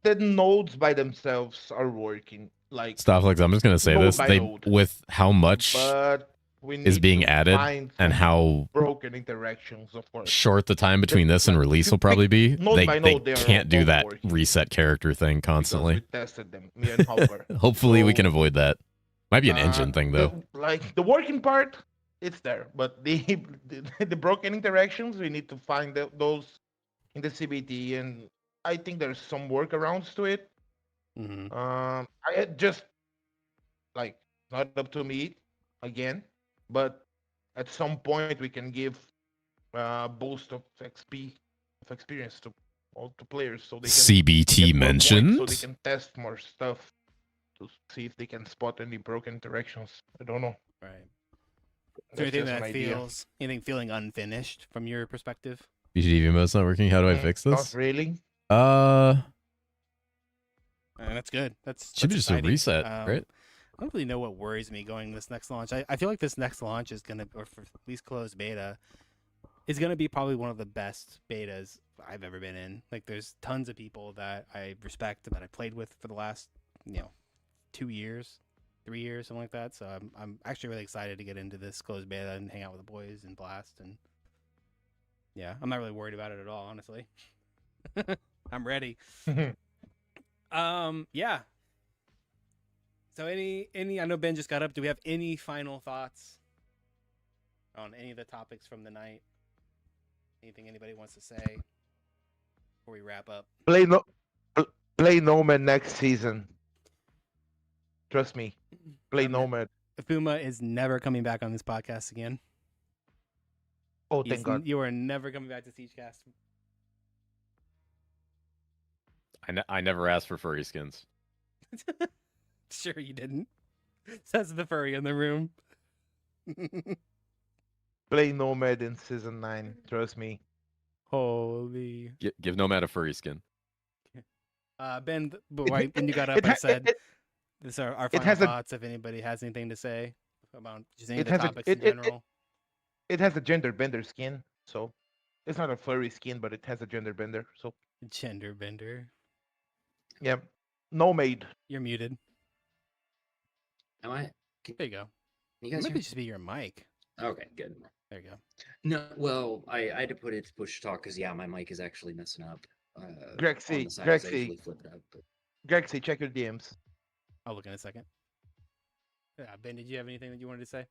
the nodes by themselves are working. Like, Stuff like that. I'm just gonna say Node this: by they node. with how much but we is need being to added find and some how broken interactions, of course. short the time between this and like, release you will probably be, node they by node, they are can't do all that working. reset character thing because constantly. we tested them, me and Hopper. Hopefully, we So, can avoid that. Might be an engine thing though. Like the working part, it's there, but the broken interactions, we need to find those in the CBT, and I think there's some workarounds to it. Mm-hmm. I had just like not up to me again, but at some point we can give boost of XP of experience to all the players, so they can CBT get more points, mentioned. so they can test more stuff to see if they can spot any broken interactions. I don't know. Right. Is there That's anything just an that idea. anything feeling unfinished from your perspective? BGDV mode's not working. How do I fix Not this? really. And that's good. That's Should be that's just a exciting. reset, right? don't really know what worries me going this next launch. I feel like this next launch is gonna, or for at least closed beta, is gonna be probably one of the best betas I've ever been in. Like, there's tons of people that I respect and that I played with for the last 2 years, 3 years, something like that. So I'm actually really excited to get into this closed beta and hang out with the boys and blast. And yeah, I'm not really worried about it at all, honestly. I'm ready. Yeah. So any I know Ben just got up. Do we have any final thoughts on any of the topics from the night? Anything anybody wants to say before we wrap up? Play Nomad next season. Trust me. Play Nomad. Fuma is never coming back on this podcast again. Oh, thank God. You are never coming back to Siegecast. I never asked for furry skins. Sure you didn't. Says the furry in the room. Play Nomad in season 9. Trust me. Holy. Give Nomad a furry skin. Ben, when you got up, I said, "This are our final thoughts." If anybody has anything to say about just any of the topics in general, it has a gender bender skin, so it's not a furry skin, but it has a gender bender. So gender bender. Yeah, Nomad. You're muted. Am I? There you go. You guys Maybe just be your mic. Okay, good. There you go. No, well, I had to put it to push talk because yeah, my mic is actually messing up. Grexy, Grexy, check your DMs. I'll look in a second. Yeah, Ben, did you have anything that you wanted to say?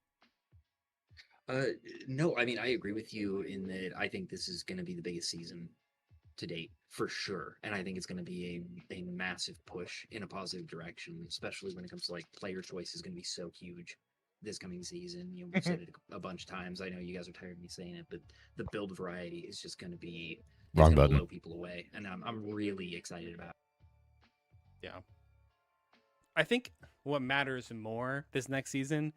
No, I mean I agree with you in that I think this is going to be the biggest season to date for sure, and I think it's going to be a massive push in a positive direction, especially when it comes to like player choice is going to be so huge this coming season. We've said it a bunch of times. I know you guys are tired of me saying it, but the build variety is just going to be wrong button. Blow people away, and I'm really excited about it. Yeah, I think what matters more this next season,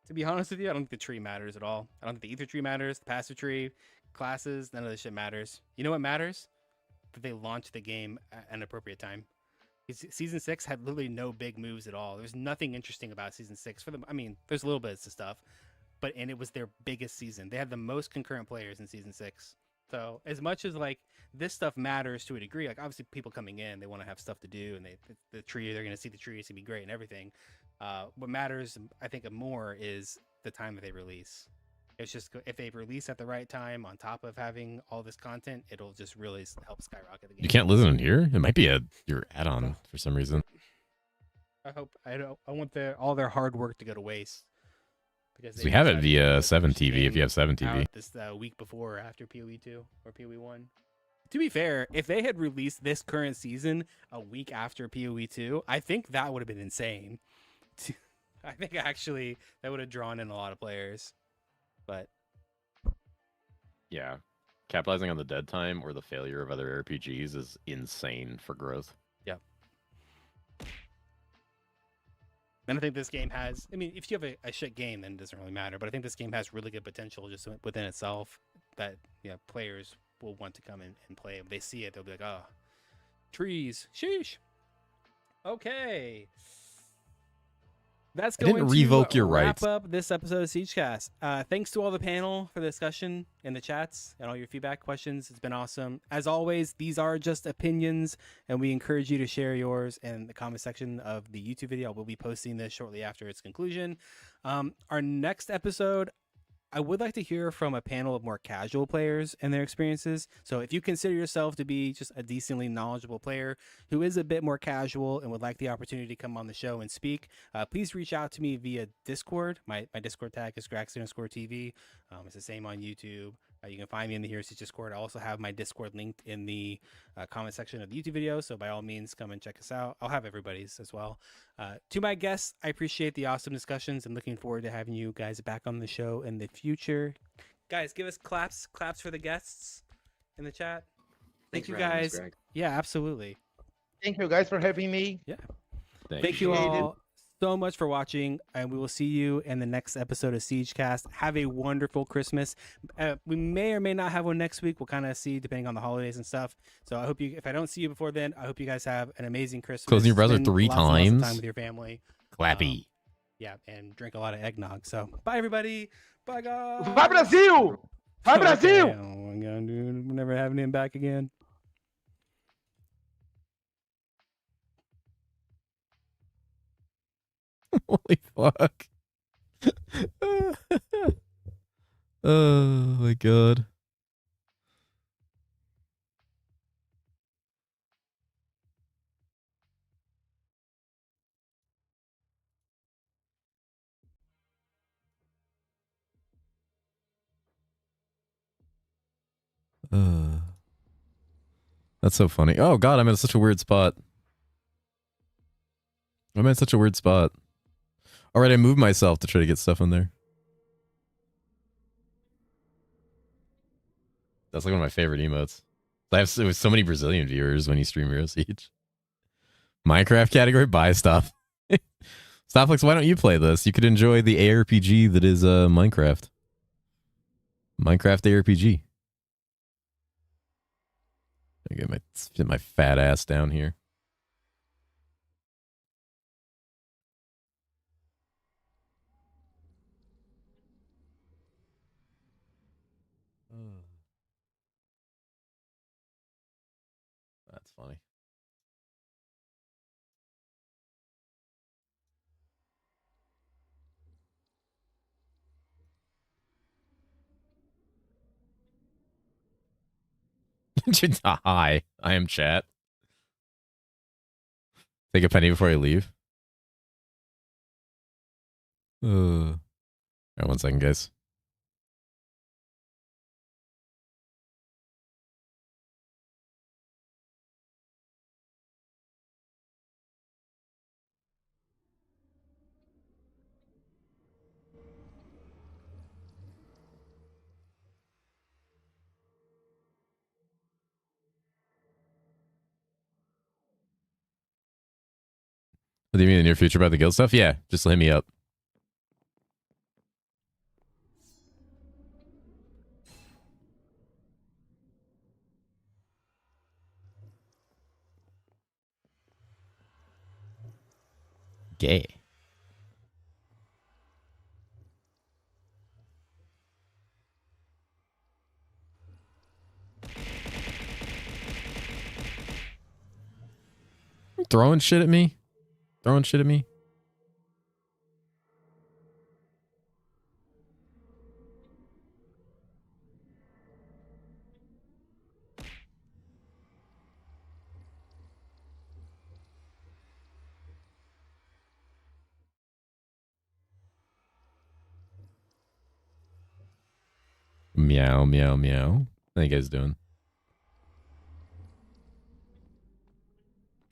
to be honest with you, I don't think the tree matters at all. I don't think the ether tree matters, the passive tree, classes, none of this shit matters. You know what matters? That they launch the game at an appropriate time. Season 6 had literally no big moves at all. There's nothing interesting about Season 6 for them. I mean, there's a little bit of stuff, and it was their biggest season. They had the most concurrent players in Season 6. So as much as like this stuff matters to a degree, like obviously people coming in, they want to have stuff to do, and the tree, they're going to see the tree, it's going to be great and everything. What matters, I think, more is the time that they release. It's just if they release at the right time on top of having all this content, it'll just really help skyrocket the game. You can't listen in here? It might be your add-on for some reason. I want all their hard work to go to waste. Because we have it via 7TV if you have 7TV. This week before or after PoE 2 or PoE 1. To be fair, if they had released this current season a week after PoE 2, I think that would have been insane. I think actually that would have drawn in a lot of players. But yeah, capitalizing on the dead time or the failure of other RPGs is insane for growth. Yeah. And I think this game has, I mean, if you have a shit game, then it doesn't really matter. But I think this game has really good potential just within itself that players will want to come in and play. If they see it, they'll be like, oh, trees, sheesh. Okay. That's going to revoke your wrap rights. up this episode of Siegecast. Thanks to all the panel for the discussion in the chats and all your feedback questions. It's been awesome. As always, these are just opinions, and we encourage you to share yours in the comment section of the YouTube video. We'll be posting this shortly after its conclusion. Our next episode, I would like to hear from a panel of more casual players and their experiences. So if you consider yourself to be just a decently knowledgeable player who is a bit more casual and would like the opportunity to come on the show and speak, please reach out to me via Discord. My Discord tag is Grax_TV. It's the same on YouTube. You can find me in the Heroes Discord. I also have my Discord linked in the comment section of the YouTube video. So by all means, come and check us out. I'll have everybody's as well. To my guests, I appreciate the awesome discussions and looking forward to having you guys back on the show in the future. Guys, give us claps for the guests in the chat. Thank you guys. Yeah, absolutely. Thank you guys for having me. Yeah. Thank you all so much for watching, and we will see you in the next episode of Siegecast. Have a wonderful Christmas. We may or may not have one next week. We'll kind of see depending on the holidays and stuff. So I hope if I don't see you before then, I hope you guys have an amazing Christmas. Closing your browser Spend 3 lots and lots of times. time with your family. Clappy. Yeah, and drink a lot of eggnog. So bye everybody. Bye guys. Vai Brasil! Vai Brasil! Okay, oh my god, dude. We're never having him back again. Holy fuck. Oh my god. That's so funny. Oh god, I'm in such a weird spot. I'm in such a weird spot. Alright, I moved myself to try to get stuff in there. That's like one of my favorite emotes. I have so many Brazilian viewers when you stream Hero Siege. Minecraft category, buy stuff. Stopflix, why don't you play this? You could enjoy the ARPG that is Minecraft. Minecraft ARPG. I get my fat ass down here. That's funny. Hi, I am chat. Take a penny before I leave. Alright, 1 second, guys. What do you mean in the near future about the guild stuff? Yeah, just hit me up. Gay. Throwing shit at me? Throwing shit at me? Meow, meow, meow. How you guys doing?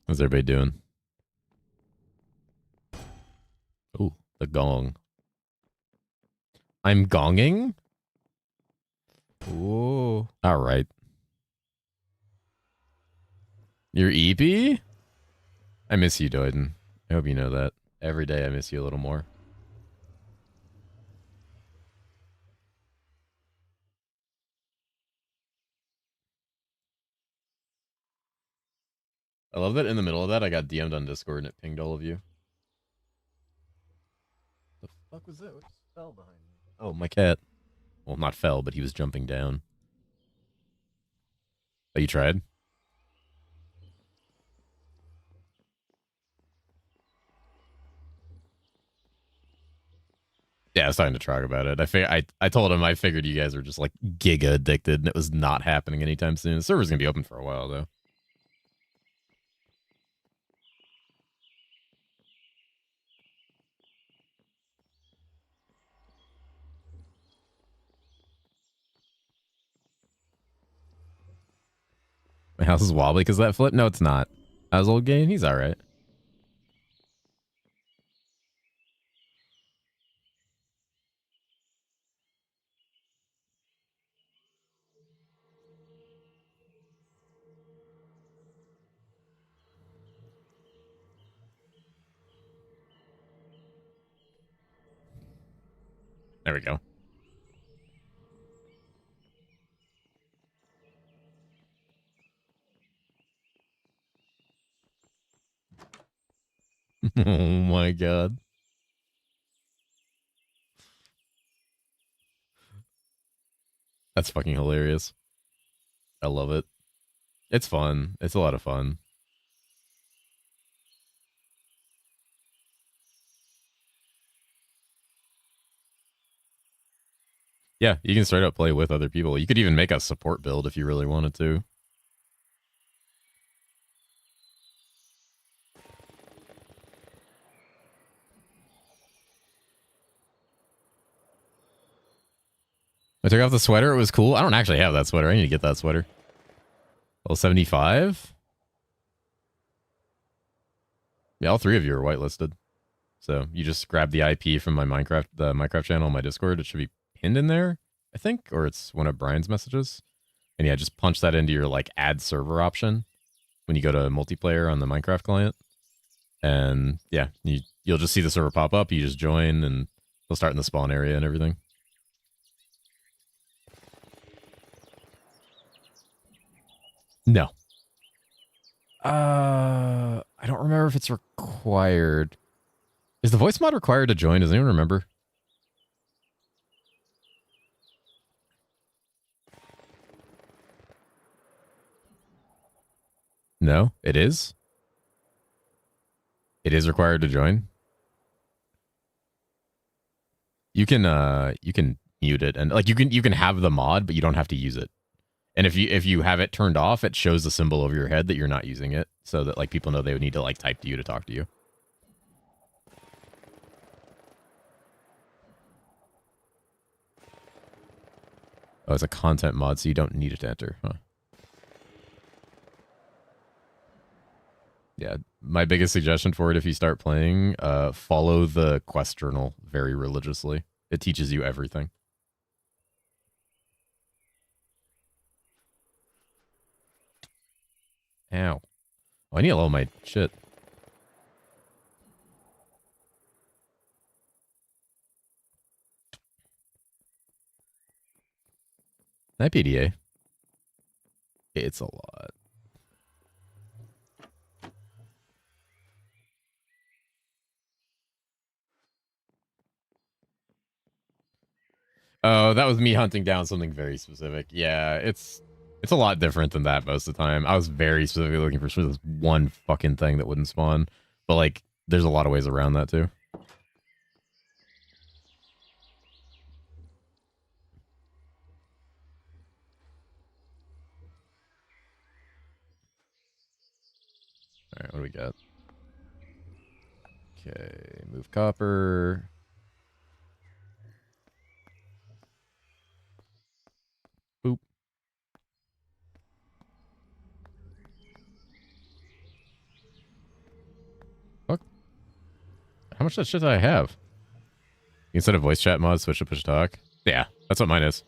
How's everybody doing? Ooh, the gong. I'm gonging? Ooh. Alright. You're EP? I miss you, Doiden. I hope you know that. Every day I miss you a little more. I love that in the middle of that I got DM'd on Discord and it pinged all of you. The fuck was that? What just fell behind me? Oh, my cat. Well, not fell, but he was jumping down. Oh, you tried? Yeah, I was talking to Trog about it. I told him I figured you guys were just like giga addicted and it was not happening anytime soon. The server's gonna be open for a while though. My house is wobbly because of that flip? No, it's not. How's old game? He's alright. There we go. Oh my god. That's fucking hilarious. I love it. It's fun. It's a lot of fun. Yeah, you can straight up play with other people. You could even make a support build if you really wanted to. I took off the sweater. It was cool. I don't actually have that sweater. I need to get that sweater. Level 75? Yeah, all three of you are whitelisted. So you just grab the IP from the Minecraft channel on my Discord. It should be pinned in there, I think, or it's one of Brian's messages. And yeah, just punch that into your like add server option when you go to multiplayer on the Minecraft client. And yeah, you'll just see the server pop up. You just join and it'll start in the spawn area and everything. No. I don't remember if it's required. Is the voice mod required to join? Does anyone remember? No, it is. It is required to join. You can mute it and like you can have the mod, but you don't have to use it. And if you have it turned off, it shows the symbol over your head that you're not using it, so that like people know they would need to like type to you to talk to you. Oh, it's a content mod, so you don't need it to enter. Huh. Yeah, my biggest suggestion for it, if you start playing, follow the quest journal very religiously. It teaches you everything. Ow. Oh, I need to level my shit. That PDA. It's a lot. Oh, that was me hunting down something very specific. Yeah, it's a lot different than that most of the time. I was very specifically looking for this one fucking thing that wouldn't spawn. But like, there's a lot of ways around that too. Alright, what do we got? Okay, move copper. Boop. Fuck. How much of that shit do I have? Instead of voice chat mod, switch to push talk. Yeah, that's what mine is.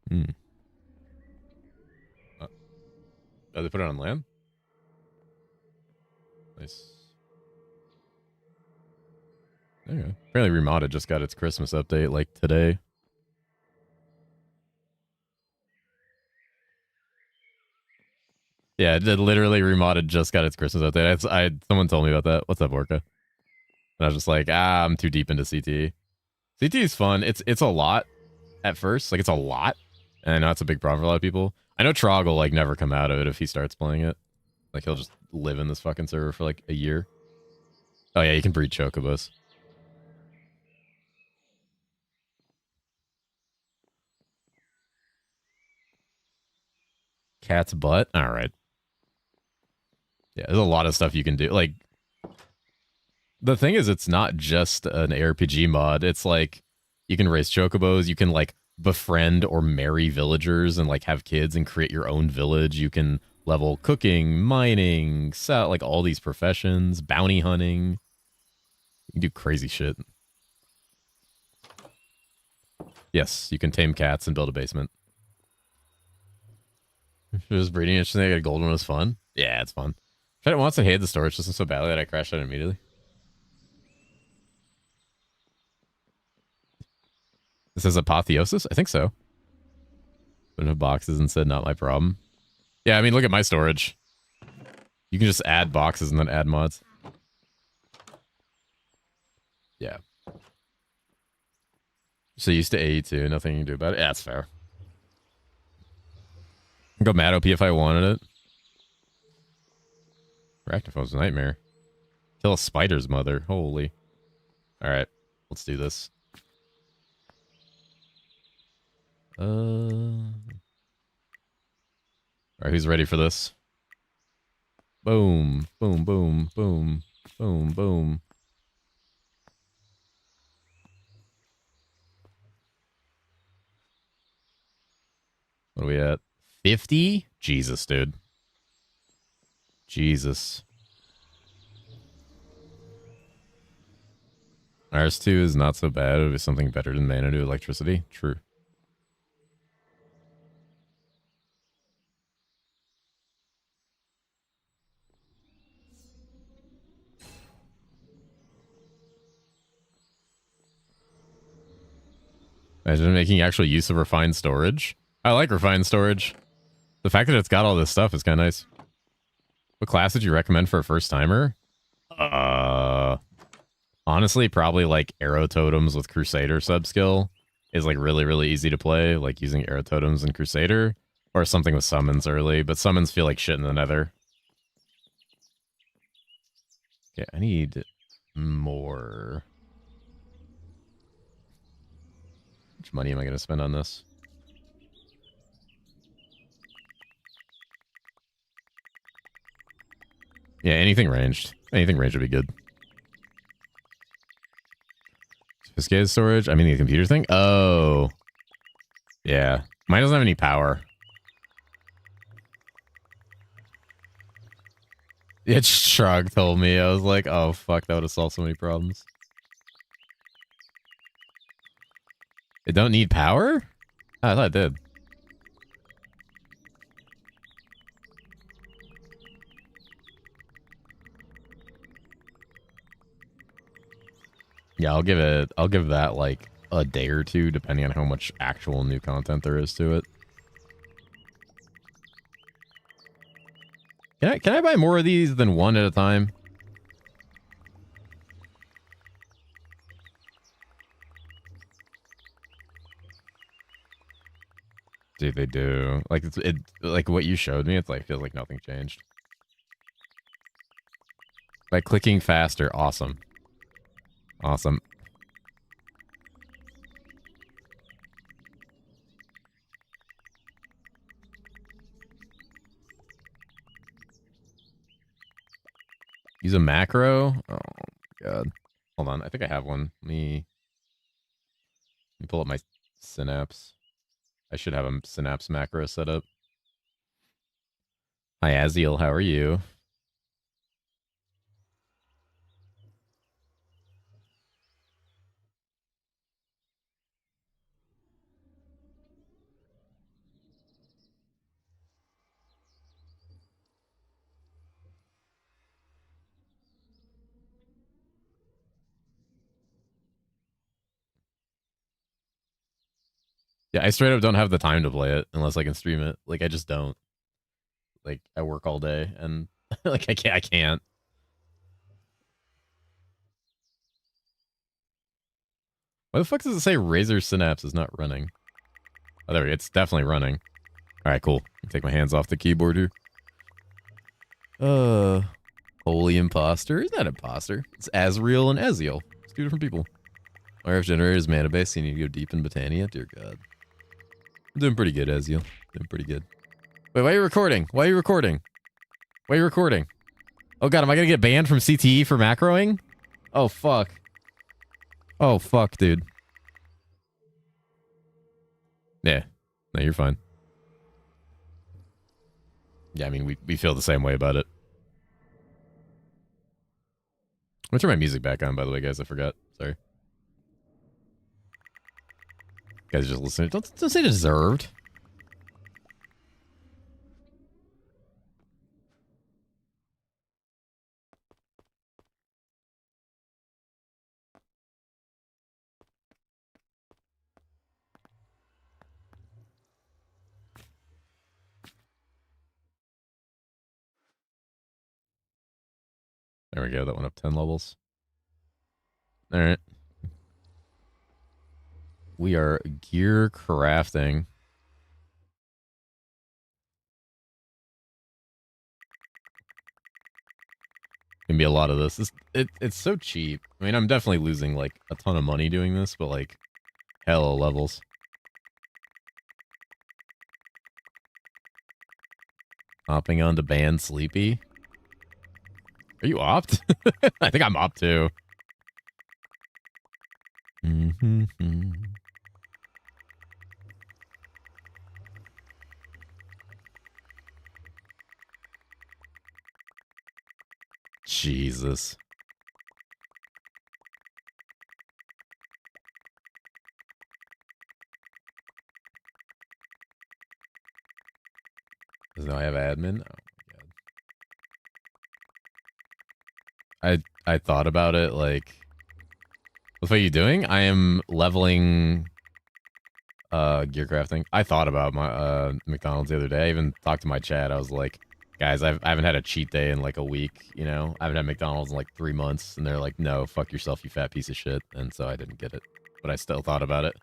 Hmm. Oh, they put it on land? Nice. Okay. Apparently Remodded just got its Christmas update like today. Yeah, literally Remodded just got its Christmas update. Someone told me about that. What's up, Orca? And I was just like, I'm too deep into CT. CT is fun. It's a lot at first. Like, it's a lot. And I know it's a big problem for a lot of people. I know Trog will, like, never come out of it if he starts playing it. Like, he'll just live in this fucking server for, like, a year. Oh, yeah, you can breed chocobos. Cat's butt? All right. Yeah, there's a lot of stuff you can do. Like, the thing is, it's not just an ARPG mod. It's like, you can raise chocobos. You can, like, befriend or marry villagers and, like, have kids and create your own village. You can level cooking, mining, like, all these professions, bounty hunting. You can do crazy shit. Yes, you can tame cats and build a basement. Just breeding interesting. I got a golden one was fun. Yeah, it's fun. I wants to hate the storage system so badly that I crashed out immediately. This says apotheosis? I think so. Put in boxes and said, not my problem. Yeah, I mean, look at my storage. You can just add boxes and then add mods. Yeah. So used to AE2, nothing you can do about it. Yeah, that's fair. I'd go mad OP if I wanted it. Arachnophone's a nightmare. Kill a spider's mother. Holy. Alright, let's do this. Alright, who's ready for this? Boom, boom, boom, boom, boom, boom. What are we at? 50? Jesus, dude. Jesus. RS2 is not so bad. It would be something better than mana to electricity. True. Imagine making actual use of refined storage. I like refined storage. The fact that it's got all this stuff is kind of nice. What class would you recommend for a first timer? Honestly, probably like arrow totems with Crusader subskill is like really, really easy to play. Like using arrow totems in Crusader or something with summons early, but summons feel like shit in the nether. Okay, I need more. How much money am I going to spend on this? Yeah, anything ranged. Anything ranged would be good. Sophisticated storage? I mean the computer thing? Oh. Yeah. Mine doesn't have any power. Yeah, Shrug told me. I was like, oh, fuck, that would have solved so many problems. It don't need power? Oh, I thought it did. Yeah, I'll give that like a day or two, depending on how much actual new content there is to it. Can I buy more of these than one at a time? Dude, they do. Like it like what you showed me, it's like feels like nothing changed. By clicking faster, awesome. Awesome. Use a macro? Oh god. Hold on, I think I have one. Let me pull up my synapse. I should have a synapse macro set up. Hi Aziel, how are you? Yeah, I straight up don't have the time to play it unless I can stream it. Like I just don't. Like I work all day and like I can't. Why the fuck does it say Razor Synapse is not running? Oh, there we go. It's definitely running. All right, cool. Take my hands off the keyboard here. Holy imposter? Is that imposter? It's Azrael and Aziel. It's two different people. RF generator is mana base. So you need to go deep in Botania. Dear God. I'm doing pretty good, Aziel. Doing pretty good. Wait, why are you recording? Why are you recording? Why are you recording? Oh God, am I gonna get banned from CTE for macroing? Oh fuck. Oh fuck, dude. Yeah. No, you're fine. Yeah, I mean, we feel the same way about it. I'm gonna turn my music back on, by the way, guys. I forgot. Sorry. Guys just listening. Don't say deserved. There we go. That went up 10 levels. All right. We are gear crafting. Can be a lot of this. It's so cheap. I mean, I'm definitely losing like a ton of money doing this, but like hella levels. Hopping on to ban Sleepy. Are you opt? I think I'm opt too. Jesus. Does now I have admin? Oh my god. I thought about it, like, what are you doing? I am leveling gear crafting. I thought about my McDonald's the other day. I even talked to my chat. I was like, guys, I haven't had a cheat day in like a week, you know? I haven't had McDonald's in like 3 months. And they're like, no, fuck yourself, you fat piece of shit. And so I didn't get it. But I still thought about it.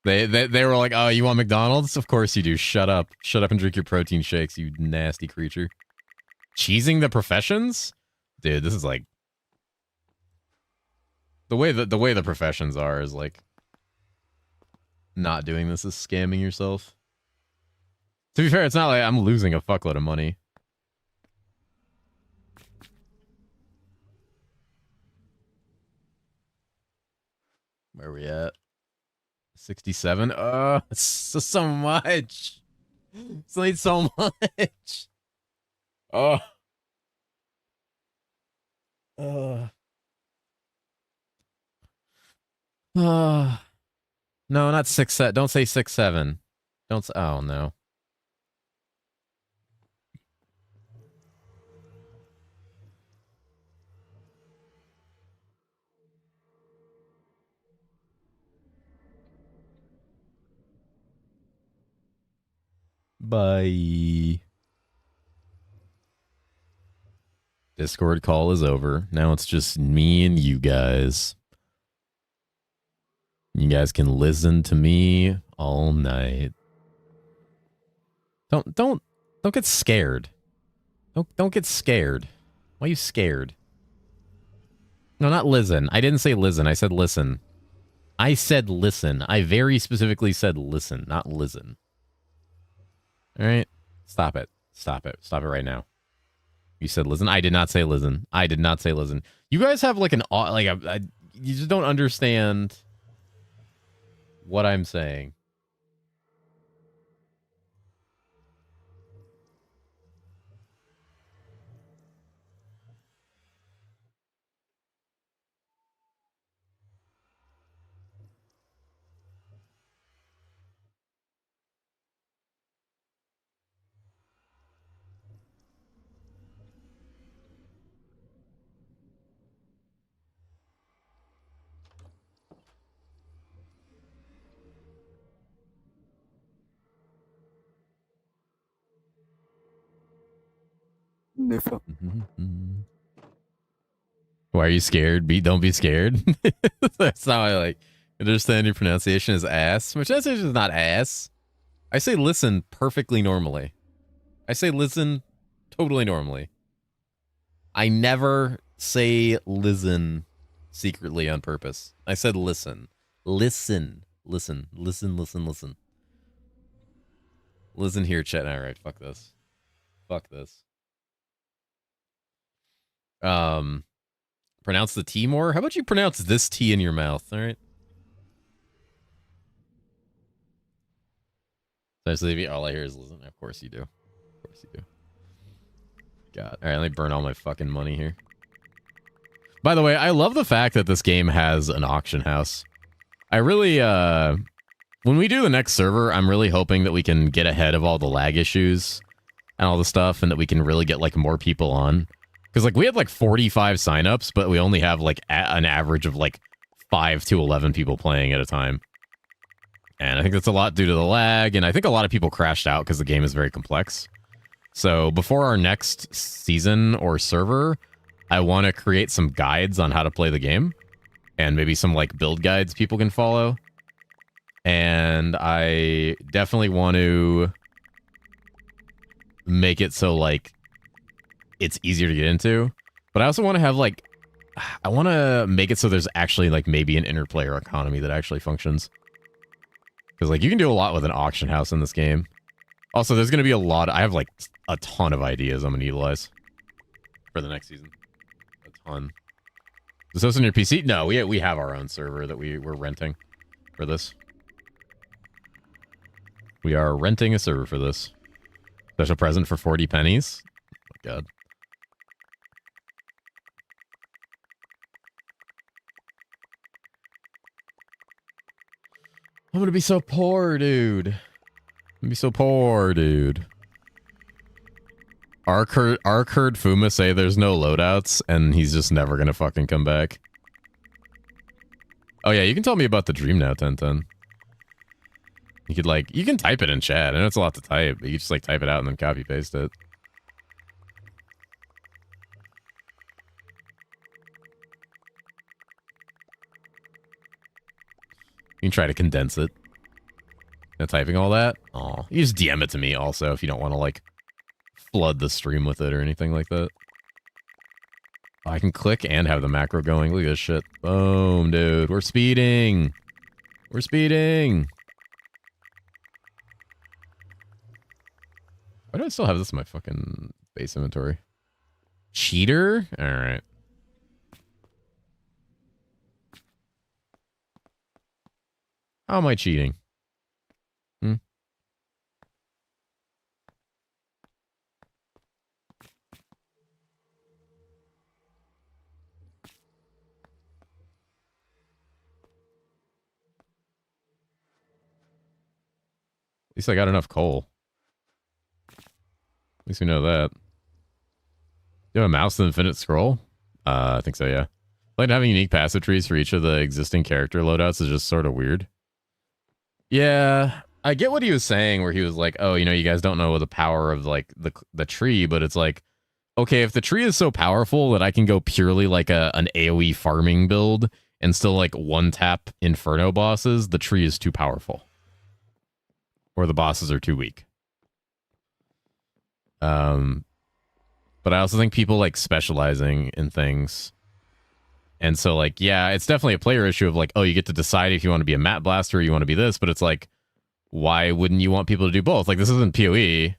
They were like, oh, you want McDonald's? Of course you do. Shut up. Shut up and drink your protein shakes, you nasty creature. Cheesing the professions? Dude, this is like... The way the professions are is like... Not doing this is scamming yourself. To be fair, it's not like I'm losing a fuckload of money. Where are we at? 67? It's so much. It's like so much. Oh. No, not 6 7. Don't say 6 7. Don't say, oh no. Bye. Discord call is over. Now it's just me and you guys. You guys can listen to me all night. Don't get scared. Don't get scared. Why are you scared? No, not listen. I didn't say listen. I said listen. I said listen. I very specifically said listen, not listen. All right? Stop it. Stop it. Stop it right now. You said listen. I did not say listen. I did not say listen. You guys have like an you just don't understand what I'm saying. Why are you scared? Don't be scared. That's how I like understand your pronunciation is ass. My pronunciation is not ass. I say listen perfectly normally. I say listen totally normally. I never say listen secretly on purpose. I said listen. Listen. Listen. Listen, listen, listen. Listen here, chat. Alright, fuck this. Fuck this. Pronounce the T more? How about you pronounce this T in your mouth, alright? Especially if all I hear is listen. Of course you do. Of course you do. God. Alright, let me burn all my fucking money here. By the way, I love the fact that this game has an auction house. I really, when we do the next server, I'm really hoping that we can get ahead of all the lag issues and all the stuff, and that we can really get, like, more people on. Because, like, we had, like, 45 signups, but we only have, like, an average of, like, 5 to 11 people playing at a time. And I think that's a lot due to the lag, and I think a lot of people crashed out because the game is very complex. So before our next season or server, I want to create some guides on how to play the game, and maybe some like build guides people can follow. And I definitely want to make it so like it's easier to get into. But I also want to have like, I want to make it so there's actually like maybe an interplayer economy that actually functions. Because like you can do a lot with an auction house in this game. Also, there's going to be a lot. I have like a ton of ideas I'm going to utilize for the next season. A ton. Is this on your PC? No, we have our own server that we're renting for this. We are renting a server for this. Special present for 40 pennies. Oh my god. I'm gonna be so poor, dude. I'm gonna be so poor, dude. Ark heard Fuma say there's no loadouts, and he's just never gonna fucking come back. Oh yeah, you can tell me about the dream now, 1010. You could like, you can type it in chat. I know it's a lot to type, but you just like type it out and then copy paste it. You can try to condense it. Now typing all that? Oh, you just DM it to me also if you don't want to like flood the stream with it or anything like that. Oh, I can click and have the macro going. Look at this shit. Boom, dude. We're speeding. We're speeding. Why do I still have this in my fucking base inventory? Cheater? Alright. How am I cheating? At least I got enough coal. At least we know that. Do you have a mouse and infinite scroll? I think so, yeah. Like having unique passive trees for each of the existing character loadouts is just sort of weird. Yeah, I get what he was saying, where he was like, oh, you know, you guys don't know the power of like the tree, but it's like, okay, if the tree is so powerful that I can go purely like an AoE farming build and still like one tap Inferno bosses, the tree is too powerful. Or the bosses are too weak. But I also think people like specializing in things. And so, like, yeah, it's definitely a player issue of like, oh, you get to decide if you want to be a map blaster or you want to be this, but it's like, why wouldn't you want people to do both? Like, this isn't PoE.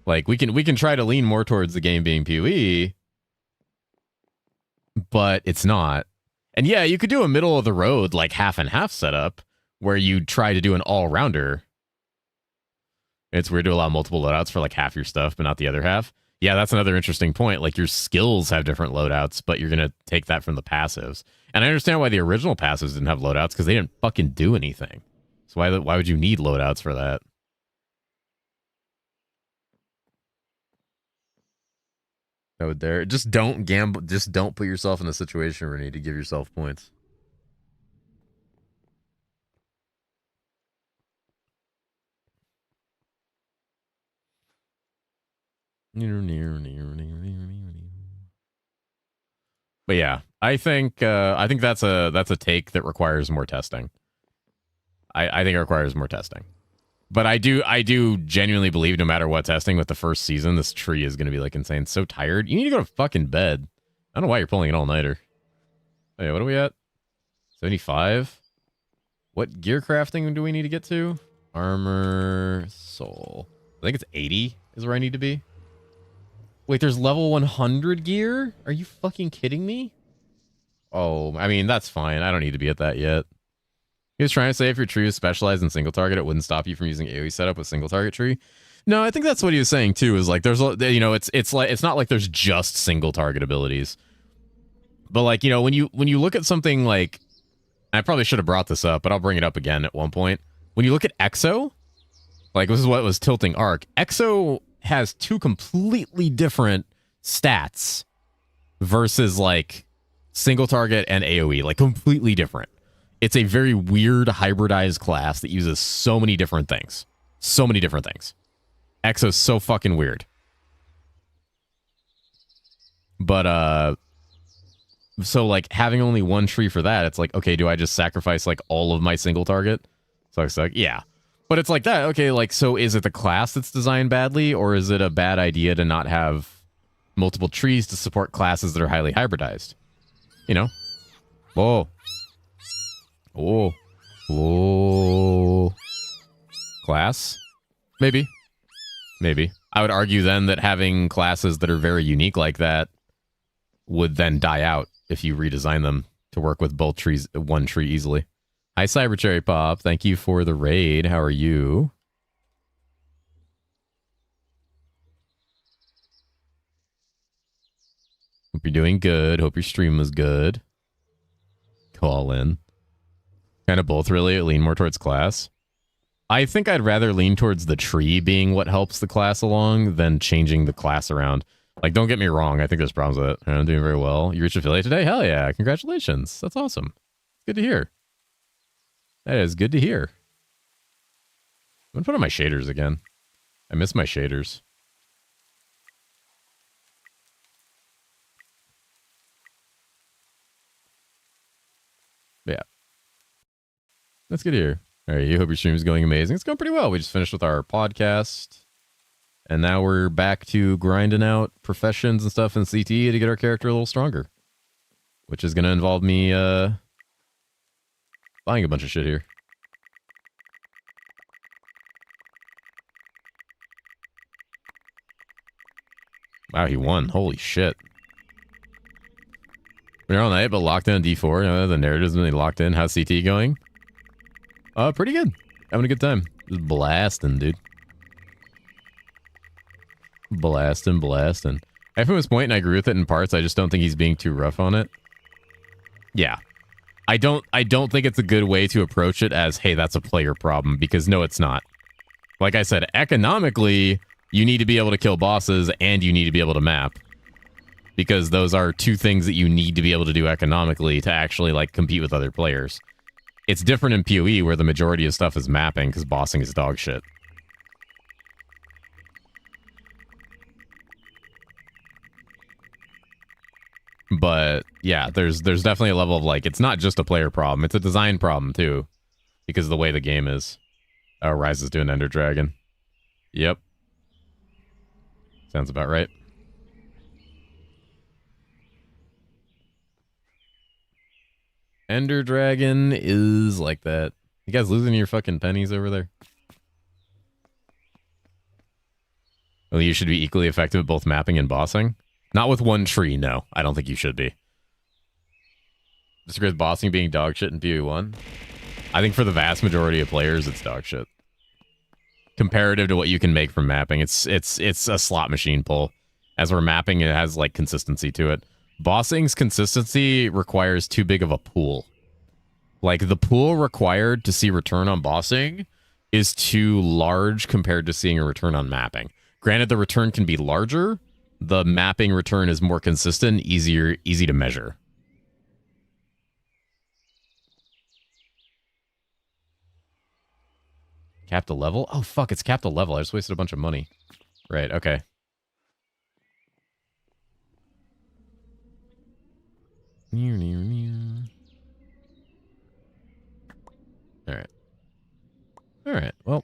Like, we can try to lean more towards the game being PoE, but it's not. And yeah, you could do a middle of the road, like half and half setup, where you try to do an all-rounder. It's weird to allow multiple loadouts for like half your stuff, but not the other half. Yeah, that's another interesting point. Like your skills have different loadouts, but you're going to take that from the passives. And I understand why the original passives didn't have loadouts, because they didn't fucking do anything. So why would you need loadouts for that? I would dare. Just don't gamble. Just don't put yourself in a situation where you need to give yourself points. But yeah, I think that's a take that requires more testing. I think it requires more testing. But I do genuinely believe no matter what testing with the first season, this tree is going to be like insane. So tired. You need to go to fucking bed. I don't know why you're pulling an all-nighter. Oh, yeah, what are we at? 75? What gear crafting do we need to get to? Armor, soul. I think it's 80 is where I need to be. Wait, there's level 100 gear? Are you fucking kidding me? Oh, I mean, that's fine. I don't need to be at that yet. He was trying to say if your tree was specialized in single target, it wouldn't stop you from using AoE setup with single target tree. No, I think that's what he was saying too, is like there's, you know, it's like, it's not like there's just single target abilities. But like, you know, when you look at something like, I probably should have brought this up, but I'll bring it up again at one point. When you look at Exo, like this is what was tilting Arc. Exo has two completely different stats versus like single target and AoE, like completely different. It's a very weird hybridized class that uses so many different things. So many different things. Exo's so fucking weird. But so like having only one tree for that, it's like, okay, do I just sacrifice like all of my single target? So it's like, yeah. But it's like that, okay, like, so is it the class that's designed badly, or is it a bad idea to not have multiple trees to support classes that are highly hybridized? You know? Whoa. Whoa. Whoa. Class? Maybe. Maybe. I would argue then that having classes that are very unique like that would then die out if you redesign them to work with both trees, one tree easily. Hi, Cyber Cherry Pop. Thank you for the raid. How are you? Hope you're doing good. Hope your stream was good. Call in. Kind of both, really. I lean more towards class. I think I'd rather lean towards the tree being what helps the class along than changing the class around. Like, don't get me wrong. I think there's problems with it. I'm doing very well. You reached affiliate today? Hell yeah. Congratulations. That's awesome. Good to hear. That is good to hear. I'm going to put on my shaders again. I miss my shaders. Yeah. That's good to hear. All right. You hope your stream is going amazing. It's going pretty well. We just finished with our podcast. And now we're back to grinding out professions and stuff in CT to get our character a little stronger. Which is going to involve me buying a bunch of shit here. Wow, he won. Holy shit. Been here all night, but locked in on D4. The narrative's been locked in. How's CT going? Pretty good. Having a good time. Just blasting, dude. Blasting. I from his point, and I agree with it in parts. I just don't think he's being too rough on it. Yeah. I don't think it's a good way to approach it as, hey, that's a player problem, because no, it's not. Like I said, economically, you need to be able to kill bosses and you need to be able to map. Because those are two things that you need to be able to do economically to actually like compete with other players. It's different in PoE where the majority of stuff is mapping because bossing is dog shit. But yeah, there's definitely a level of like, it's not just a player problem, it's a design problem too. Because of the way the game is. Oh, Rise is doing Ender Dragon. Yep. Sounds about right. Ender Dragon is like that. You guys losing your fucking pennies over there? Well, you should be equally effective at both mapping and bossing. Not with one tree, no. I don't think you should be. Disagree with bossing being dog shit in PoE1? I think for the vast majority of players, it's dog shit. Comparative to what you can make from mapping, it's a slot machine pull. As we're mapping, it has like consistency to it. Bossing's consistency requires too big of a pool. Like the pool required to see return on bossing is too large compared to seeing a return on mapping. Granted, the return can be larger. The mapping return is more consistent, easy to measure. Capped a level? Oh, fuck, it's capped a level. I just wasted a bunch of money. Right, okay. Alright, well.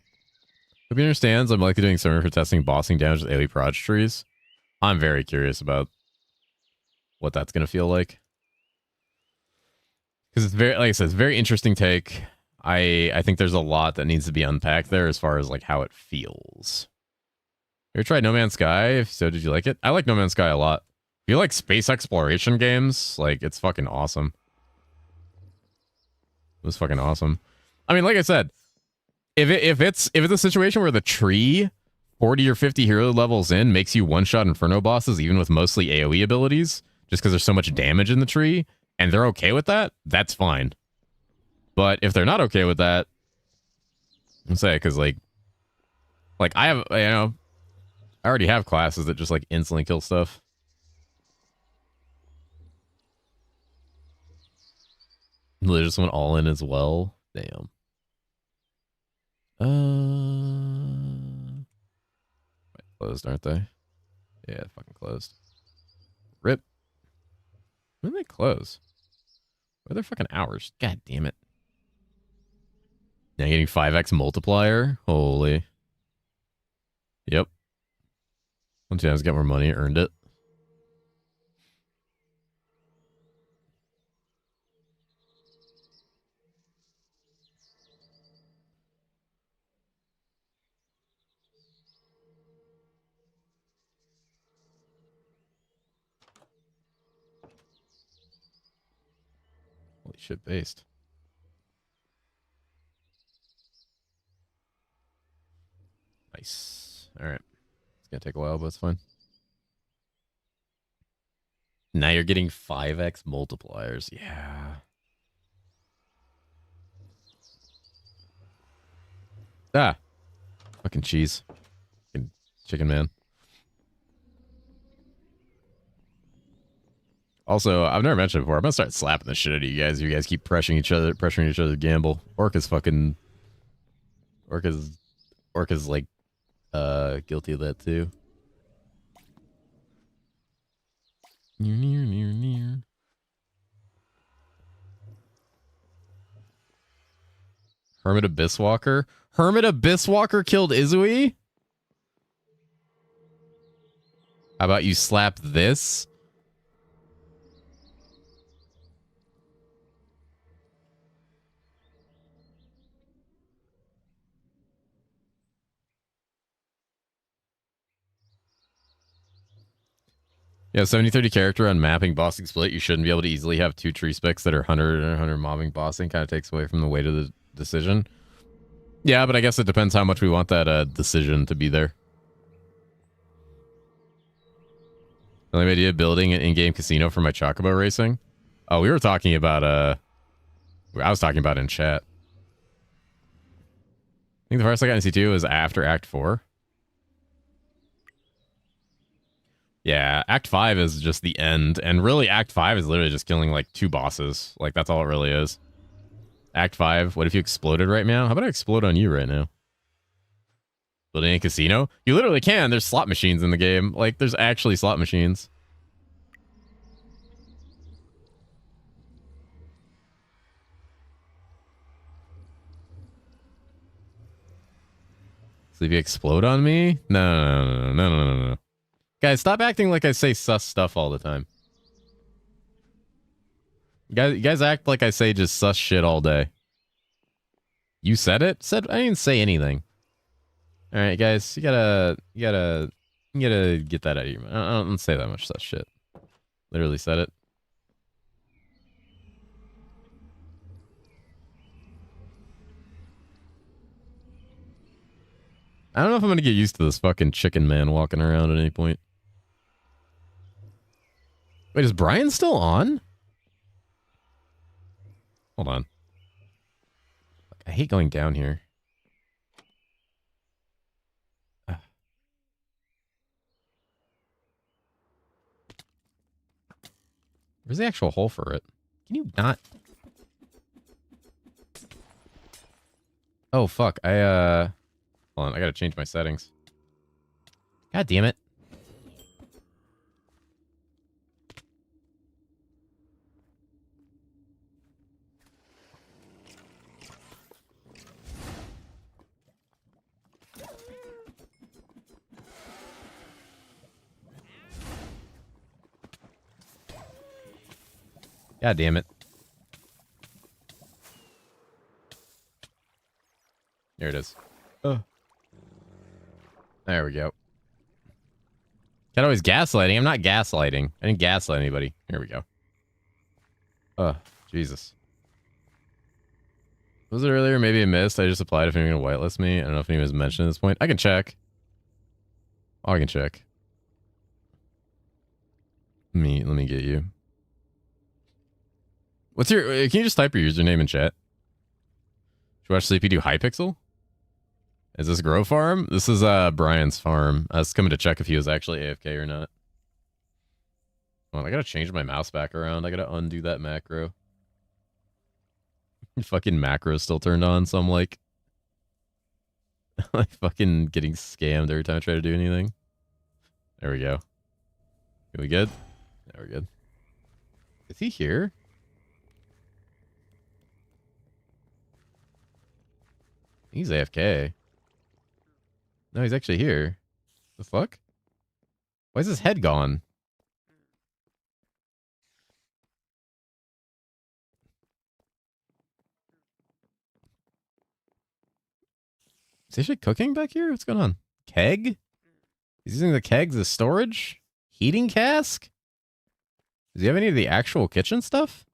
Hope he understands I'm likely doing server for testing bossing damage with AoE proj trees. I'm very curious about what that's going to feel like. Because it's very, like I said, it's a very interesting take. I think there's a lot that needs to be unpacked there as far as like how it feels. Have you tried No Man's Sky? If so, did you like it? I like No Man's Sky a lot. If you like space exploration games, like it's fucking awesome. It was fucking awesome. I mean, like I said, if it's a situation where the tree 40 or 50 hero levels in makes you one-shot Inferno bosses even with mostly AoE abilities, just because there's so much damage in the tree, and they're okay with that, that's fine. But if they're not okay with that, I'm saying, because like I have, I already have classes that just like instantly kill stuff. They just went all in as well. Damn. closed, aren't they? Yeah, fucking closed. Rip. When did they close? What are their fucking hours? God damn it. Now getting 5x multiplier? Holy. Yep. Once you guys get more money, earned it. Holy shit, based. Nice. All right. It's going to take a while, but it's fine. Now you're getting 5x multipliers. Yeah. Ah. Fucking cheese. Fucking chicken man. Also, I've never mentioned it before. I'm gonna start slapping the shit out of you guys. You guys keep pressuring each other to gamble. Orca's like guilty of that too. Near. Hermit Abysswalker? Hermit Abysswalker killed Izui? How about you slap this? Yeah, 70-30 character on mapping bossing split. You shouldn't be able to easily have two tree specs that are 100 and 100 mobbing bossing. Kind of takes away from the weight of the decision. Yeah, but I guess it depends how much we want that decision to be there. The only idea of building an in-game casino for my Chocobo racing? Oh, we were talking about, I was talking about in chat. I think the first I got in C2 was after Act 4. Yeah, Act 5 is just the end. And really, Act 5 is literally just killing, like, 2 bosses. Like, that's all it really is. Act 5, what if you exploded right now? How about I explode on you right now? Building a casino? You literally can. There's slot machines in the game. Like, there's actually slot machines. So if you explode on me? No. Guys, stop acting like I say sus stuff all the time. You guys act like I say just sus shit all day. You said it? I didn't say anything. All right, guys, you gotta get that out of your mind. I don't say that much sus shit. Literally said it. I don't know if I'm gonna get used to this fucking chicken man walking around at any point. Wait, is Brian still on? Hold on. I hate going down here. Where's the actual hole for it? Can you not? Oh, fuck. Hold on, I gotta change my settings. God damn it. God damn it. There it is. Oh. There we go. Cat always gaslighting. I'm not gaslighting. I didn't gaslight anybody. Here we go. Oh, Jesus. Was it earlier? Maybe I missed. I just applied if anyone going to whitelist me. I don't know if anyone's mentioned at this point. I can check. Oh, I can check. Let me get you. What's your... Can you just type your username in chat? Should we watch Sleepy do Hypixel? Is this Grow Farm? This is Brian's farm. I was coming to check if he was actually AFK or not. Hold on, I gotta change my mouse back around. I gotta undo that macro. Fucking macro still turned on, so I'm like... like fucking getting scammed every time I try to do anything. There we go. Are we good? Yeah, we're good. Is he here? He's AFK. No, he's actually here. The fuck? Why is his head gone? Is he actually cooking back here? What's going on? Keg? He's using the kegs as storage? Heating cask? Does he have any of the actual kitchen stuff?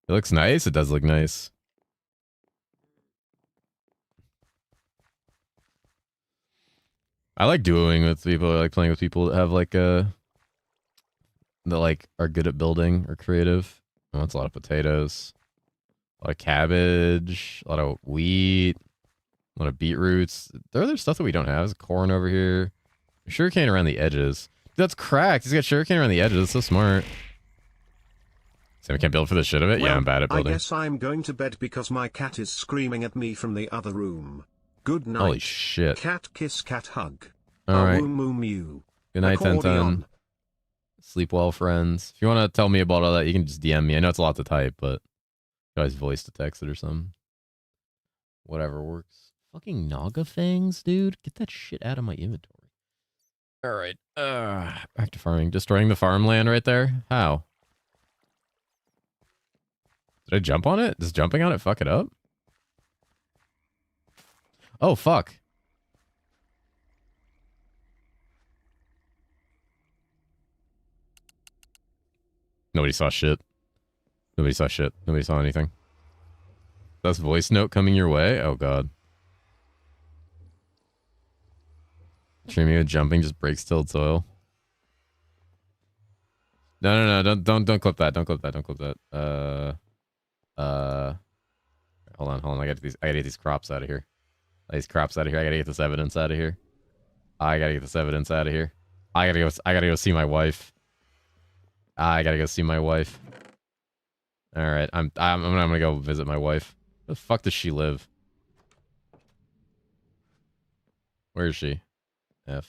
It looks nice. It does look nice. I like duoing with people. I like playing with people that have like that like are good at building or creative. Oh, that's a lot of potatoes, a lot of cabbage, a lot of wheat, a lot of beetroots. There other stuff that we don't have. There's corn over here. Sugarcane around the edges. That's cracked. He's got sugarcane around the edges. That's so smart. So we can't build for the shit of it? Well, yeah, I'm bad at building. I guess I'm going to bed because my cat is screaming at me from the other room. Good night. Holy shit. Cat kiss, cat hug. All right. Moo mew. Good night, Accordion. 1010. Sleep well, friends. If you want to tell me about all that, you can just DM me. I know it's a lot to type, but you can always voice to text it or something. Whatever works. Fucking Naga fangs, dude. Get that shit out of my inventory. All right. Back to farming. Destroying the farmland right there? How? Did I jump on it? Does jumping on it fuck it up? Oh, fuck. Nobody saw shit. Nobody saw shit. Nobody saw anything. That's voice note coming your way? Oh, God. Streaming with jumping just breaks tilled soil. No, don't clip that. Don't clip that. Don't clip that. Hold on. I gotta get these crops out of here. These crops out of here. I gotta get this evidence out of here. I gotta get this evidence out of here. I gotta go see my wife. I gotta go see my wife. All right, I'm gonna go visit my wife. Where the fuck does she live? Where is she? F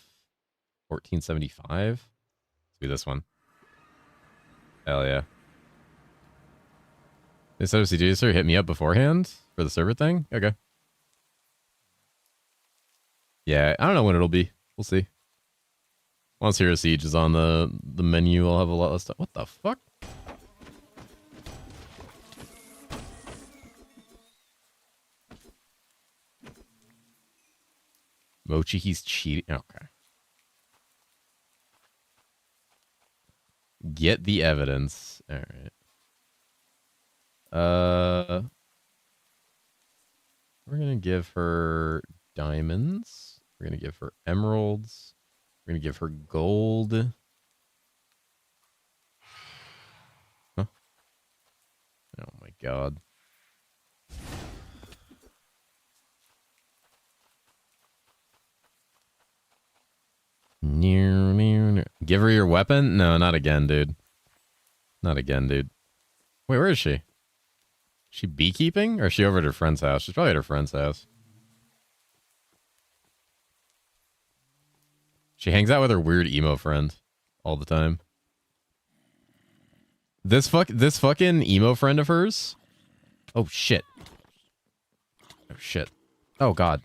1475. Let's do this one. Hell yeah. This OCD user hit me up beforehand for the server thing. Okay. Yeah, I don't know when it'll be. We'll see. Once Hero Siege is on the menu, I'll have a lot less stuff. What the fuck? Mochi, he's cheating. Okay. Get the evidence. All right. We're gonna give her diamonds. We're gonna give her emeralds. We're gonna give her gold. Huh? Oh my god. Give her your weapon? No, not again, dude. Not again, dude. Wait, where is she? Is she beekeeping? Or is she over at her friend's house? She's probably at her friend's house. She hangs out with her weird emo friend all the time. This fucking emo friend of hers. Oh shit. Oh shit. Oh god.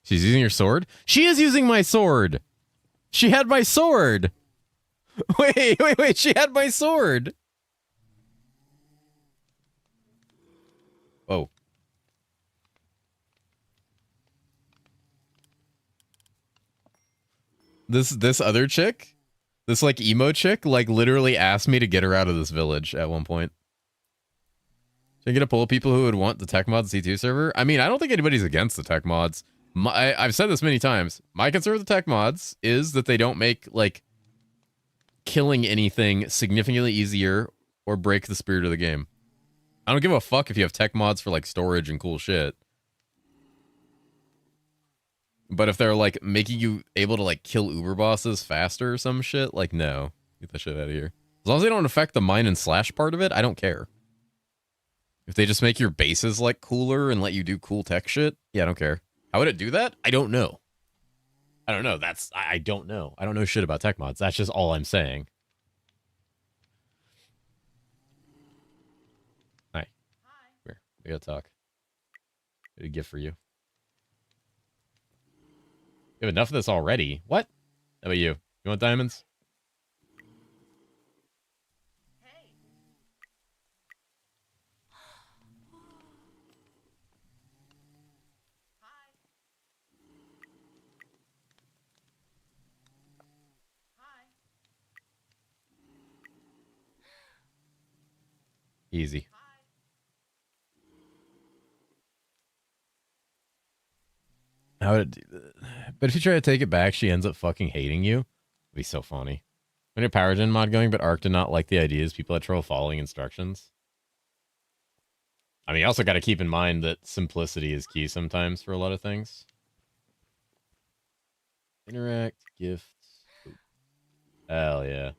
She's using her sword? She is using my sword! She had my sword! Wait, she had my sword! Oh. This other chick? This, like, emo chick, like, literally asked me to get her out of this village at one point. Should I get a poll of people who would want the tech mods C2 server? I mean, I don't think anybody's against the tech mods. I've said this many times. My concern with the tech mods is that they don't make, like, killing anything significantly easier or break the spirit of the game. I don't give a fuck if you have tech mods for, like, storage and cool shit. But if they're, like, making you able to, like, kill uber bosses faster or some shit, like, no. Get that shit out of here. As long as they don't affect the mine and slash part of it, I don't care. If they just make your bases like cooler and let you do cool tech shit, yeah, I don't care. How would it do that? I don't know. I don't know. I don't know. I don't know shit about tech mods. That's just all I'm saying. Hi. Here, we gotta talk. Got a gift for you. You have enough of this already. What? How about you? You want diamonds? Easy. How would it do that? But if you try to take it back, she ends up fucking hating you. It'd be so funny. When your power gen mod going, but Ark did not like the ideas. People had trouble following instructions. I mean, you also got to keep in mind that simplicity is key sometimes for a lot of things. Interact, gifts. Ooh. Hell yeah.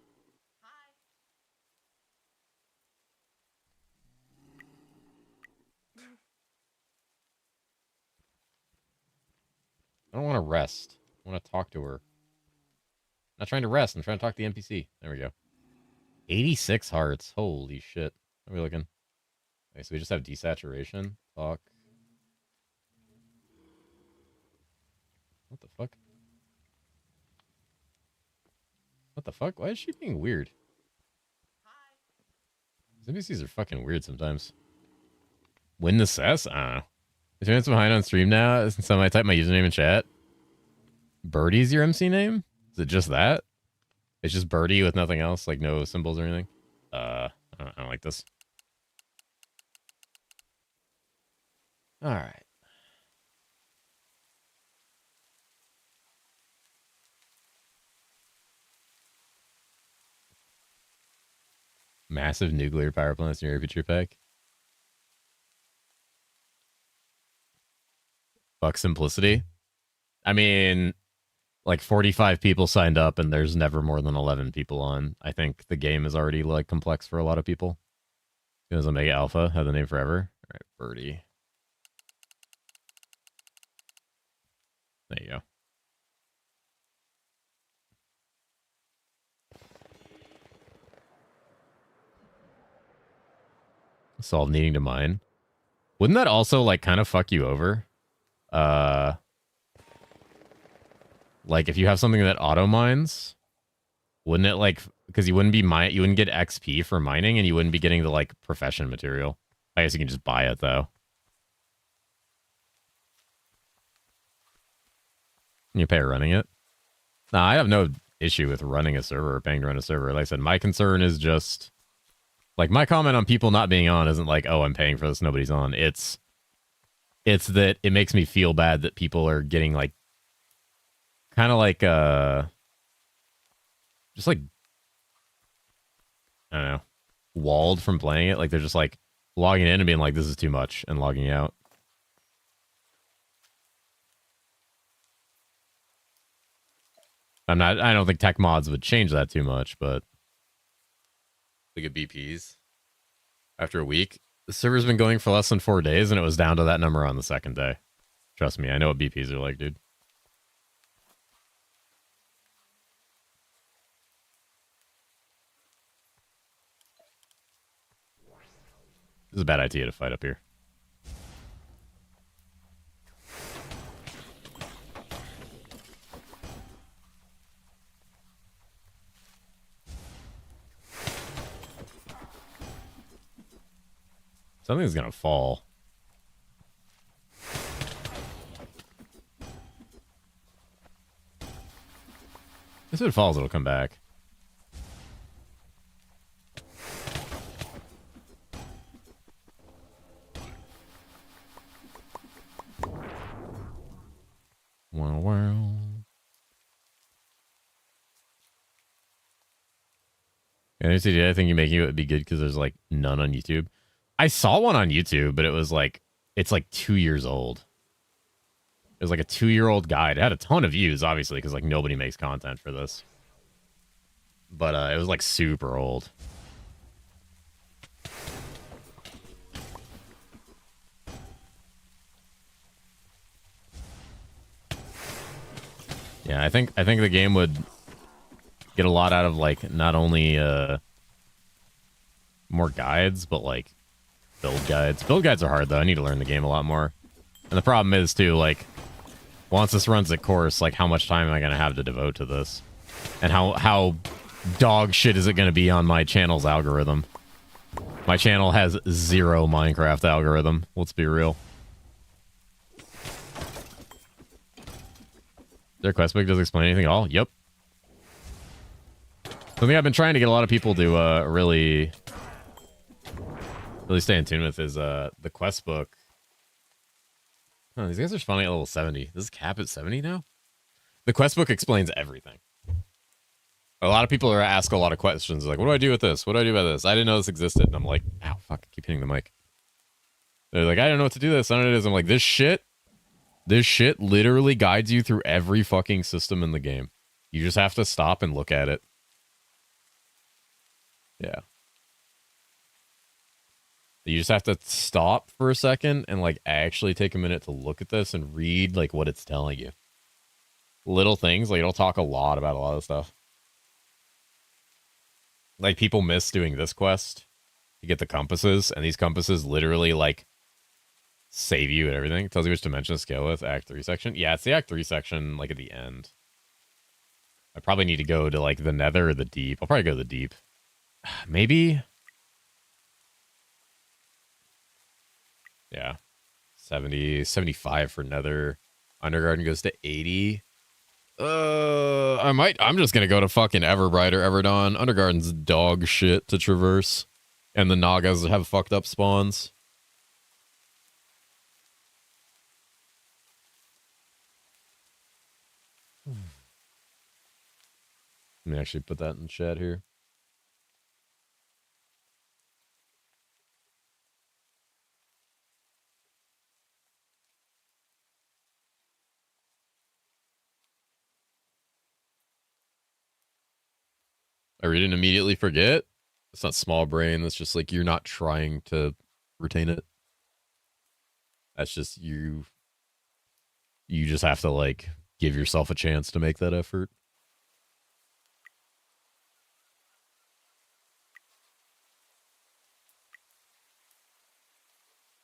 I don't want to rest. I want to talk to her. I'm not trying to rest. I'm trying to talk to the NPC. There we go. 86 hearts. Holy shit. How are we looking? Okay, so we just have desaturation. Fuck. What the fuck? What the fuck? Why is she being weird? These NPCs are fucking weird sometimes. Win the cess? I don't know. Is there some behind on stream now? Since I type my username in chat. Birdie's your MC name? Is it just that? It's just Birdie with nothing else, like no symbols or anything. I don't like this. All right. Massive nuclear power plants in your ARPG pack. Fuck simplicity. I mean, like 45 people signed up and there's never more than 11 people on. I think the game is already like complex for a lot of people. Because Omega Alpha had the name forever. All right, Birdie. There you go. Solve needing to mine. Wouldn't that also like kind of fuck you over? Like if you have something that auto mines, wouldn't it like, because you wouldn't get XP for mining and you wouldn't be getting the like profession material. I guess you can just buy it though. Can you pay running it? Nah, I have no issue with running a server or paying to run a server. Like I said, my concern is just like my comment on people not being on isn't like, oh, I'm paying for this, nobody's on. It's that it makes me feel bad that people are getting like kind of like just like I don't know, walled from playing it. Like they're just like logging in and being like, this is too much, and logging out. I don't think tech mods would change that too much, but look at BPs. After a week, the server's been going for less than 4 days, and it was down to that number on the second day. Trust me, I know what BPs are like, dude. This is a bad idea to fight up here. Something's gonna fall. If it falls, it'll come back. Wow. Yeah, I think you making it would be good because there's like none on YouTube. I saw one on YouTube, but it was like, it's like 2 years old. It was like a 2-year-old guide. It had a ton of views, obviously, because like nobody makes content for this. but it was like super old. Yeah, I think the game would get a lot out of like not only more guides, but like build guides. Build guides are hard though. I need to learn the game a lot more. And the problem is too, like, once this runs its course, like, how much time am I gonna have to devote to this? And how dog shit is it gonna be on my channel's algorithm? My channel has 0 Minecraft algorithm. Let's be real. Their quest book doesn't explain anything at all? Yep. Something I've been trying to get a lot of people to really stay in tune with is the quest book. Oh, these guys are spawning at level 70. This is cap at 70 now? The quest book explains everything. A lot of people are ask a lot of questions, like, what do I do with this? What do I do about this? I didn't know this existed. And I'm like, ow, fuck, I keep hitting the mic. They're like, I don't know what to do this. I don't know what it is. I'm like, this shit literally guides you through every fucking system in the game. You just have to stop and look at it. Yeah. You just have to stop for a second and, like, actually take a minute to look at this and read, like, what it's telling you. Little things, like, it'll talk a lot about a lot of stuff. Like, people miss doing this quest to get the compasses, and these compasses literally, like, save you and everything. It tells you which dimension to scale with. Act 3 section. Yeah, it's the Act 3 section, like, at the end. I probably need to go to, like, the Nether or the Deep. I'll probably go to the Deep. Maybe... Yeah. 70, 75 for Nether. Undergarden goes to 80. I'm just gonna go to fucking Everbright or Everdawn. Undergarden's dog shit to traverse. And the Nagas have fucked up spawns. Let me actually put that in chat here. I read it and immediately forget. It's not small brain. That's just like you're not trying to retain it. That's just you. You just have to like give yourself a chance to make that effort.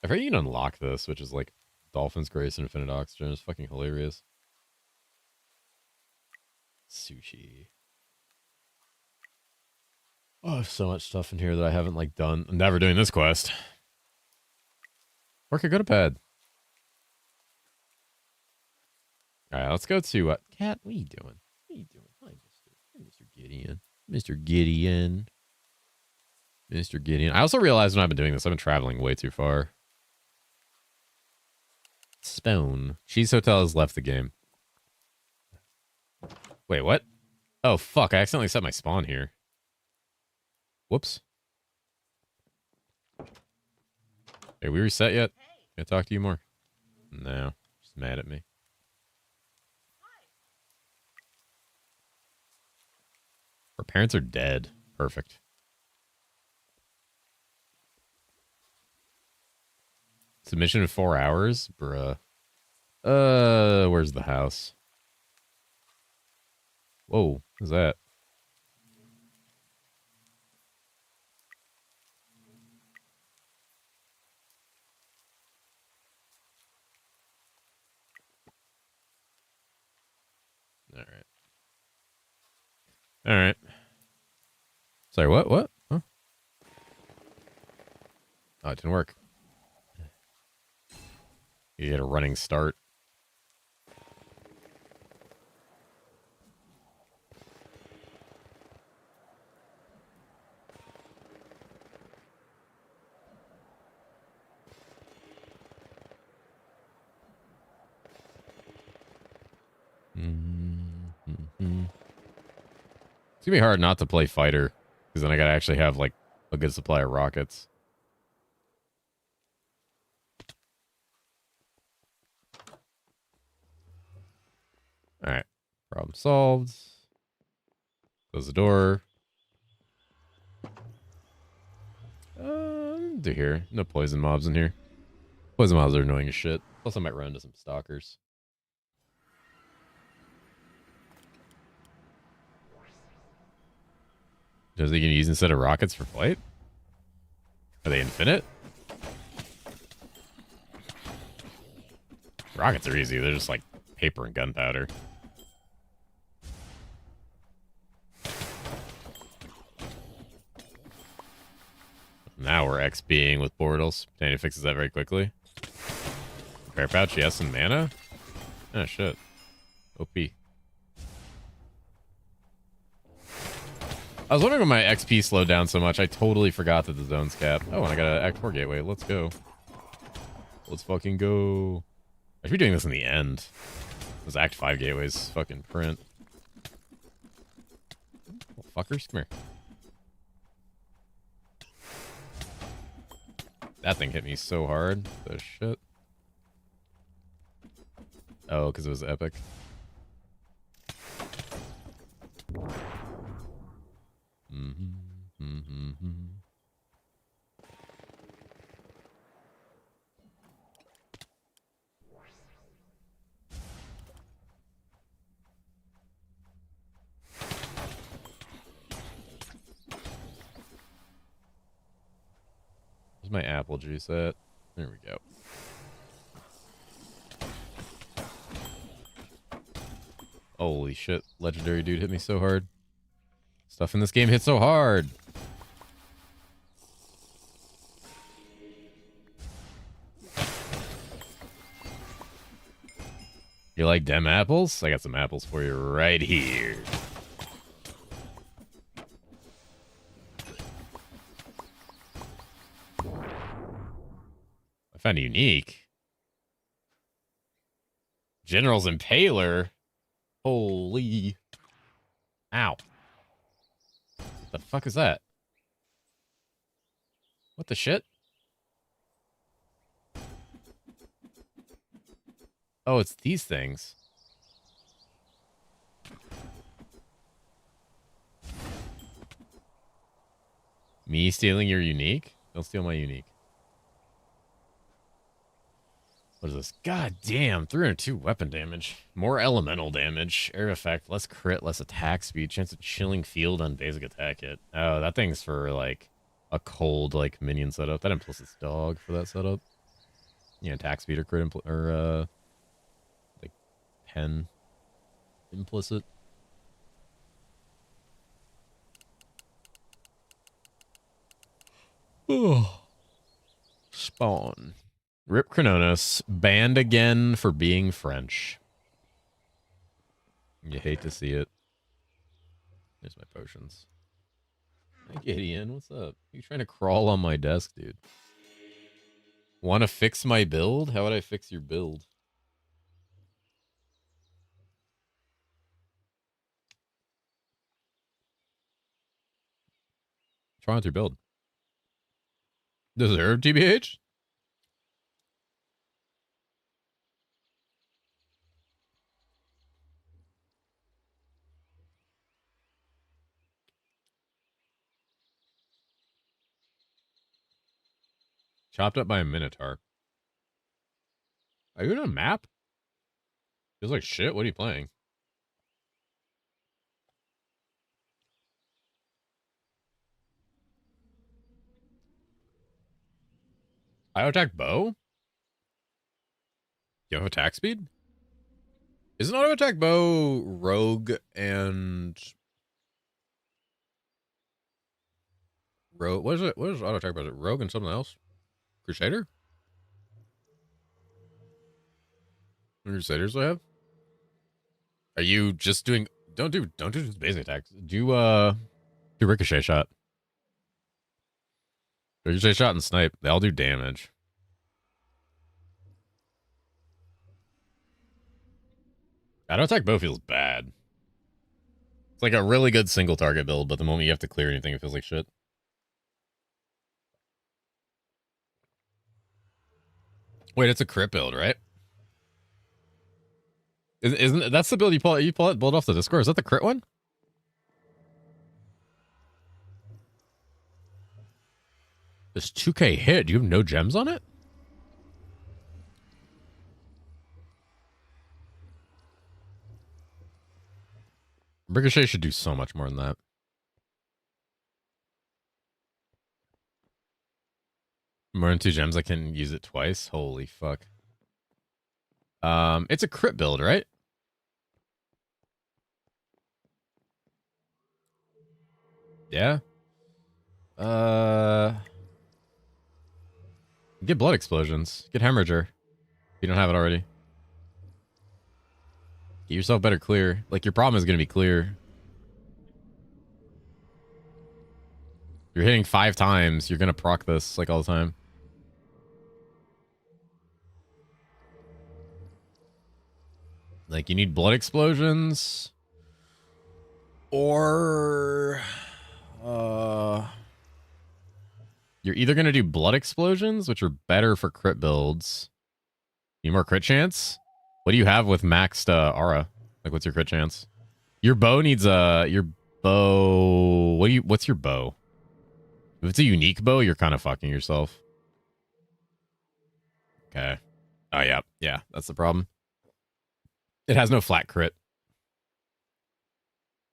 I've heard you can unlock this, which is like Dolphin's Grace and Infinite Oxygen. It's fucking hilarious. Sushi. Oh, so much stuff in here that I haven't like done. I'm never doing this quest. Or could go to bed. All right, let's go to Cat. What are you doing? What are you doing? Hi, Mr. Gideon. Mr. Gideon. Mr. Gideon. I also realized when I've been doing this, I've been traveling way too far. Spoon. Cheese Hotel has left the game. Wait, what? Oh, fuck. I accidentally set my spawn here. Whoops. Hey, we reset yet? Can I talk to you more? No. She's mad at me. Her parents are dead. Perfect. Submission in 4 hours? Bruh. Where's the house? Whoa, what's that? All right. All right. Sorry, what? What? Huh? Oh, it didn't work. You get a running start. It's gonna be hard not to play fighter, because then I gotta actually have like a good supply of rockets. All right, problem solved. Close the door. do here? No poison mobs in here. Poison mobs are annoying as shit. Plus, I might run into some stalkers. Does they can use instead of rockets for flight? Are they infinite? Rockets are easy. They're just like paper and gunpowder. Now we're XPing with portals. Danny fixes that very quickly. Repair pouch, yes, and mana? Oh, shit. OP. I was wondering when my XP slowed down so much, I totally forgot that the zone's capped. Oh, and I got an Act 4 gateway. Let's go. Let's fucking go. I should be doing this in the end. Those Act 5 gateways fucking print. Oh, fuckers, come here. That thing hit me so hard. The shit. Oh, because it was epic. Where's my apple juice at? There we go. Holy shit. Legendary dude hit me so hard. Stuff in this game hits so hard. You like dem apples? I got some apples for you right here. I found a unique. General's Impaler. Holy. Ow. What the fuck is that? What the shit? Oh, it's these things. Me stealing your unique? Don't steal my unique. What is this? God damn, 302 weapon damage. More elemental damage. Air effect, less crit, less attack speed. Chance of chilling field on basic attack hit. Oh, that thing's for, like, a cold, like, minion setup. That implicit's dog for that setup. Yeah, attack speed or crit, like, pen implicit. Oh. Spawn. Rip Crononos, banned again for being French. You hate to see it. Here's my potions. Hi, Gideon. What's up? You trying to crawl on my desk, dude? Want to fix my build? How would I fix your build? What's wrong with your build? Deserve TBH? Chopped up by a Minotaur. Are you in a map? Feels like shit. What are you playing? Auto attack bow? You have attack speed? Isn't auto attack bow rogue and rogue? What is it? What is auto attack bow? Is it rogue and something else? Crusader? What Crusaders do I have? Are you just doing? Don't do just basic attacks. Do ricochet shot. Ricochet shot and snipe. They all do damage. Auto attack bow feels bad. It's like a really good single target build, but the moment you have to clear anything, it feels like shit. Wait, it's a crit build, right? Isn't that's the build you pull it build off the Discord? Is that the crit one? This 2K hit. Do you have no gems on it? Ricochet should do so much more than that. More than 2 gems, I can use it twice. Holy fuck. It's a crit build, right? Yeah. Get blood explosions. Get hemorrhager. If you don't have it already. Get yourself better clear. Like, your problem is going to be clear. You're hitting 5 times. You're going to proc this, like, all the time. Like, you need blood explosions. Or... You're either going to do blood explosions, which are better for crit builds. Need more crit chance? What do you have with maxed aura? Like, what's your crit chance? Your bow needs your bow. What's your bow? If it's a unique bow, you're kind of fucking yourself. Okay. Oh yeah, yeah, that's the problem. It has no flat crit.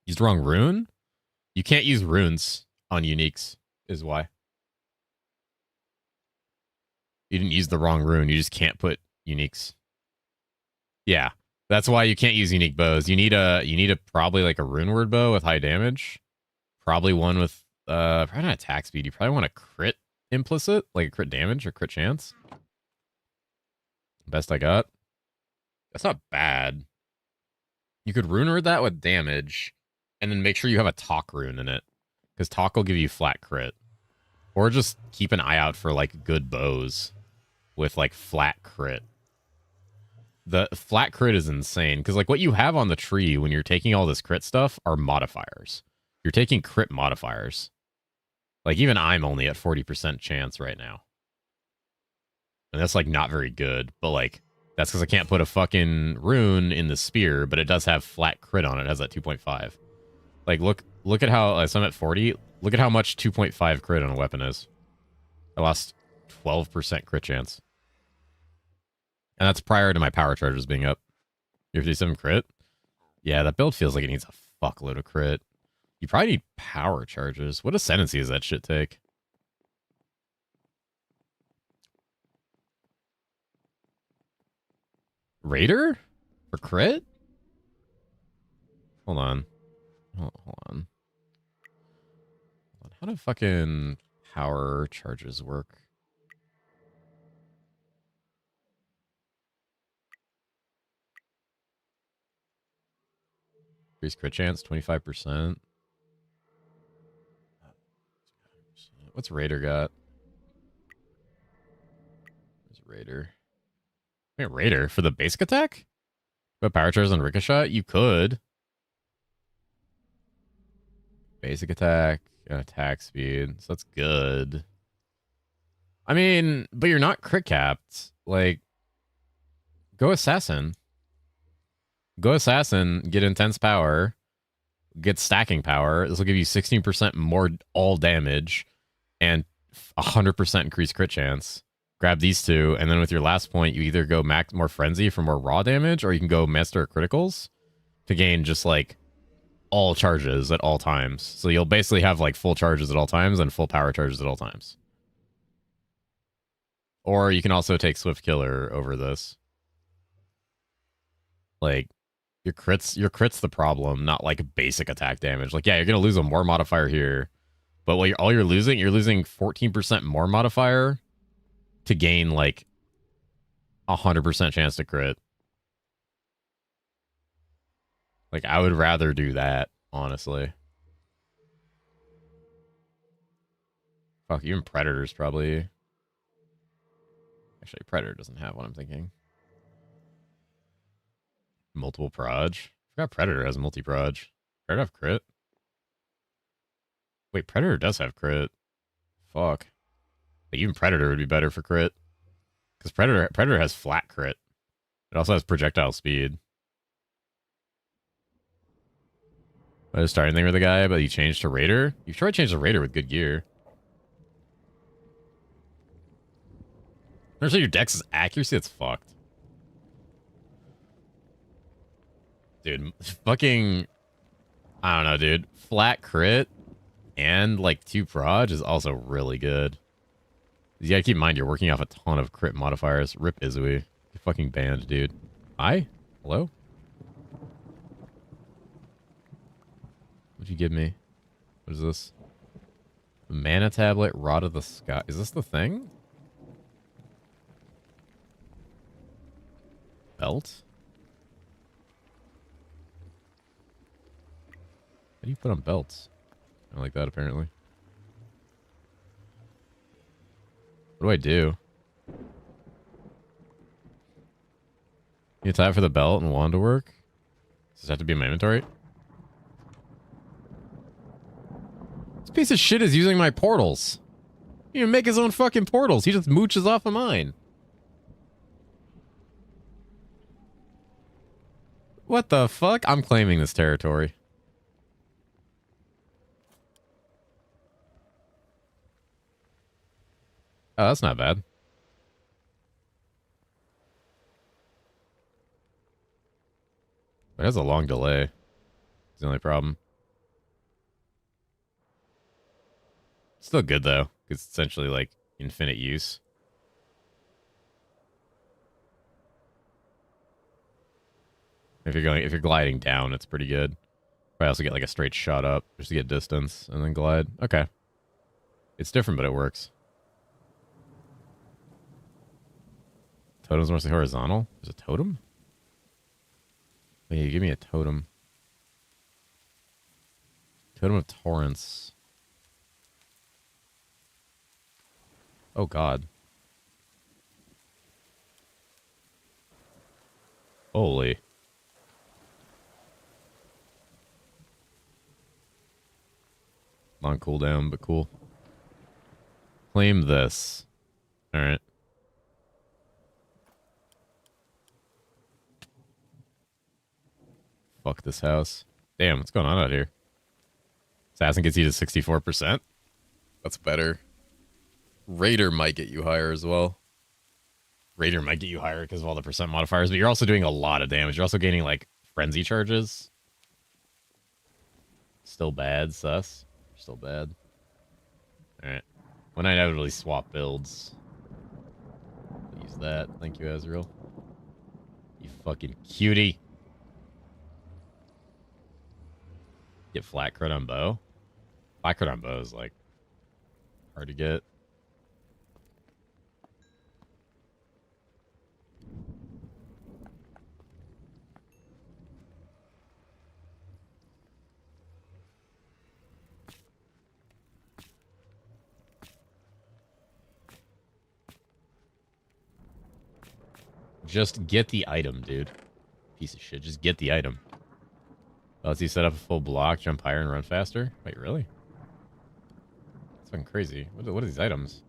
Used the wrong rune? You can't use runes on uniques, is why. You didn't use the wrong rune. You just can't put uniques. Yeah, that's why you can't use unique bows. You need a probably like a rune word bow with high damage. Probably one with probably not attack speed. You probably want a crit implicit, like a crit damage or crit chance. Best I got. That's not bad. You could rune word that with damage, and then make sure you have a talk rune in it, because talk will give you flat crit. Or just keep an eye out for like good bows with like flat crit. The flat crit is insane, because like what you have on the tree when you're taking all this crit stuff are modifiers. You're taking crit modifiers. Like even I'm only at 40% chance right now. And that's like not very good, but like that's because I can't put a fucking rune in the spear, but it does have flat crit on it. It has that 2.5. Like look at how so I'm at 40. Look at how much 2.5 crit on a weapon is. I lost 12% crit chance. And that's prior to my power charges being up. Your 57 crit? Yeah, that build feels like it needs a fuckload of crit. You probably need power charges. What ascendancy does that shit take? Raider? For crit? Hold on. Hold on. How do fucking power charges work? Increase crit chance, 25%. What's Raider got? Where's Raider? Wait, Raider for the basic attack? But power charges on ricochet? You could. Basic attack, attack speed. So that's good. I mean, but you're not crit capped. Like, go assassin. Go assassin, get intense power, get stacking power. This will give you 16% more all damage and 100% increased crit chance. Grab these two, and then with your last point, you either go max more frenzy for more raw damage, or you can go master criticals to gain just like all charges at all times. So you'll basically have like full charges at all times and full power charges at all times. Or you can also take Swift Killer over this. Like, your crit's the problem, not like basic attack damage. Like, yeah, you're gonna lose a more modifier here, but what you're losing 14% more modifier to gain like 100% chance to crit. Like, I would rather do that, honestly. Fuck, even Predator's probably... Actually, Predator doesn't have what I'm thinking. Multiple proj. I forgot Predator has multi-proj. Predator have crit? Wait, Predator does have crit. Fuck. But even Predator would be better for crit. Because Predator has flat crit. It also has projectile speed. I was starting thing with the guy, but he changed to Raider. You should probably change to Raider with good gear. Actually, your Dex's accuracy, it's fucked. Dude, fucking... I don't know, dude. Flat crit and, like, 2 proj is also really good. You gotta keep in mind, you're working off a ton of crit modifiers. Rip Izui. You're fucking banned, dude. Hi? Hello? What'd you give me? What is this? Mana tablet, Rod of the Sky. Is this the thing? Belt? How do you put on belts? I like that, apparently. What do I do? You tap for the belt and wand to work? Does this have to be in my inventory? This piece of shit is using my portals. He didn't make his own fucking portals. He just mooches off of mine. What the fuck? I'm claiming this territory. Oh, that's not bad. It has a long delay. It's the only problem. Still good though. It's essentially like infinite use. If you're gliding down, it's pretty good. Probably also get like a straight shot up just to get distance and then glide. Okay. It's different, but it works. Totem's mostly horizontal. There's a totem? Hey, give me a totem. Totem of Torrents. Oh, God. Holy. Long cooldown, but cool. Claim this. Alright. Fuck this house. Damn, what's going on out here? Assassin gets you to 64%. That's better. Raider might get you higher as well. Raider might get you higher because of all the percent modifiers, but you're also doing a lot of damage. You're also gaining, like, frenzy charges. Still bad, sus. Still bad. Alright. When I inevitably swap builds. I'll use that. Thank you, Azrael. You fucking cutie. Get flat crit on bow. Flat crit on bow is, like, hard to get. Just get the item, dude. Piece of shit. Just get the item. Lets you set up a full block, jump higher, and run faster. Wait, really? That's fucking crazy. What are these items?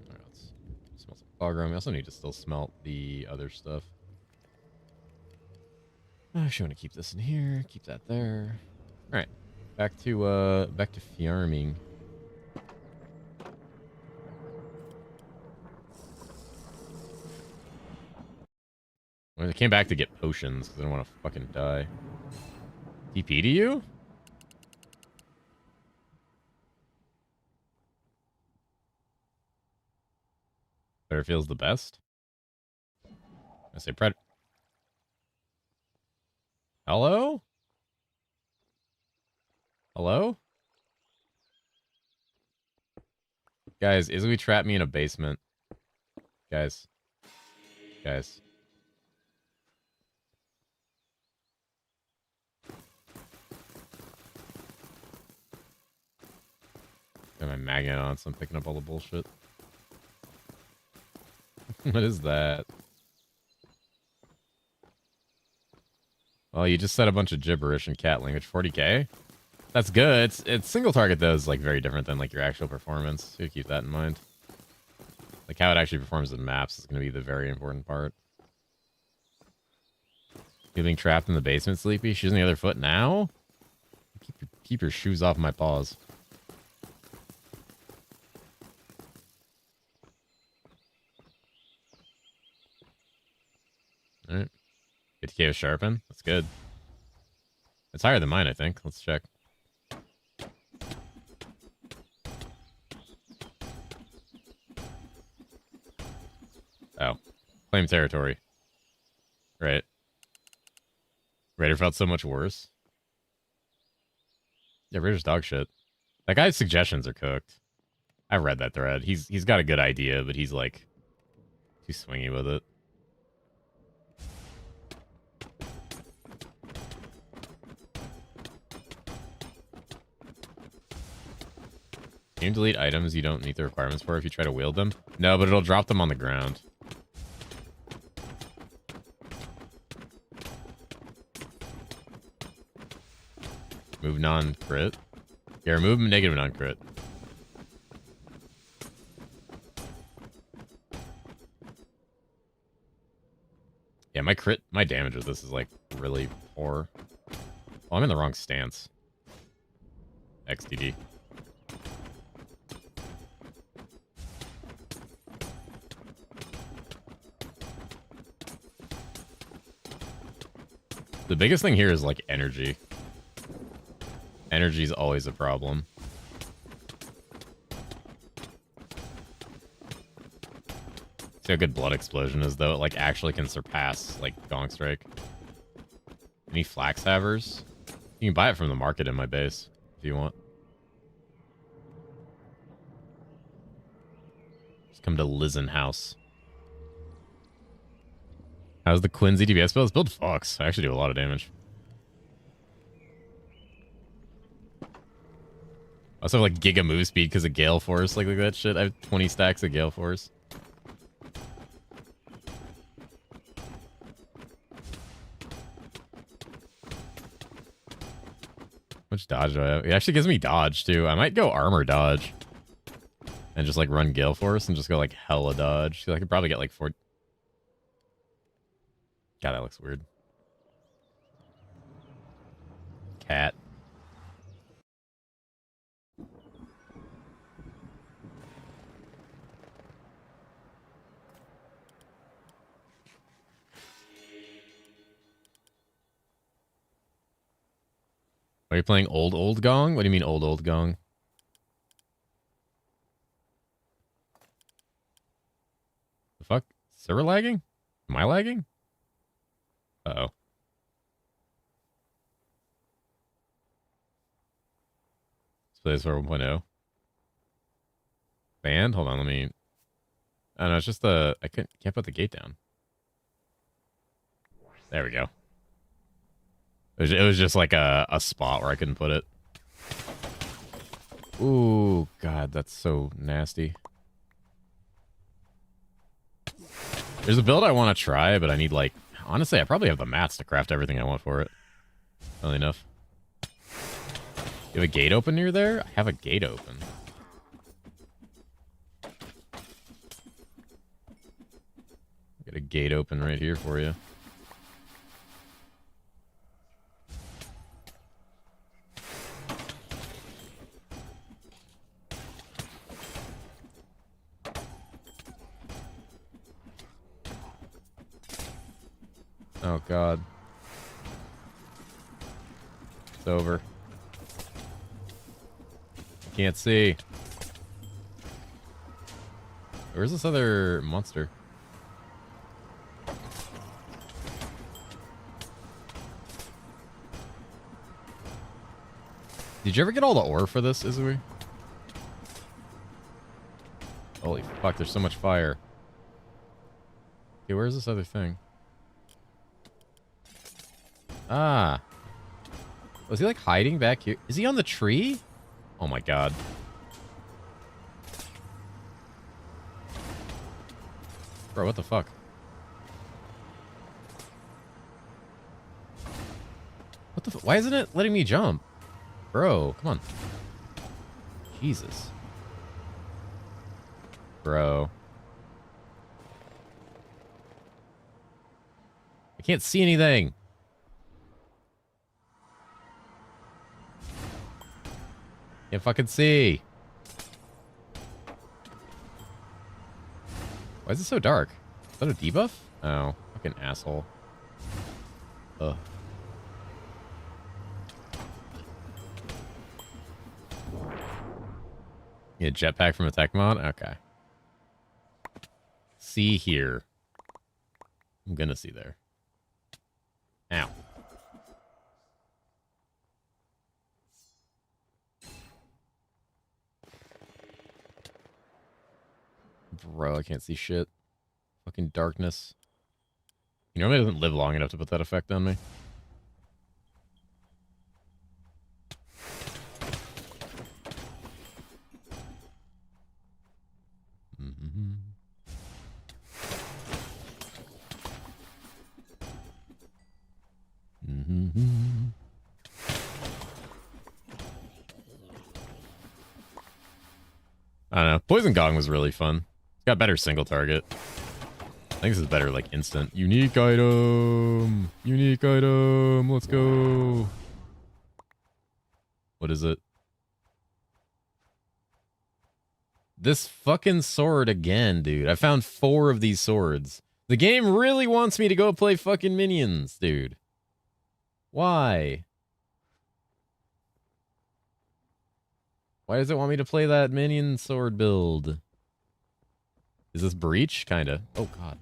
Alright, let's smelt some fog. We also need to still smelt the other stuff. I actually want to keep this in here. Keep that there. Alright. Back to farming. I came back to get potions because I don't want to fucking die. TP to you? Better feels the best? I say pred. Hello? Hello? Guys, Izui trapped me in a basement. Guys. Guys. Got my magnet on, so I'm picking up all the bullshit. What is that? Well, you just said a bunch of gibberish in cat language. 40k? That's good. It's single target, though, is, like, very different than, like, your actual performance. So keep that in mind. Like, how it actually performs in maps is going to be the very important part. You being trapped in the basement, Sleepy? She's on the other foot now? Keep Keep your shoes off my paws. Alright. 50k with sharpen. That's good. It's higher than mine, I think. Let's check. Oh. Claim territory. Right. Raider felt so much worse. Yeah, Raider's dog shit. That guy's suggestions are cooked. I've read that thread. He's got a good idea, but he's like too swingy with it. Can you delete items you don't meet the requirements for if you try to wield them? No, but it'll drop them on the ground. Move non-crit? Yeah, remove negative non-crit. Yeah, my damage with this is like really poor. Well, I'm in the wrong stance. XDD. The biggest thing here is like energy. Energy is always a problem. See how good Blood Explosion is, though. It like actually can surpass like Gong Strike. Any Flax Havers? You can buy it from the market in my base if you want. Just come to Lizen House. How's the Quincy DPS build? This build fucks. I actually do a lot of damage. I also have like Giga move speed because of Gale Force. Like, look at that shit. I have 20 stacks of Gale Force. Which dodge do I have? It actually gives me dodge too. I might go armor dodge. And just like run Gale Force and just go like hella dodge. I could probably get like 4. God, that looks weird. Cat. Are you playing old Gong? What do you mean old Gong? The fuck? Server lagging? Am I lagging? Uh-oh. Let's play this for 1.0. Banned? Hold on, let me... I don't know, it's just the... I can't put the gate down. There we go. It was just like a spot where I couldn't put it. Ooh, God, that's so nasty. There's a build I want to try, but I need like... Honestly, I probably have the mats to craft everything I want for it. Funnily enough. You have a gate open near there? I have a gate open. Got a gate open right here for you. Oh, God. It's over. Can't see. Where's this other monster? Did you ever get all the ore for this, Izui? Holy fuck, there's so much fire. Okay, where's this other thing? Ah. Was he like hiding back here? Is he on the tree? Oh my God. Bro, what the fuck? What the why isn't it letting me jump? Bro, come on. Jesus. Bro. I can't see anything. Can't fucking see. Why is it so dark? Is that a debuff? Oh, fucking asshole. Ugh. Yeah, jetpack from a tech mod? Okay. See here. I'm gonna see there. Ow. Bro, I can't see shit. Fucking darkness. You know, it doesn't live long enough to put that effect on me. Mm-hmm. Mm-hmm. I don't know. Poison Gong was really fun. It's got better single target. I think this is better, like, instant. Unique item! Unique item! Let's go! What is it? This fucking sword again, dude. I found 4 of these swords. The game really wants me to go play fucking minions, dude. Why? Why does it want me to play that minion sword build? Is this breach? Kinda. Oh, God.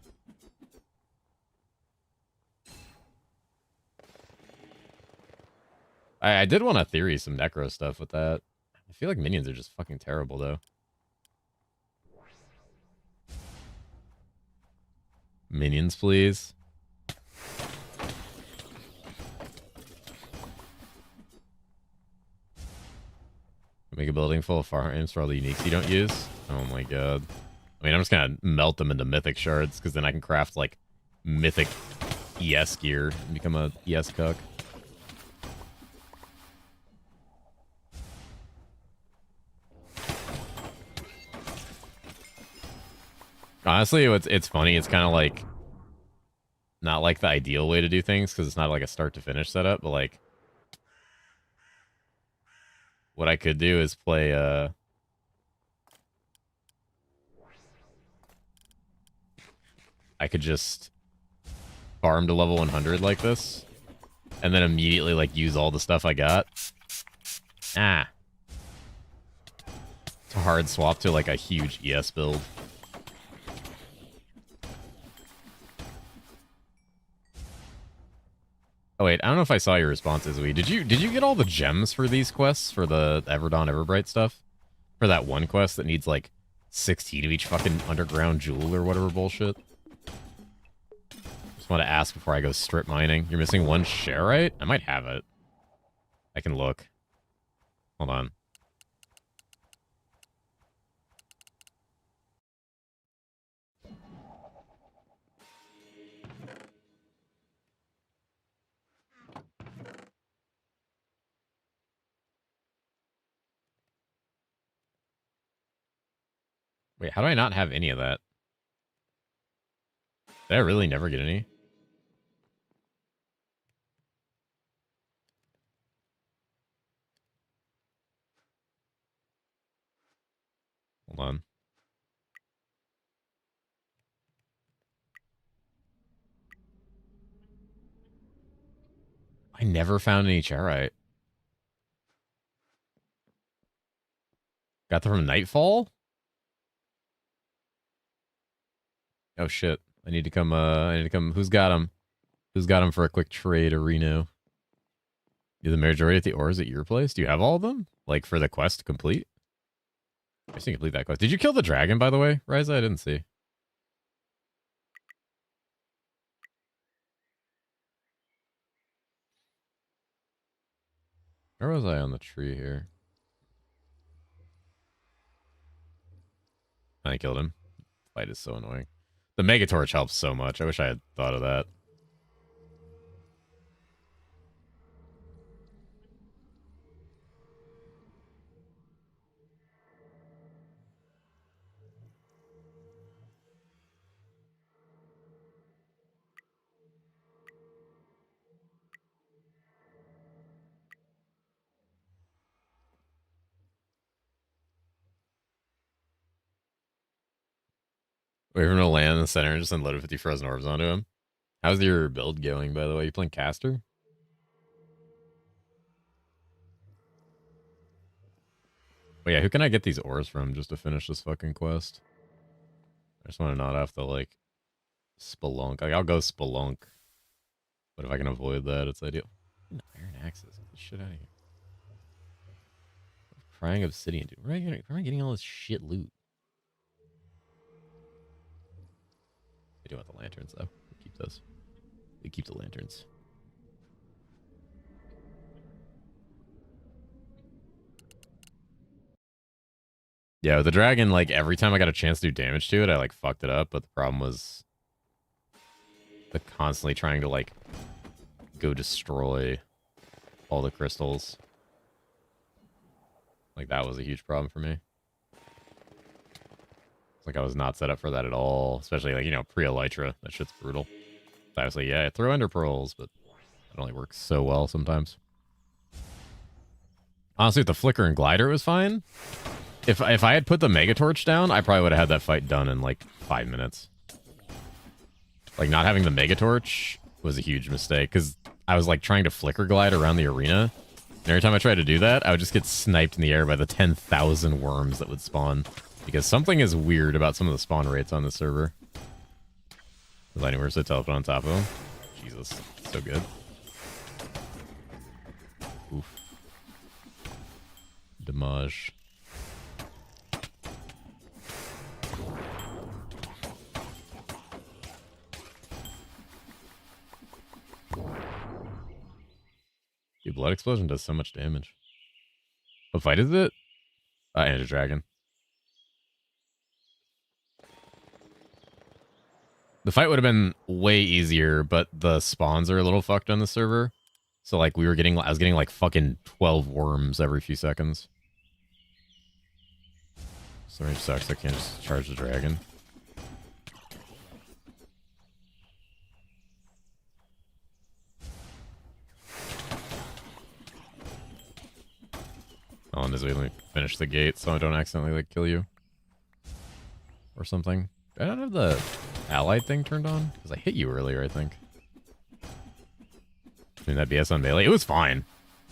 I did want to theory some necro stuff with that. I feel like minions are just fucking terrible, though. Minions, please. Make a building full of farms for all the uniques you don't use. Oh my god. I mean, I'm just gonna melt them into mythic shards, because then I can craft, like, mythic ES gear and become a ES cook. Honestly, it's funny. It's kind of like not like the ideal way to do things, because it's not like a start to finish setup, but like what I could do is play I could just farm to level 100 like this, and then immediately like use all the stuff I got. Ah. It's a hard swap to like a huge ES build. Oh wait, I don't know if I saw your responses, Wee. Did you get all the gems for these quests for the Everdawn Everbright stuff? For that one quest that needs like 16 of each fucking underground jewel or whatever bullshit? Just want to ask before I go strip mining. You're missing 1 Sharite? I might have it. I can look. Hold on. Wait, how do I not have any of that? Did I really never get any? Hold on. I never found any Charite. Got them from Nightfall? Oh shit. I need to come, who's got them? Who's got them for a quick trade or Reno? Do the majority of the ores at your place? Do you have all of them? Like for the quest to complete? I just need to complete that quest. Did you kill the dragon, by the way, Ryza? I didn't see. Where was I on the tree here? I killed him. Fight is so annoying. The Mega Torch helps so much. I wish I had thought of that. Wait for him to land in the center and just unload 50 frozen orbs onto him. How's your build going, by the way? You playing caster? But yeah, who can I get these ores from just to finish this fucking quest? I just want to not have to, like, spelunk. Like, I'll go spelunk. But if I can avoid that, it's ideal. Iron axes. Get this shit out of here. Crying obsidian, dude. Where am I getting all this shit loot? I do want the lanterns, though. We keep those. We keep the lanterns. Yeah, with the dragon, like, every time I got a chance to do damage to it, I, like, fucked it up. But the problem was the constantly trying to, like, go destroy all the crystals. Like, that was a huge problem for me. It's like I was not set up for that at all. Especially, like, you know, pre-Elytra. That shit's brutal. So I was like, yeah, throw ender pearls, but it only works so well sometimes. Honestly, with the flicker and glider, it was fine. If I had put the mega torch down, I probably would have had that fight done in, like, 5 minutes. Like, not having the mega torch was a huge mistake, because I was, like, trying to flicker glide around the arena. And every time I tried to do that, I would just get sniped in the air by the 10,000 worms that would spawn. Because something is weird about some of the spawn rates on this server. The lightning works to teleport on top of him. Jesus, so good. Oof. Damage. Dude, Blood Explosion does so much damage. What fight is it? Ender Dragon. The fight would have been way easier, but the spawns are a little fucked on the server. So, like, I was getting, like, fucking 12 worms every few seconds. So range sucks, I can't just charge the dragon. Oh, and as we finish the gate so I don't accidentally, like, kill you. Or something. I don't have the allied thing turned on? Because I hit you earlier, I think. I mean, that BS on melee, it was fine.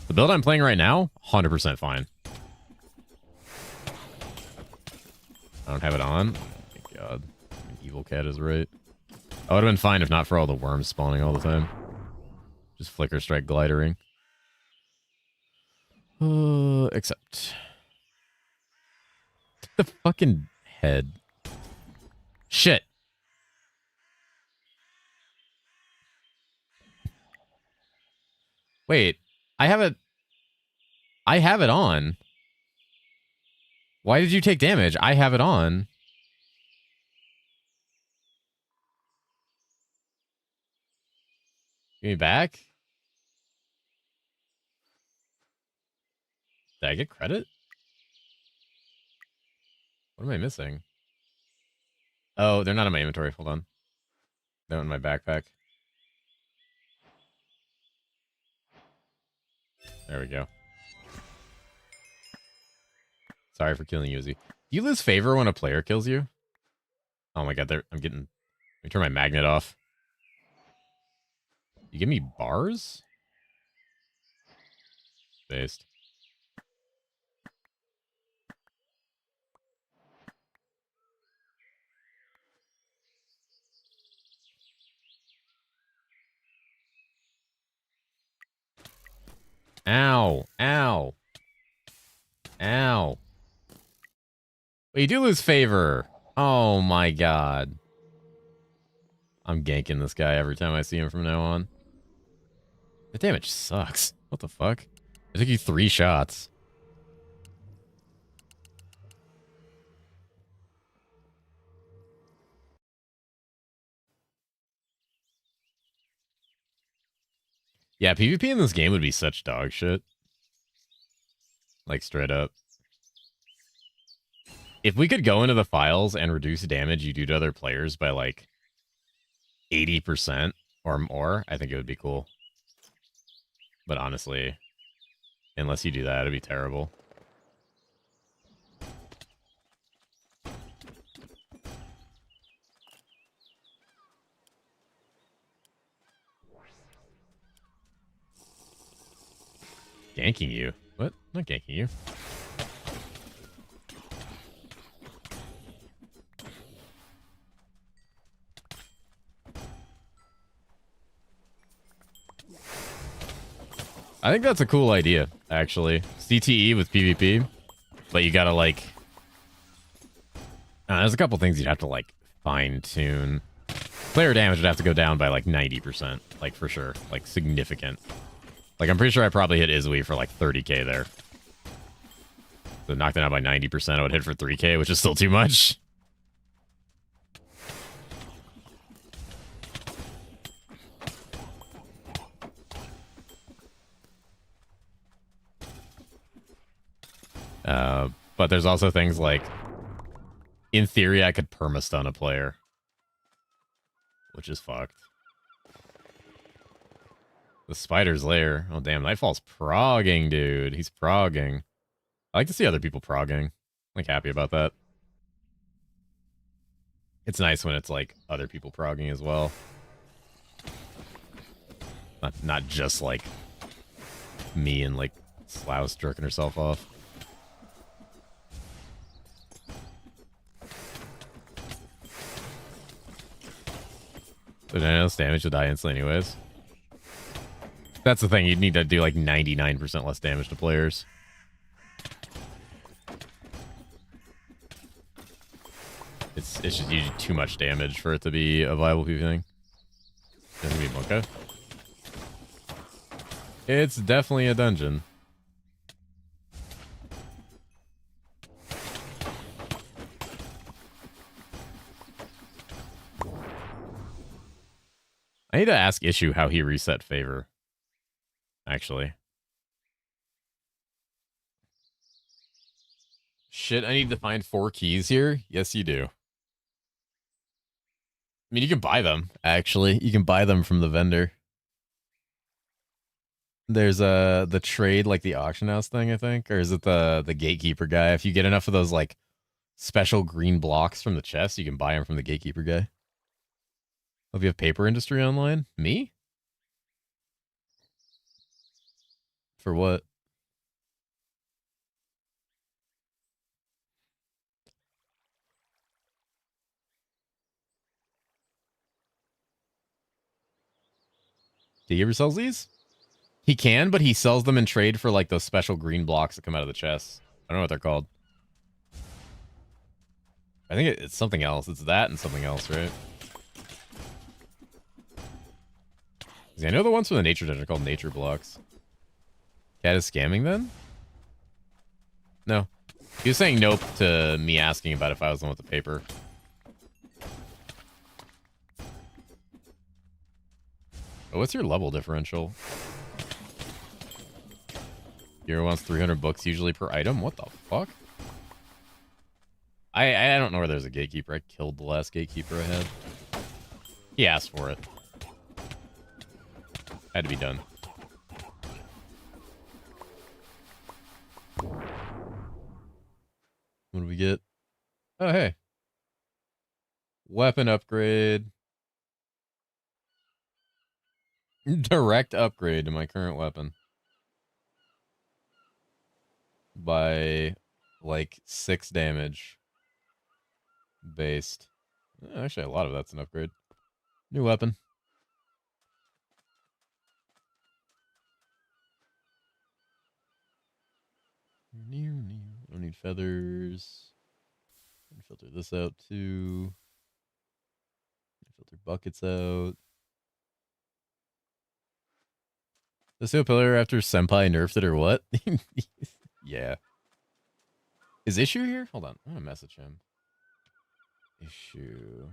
The build I'm playing right now, 100% fine. I don't have it on. Thank God. Evil Cat is right. I would have been fine if not for all the worms spawning all the time. Just flicker strike glidering. Except the fucking head. Shit. Wait, I have it on. Why did you take damage? I have it on. Give me back. Did I get credit? What am I missing? Oh, they're not in my inventory. Hold on. They're in my backpack. There we go. Sorry for killing you, Uzi. Do you lose favor when a player kills you? Oh my god, I'm getting... Let me turn my magnet off. You give me bars? Based. Ow. Ow. Ow. But you do lose favor. Oh my god. I'm ganking this guy every time I see him from now on. The damage sucks. What the fuck? I took you 3 shots. Yeah, PvP in this game would be such dog shit. Like, straight up. If we could go into the files and reduce damage you do to other players by, like, 80% or more, I think it would be cool. But honestly, unless you do that, it'd be terrible. Ganking you? What? Not ganking you. I think that's a cool idea, actually. CTE with PvP, but you gotta, like... there's a couple things you'd have to, like, fine-tune. Player damage would have to go down by, like, 90%. Like, for sure. Like, significant. Like, I'm pretty sure I probably hit Izui for, like, 30k there. So knocked it out by 90%, I would hit for 3k, which is still too much. But there's also things like, in theory, I could perma-stun a player. Which is fucked. The spider's lair. Oh, damn. Nightfall's progging, dude. He's progging. I like to see other people progging. I'm, like, happy about that. It's nice when it's, like, other people progging as well. Not just, like, me and, like, Slouse jerking herself off. But I know this damage will die instantly anyways. That's the thing, you'd need to do like 99% less damage to players. It's just usually too much damage for it to be a viable PvP thing. It's gonna be Bunka. It's definitely a dungeon. I need to ask Issue how he reset favor. Actually. Shit, I need to find 4 keys here? Yes, you do. I mean, you can buy them, actually. You can buy them from the vendor. There's the trade, like the auction house thing, I think. Or is it the gatekeeper guy? If you get enough of those, like, special green blocks from the chest, you can buy them from the gatekeeper guy. Hope you have paper industry online? Me? For what? Do he ever sells these? He can, but he sells them in trade for like those special green blocks that come out of the chest. I don't know what they're called. I think it's something else. It's that and something else, right? I know the ones from the nature dungeon are called nature blocks. Cat is scamming then? No. He was saying nope to me asking about if I was the one with the paper. Oh, what's your level differential? Hero wants 300 books usually per item? What the fuck? I don't know where there's a gatekeeper. I killed the last gatekeeper I had. He asked for it. Had to be done. What do we get? Oh, hey. Weapon upgrade. Direct upgrade to my current weapon. By, like, 6 damage. Based. Actually, a lot of that's an upgrade. New weapon. Don't need feathers. Filter this out too. Filter buckets out. The steel pillar after Senpai nerfed it or what? Yeah. Is Issue here? Hold on. I'm gonna message him. Issue.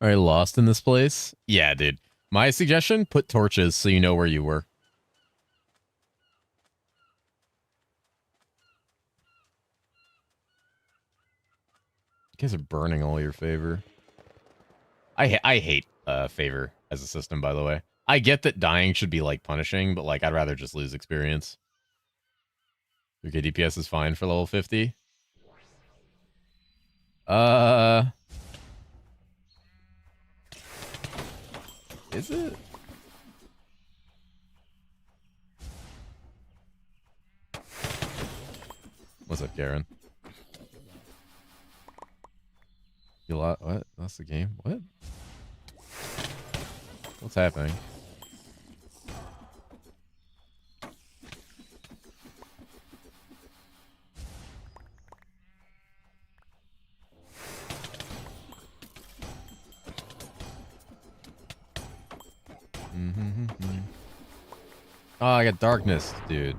Are you lost in this place? Yeah, dude. My suggestion, put torches so you know where you were. guys are burning all your favor. I hate favor as a system, by the way. I get that dying should be like punishing, but like I'd rather just lose experience. 3k DPS is fine for level 50. Is it? What's up, Karen? You lot? What? That's the game? What? What's happening? Oh, I got darkness, dude.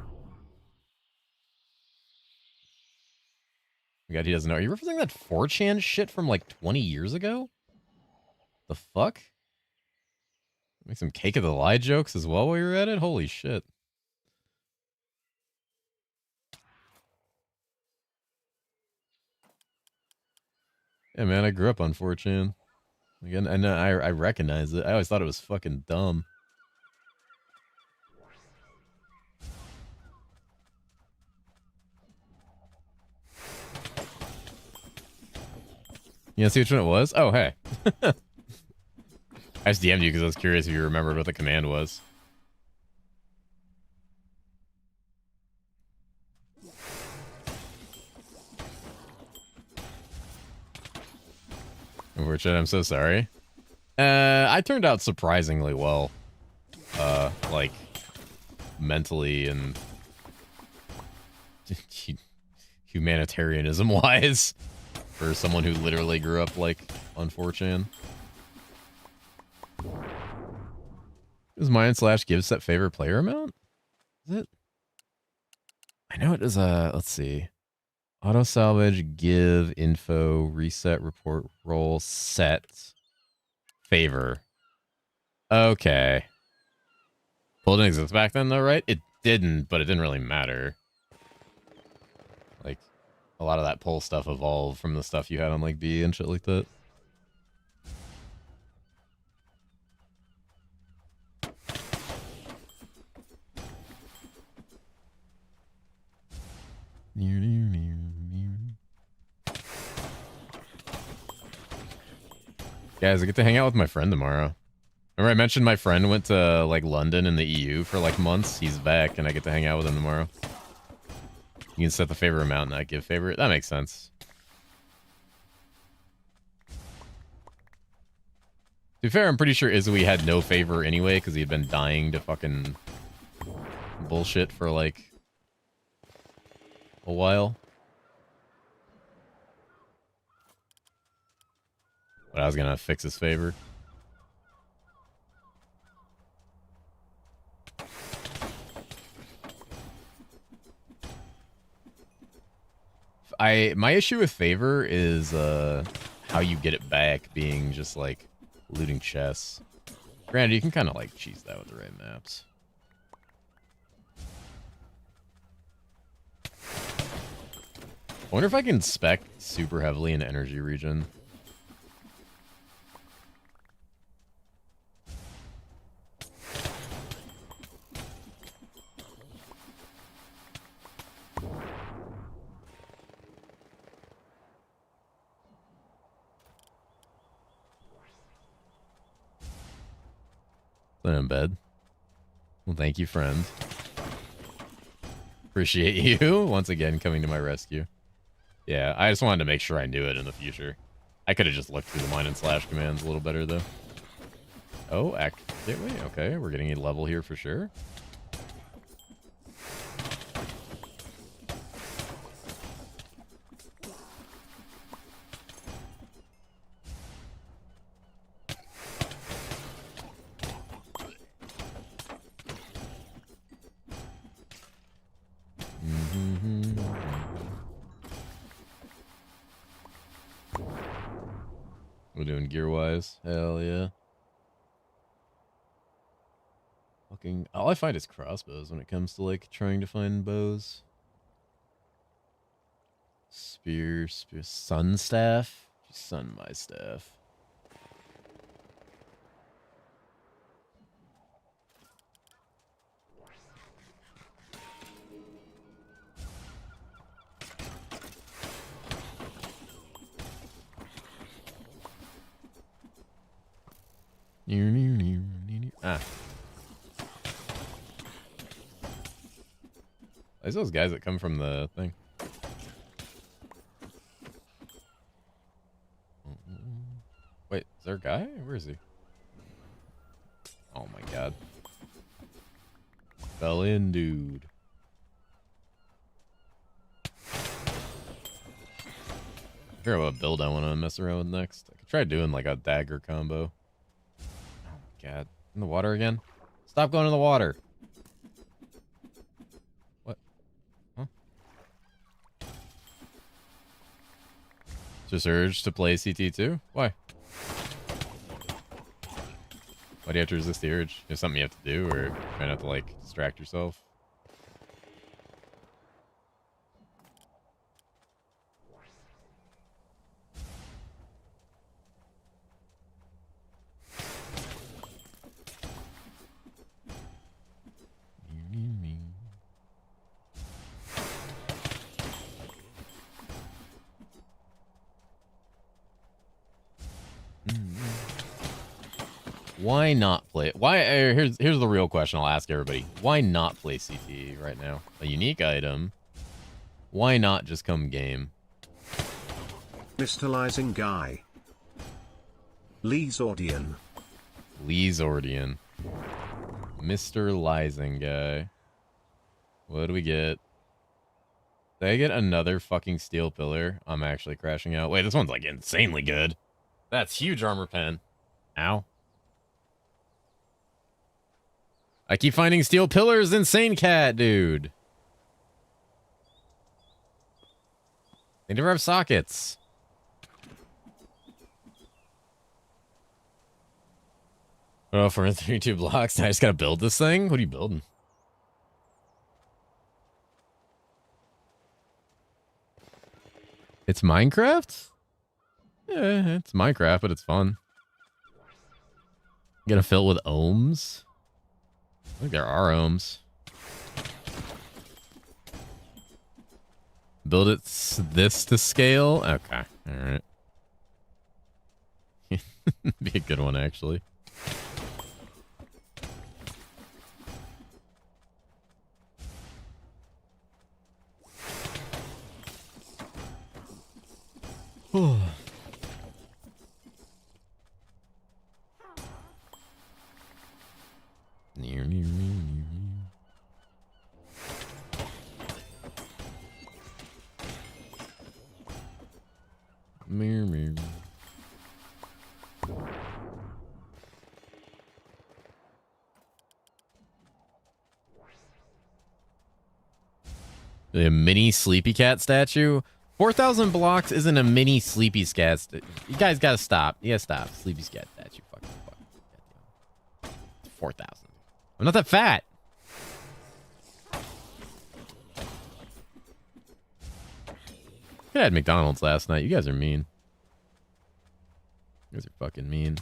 Oh God, he doesn't know. Are you referencing that 4chan shit from like 20 years ago? The fuck? Make some cake of the lie jokes as well while you're at it? Holy shit. Yeah, man, I grew up on 4chan. Again, I know I recognize it. I always thought it was fucking dumb. You know, see which one it was? Oh, hey. I just DM'd you because I was curious if you remembered what the command was. Unfortunately, I'm so sorry. I turned out surprisingly well. Like, mentally and humanitarianism-wise. For someone who literally grew up, like, on 4chan. Is mine / give set favorite player amount? Is it? I know it is let's see. Auto salvage, give, info, reset, report, roll, set, favor. Okay. Well, it didn't exist back then, though, right? It didn't, but it didn't really matter. Like, a lot of that pull stuff evolved from the stuff you had on, like, B and shit like that. Guys, I get to hang out with my friend tomorrow. Remember I mentioned my friend went to, like, London and the EU for, like, months? He's back, and I get to hang out with him tomorrow. You can set the favor amount and not give favorite. That makes sense. To be fair, I'm pretty sure Izui had no favor anyway, because he had been dying to fucking bullshit for, like, a while. But I was gonna fix his favor. My issue with favor is how you get it back being just like looting chests. Granted, you can kind of like cheese that with the right maps. I wonder if I can spec super heavily in energy region. I'm in bed. Well, thank you, friend. Appreciate you once again coming to my rescue. Yeah, I just wanted to make sure I knew it in the future. I could have just looked through the mine and slash commands a little better, though. Oh, gateway? Okay, we're getting a level here for sure. We're doing gear-wise. Hell yeah. Fucking... All I find is crossbows when it comes to, like, trying to find bows. Spear, sun staff. Sun my staff. Ah. There's those guys that come from the thing. Wait, is there a guy? Where is he? Oh my god. Fell in, dude. I figure out what build I want to mess around with next. I could try doing like a dagger combo. Oh my god. In the water again? Stop going in the water. What? Huh? Just urge to play CT2? Why? Why do you have to resist the urge? Is something you have to do, or try not to like distract yourself? Why not play? Why? Here's the real question I'll ask everybody. Why not play CT right now? A unique item. Why not just come game? Mr. Lysing Guy. Lee's Audion. Lee's Ordian. Mr. Lysing Guy. What do we get? Did I get another fucking steel pillar? I'm actually crashing out. Wait, this one's like insanely good. That's huge armor pen. Ow. I keep finding steel pillars, insane cat, dude. They never have sockets. Oh, for 32 blocks, I just gotta build this thing? What are you building? It's Minecraft? Yeah, it's Minecraft, but it's fun. You gotta fill it with ohms? I think there are ohms. Build it this to scale? Okay, alright. Be a good one, actually. A mini sleepy cat statue? 4,000 blocks isn't a mini sleepy cat. You guys gotta stop. You gotta stop. Sleepy cat statue. Fuck. 4,000. I'm not that fat. I had McDonald's last night. You guys are mean. You guys are fucking mean.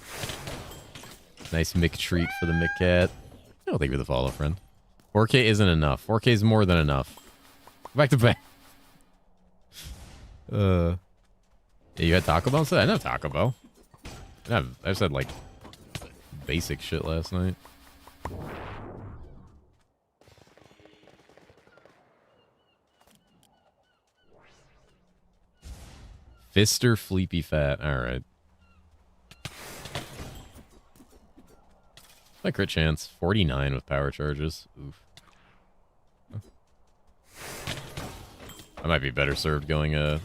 Nice Mick treat for the Mick cat. Oh, thank you for the follow, friend. 4K isn't enough. 4K is more than enough. Back to back. Yeah, you had Taco Bell instead? I know Taco Bell. I just had like basic shit last night. Fister Fleepy Fat. Alright. My crit chance. 49 with power charges. Oof. I might be better served going Oh,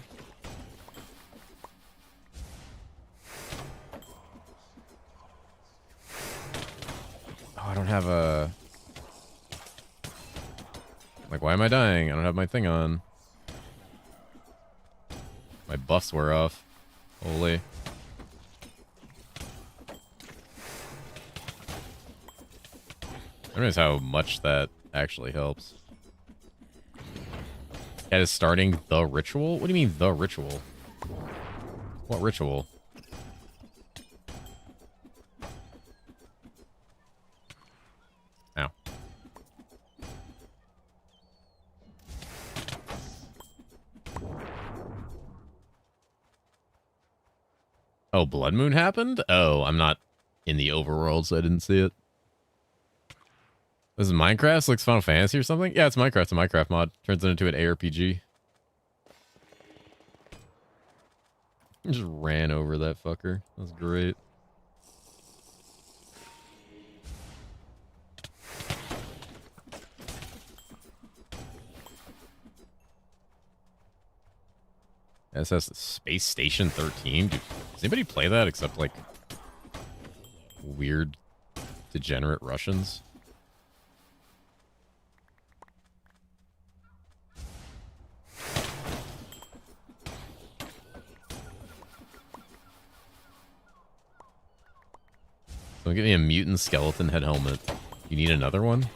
I don't have a... Like, why am I dying? I don't have my thing on. My buffs were off. Holy. I realize how much that actually helps. Cat is starting the ritual? What do you mean, the ritual? What ritual? Ow. Oh, Blood Moon happened? Oh, I'm not in the overworld, so I didn't see it. This is Minecraft? This looks Final Fantasy or something? Yeah, it's Minecraft. It's a Minecraft mod. Turns it into an ARPG. Just ran over that fucker. That's great. SS Space Station 13? Dude, does anybody play that except, like, weird, degenerate Russians? So give me a mutant skeleton head helmet. You need another one?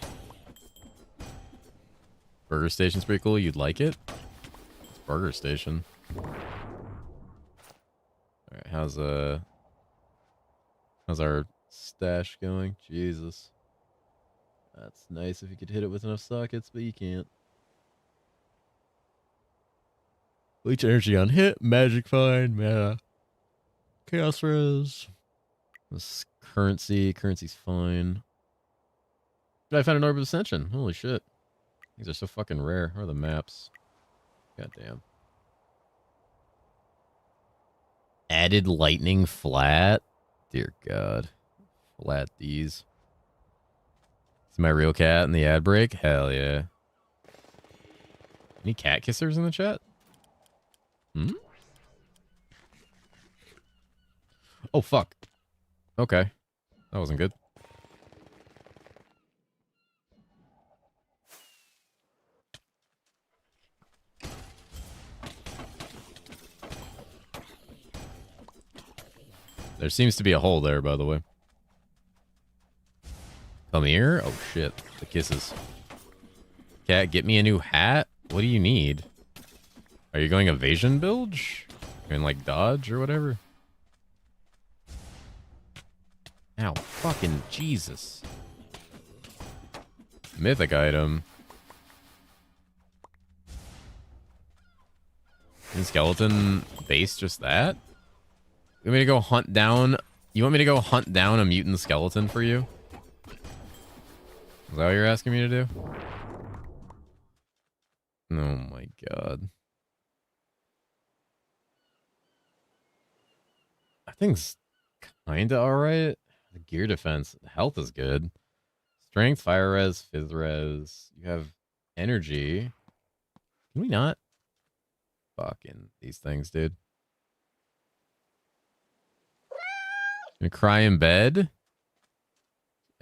Burger Station's pretty cool. You'd like it? It's Burger Station. Alright, how's our stash going? Jesus. That's nice if you could hit it with enough sockets, but you can't. Leech energy on hit, magic fine, mana. Chaos res. This currency's fine. I found an orb of ascension. Holy shit. These are so fucking rare. Where are the maps? God damn. Added lightning flat. Dear God. Flat these. See my real cat in the ad break? Hell yeah. Any cat kissers in the chat? Hmm? Oh, fuck. Okay. That wasn't good. There seems to be a hole there, by the way. Come here? Oh, shit. The kisses. Cat, get me a new hat? What do you need? Are you going evasion bilge? And like dodge or whatever? Ow, fucking Jesus. Mythic item. And skeleton base, just that? You want me to go hunt down... You want me to go hunt down a mutant skeleton for you? Is that what you're asking me to do? Oh my God. That thing's kinda alright. The gear defense. The health is good. Strength, fire res, fizz res. You have energy. Can we not? Fucking these things, dude. Gonna cry in bed?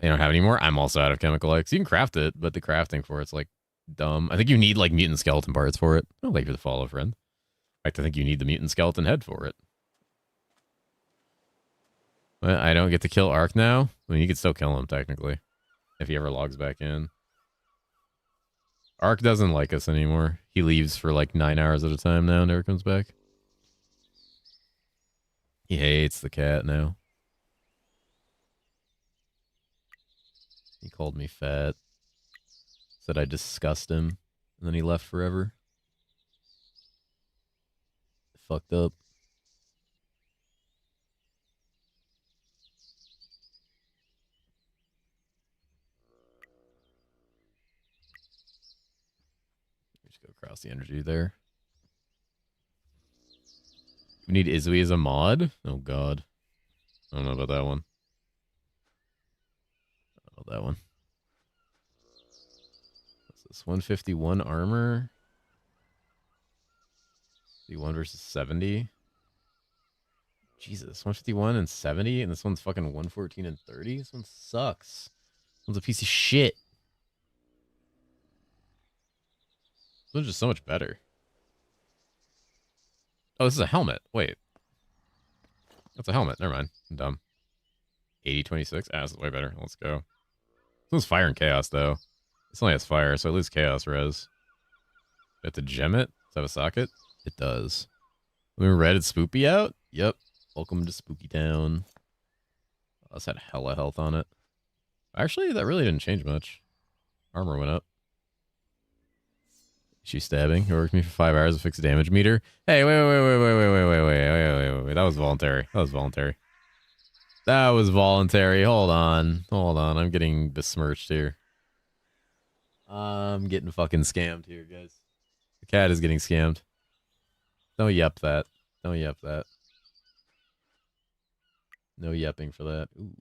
You don't have any more? I'm also out of chemical X. You can craft it, but the crafting for it's like dumb. I think you need like mutant skeleton parts for it. Oh, thank you for the follow, friend. In fact, I think you need the mutant skeleton head for it. Well, I don't get to kill Ark now. I mean, you can still kill him technically if he ever logs back in. Ark doesn't like us anymore. He leaves for like 9 hours at a time now and never comes back. He hates the cat now. He called me fat. Said I disgust him. And then he left forever. Fucked up. Just go across the energy there. We need Izui as a mod? Oh god. I don't know about that one. That one. What's this? 151 armor. 51 versus 70. Jesus, 151 and 70, and this one's fucking 114 and 30. This one sucks. This one's a piece of shit. This one's just so much better. Oh, this is a helmet. Wait. That's a helmet. Never mind. I'm dumb. 80-26. Ah, this is way better. Let's go. This one's fire and chaos, though. This only has fire, so it loses chaos res. Do I have to gem it? Does it have a socket? It does. When red, it's spoopy out? Yep. Welcome to Spooky Town. This had hella health on it. Actually, that really didn't change much. Armor went up. She's stabbing. It worked me for 5 hours to fix a damage meter. Hey, wait. That was voluntary. That was voluntary. That was voluntary. Hold on. Hold on. I'm getting besmirched here. I'm getting fucking scammed here, guys. The cat is getting scammed. Don't yep that. Don't yep that. No yepping for that. Ooh.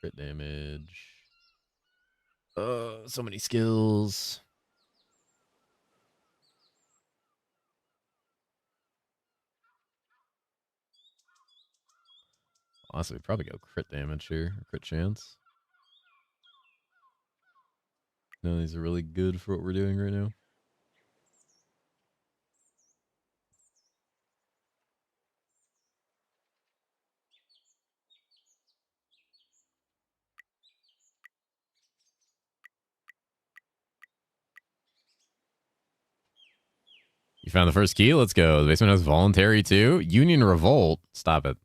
Crit damage. So many skills. Honestly, we'd probably go crit damage here. Crit chance. No, these are really good for what we're doing right now. You found the first key? Let's go. The basement has voluntary too. Union Revolt. Stop it.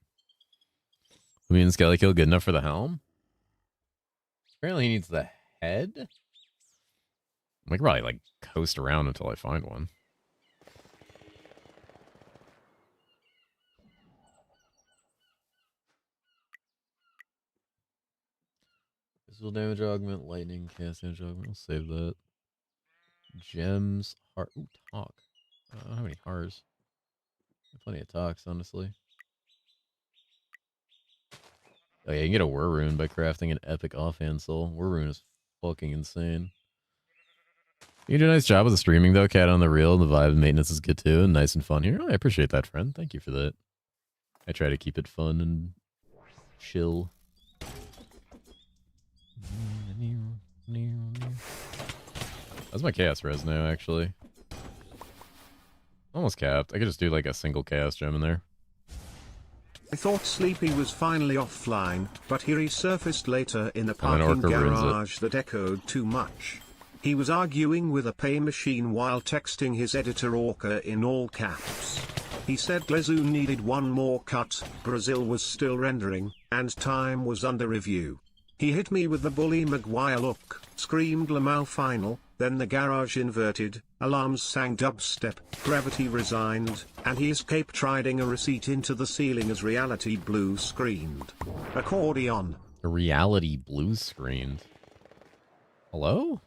Mutant Skelly Kill good enough for the helm? Apparently he needs the head. I could probably like coast around until I find one. Physical damage augment, lightning, cast damage augment. We'll save that. Gems, heart. Ooh, talk. I don't have any hearts. Plenty of talks, honestly. Oh yeah, you can get a Whir Rune by crafting an epic offhand soul. Whir Rune is fucking insane. You do a nice job with the streaming though, Cat on the reel. The vibe and maintenance is good too, and nice and fun here. Oh, I appreciate that, friend. Thank you for that. I try to keep it fun and chill. That's my chaos res now, actually. Almost capped. I could just do like a single chaos gem in there. I thought Sleepy was finally offline, but he resurfaced later in a And then parking Orca ruins it. garage that echoed too much. He was arguing with a pay machine while texting his editor Orca in all caps. He said Glezoon needed one more cut, Brazil was still rendering, and time was under review. He hit me with the Bully Maguire look, screamed Lamau final, then the garage inverted, alarms sang dubstep, gravity resigned, and he escaped riding a receipt into the ceiling as reality blue screened. Accordion. The reality blue screened. Hello?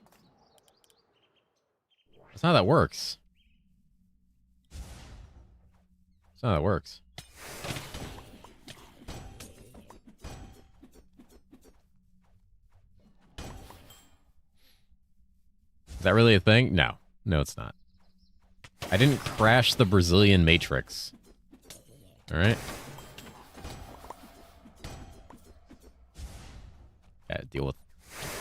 That's not how that works. That's not how that works. Is that really a thing? No. No, it's not. I didn't crash the Brazilian Matrix. Alright? Gotta deal with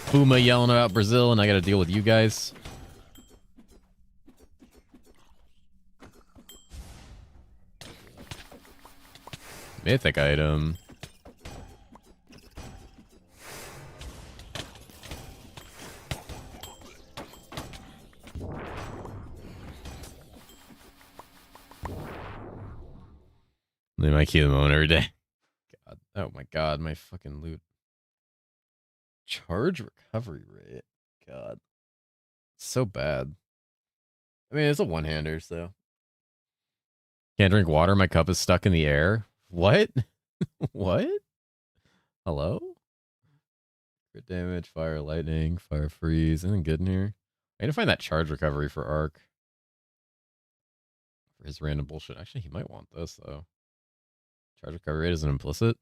Puma yelling about Brazil, and I gotta deal with you guys. Mythic item. They might keep them on every day. God. Oh my god, my fucking loot. Charge recovery rate. God. So bad. I mean, it's a one-hander, so. Can't drink water, my cup is stuck in the air. What? What? Hello? Crit damage, fire, lightning, fire freeze. Anything good in here? I need to find that charge recovery for Arc. For his random bullshit. Actually, he might want this, though. Charge recovery rate isn't implicit.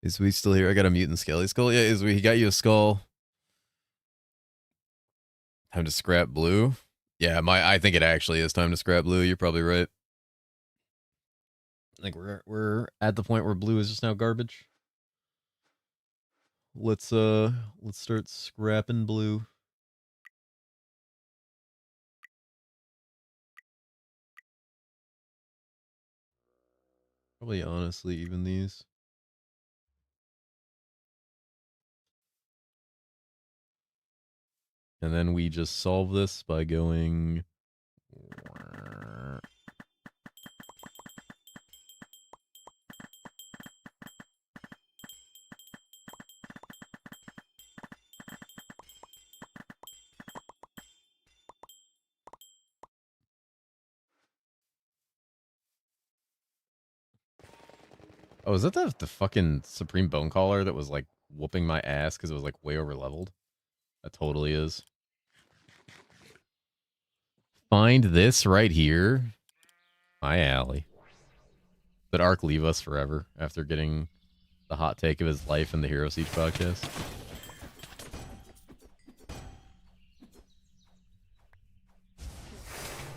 Is we still here? I got a mutant skelly skull. Yeah, is we? He got you a skull. Time to scrap blue. Yeah, I think it actually is time to scrap blue. You're probably right. I think we're at the point where blue is just now garbage. Let's start scrapping blue. Probably honestly even these. And then we just solve this by going Oh, is that the fucking Supreme Bone Caller that was like whooping my ass because it was like way over leveled? That totally is. Find this right here. My alley. Did Ark leave us forever after getting the hot take of his life in the Hero Siege podcast?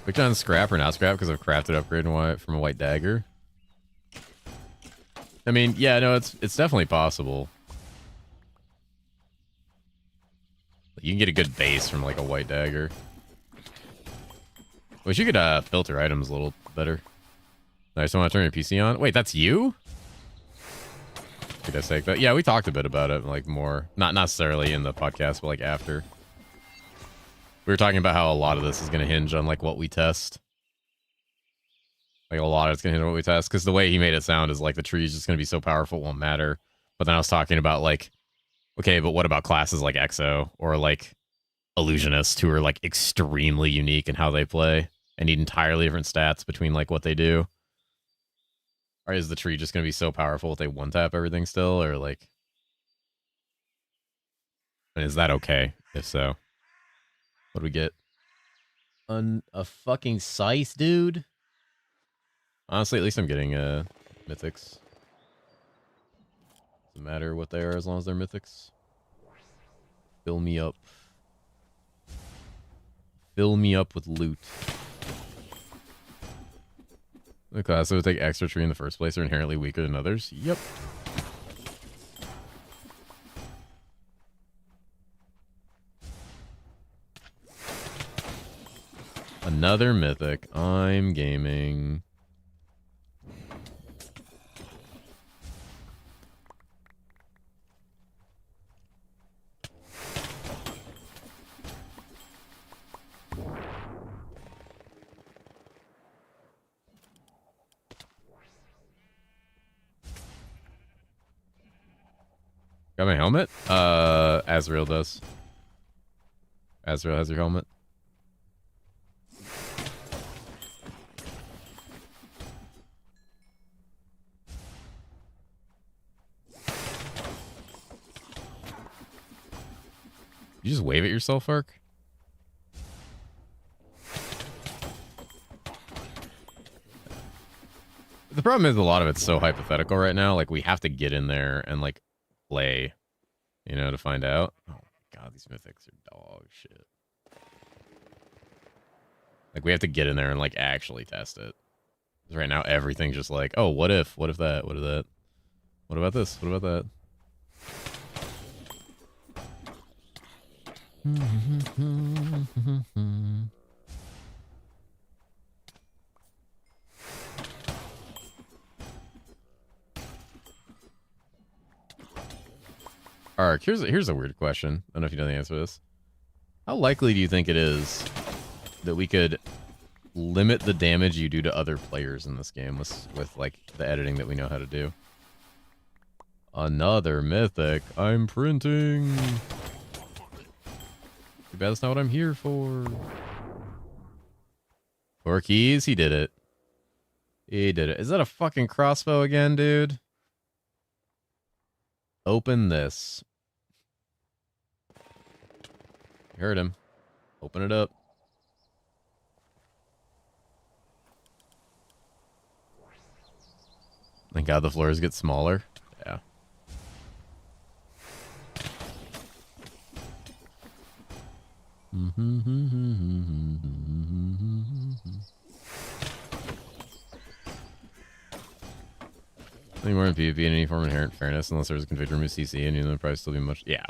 Picked on scrap or not scrap because I've crafted upgrade from a white dagger. I mean, yeah, no, it's definitely possible. You can get a good base from like a white dagger. Wish you could filter items a little better. Nice, I want to turn your PC on. Wait, that's you? Did I say that? Yeah, we talked a bit about it, like more, not necessarily in the podcast, but like after. We were talking about how a lot of this is going to hinge on like what we test. Like a lot of it's going to hinge on what we test, because the way he made it sound is like the tree is just going to be so powerful it won't matter. But then I was talking about like, okay, but what about classes like Exo or like Illusionists who are like extremely unique in how they play and need entirely different stats between like what they do? Or is the tree just going to be so powerful if they one-tap everything still? Or like, and is that okay? If so, what do we get? A fucking scythe, dude? Honestly, at least I'm getting mythics. Doesn't matter what they are as long as they're mythics. Fill me up. Fill me up with loot. The classes that would take extra tree in the first place are inherently weaker than others. Yep. Another mythic. I'm gaming. Got my helmet? Azrael does. Azrael has your helmet. You just wave at yourself, Ark? The problem is a lot of it's so hypothetical right now. Like, we have to get in there and, like, play, you know, to find out. Oh, my God, these mythics are dog shit. Like, we have to get in there and, like, actually test it. Because right now, everything's just like, oh, what if? What if that? What if that? What about this? What about that? Ark, here's a weird question. I don't know if you know the answer to this. How likely do you think it is that we could limit the damage you do to other players in this game with like the editing that we know how to do? Another mythic. I'm printing. Too bad that's not what I'm here for. 4 keys. He did it. He did it. Is that a fucking crossbow again, dude? Open this. You heard him. Open it up. Thank God the floors get smaller. Yeah. Any more in PvP in any form of inherent fairness unless there's a config to remove CC and it'll probably still be much. Yeah.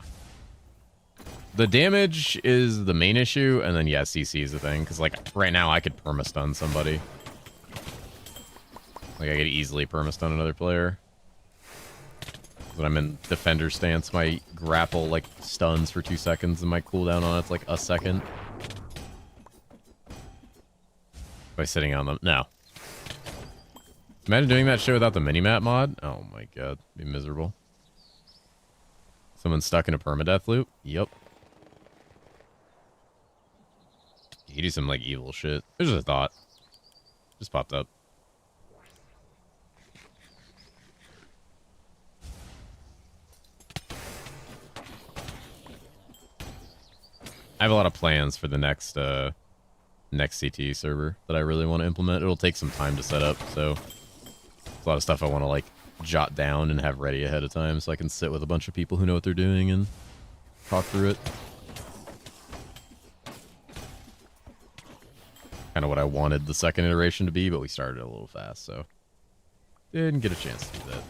The damage is the main issue, and then yeah, CC is the thing. Because like right now I could perma-stun somebody. Like I could easily perma-stun another player. When I'm in defender stance, my grapple like stuns for 2 seconds and my cooldown on it's like a second. By sitting on them. No. Imagine doing that shit without the minimap mod. Oh my god. It'd be miserable. Someone stuck in a permadeath loop? Yep. You do some like evil shit. There's just a thought. Just popped up. I have a lot of plans for the next next CT server that I really want to implement. It'll take some time to set up, so there's a lot of stuff I want to like jot down and have ready ahead of time so I can sit with a bunch of people who know what they're doing and talk through it. Kind of what I wanted the second iteration to be, but we started a little fast, so didn't get a chance to do that.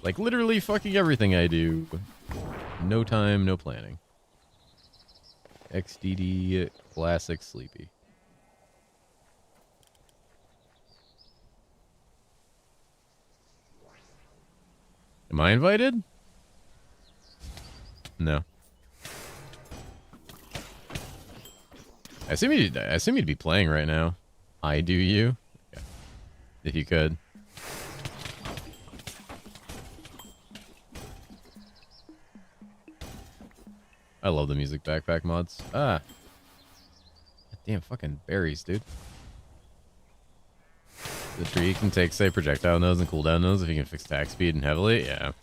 Like literally fucking everything I do. No time, no planning. XDD Classic Sleepy. Am I invited? No. I assume you'd be playing right now. I do you? Okay. If you could. I love the music backpack mods. Ah. Damn fucking berries, dude. The tree can take, say, projectile nodes and cooldown nodes if you can fix attack speed and heavily. Yeah.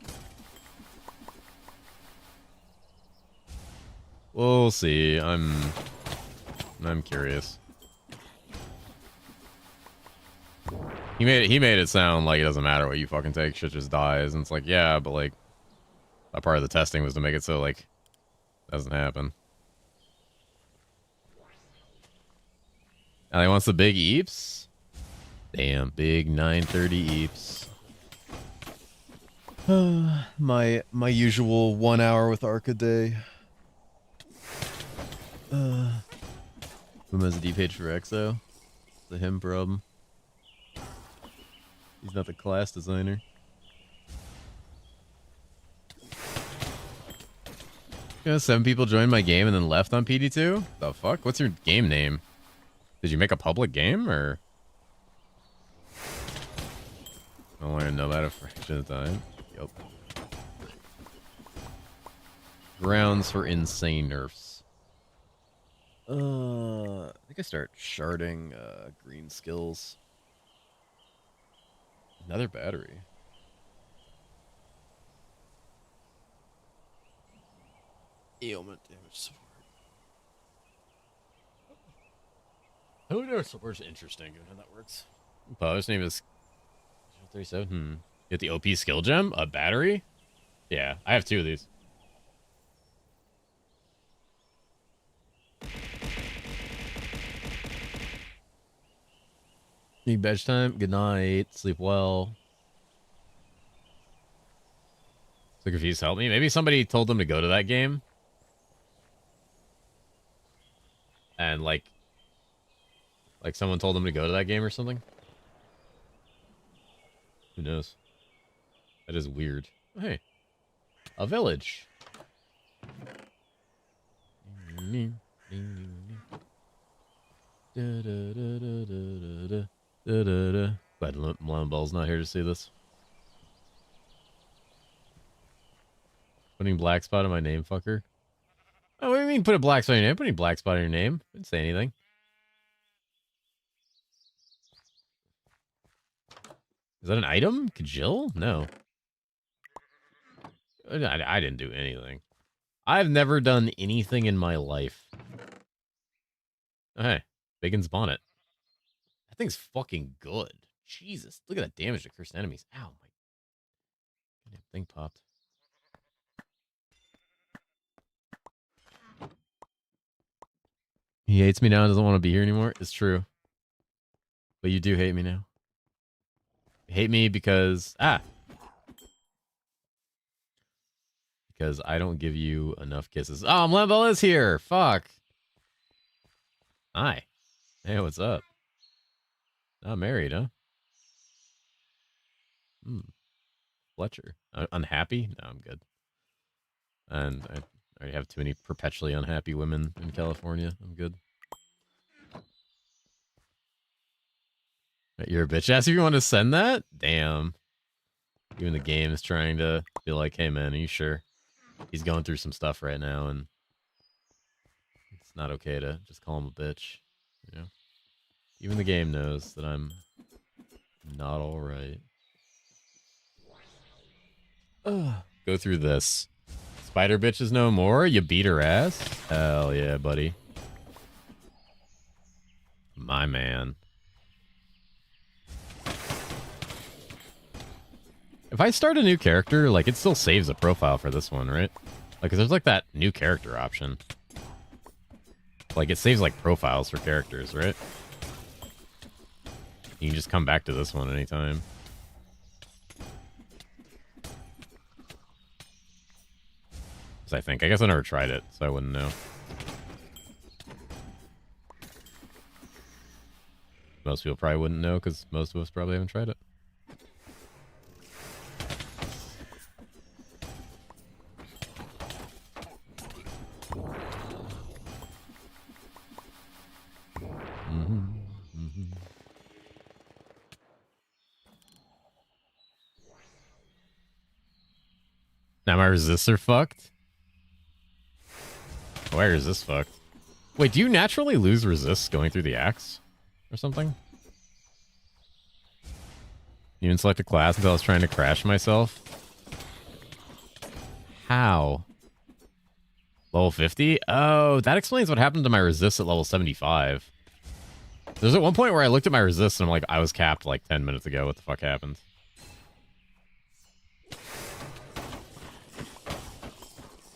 We'll see. I'm curious. He made it sound like it doesn't matter what you fucking take, shit just dies. And it's like, yeah, but like that part of the testing was to make it so like it doesn't happen. Now he wants the big eeps. Damn, big 930 eeps. my usual 1 hour with Arc a day. Who has a D page for Exile? The him problem. He's not the class designer. You know, 7 people joined my game and then left on PD2? The fuck? What's your game name? Did you make a public game or? I want to know about a fraction of the time. Yep. Grounds for insane nerfs. I think I start sharding green skills. Another battery. Ailment damage support. Who knows support's interesting and how that works. His name is 37. You get the OP skill gem? A battery? Yeah, I have 2 of these. Need bedtime? Good night. Sleep well. So confused, help me. Maybe somebody told them to go to that game. And like someone told them to go to that game or something. Who knows? That is weird. Oh, hey. A village. Glad Malone Ball's not here to see this. Putting black spot on my name, fucker. Oh, what do you mean put a black spot on your name? Putting black spot on your name. Didn't say anything. Is that an item? Kajil? No. I didn't do anything. I've never done anything in my life. Oh, hey. Bacon's bonnet. That thing's fucking good. Jesus. Look at that damage to cursed enemies. Ow, my goddamn thing popped. He hates me now and doesn't want to be here anymore. It's true. But you do hate me now. You hate me because... Because I don't give you enough kisses. Oh, Mlembel is here. Fuck. Hi. Hey, what's up? Not married, huh? Fletcher. Unhappy? No, I'm good. And I already have too many perpetually unhappy women in California. I'm good. You're a bitch ass if you want to send that? Damn. Even the game is trying to be like, hey man, are you sure? He's going through some stuff right now and it's not okay to just call him a bitch. You know? Even the game knows that I'm not alright. Go through this. It's Spider bitch is no more? You beat her ass? Hell yeah, buddy. My man. If I start a new character, like, it still saves a profile for this one, right? Like, 'cause there's, like, that new character option. Like, it saves, like, profiles for characters, right? You can just come back to this one anytime. I think. I guess I never tried it, so I wouldn't know. Most people probably wouldn't know, because most of us probably haven't tried it. Now my resists are fucked? Where is this fucked? Wait, do you naturally lose resists going through the axe? Or something? You didn't select a class until I was trying to crash myself? How? Level 50? Oh, that explains what happened to my resists at level 75. There's at one point where I looked at my resists and I'm like, I was capped like 10 minutes ago. What the fuck happened?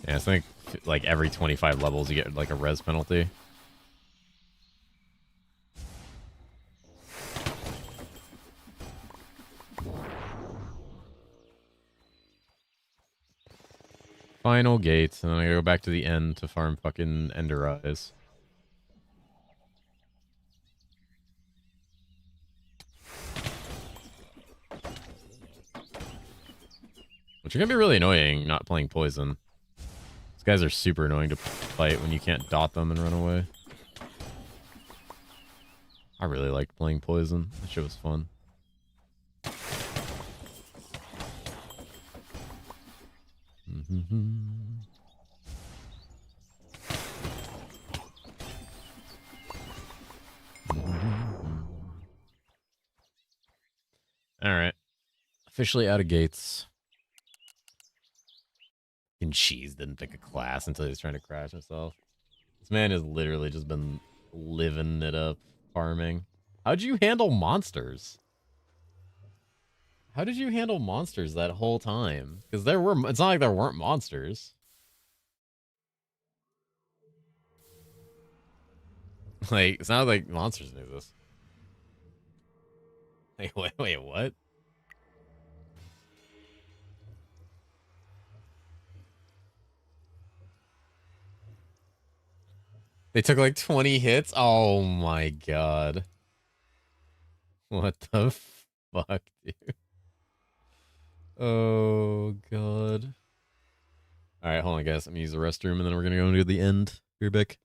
Yeah, I think like every 25 levels you get like a res penalty. Final gate, and then I gotta go back to the end to farm fucking Ender Eyes. Which are gonna be really annoying not playing poison. These guys are super annoying to fight when you can't dot them and run away. I really liked playing poison. That shit was fun. Alright. Officially out of gates. And Cheese didn't pick a class until he was trying to crash himself. This man has literally just been living it up, farming. How'd you handle monsters? How did you handle monsters that whole time? Because there were, it's not like there weren't monsters. Like, it's not like monsters knew this. Wait, what? They took like 20 hits? Oh my god. What the fuck, dude? Oh god. Alright, hold on, guys. I'm gonna use the restroom and then we're gonna go into the end. Be right back.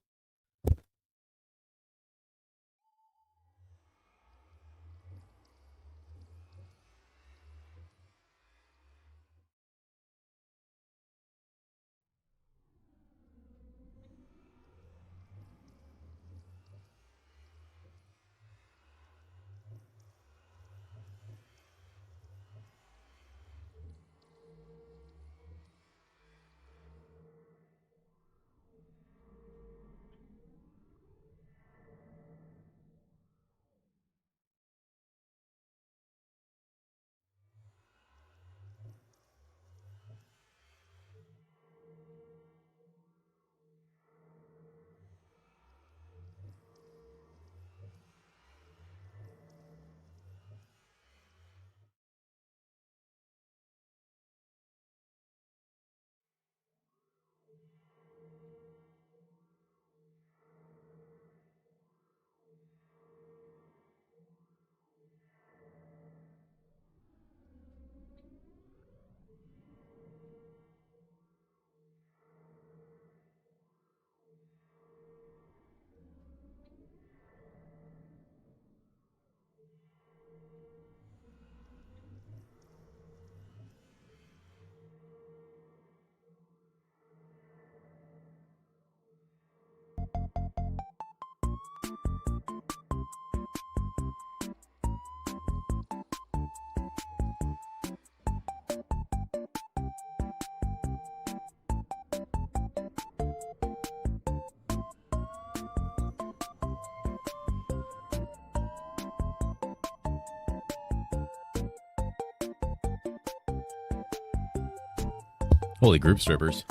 Holy group strippers.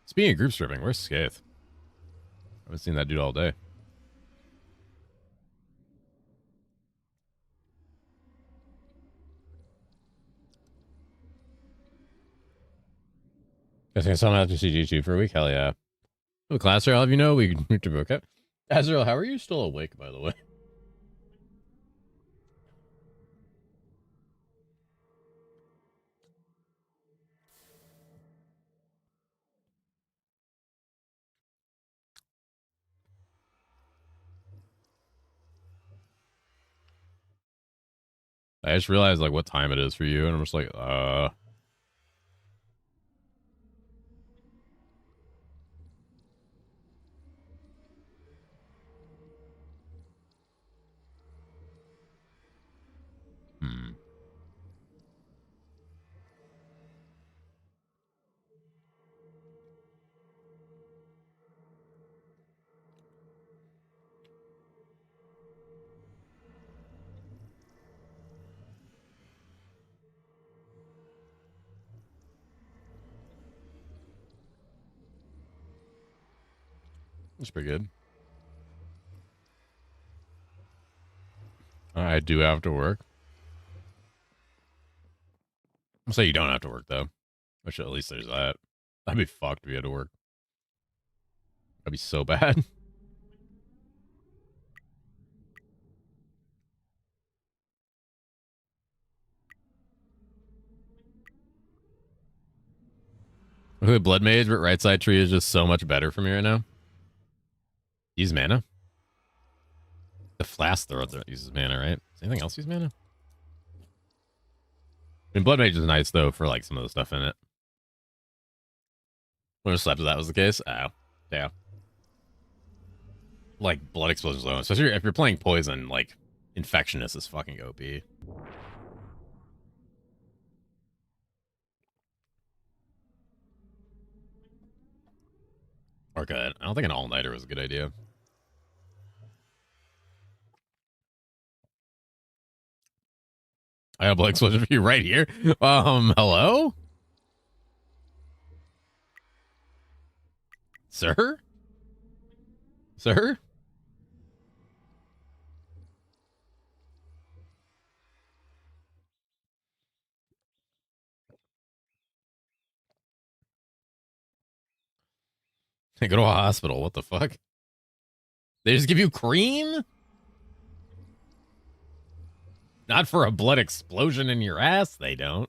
Speaking of group stripping, where's Skaith? I haven't seen that dude all day. Guess I saw him after CG2 for a week. Hell yeah. Oh, class, I'll have you know we moved to okay. Azrael, how are you still awake, by the way? I just realized like what time it is for you, and I'm just like, hmm. That's pretty good. I do have to work. I'll say you don't have to work though. Which at least there's that. I'd be fucked if you had to work. That'd be so bad. The Blood Mage, but right side tree is just so much better for me right now. Use mana. The Flask Thrower uses mana, right? Does anything else use mana? I mean, Blood Mage is nice though for like some of the stuff in it. When if that was the case, oh, yeah. Like Blood Explosion Zone, especially if you're playing Poison, like Infectionist is fucking OP. Okay, I don't think an all-nighter was a good idea. I have a Blood Explosion for you right here. Hello? Sir? Sir? Hey, go to a hospital. What the fuck? They just give you cream? Not for a blood explosion in your ass, they don't.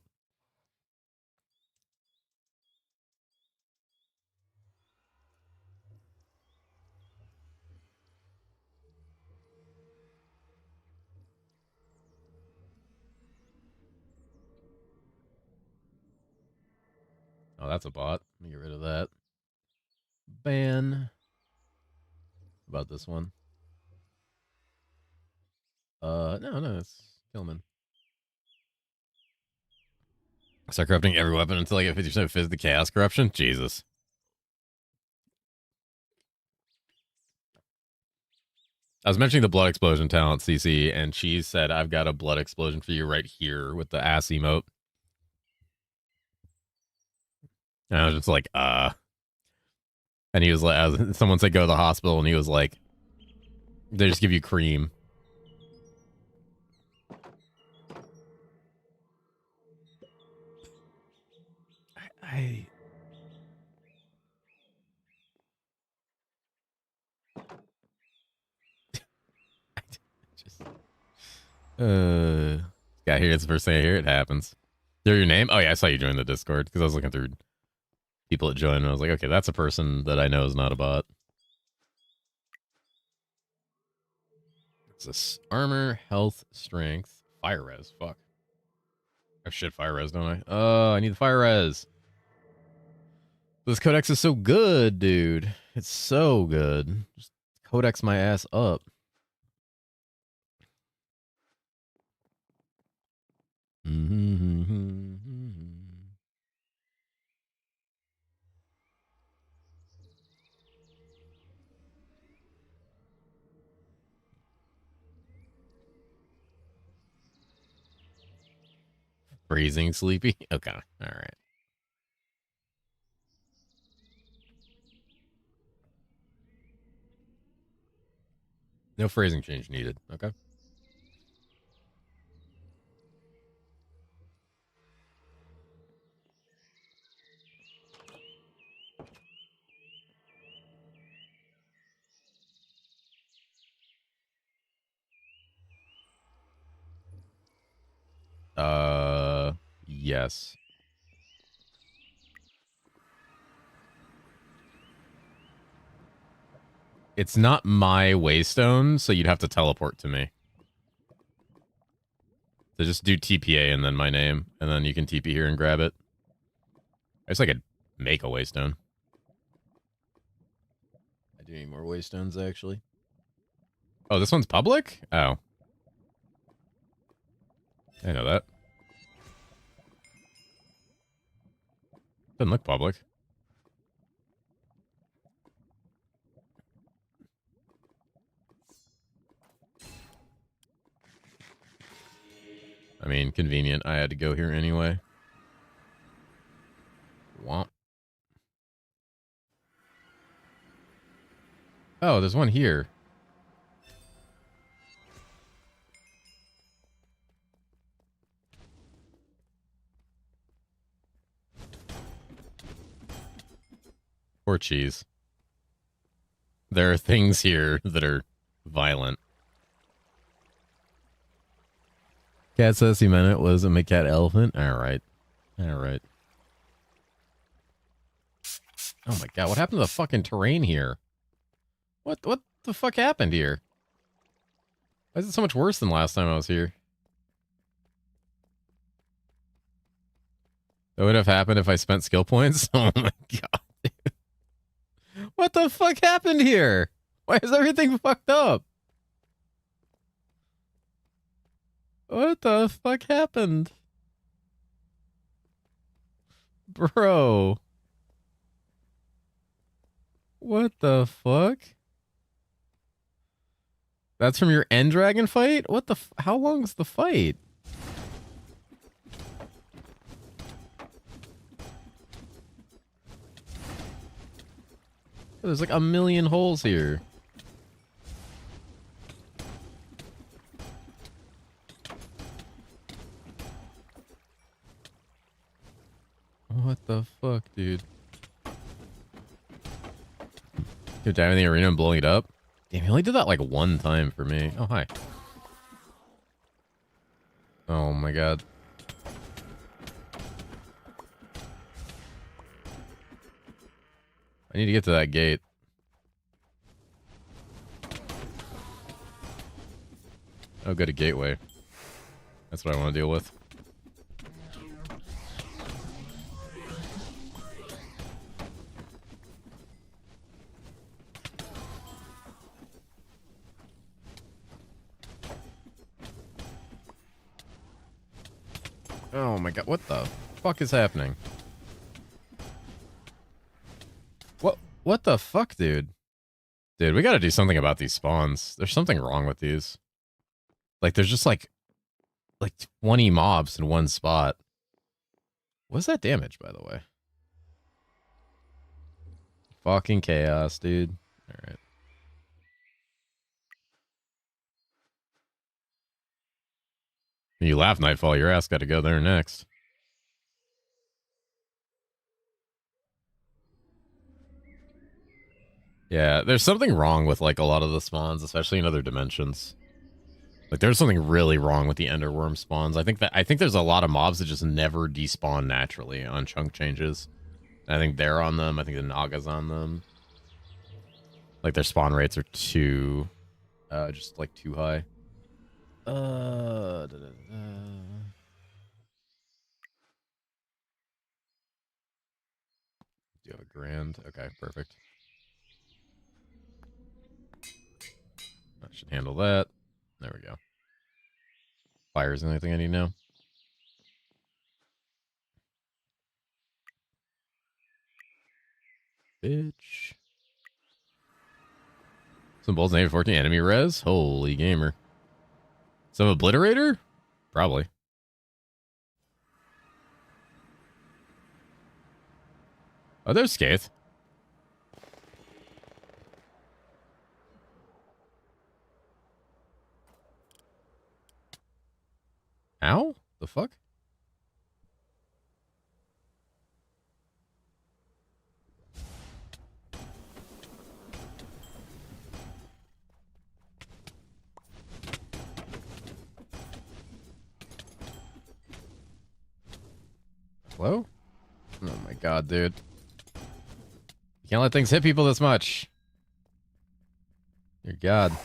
Oh, that's a bot. Let me get rid of that. Ban. About this one. No, it's Tillman. Start corrupting every weapon until I get 50% fizz the chaos corruption? Jesus. I was mentioning the blood explosion talent, CC, and she said, I've got a blood explosion for you right here with the ass emote. And I was just like, And he was like, someone said go to the hospital, and he was like, they just give you cream. I just got here. It's the first thing I hear. It happens. Hear your name? Oh yeah, I saw you join the Discord because I was looking through people that joined, and I was like, okay, that's a person that I know is not a bot. It's this armor, health, strength, fire res. Fuck. I have shit fire res, don't I? Oh, I need the fire res. This codex is so good, dude. It's so good. Just codex my ass up. Freezing sleepy? Okay. All right. No phrasing change needed. Okay. Yes. It's not my waystone, so you'd have to teleport to me. So just do TPA and then my name, and then you can TP here and grab it. I guess I could make a waystone. I do need more waystones, actually. Oh, this one's public? Oh. I know that. Doesn't look public. I mean, convenient. I had to go here anyway. Womp. Oh, there's one here. Poor cheese. There are things here that are violent. Cat says he meant it was a McCat elephant. All right. All right. Oh my god, what happened to the fucking terrain here? What the fuck happened here? Why is it so much worse than last time I was here? That would have happened if I spent skill points? Oh my god. Dude. What the fuck happened here? Why is everything fucked up? What the fuck happened? Bro. What the fuck? That's from your end dragon fight? What the how long was the fight? There's like a million holes here. What the fuck, dude? You're diving in the arena and blowing it up? Damn, he only did that like one time for me. Oh, hi. Oh my god. I need to get to that gate. Oh, go to gateway. That's what I want to deal with. Oh my god, what the fuck is happening? What the fuck, dude? Dude, we gotta do something about these spawns. There's something wrong with these. Like, there's just like 20 mobs in one spot. What's that damage, by the way? Fucking chaos, dude. Alright. You laugh, Nightfall. Your ass got to go there next. Yeah, there's something wrong with like a lot of the spawns, especially in other dimensions. Like there's something really wrong with the Enderworm spawns. I think there's a lot of mobs that just never despawn naturally on chunk changes. And I think they're on them. I think the Naga's on them. Like their spawn rates are too just like too high. Do you have a grand? Okay, perfect. That should handle that. There we go. Fires anything I need now? bitch. Some bolts and 14 enemy res? Holy gamer. Some obliterator? Probably. Oh, there's Skaith. Ow? The fuck? Hello? Oh my god, dude. You can't let things hit people this much. Dear god.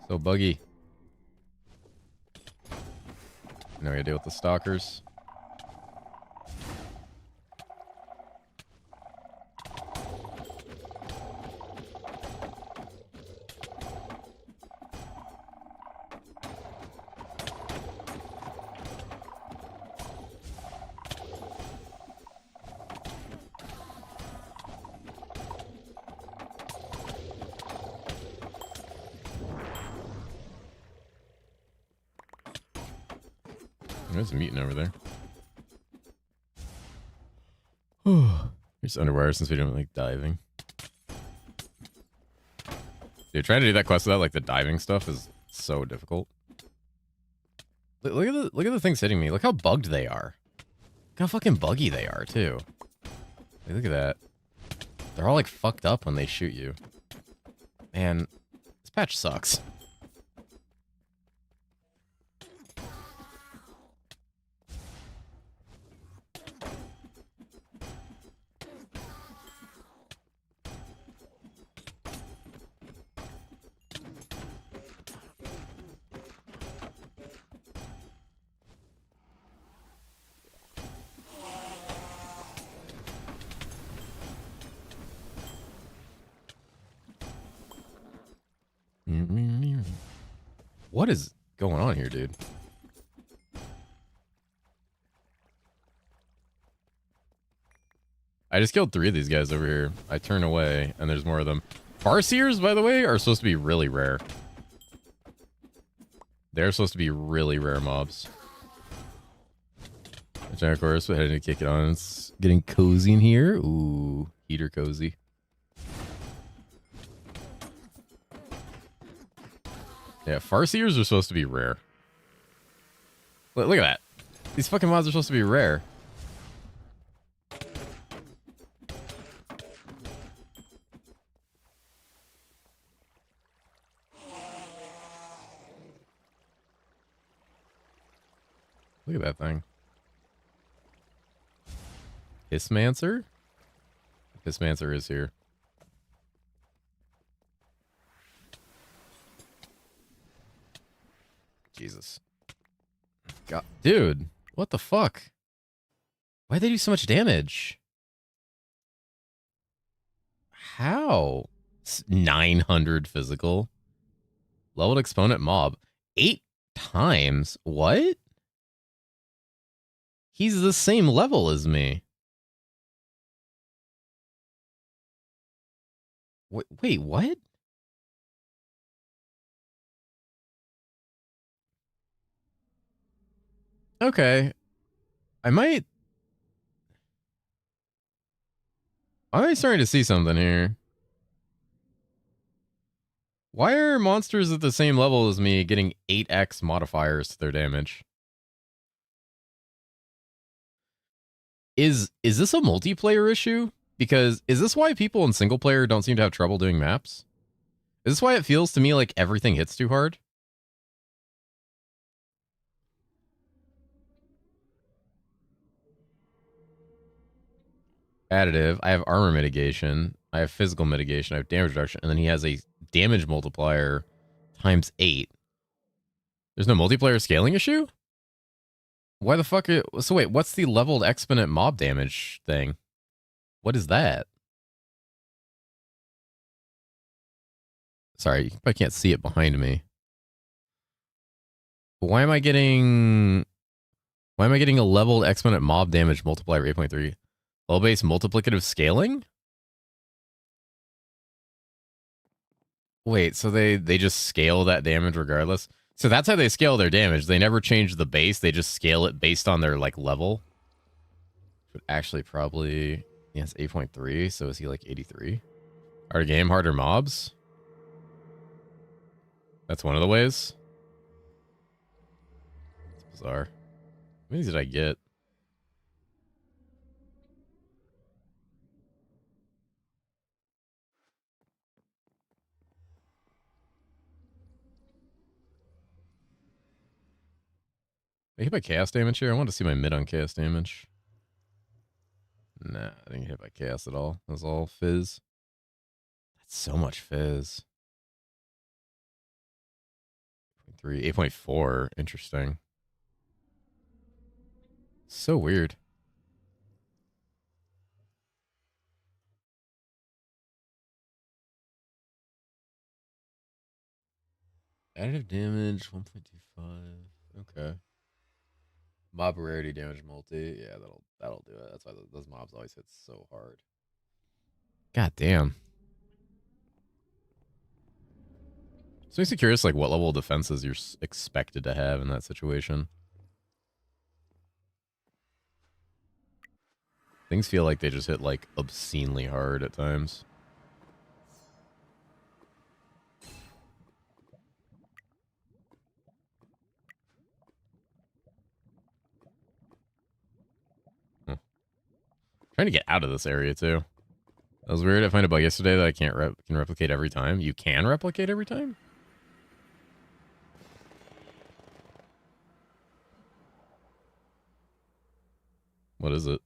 So buggy. Now we gotta deal with the stalkers. There's a mutant over there. Here's underwear since we don't like diving. Dude, trying to do that quest without like the diving stuff is so difficult. Look at the things hitting me. Look how bugged they are. Look how fucking buggy they are too. Like, look at that. They're all like fucked up when they shoot you. Man, this patch sucks. What is going on here, dude? I just killed 3 of these guys over here. I turn away, and there's more of them. Farseers, by the way, are supposed to be really rare. They're supposed to be really rare mobs. Which, of course, we're heading to kick it on. It's getting cozy in here. Ooh, heater cozy. Yeah, Farseers are supposed to be rare. Look at that. These fucking mods are supposed to be rare. Look at that thing. Hissmancer? Hissmancer is here. Jesus. God, dude, what the fuck? Why'd they do so much damage? How? 900 physical. Leveled exponent mob. 8 times? What? He's the same level as me. Wait, what? Okay. I'm starting to see something here. Why are monsters at the same level as me getting 8x modifiers to their damage? Is this a multiplayer issue? Because is this why people in single player don't seem to have trouble doing maps? Is this why it feels to me like everything hits too hard? Additive. I have armor mitigation. I have physical mitigation. I have damage reduction. And then he has a damage multiplier times 8. There's no multiplayer scaling issue? Why the fuck? So wait, what's the leveled exponent mob damage thing? What is that? Sorry, I can't see it behind me. Why am I getting Why am I getting a leveled exponent mob damage multiplier 8.3? Level-based multiplicative scaling? Wait, so they just scale that damage regardless? So that's how they scale their damage. They never change the base. They just scale it based on their, like, level. But actually probably... Yeah, it's 8.3, so is he, like, 83? Harder game, harder mobs? That's one of the ways. It's bizarre. How many did I get? I hit by chaos damage here? I want to see my mid on chaos damage. Nah, I didn't get hit by chaos at all. That was all fizz. That's so much fizz. 8.3, 8.4. Interesting. So weird. Additive damage 1.25. Okay. Mob rarity damage multi. Yeah, that'll do it. That's why those mobs always hit so hard. God damn. So makes me curious, like, what level of defenses you're expected to have in that situation. Things feel like they just hit, like, obscenely hard at times. Trying to get out of this area, too. That was weird. I found a bug yesterday that I can replicate every time. You can replicate every time? What is it?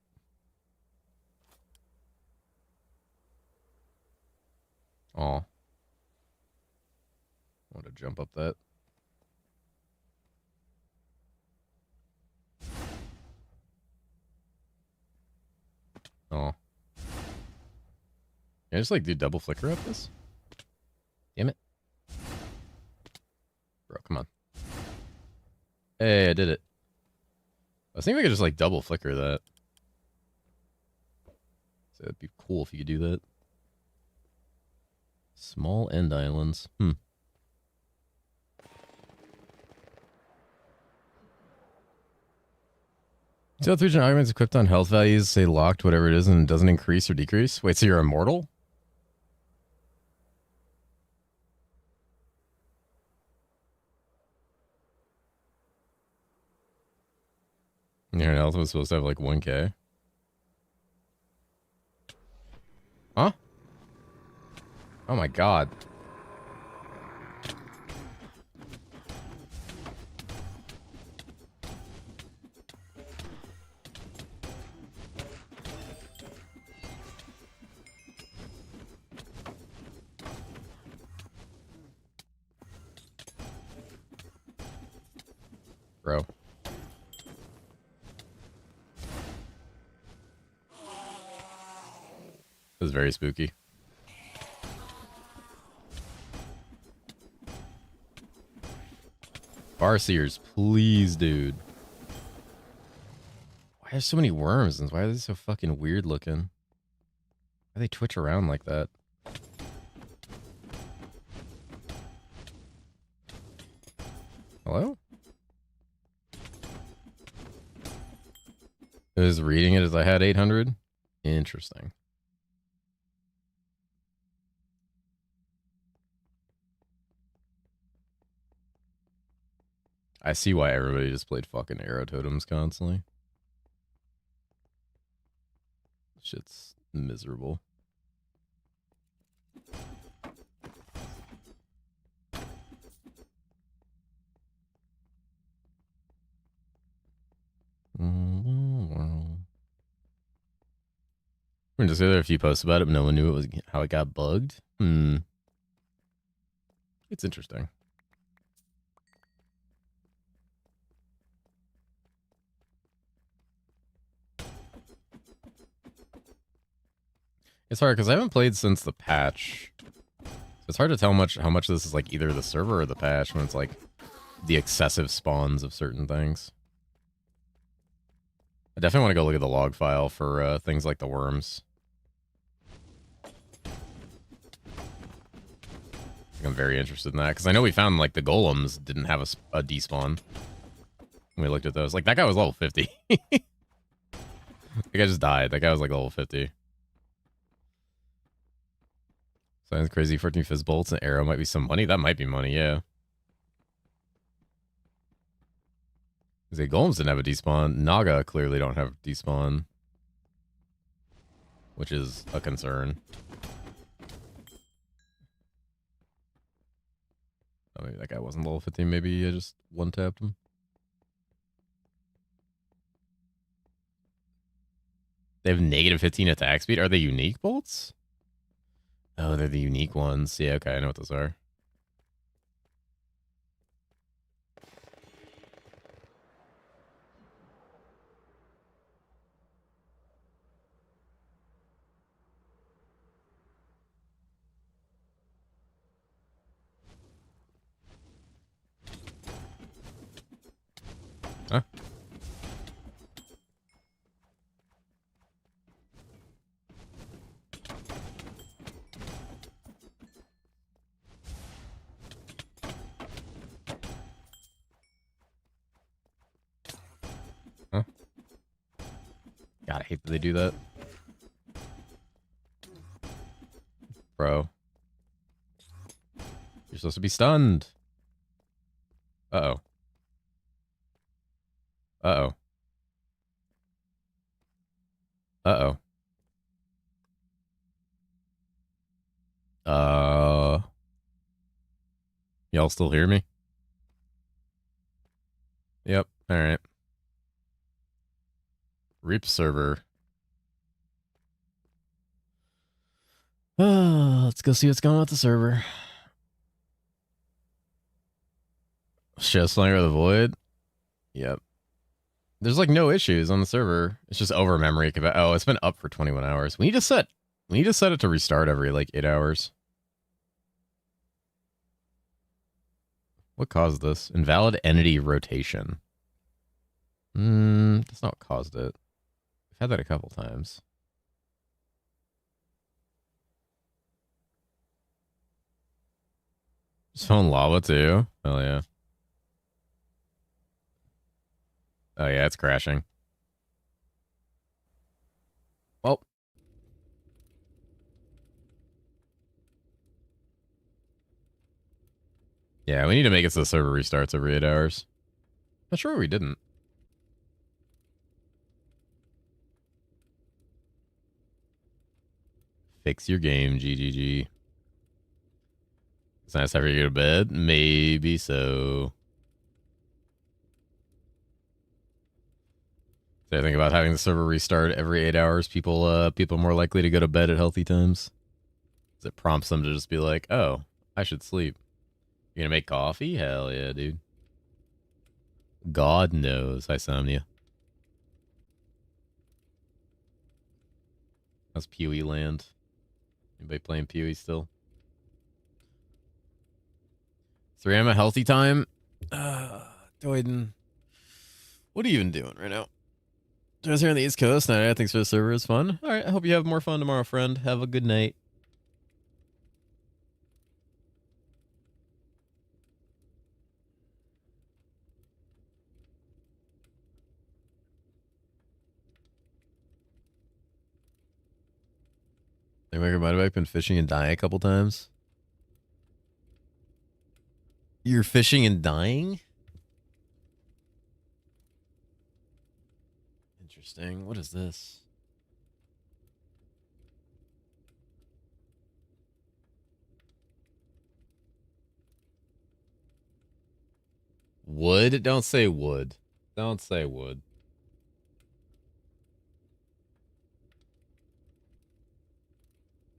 Aw. I want to jump up that. Oh. Can I just, like, do double flicker up this? Damn it. Bro, come on. Hey, I did it. I was thinking I could just, like, double flicker that. So that'd be cool if you could do that. Small end islands. So 3 gen arguments equipped on health values say locked, whatever it is, and it doesn't increase or decrease. Wait, so you're immortal? Your health was supposed to have like 1k. Huh? Oh my god. Bro. This is very spooky. Farseers, please, dude. Why are so many worms and why are they so fucking weird looking? Why do they twitch around like that? Hello? It was reading it as I had 800? Interesting. I see why everybody just played fucking arrow totems constantly. Shit's miserable. We're just there a few posts about it, but no one knew it was how it got bugged. It's interesting. It's hard because I haven't played since the patch. So it's hard to tell how much this is like either the server or the patch when it's like the excessive spawns of certain things. I definitely want to go look at the log file for things like the worms. I'm very interested in that because I know we found like the golems didn't have a despawn. When we looked at those, like that guy was level 50. That guy just died. That guy was like level 50. Sounds crazy. 14 fizz bolts and arrow might be some money. That might be money, yeah. The golems didn't have a despawn. Naga clearly don't have despawn, which is a concern. Oh, maybe that guy wasn't level 15. Maybe I just one-tapped him. They have negative 15 attack speed. Are they unique bolts? Oh, they're the unique ones. Yeah, okay, I know what those are. Huh? Huh? God, I hate that they do that. Bro. You're supposed to be stunned. Uh-oh. Uh-oh. Uh-oh. Y'all still hear me? Yep. All right. Reap server. Let's go see what's going on with the server. Show Slinger of the Void. Yep. There's like no issues on the server. It's just over memory. Oh, it's been up for 21 hours. We need to set it to restart every like 8 hours. What caused this? Invalid entity rotation. That's not what caused it. I've had that a couple times. Just found lava too. Oh yeah. Oh yeah, it's crashing. Well. Yeah, we need to make it so the server restarts every 8 hours. Not sure we didn't. Fix your game, GGG. It's nice after you go to bed. Maybe so. So I think about having the server restart every 8 hours. People are more likely to go to bed at healthy times. It prompts them to just be like, "Oh, I should sleep." You're gonna make coffee? Hell yeah, dude. God knows, Isomnia. How's PoE land? Anybody playing PoE still? 3 a.m. a healthy time? Doiden. What are you even doing right now? Just here on the East Coast. Night. Thanks for the server. It's fun. All right. I hope you have more fun tomorrow, friend. Have a good night. Anybody might have been fishing and dying a couple times. You're fishing and dying? Interesting. What is this? Wood? Don't say wood. Don't say wood.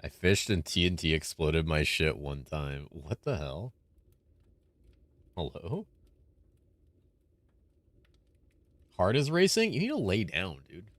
I fished and TNT exploded my shit one time. What the hell? Hello? Heart is racing? You need to lay down, dude.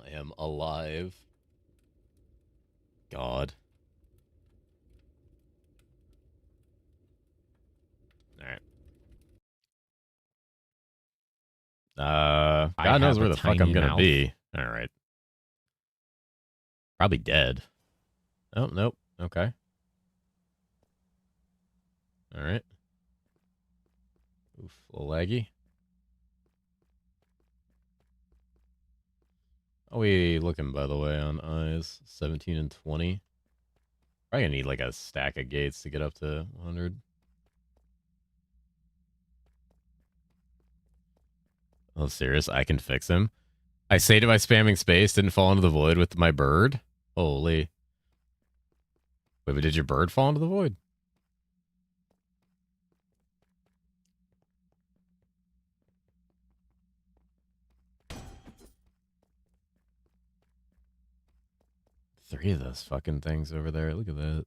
I am alive. God. Alright. God knows where the fuck I'm gonna be. Alright. Probably dead. Oh, nope. Okay. Alright. Oof, a little laggy. How are we looking, by the way, on eyes? 17 and 20. Probably gonna need like a stack of gates to get up to 100. Oh, serious? I can fix him? I saved it by spamming space, didn't fall into the void with my bird? Holy. Wait, but did your bird fall into the void? Three of those fucking things over there. Look at that.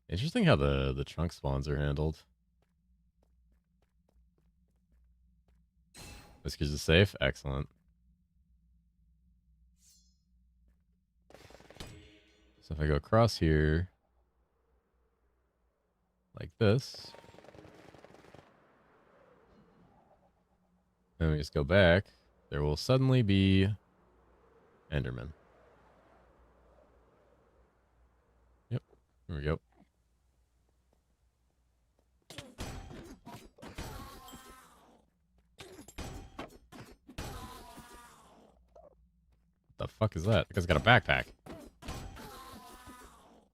Interesting how the chunk spawns are handled. Whiskers is safe? Excellent. So if I go across here, like this, and we just go back, there will suddenly be Enderman. Yep, here we go. What the fuck is that? That guy's got a backpack.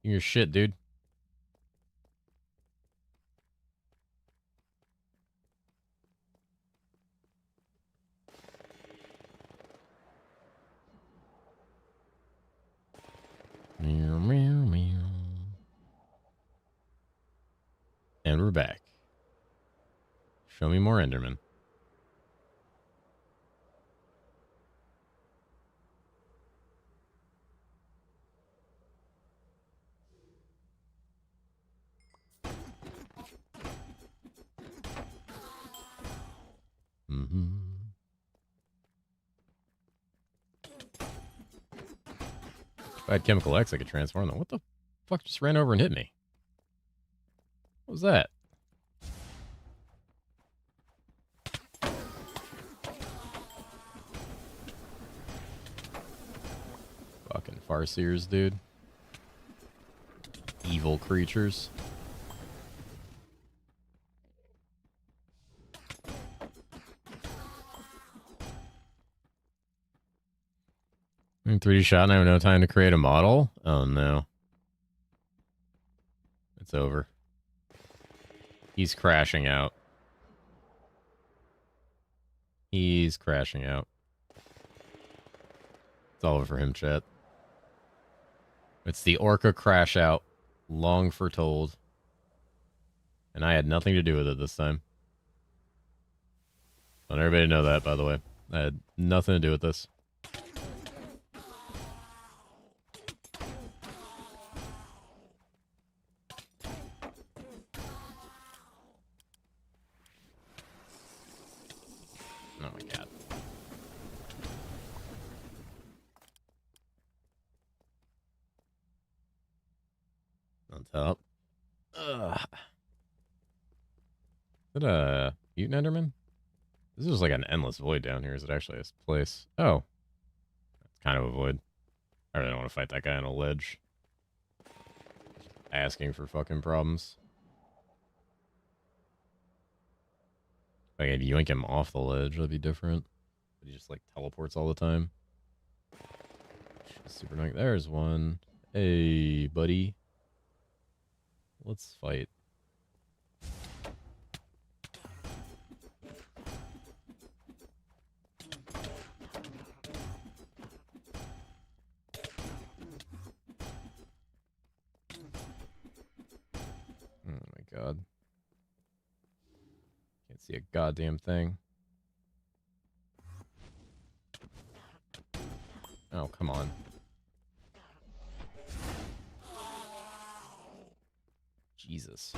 Give your shit, dude. Meow, meow, meow. And we're back. Show me more Enderman. Mm-hmm. If I had Chemical X, I could transform them. What the fuck just ran over and hit me? What was that? Fucking Farseers, dude. Evil creatures. I'm 3D shot and I have no time to create a model? Oh no. It's over. He's crashing out. He's crashing out. It's all over for him, chat. It's the Orca crash out. Long foretold. And I had nothing to do with it this time. I want everybody to know that, by the way. I had nothing to do with this. Oh my god. On top. Ugh. Is it a mutant Enderman? This is like an endless void down here. Is it actually a place? Oh. That's kind of a void. I really don't want to fight that guy on a ledge. Asking for fucking problems. If I could yoink him off the ledge, that'd be different. But he just like teleports all the time. Super annoying. There's one. Hey, buddy. Let's fight. Oh my god. Can't see a goddamn thing. Oh, come on. Jesus.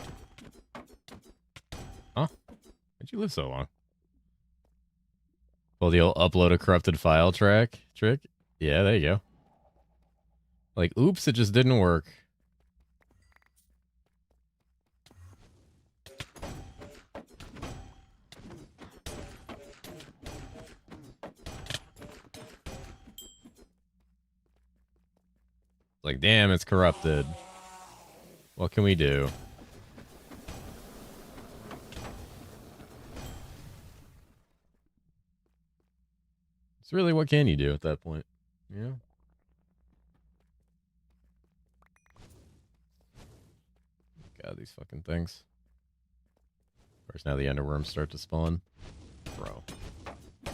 Huh? Why'd you live so long? Well, the old upload a corrupted file trick. Yeah, there you go. Like, oops, it just didn't work. Like, damn, it's corrupted. What can we do? It's really, what can you do at that point? Yeah. God, these fucking things. Of course, now the enderworms start to spawn. Bro. This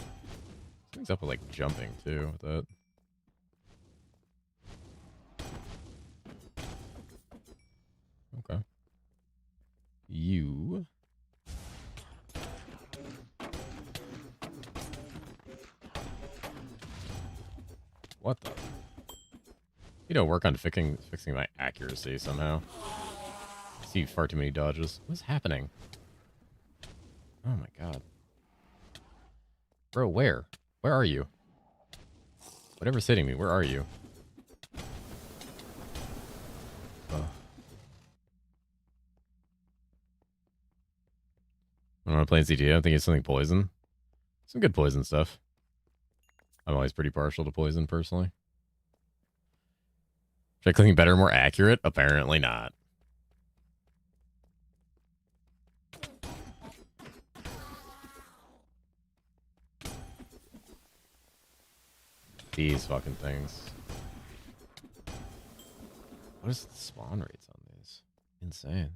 thing's up with, like, jumping, too, with that. Okay. You. What the? You know, work on fixing my accuracy somehow. I see far too many dodges. What's happening? Oh my god. Bro, where? Where are you? Whatever's hitting me, where are you? Oh. I don't want to play in CT. I don't think it's something poison. Some good poison stuff. I'm always pretty partial to poison, personally. Should I clicking better, more accurate? Apparently not. These fucking things. What is the spawn rates on these? Insane.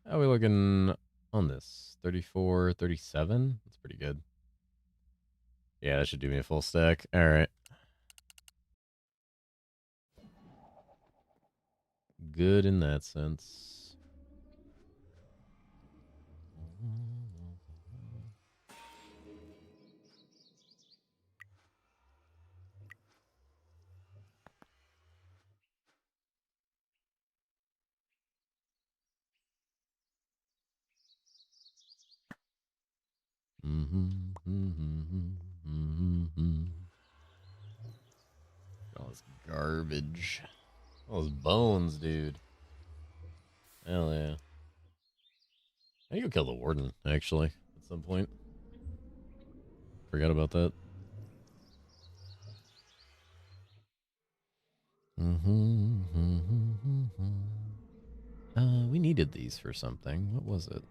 How are we looking on this? 34, 37? That's pretty good. Yeah, that should do me a full stack. All right. Good in that sense. All this garbage. All those bones, dude. Hell yeah. I need to go kill the warden, actually, at some point. Forgot about that. We needed these for something. What was it?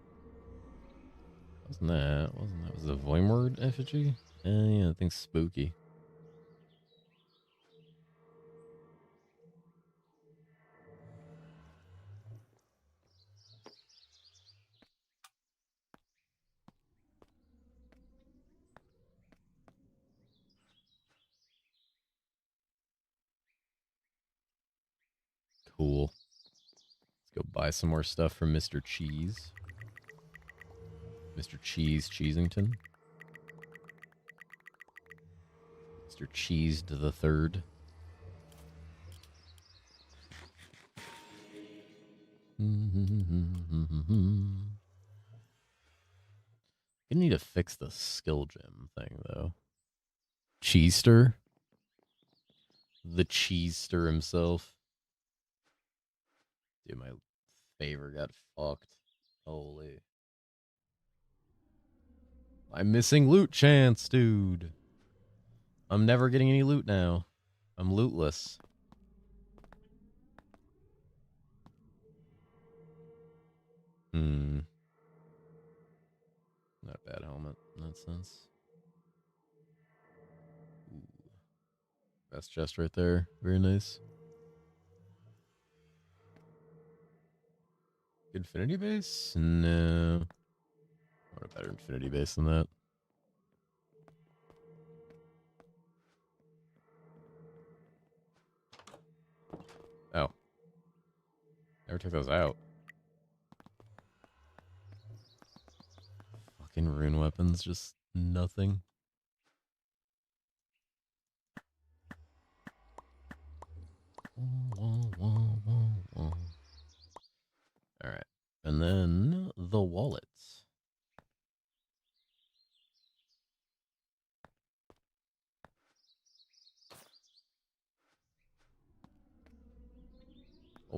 Wasn't that? Was it a Voimward effigy? Yeah, that thing's spooky. Cool. Let's go buy some more stuff from Mr. Cheese. Mr. Cheese Cheesington. Mr. Cheese to the third. You need to fix the skill gem thing, though. Cheester? The Cheester himself. Dude, my favor got fucked. Holy. I'm missing loot chance, dude. I'm never getting any loot now. I'm lootless. Not a bad helmet in that sense. Ooh. Best chest right there. Very nice. Infinity base? No. I want a better infinity base than that. Oh. Never took those out. Fucking rune weapons, just nothing. Alright. And then the wallets.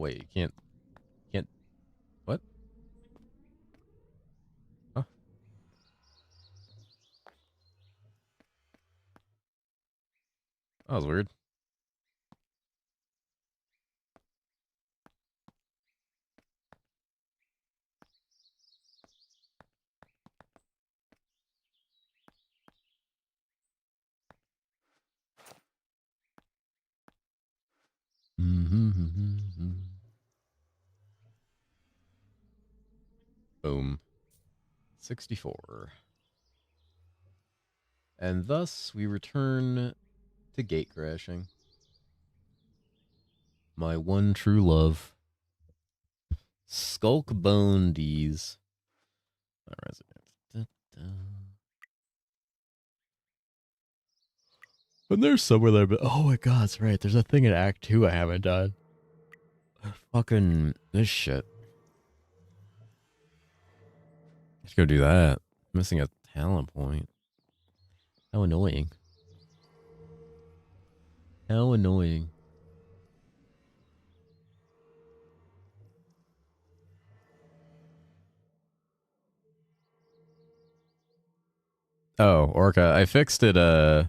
Oh, wait, you can't. What? Huh? That was weird. Boom. 64. And thus we return to gate crashing. My one true love. Skulk Bone D's. My resident. And there's somewhere there, but oh my god, that's right. There's a thing in Act 2 I haven't done. Fucking this shit. Let's go do that. Missing a talent point. How annoying. How annoying. Oh, Orca, I fixed it, I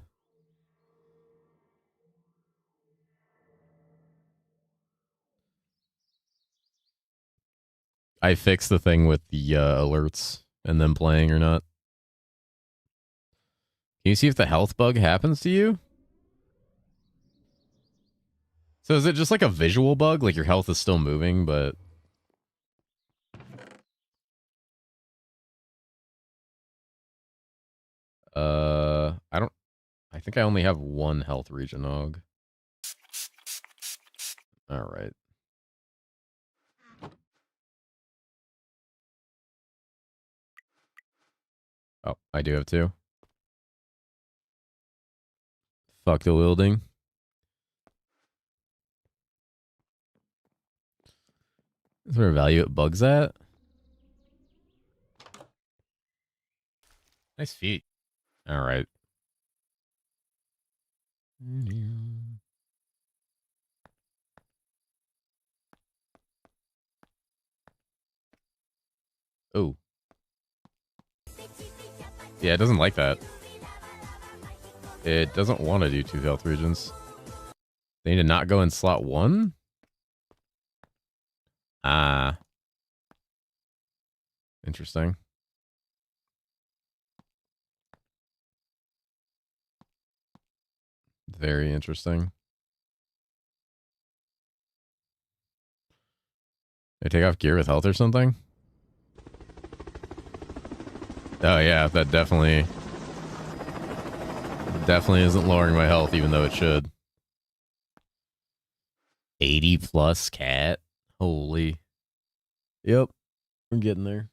fixed the thing with the alerts and them playing or not. Can you see if the health bug happens to you? So is it just like a visual bug? Like your health is still moving, but... I don't... I think I only have one health regen og. Alright. Oh, I do have two. Fuck the wielding. Is there a value it bugs at? Nice feet. Alright. Oh. Yeah, it doesn't like that. It doesn't want to do 2 health regions. They need to not go in slot 1? Ah. Interesting. Very interesting. They take off gear with health or something? Oh yeah, that definitely isn't lowering my health, even though it should. 80 plus cat. Holy. Yep. I'm getting there.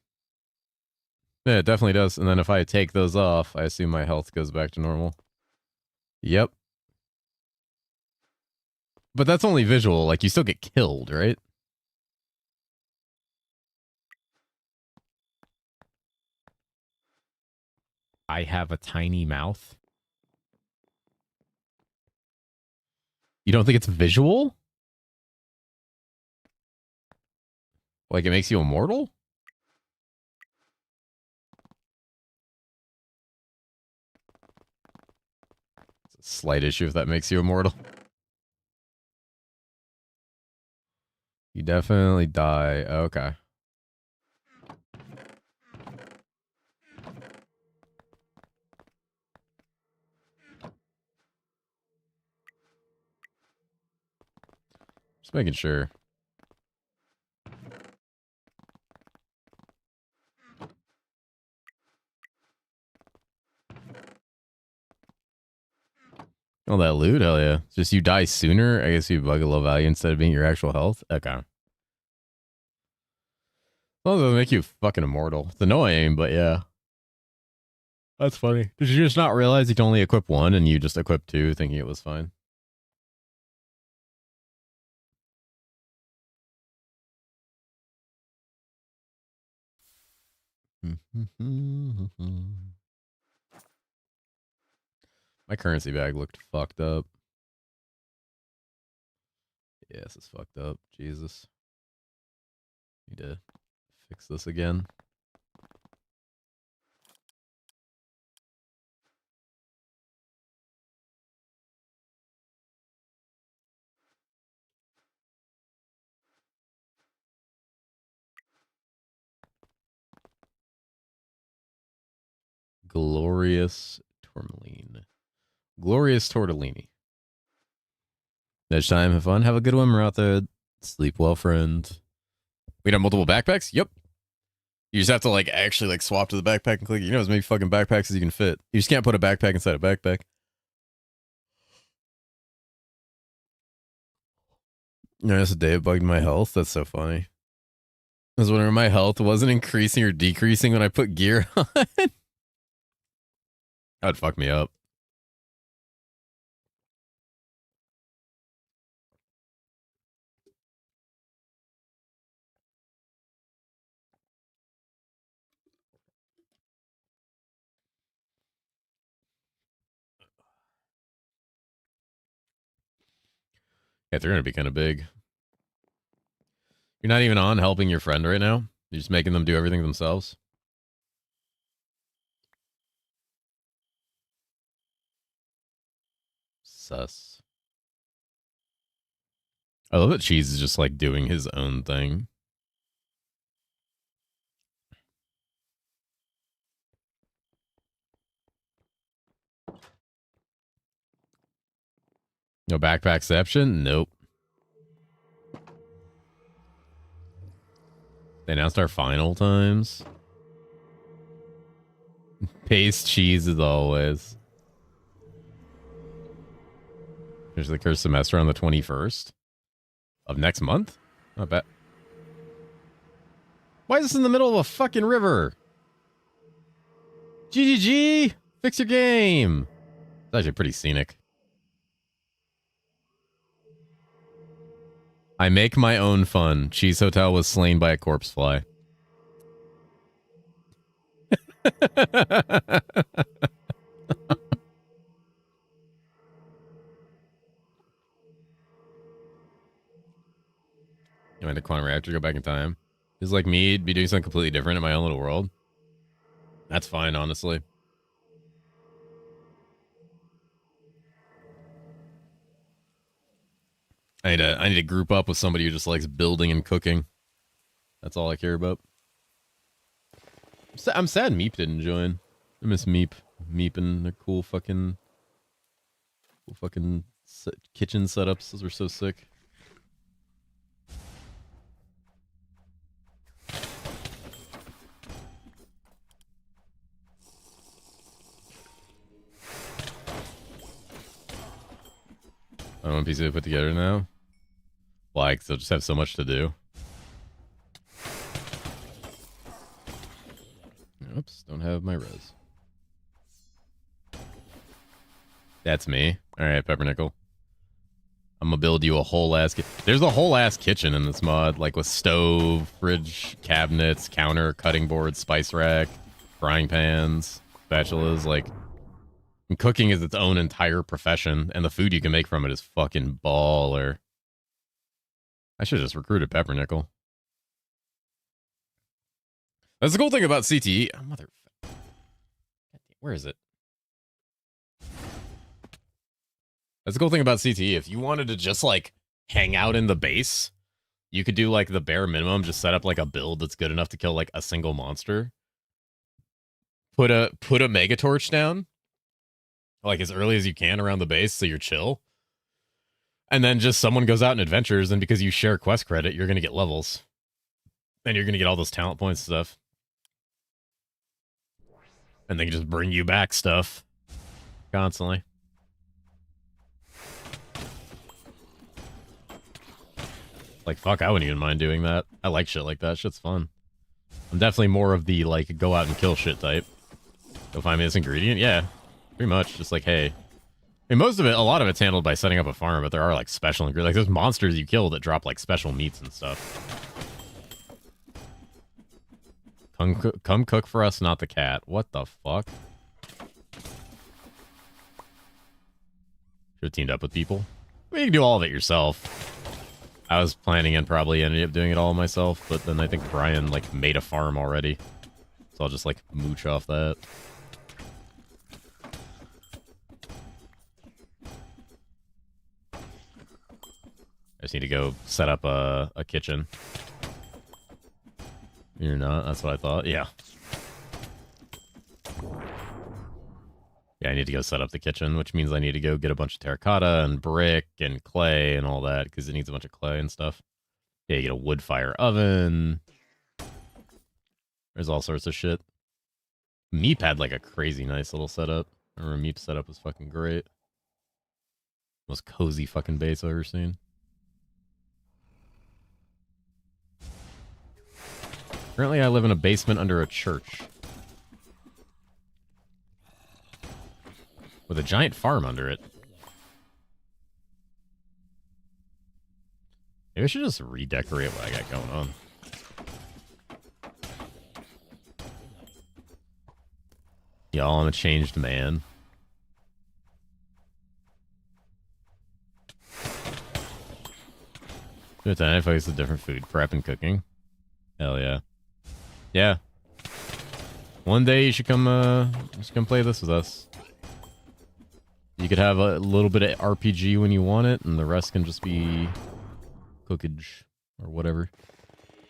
Yeah, it definitely does. And then if I take those off, I assume my health goes back to normal. Yep. But that's only visual. Like, you still get killed, right? I have a tiny mouth. You don't think it's visual? Like, it makes you immortal? It's a slight issue if that makes you immortal. You definitely die. Okay. Just making sure. Oh, that loot? Hell yeah. Just you die sooner? I guess you bug a low value instead of being your actual health? Okay. Well, that'll make you fucking immortal. It's annoying, but yeah. That's funny. Did you just not realize you can only equip one and you just equipped two thinking it was fine? My currency bag looked fucked up. Yeah, this is fucked up. Jesus. Need to fix this again. Glorious Tourmaline. Glorious Tortellini. Next time, have fun. Have a good one. We're out there. Sleep well, friend. We have multiple backpacks? Yep. You just have to, like, actually, like, swap to the backpack and click. You know, as many fucking backpacks as you can fit. You just can't put a backpack inside a backpack. You know, that's a day it bugged my health. That's so funny. I was wondering, my health wasn't increasing or decreasing when I put gear on. That'd fuck me up. Yeah, they're gonna be kind of big. You're not even on helping your friend right now? You're just making them do everything themselves? Sus. I love that Cheese is just, like, doing his own thing. No backpackception? Nope. They announced our final times. Paste cheese as always. There's the cursed semester on the 21st of next month? Not bad. Why is this in the middle of a fucking river? GGG! Fix your game! It's actually pretty scenic. I make my own fun. Cheese Hotel was slain by a corpse fly. You went to quantum reactor, go back in time. It's like me, be doing something completely different in my own little world. That's fine, honestly. I need to group up with somebody who just likes building and cooking. That's all I care about. I'm sad Meep didn't join. I miss Meep. Meep and their cool fucking kitchen setups. Those were so sick. I don't want PC to put together now. Why? Because they'll just have so much to do. Oops, don't have my res. That's me. Alright, Peppernickel. I'm gonna build you a whole ass... There's a whole ass kitchen in this mod, like with stove, fridge, cabinets, counter, cutting board, spice rack, frying pans, spatulas, like... And cooking is its own entire profession, and the food you can make from it is fucking baller. I should have just recruited Peppernickel. That's the cool thing about CTE. Oh, motherfucker. Where is it? That's the cool thing about CTE. If you wanted to just, like, hang out in the base, you could do, like, the bare minimum. Just set up, like, a build that's good enough to kill, like, a single monster. Put a mega torch down. Like, as early as you can around the base, so you're chill. And then just someone goes out and adventures, and because you share quest credit, you're going to get levels. And you're going to get all those talent points and stuff. And they can just bring you back stuff. Constantly. Like, fuck, I wouldn't even mind doing that. I like shit like that. Shit's fun. I'm definitely more of the, like, go out and kill shit type. Go find me this ingredient? Yeah. Pretty much, just like, hey. I mean, most of it, a lot of it's handled by setting up a farm, but there are, like, special ingredients. Like, there's monsters you kill that drop, like, special meats and stuff. Come cook for us, not the cat. What the fuck? Should have teamed up with people. I mean, you can do all of it yourself. I was planning and probably ended up doing it all myself, but then I think Brian, like, made a farm already. So I'll just, like, mooch off that. I just need to go set up a kitchen. You're not? That's what I thought. Yeah. Yeah, I need to go set up the kitchen, which means I need to go get a bunch of terracotta and brick and clay and all that, because it needs a bunch of clay and stuff. Yeah, you get a wood fire oven. There's all sorts of shit. Meep had like a crazy nice little setup. I remember Meep's setup was fucking great. Most cozy fucking base I've ever seen. Currently, I live in a basement under a church. With a giant farm under it. Maybe I should just redecorate what I got going on. Y'all, I'm a changed man. Good time I focus on different food prep and cooking. Hell yeah. Yeah. One day you should come play this with us. You could have a little bit of RPG when you want it, and the rest can just be cookage or whatever.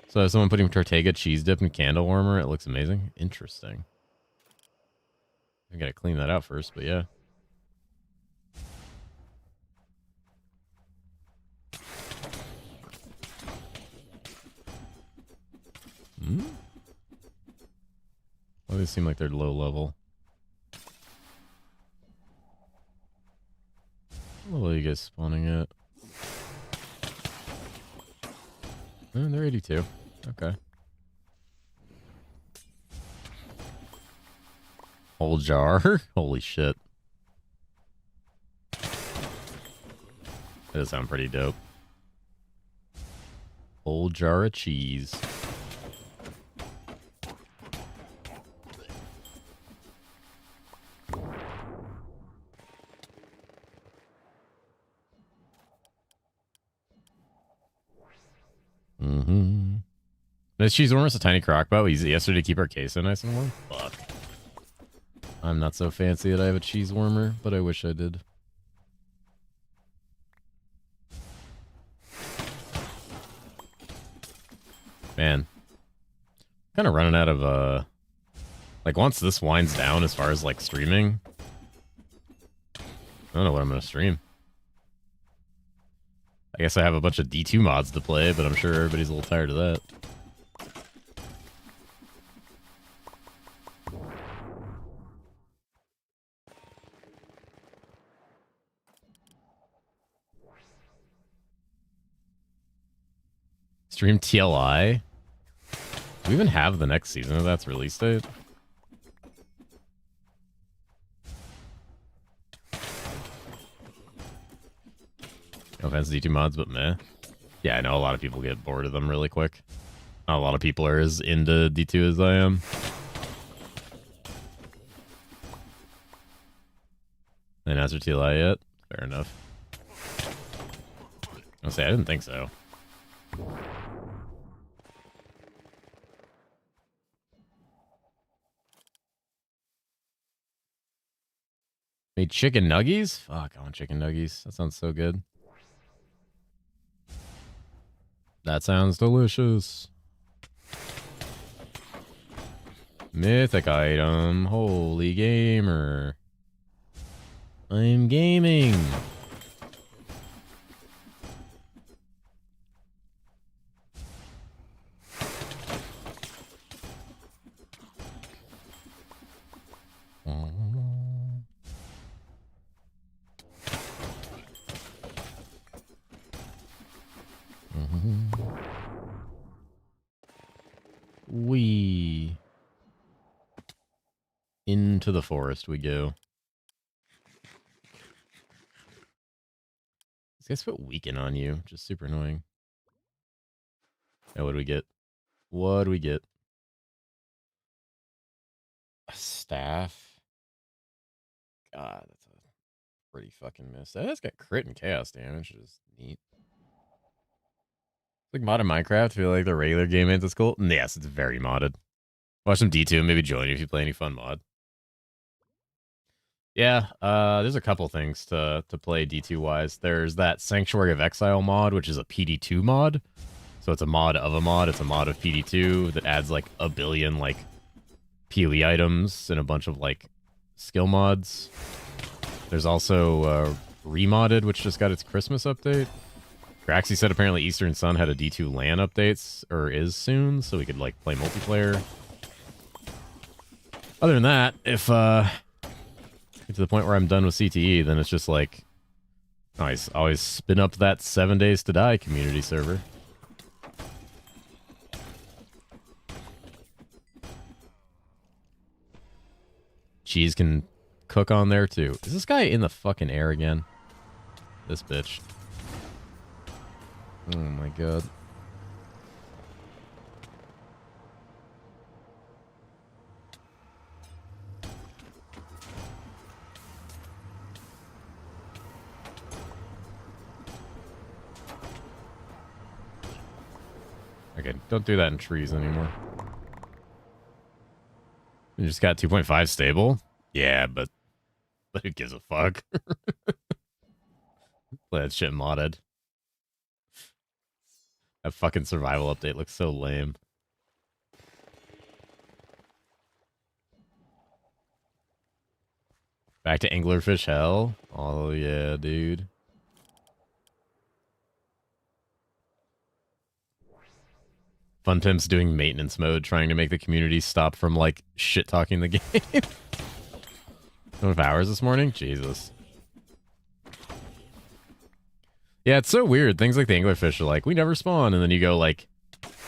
So someone putting Tortega cheese dip and candle warmer, it looks amazing. Interesting. I gotta clean that out first, but yeah. Hmm? Well, they seem like they're low level. What level are you guys spawning at? Oh, they're 82. Okay. Whole jar? Holy shit. That does sound pretty dope. Whole jar of cheese. Mm-hmm. This cheese warmer's a tiny crockpot. We used it yesterday to keep our queso nice and warm. Fuck. I'm not so fancy that I have a cheese warmer, but I wish I did. Man. Kind of running out of, like, once this winds down as far as, like, streaming, I don't know what I'm going to stream. I guess I have a bunch of D2 mods to play, but I'm sure everybody's a little tired of that. Stream TLI? Do we even have the next season of that's release date? No offense to D2 mods, but meh. Yeah, I know a lot of people get bored of them really quick. Not a lot of people are as into D2 as I am. Didn't answer TLI yet? Fair enough. I'll say I didn't think so. Made chicken nuggies? Fuck, I want chicken nuggies. That sounds so good. That sounds delicious. Mythic item. Holy gamer. I'm gaming. We into the forest we go. These guys put weaken on you, just super annoying. Oh, what do we get? What do we get? A staff. God, that's a pretty fucking miss. That's got crit and chaos damage, which is neat. Like modded Minecraft, I feel like the regular game ain't as cool. And yes, it's very modded. Watch some D2 and maybe join you if you play any fun mod. Yeah, there's a couple things to play D2 wise. There's that Sanctuary of Exile mod, which is a PD2 mod. So it's a mod of a mod. It's a mod of PD2 that adds like a billion like PoE items and a bunch of like skill mods. There's also Remodded, which just got its Christmas update. Graxy said apparently Eastern Sun had a D2 LAN updates, or is soon, so we could like play multiplayer. Other than that, if get to the point where I'm done with CTE, then it's just like always spin up that 7 Days to Die community server. Cheese can cook on there too. Is this guy in the fucking air again? This bitch. Oh my god. Okay, don't do that in trees anymore. You just got 2.5 stable? Yeah, but who gives a fuck? Play that shit modded. That fucking survival update looks so lame. Back to anglerfish hell? Oh yeah, dude. Fun Pimp's doing maintenance mode, trying to make the community stop from, like, shit-talking the game. 12 hours this morning? Jesus. Yeah, it's so weird. Things like the anglerfish are like, we never spawn, and then you go, like,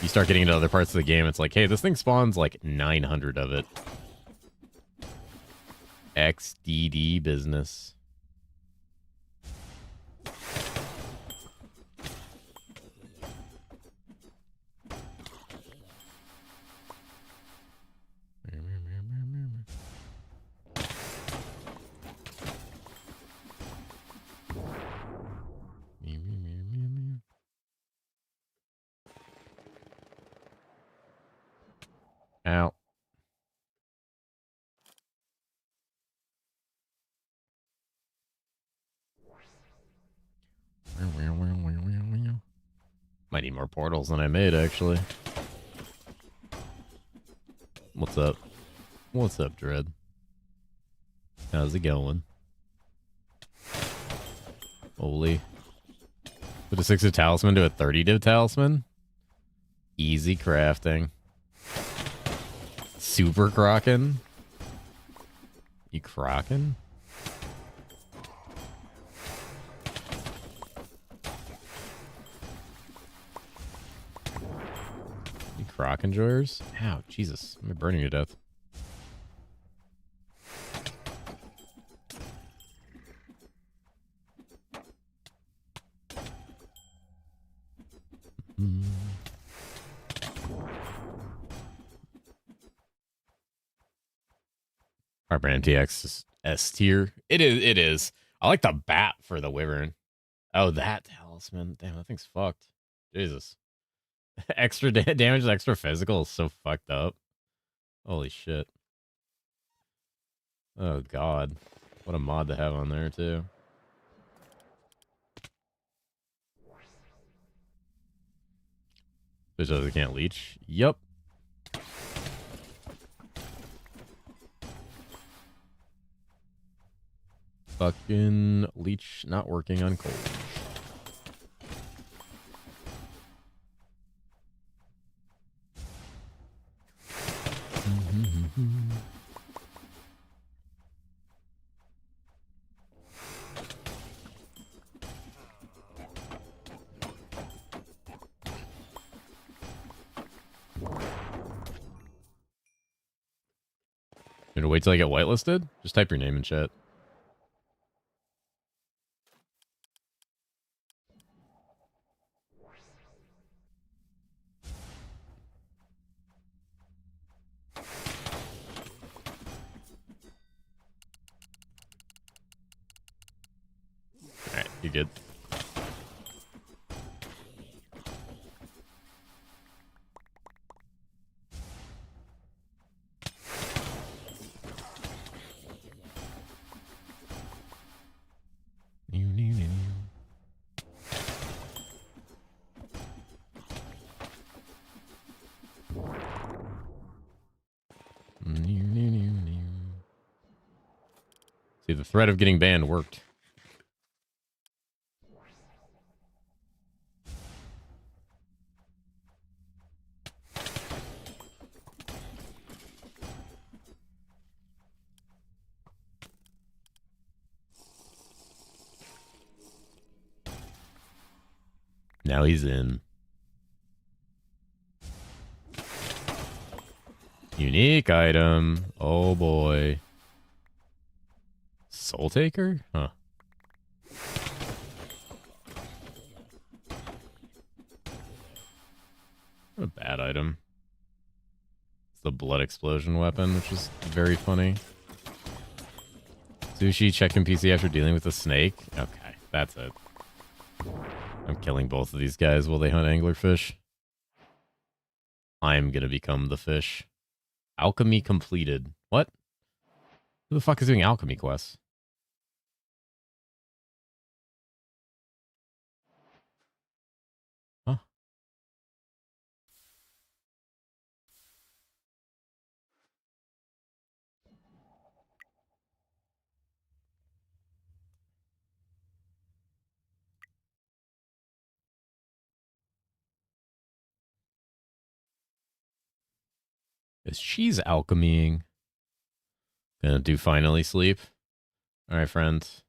you start getting into other parts of the game, it's like, hey, this thing spawns, like, 900 of it. XDD business. Ow. Might need more portals than I made, actually. What's up? What's up, Dread? How's it going? Holy. Put a 6 of talisman to a 30 div talisman? Easy crafting. Super Kraken? You Kraken? You Croc enjoyers? Ow, Jesus. I'm burning you to death. Harper MTX is S tier. It is. I like the bat for the Wyvern. Oh, that talisman. Damn, that thing's fucked. Jesus. Extra damage, extra physical is so fucked up. Holy shit. Oh, God. What a mod to have on there, too. Which other can't leech? Yup. Fucking leech not working on cold. You gonna wait till I get whitelisted? Just type your name in chat. Alright, you good. the threat of getting banned worked. Now he's in. Unique item. Oh boy. Soul Taker? Huh. What a bad item. It's the blood explosion weapon, which is very funny. Sushi checking PC after dealing with a snake. Okay, that's it. I'm killing both of these guys while they hunt anglerfish. I'm gonna become the fish. Alchemy completed. What? Who the fuck is doing alchemy quests? Huh? Is she's alchemying? Gonna do finally sleep. All right, friends.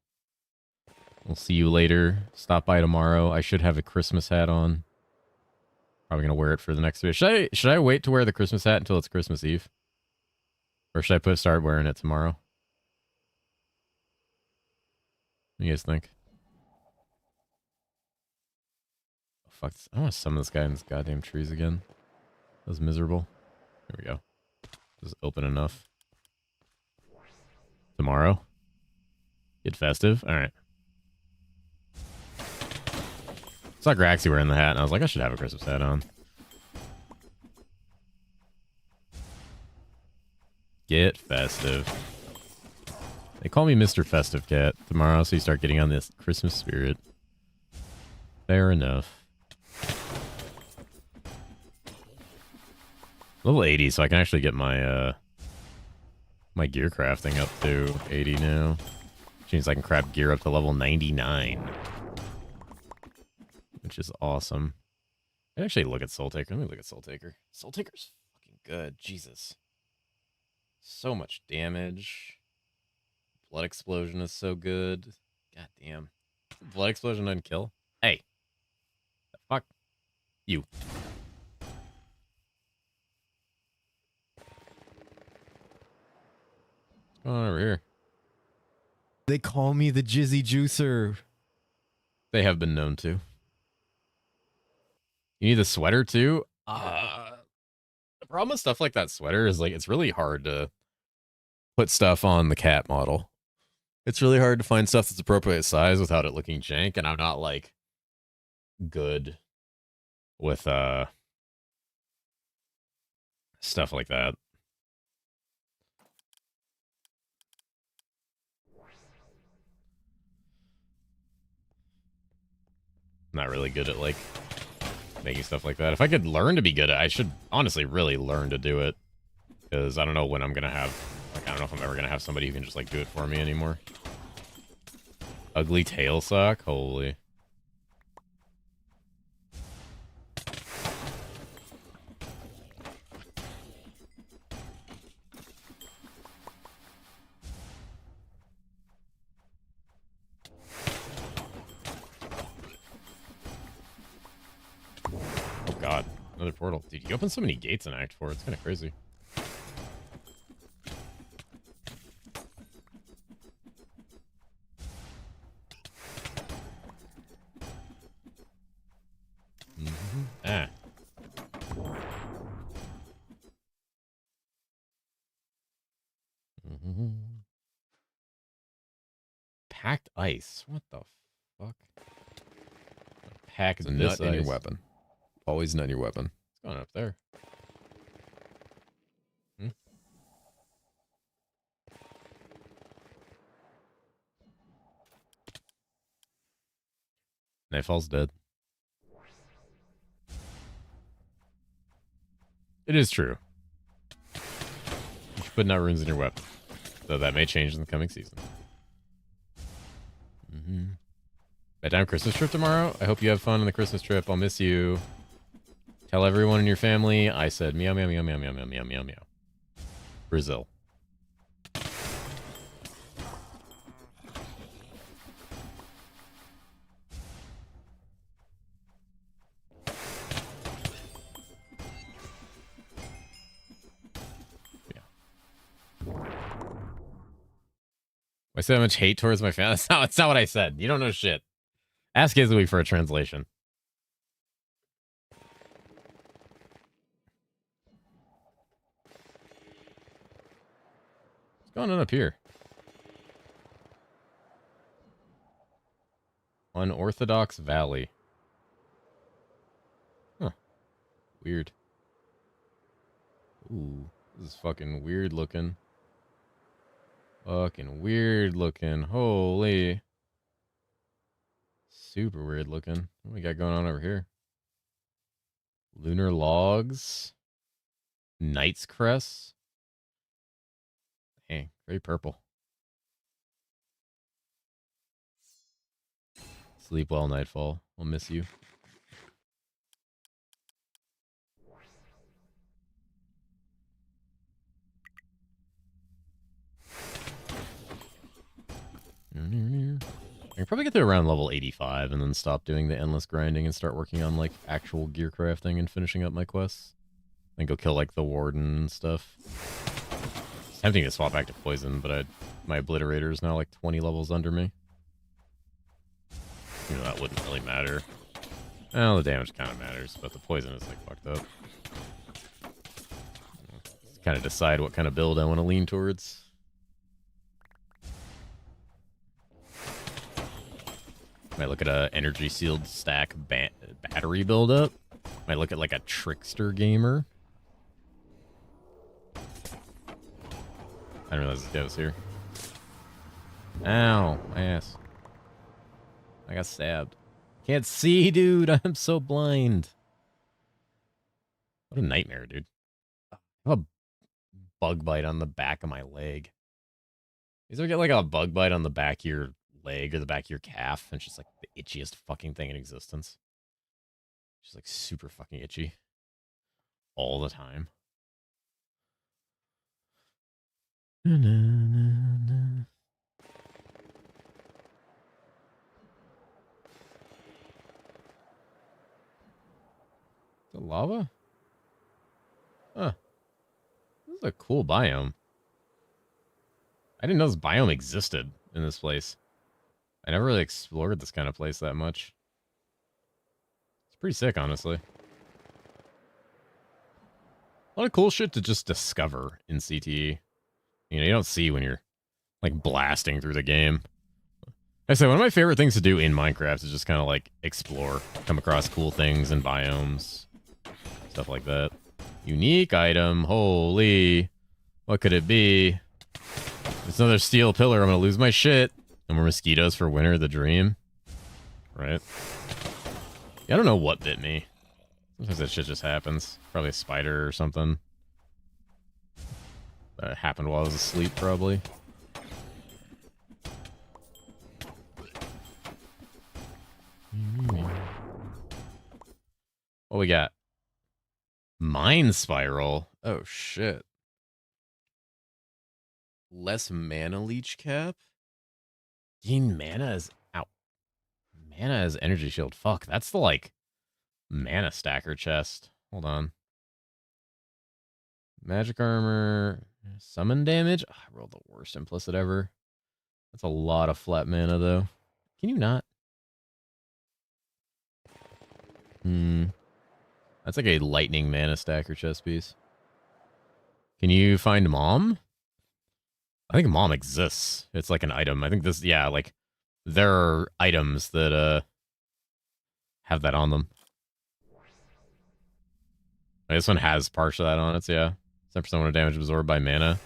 We'll see you later. Stop by tomorrow. I should have a Christmas hat on. Probably gonna wear it for the next week. Should I wait to wear the Christmas hat until it's Christmas Eve? Or should I start wearing it tomorrow? What do you guys think? Oh, fuck. I want to summon this guy in these goddamn trees again. That was miserable. There we go. Just open enough. Tomorrow? Get festive? Alright. Saw Graxy wearing the hat, and I was like, I should have a Christmas hat on. Get festive. They call me Mr. Festive Cat tomorrow, so you start getting on this Christmas spirit. Fair enough. Level 80, so I can actually get my my gear crafting up to 80 now. Which means I can craft gear up to level 99. Which is awesome. I can actually look at Soul Taker. Let me look at Soul Taker. Soul Taker's fucking good. Jesus. So much damage. Blood Explosion is so good. God damn. Blood Explosion doesn't kill. Hey. The fuck? You. What's going on over here? They call me the Jizzy Juicer. They have been known to. You need the sweater too? The problem with stuff like that sweater is like it's really hard to put stuff on the cat model. It's really hard to find stuff that's appropriate size without it looking jank, and I'm not like good with stuff like that. Not really good at like making stuff like that. If I could learn to be good at it, I should honestly really learn to do it. Because I don't know when I'm going to have... Like, I don't know if I'm ever going to have somebody who can just, like, do it for me anymore. Ugly tail sock? Holy. Oh, God. Another portal. Dude, you open so many gates in Act 4. It's kind of crazy. Ah. Packed ice. What the fuck? Pack It's a this nut in your ice. weapon. Always nut in your weapon. What's going on up there? Nightfall's dead. It is true. You should put nut runes in your weapon. Though that may change in the coming season. Bedtime Christmas trip tomorrow. I hope you have fun on the Christmas trip. I'll miss you. Tell everyone in your family I said meow meow meow meow meow meow meow meow meow. Brazil. I said how much hate towards my family. That's not what I said. You don't know shit. Ask Izzy for a translation. What's going on up here? Unorthodox Valley. Huh. Weird. Ooh, this is fucking weird looking. Fucking weird looking. Holy. Super weird looking. What we got going on over here? Lunar logs. Knight's crest. Dang, very purple. Sleep well, Nightfall. I'll miss you. I can probably get to around level 85 and then stop doing the endless grinding and start working on like actual gear crafting and finishing up my quests. Then go kill like the warden and stuff. It's tempting to swap back to poison, but my obliterator is now like 20 levels under me. You know, that wouldn't really matter. Well, the damage kind of matters, but the poison is like fucked up. Kind of decide what kind of build I want to lean towards. Might look at a energy sealed stack battery buildup. Might look at like a trickster gamer. I didn't realize this guy was here. Ow, my ass. I got stabbed. Can't see, dude. I'm so blind. What a nightmare, dude. I have a bug bite on the back of my leg. You ever get like a bug bite on the back of your leg or the back of your calf, and it's just like the itchiest fucking thing in existence. Just like super fucking itchy. All the time. Na, na, na, na. The lava? Huh. This is a cool biome. I didn't know this biome existed in this place. I never really explored this kind of place that much. It's pretty sick, honestly. A lot of cool shit to just discover in CTE. You know, you don't see when you're, like, blasting through the game. I say, one of my favorite things to do in Minecraft is just kind of, like, explore. Come across cool things and biomes. Stuff like that. Unique item. Holy. What could it be? It's another steel pillar. I'm gonna lose my shit. No more mosquitoes for winter, the dream. Right? Yeah, I don't know what bit me. Sometimes that shit just happens. Probably a spider or something. That happened while I was asleep, probably. What we got? Mind Spiral. Oh, shit. Less mana leech cap? Gain mana as... Ow. Mana as energy shield. Fuck, that's the, like, mana stacker chest. Hold on. Magic armor. Summon damage. Oh, I rolled the worst implicit ever. That's a lot of flat mana, though. Can you not? That's like a lightning mana stacker chest piece. Can you find Mom? I think Mom exists. It's like an item. I think this, yeah, like, there are items that, have that on them. This one has partial that on it, so yeah. 10% more damage absorbed by mana.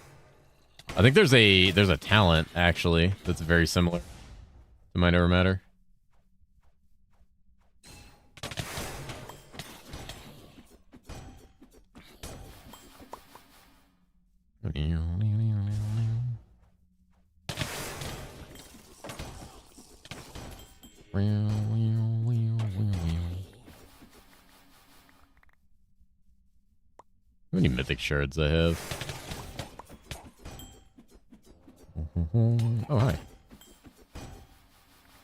I think there's a talent, actually, that's very similar to Might Never Matter. How many mythic shards I have? Oh, hi.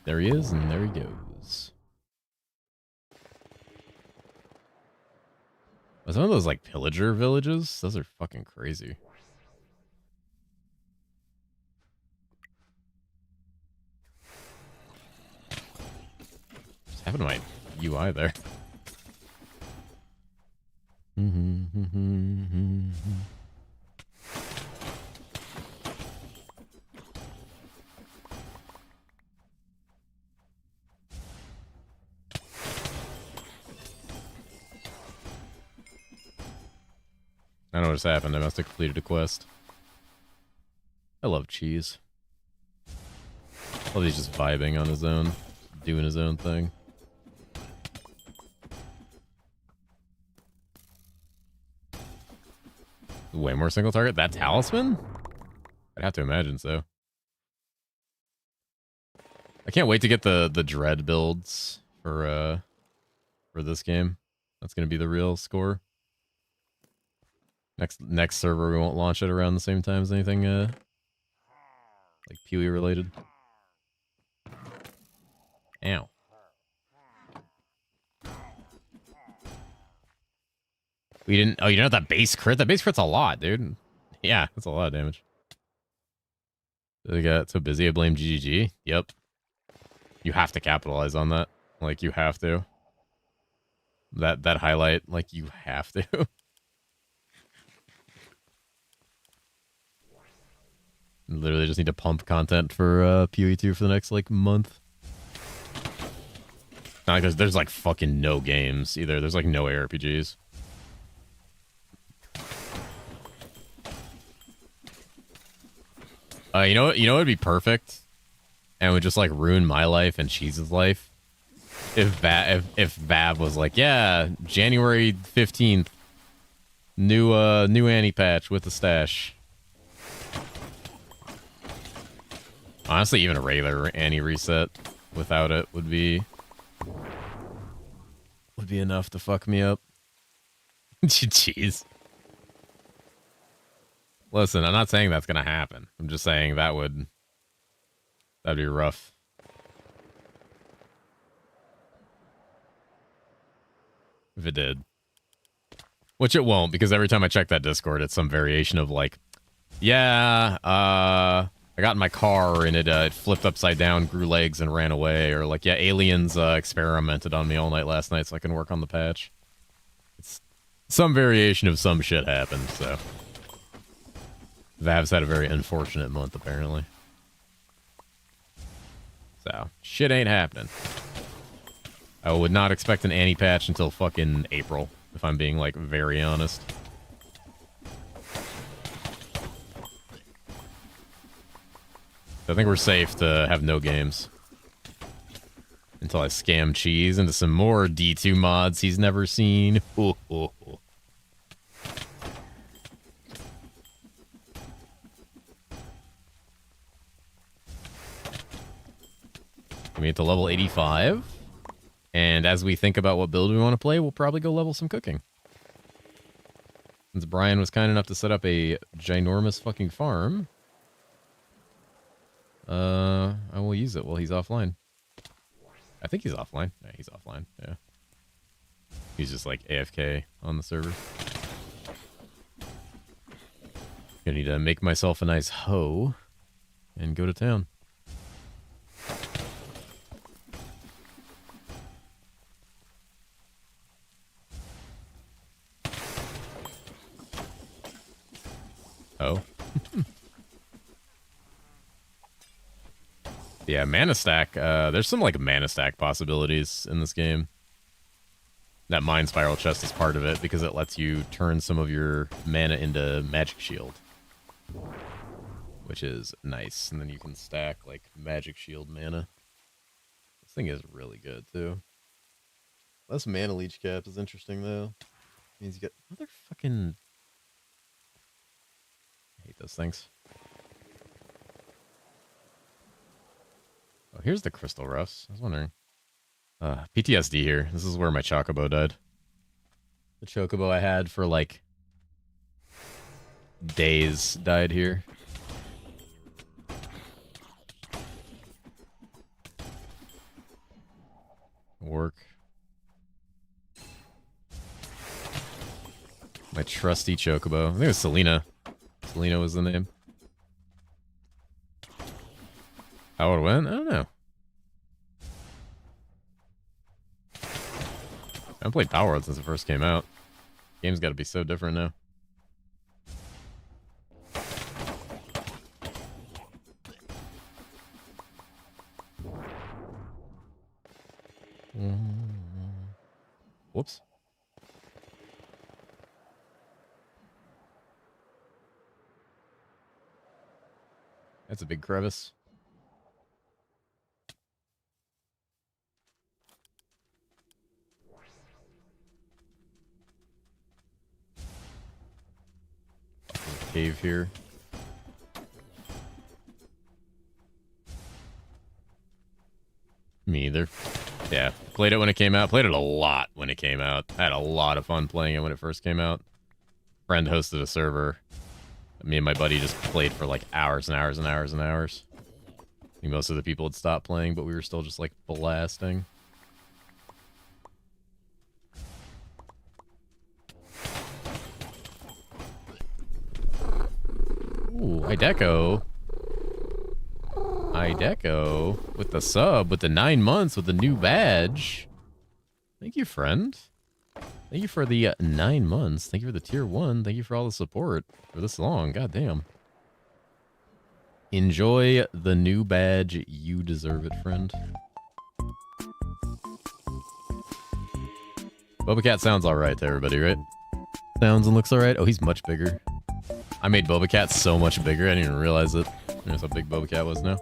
There he is, and there he goes. Was one of those, like, pillager villages? Those are fucking crazy. What's happened to my UI there? I don't know what's happened. I must have completed a quest. I love cheese. Love he's just vibing on his own, doing his own thing. Way more single target? That talisman? I'd have to imagine so. I can't wait to get the dread builds for this game. That's gonna be the real score. Next server we won't launch it around the same time as anything like PoE related. Ow. We didn't. Oh, you know that base crit? That base crit's a lot, dude. Yeah, that's a lot of damage. They got so busy. I blame GGG. Yep. You have to capitalize on that. Like you have to. That highlight. Like you have to. Literally just need to pump content for PoE 2 for the next like month. Not like there's like fucking no games either. There's like no ARPGs. You know what would be perfect, and would just like ruin my life and Cheese's life, if Vav was like, yeah, January 15th, new Annie patch with the stash. Honestly, even a regular Annie reset without it would be enough to fuck me up. Jeez. Listen, I'm not saying that's gonna happen. I'm just saying that'd be rough. If it did. Which it won't, because every time I check that Discord, it's some variation of like, yeah, I got in my car and it flipped upside down, grew legs, and ran away. Or like, yeah, aliens experimented on me all night last night so I can work on the patch. It's some variation of some shit happened, so. Vav's had a very unfortunate month, apparently. So, shit ain't happening. I would not expect an Annie patch until fucking April, if I'm being, like, very honest. I think we're safe to have no games. Until I scam Cheese into some more D2 mods he's never seen. Ooh, ooh, ooh. We get to level 85. And as we think about what build we want to play, we'll probably go level some cooking. Since Brian was kind enough to set up a ginormous fucking farm, I will use it while he's offline. I think he's offline. Yeah, he's offline. Yeah. He's just like AFK on the server. Gonna need to make myself a nice hoe and go to town. Oh. Yeah, mana stack. There's some like mana stack possibilities in this game. That Mind Spiral chest is part of it because it lets you turn some of your mana into Magic Shield, which is nice. And then you can stack like Magic Shield mana. This thing is really good too. Less mana leech caps is interesting though. Means you get motherfucking. I hate those things. Oh, here's the crystal rust. I was wondering. PTSD here. This is where my chocobo died. The chocobo I had for like days died here. Work. My trusty chocobo. I think it was Selena. Selena was the name. How it went? I don't know. I haven't played Power World since it first came out. Game's got to be so different now. Whoops. That's a big crevice. Cave here. Me either. Yeah, played it when it came out. Played it a lot when it came out. I had a lot of fun playing it when it first came out. Friend hosted a server. Me and my buddy just played for like hours and hours and hours and hours. I think most of the people had stopped playing, but we were still just like blasting. Ooh, Ideco. Ideco with the sub, with the 9 months, with the new badge. Thank you, friend. Thank you for the 9 months. Thank you for the tier 1. Thank you for all the support for this long. God damn. Enjoy the new badge. You deserve it, friend. Boba Cat sounds alright to everybody, right? Sounds and looks alright. Oh, he's much bigger. I made Boba Cat so much bigger, I didn't even realize it. That's how big Boba Cat was now.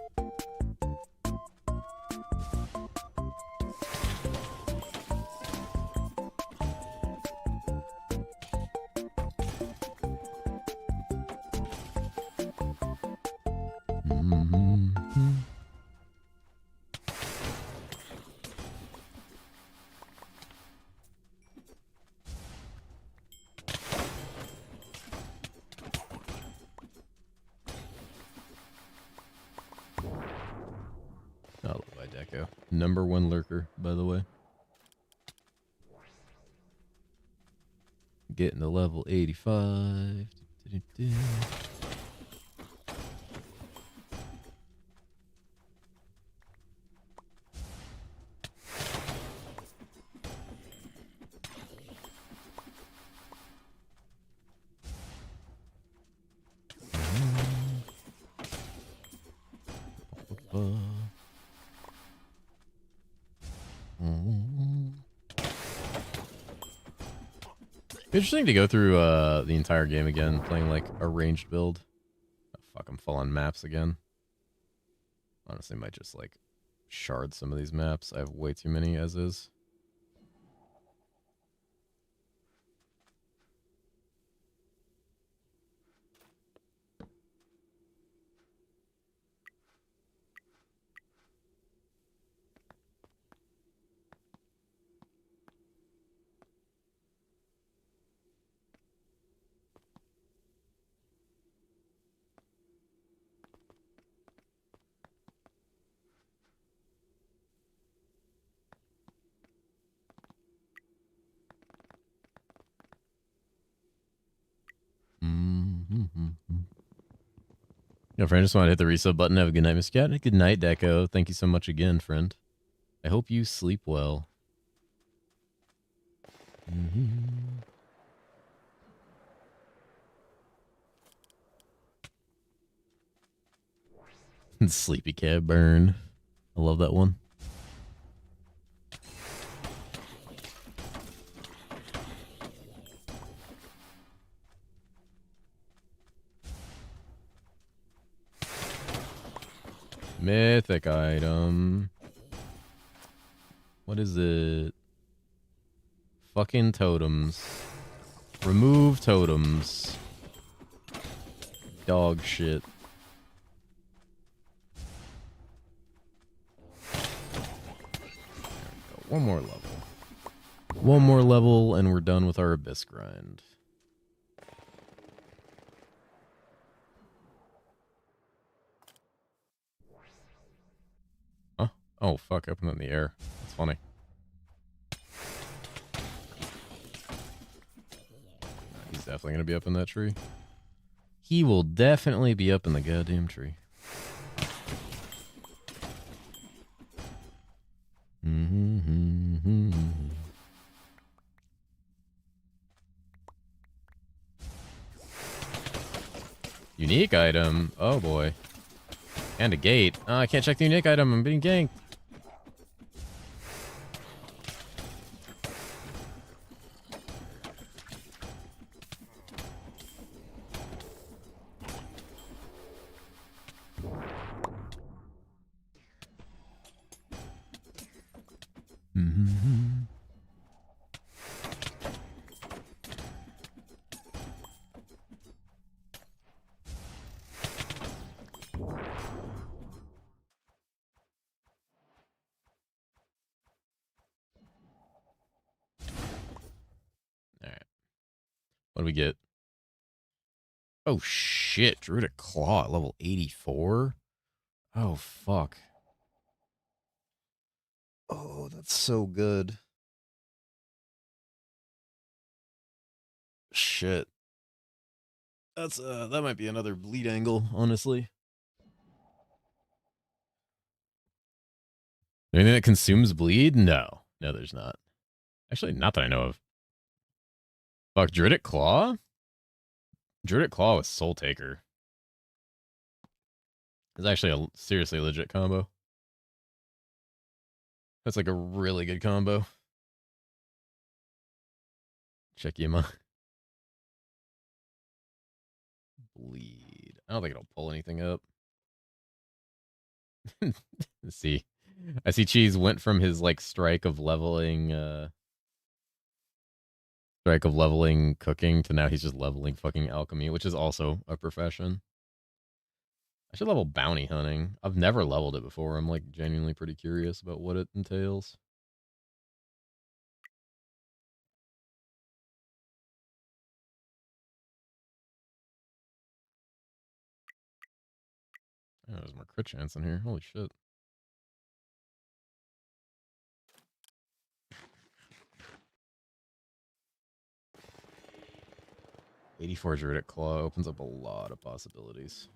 Number 1 lurker, by the way. Getting to level 85. Interesting to go through the entire game again, playing like a ranged build. Oh, fuck, I'm full on maps again. Honestly, might just like shard some of these maps. I have way too many as is. No, friend, just want to hit the resub button. Have a good night, Miss Cat. Good night, Deco. Thank you so much again, friend. I hope you sleep well. Sleepy cat burn. I love that one. Mythic item. What is it? Fucking totems. Remove totems. Dog shit. One more level. One more level, and we're done with our abyss grind. Huh? Oh, fuck. Open it in the air. That's funny. He's definitely going to be up in that tree. He will definitely be up in the goddamn tree. Unique item. Oh boy. And a gate. Oh, I can't check the unique item. I'm being ganked. What do we get? Oh shit, Druidic Claw at level 84? Oh fuck. Oh, that's so good. Shit. That's that might be another bleed angle, honestly. Anything that consumes bleed? No. No, there's not. Actually, not that I know of. Fuck, Druidic Claw? Druidic Claw with Soul Taker. It's actually a seriously legit combo. That's like a really good combo. Check Yima. Bleed. I don't think it'll pull anything up. Let's see. I see Cheese went from his like strike of leveling cooking to now he's just leveling fucking alchemy, which is also a profession. I should level bounty hunting. I've never leveled it before. I'm like genuinely pretty curious about what it entails. Oh, there's more crit chance in here. Holy shit. '84 Druidic Claw opens up a lot of possibilities.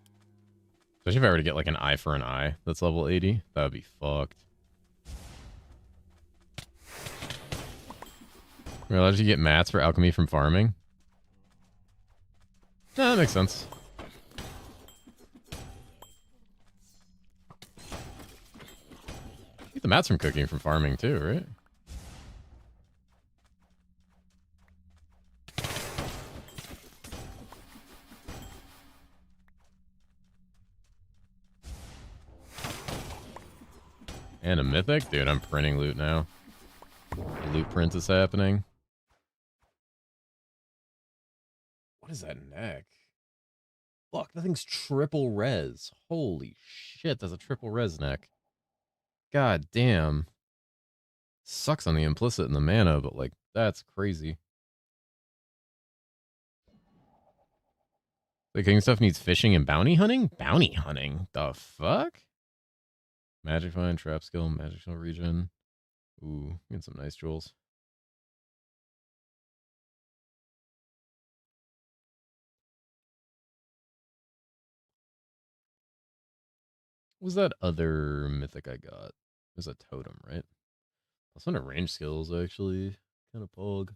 Especially if I were to get like an eye for an eye that's level 80. That would be fucked. Realize you get mats for alchemy from farming? Nah, that makes sense. You get the mats from cooking from farming too, right? And a mythic? Dude, I'm printing loot now. The loot print is happening. What is that neck? Fuck, that thing's triple res. Holy shit, that's a triple res neck. God damn. Sucks on the implicit and the mana, but like, that's crazy. The king stuff needs fishing and bounty hunting? Bounty hunting? The fuck? Magic find, trap skill, magic skill region. Ooh, get some nice jewels. What was that other mythic I got? It was a totem, right? That's one of range skills, actually. Kind of pog.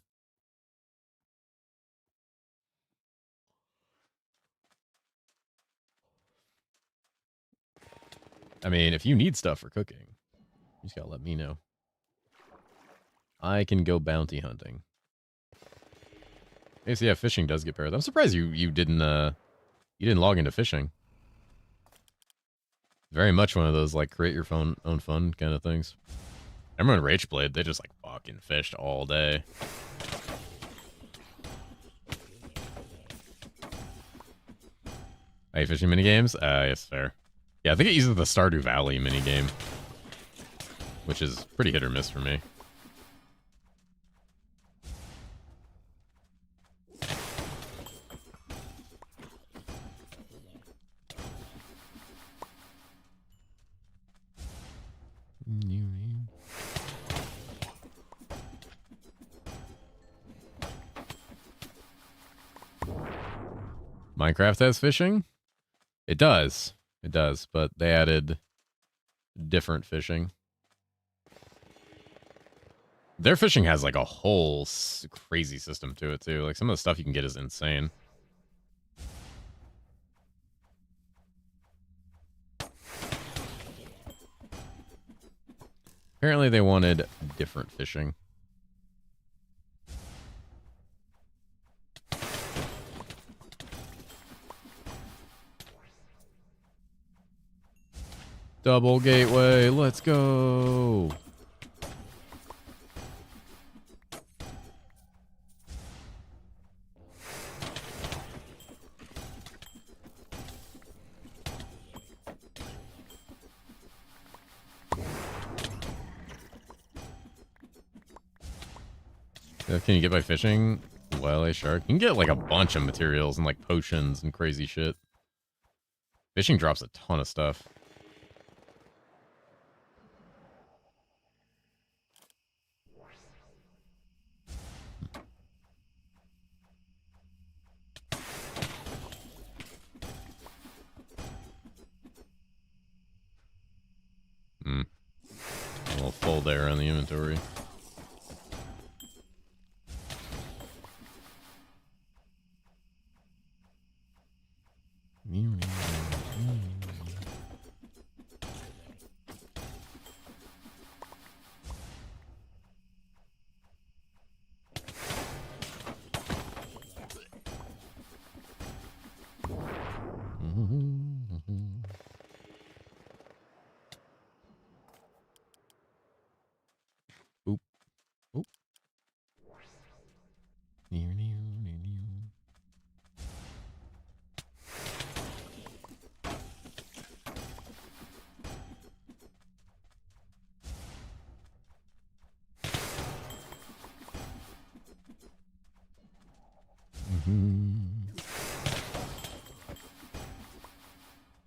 I mean, if you need stuff for cooking, you just gotta let me know. I can go bounty hunting. Hey, so yeah, fishing does get paired. I'm surprised you didn't log into fishing. Very much one of those like create your own fun kind of things. I remember when Rageblade, they just like fucking fished all day. Are you fishing minigames? Yes, fair. Yeah, I think it uses the Stardew Valley minigame, which is pretty hit or miss for me. Minecraft has fishing? It does. It does, but they added different fishing. Their fishing has like a whole crazy system to it too. Like some of the stuff you can get is insane. Apparently they wanted different fishing. Double gateway, let's go. Can you get by fishing? Well, a shark. You can get like a bunch of materials and like potions and crazy shit. Fishing drops a ton of stuff. A little full there on the inventory. Oop. Oop.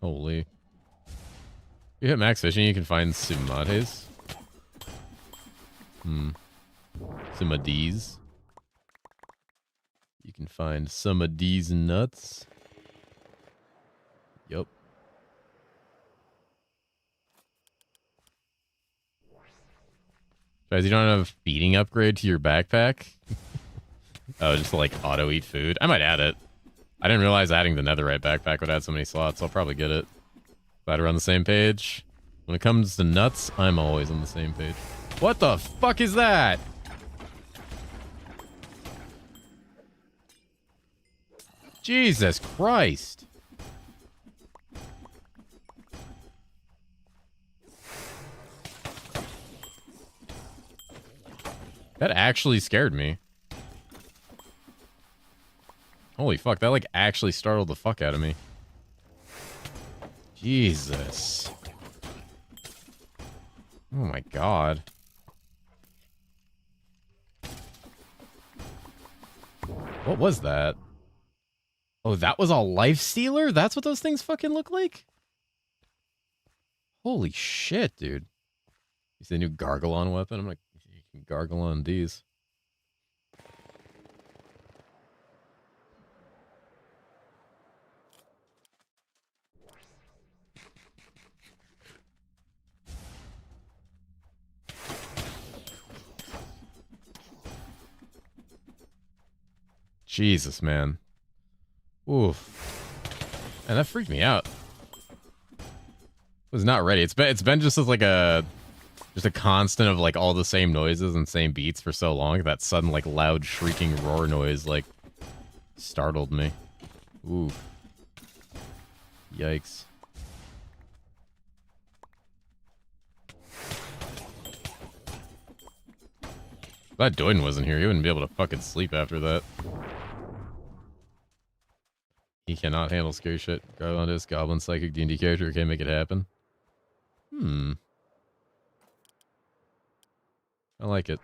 Holy. You hit max fishing, you can find Sumades. Sumades. You can find some of these nuts. Yup. Guys, you don't have a feeding upgrade to your backpack? Oh, just to like auto eat food? I might add it. I didn't realize adding the netherite backpack would add so many slots. I'll probably get it. Glad we're on the same page. When it comes to nuts, I'm always on the same page. What the fuck is that? Jesus Christ. That actually scared me. Holy fuck, that like actually startled the fuck out of me. Jesus. Oh my god. What was that? Oh, that was a life stealer? That's what those things fucking look like? Holy shit, dude. Is the new Gargalon weapon? I'm like, you can gargle on these. Jesus, man. Oof. And that freaked me out. Was not ready. It's been just as like a constant of like all the same noises and same beats for so long. That sudden like loud shrieking roar noise like startled me. Oof. Yikes. Glad Doyden wasn't here. He wouldn't be able to fucking sleep after that. He cannot handle scary shit. Garlandist, Goblin, Psychic, D&D character can't make it happen. I like it.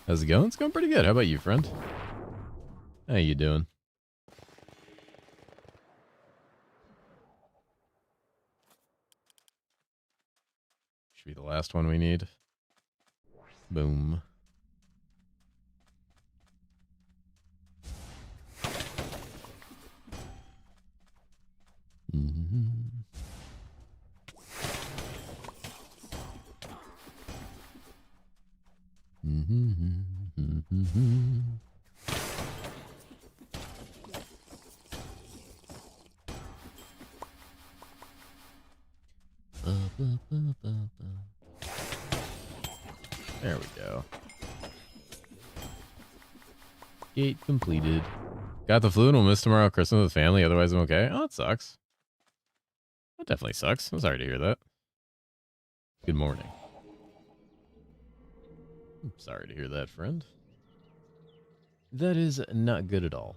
How's it going? It's going pretty good. How about you, friend? How you doing? Should be the last one we need. Boom. There we go. Gate completed. Got the flu and we'll miss tomorrow Christmas with family. Otherwise, I'm okay. Oh, that sucks. That definitely sucks. I'm sorry to hear that. Good morning. I'm sorry to hear that, friend. That is not good at all.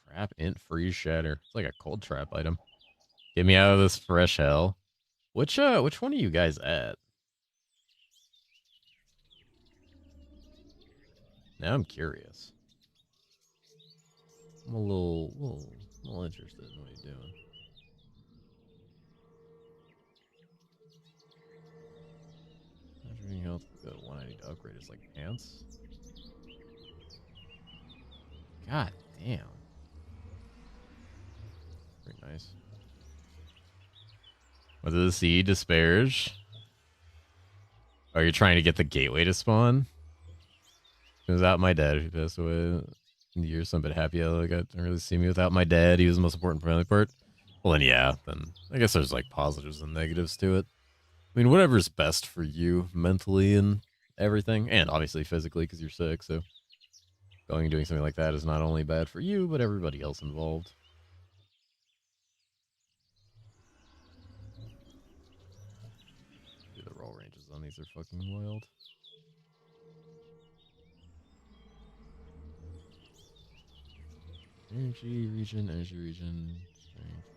Trap int freeze shatter. It's like a cold trap item. Get me out of this fresh hell. Which one are you guys at? Now I'm curious. I'm a little interested in what you're doing. Measuring health, the one I need to upgrade is like pants. God damn. Pretty nice. What did the sea disparage? Are you trying to get the gateway to spawn? Without my dad, who passed away in the years, so I'm a bit happy I got to really see me without my dad. He was the most important family part. Well, then yeah, then I guess there's like positives and negatives to it. I mean, whatever's best for you mentally and everything, and obviously physically because you're sick. So going and doing something like that is not only bad for you, but everybody else involved. Dude, the roll ranges on these are fucking wild. Energy region, strength.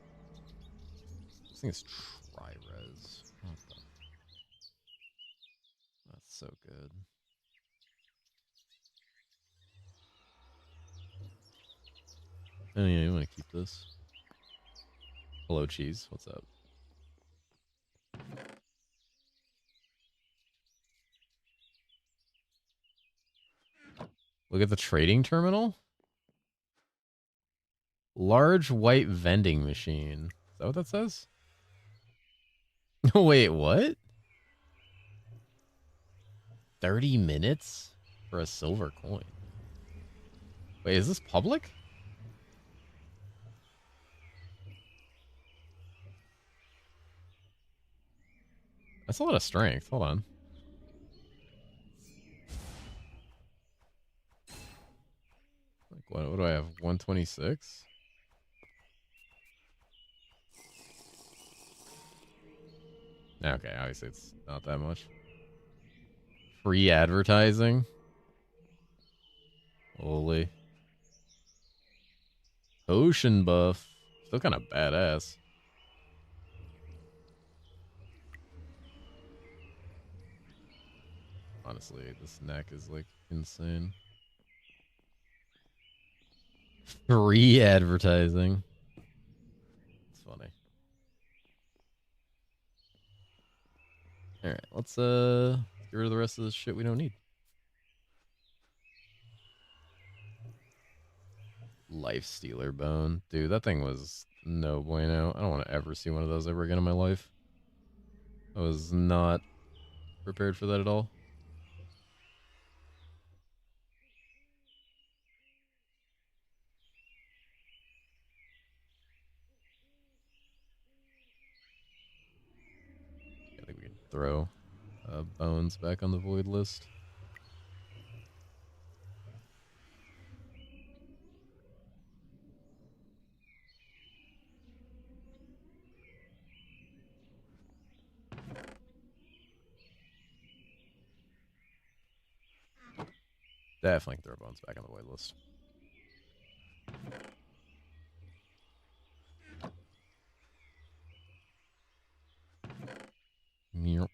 This thing is tri-res. What the? That's so good. Oh yeah, you want to keep this. Hello, cheese. What's up? Look at the trading terminal. Large white vending machine. Is that what that says? Wait, what? 30 minutes for a silver coin. Wait, is this public? That's a lot of strength. Hold on. Like, what do I have? 126? Okay, obviously it's not that much. Free advertising? Holy. Ocean buff. Still kind of badass. Honestly, this neck is like insane. Free advertising. It's funny. Alright, let's get rid of the rest of this shit we don't need. Life Stealer Bone. Dude, that thing was no bueno. I don't want to ever see one of those ever again in my life. I was not prepared for that at all. I think we can throw bones back on the void list. Definitely throw bones back on the wait list. Meow.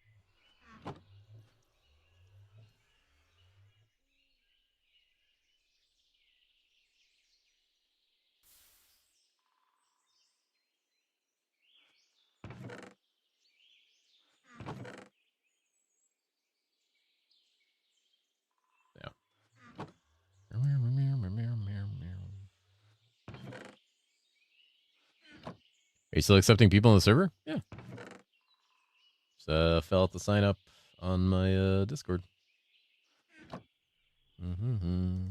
Are you still accepting people on the server? Yeah. Just fell out the sign up on my Discord. Mm-hmm.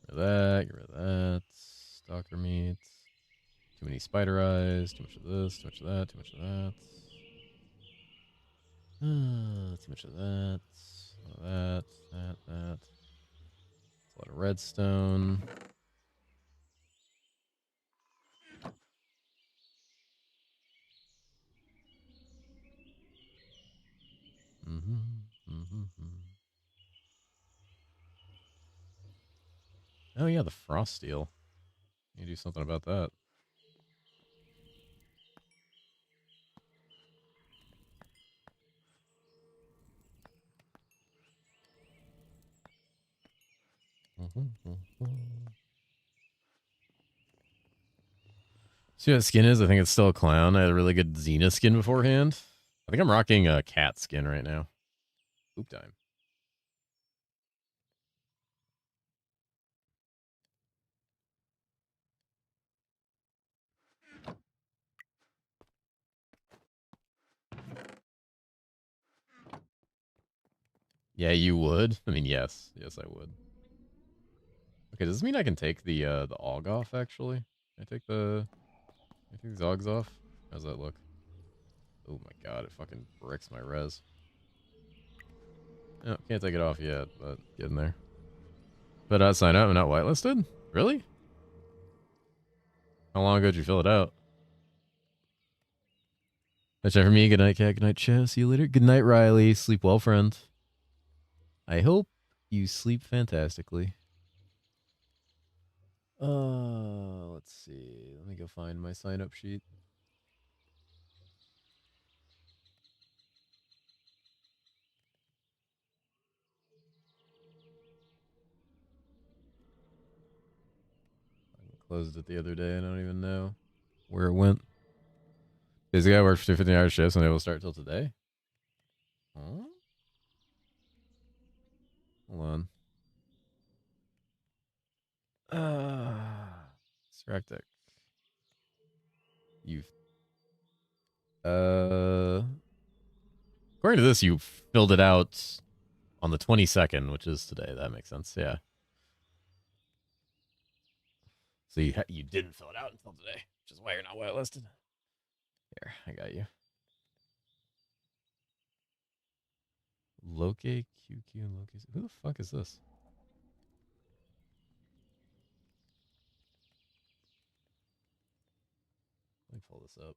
Get rid of that. Get rid of that. Stalker meat. Too many spider eyes. Too much of this. Too much of that. Too much of that. Too much of that. That. That. That. A lot of redstone. Oh yeah, the frost steel. You do something about that. See what skin is? I think it's still a clown. I had a really good Xena skin beforehand. I think I'm rocking a cat skin right now. Poop time. Yeah, you would. I mean, yes, yes, I would. Okay, does this mean I can take the AUG off? Actually, can I take these AUGs off? How's that look? Oh my god, it fucking bricks my res. Oh, can't take it off yet, but getting there. But sign up, I'm not whitelisted. Really? How long ago did you fill it out? That's it for me. Good night, cat. Good night, Chess. See you later. Good night, Riley. Sleep well, friend. I hope you sleep fantastically. Let's see. Let me go find my sign up sheet. I closed it the other day. I don't even know where it went. This guy worked for 15-hour shifts and able to start till today. Huh? Hold on. Sractic. You according to this, you filled it out on the 22nd, which is today. That makes sense. Yeah. So you didn't fill it out until today, which is why you're not whitelisted. Here, I got you. Loke, QQ, and Loki. Who the fuck is this? Let me pull this up.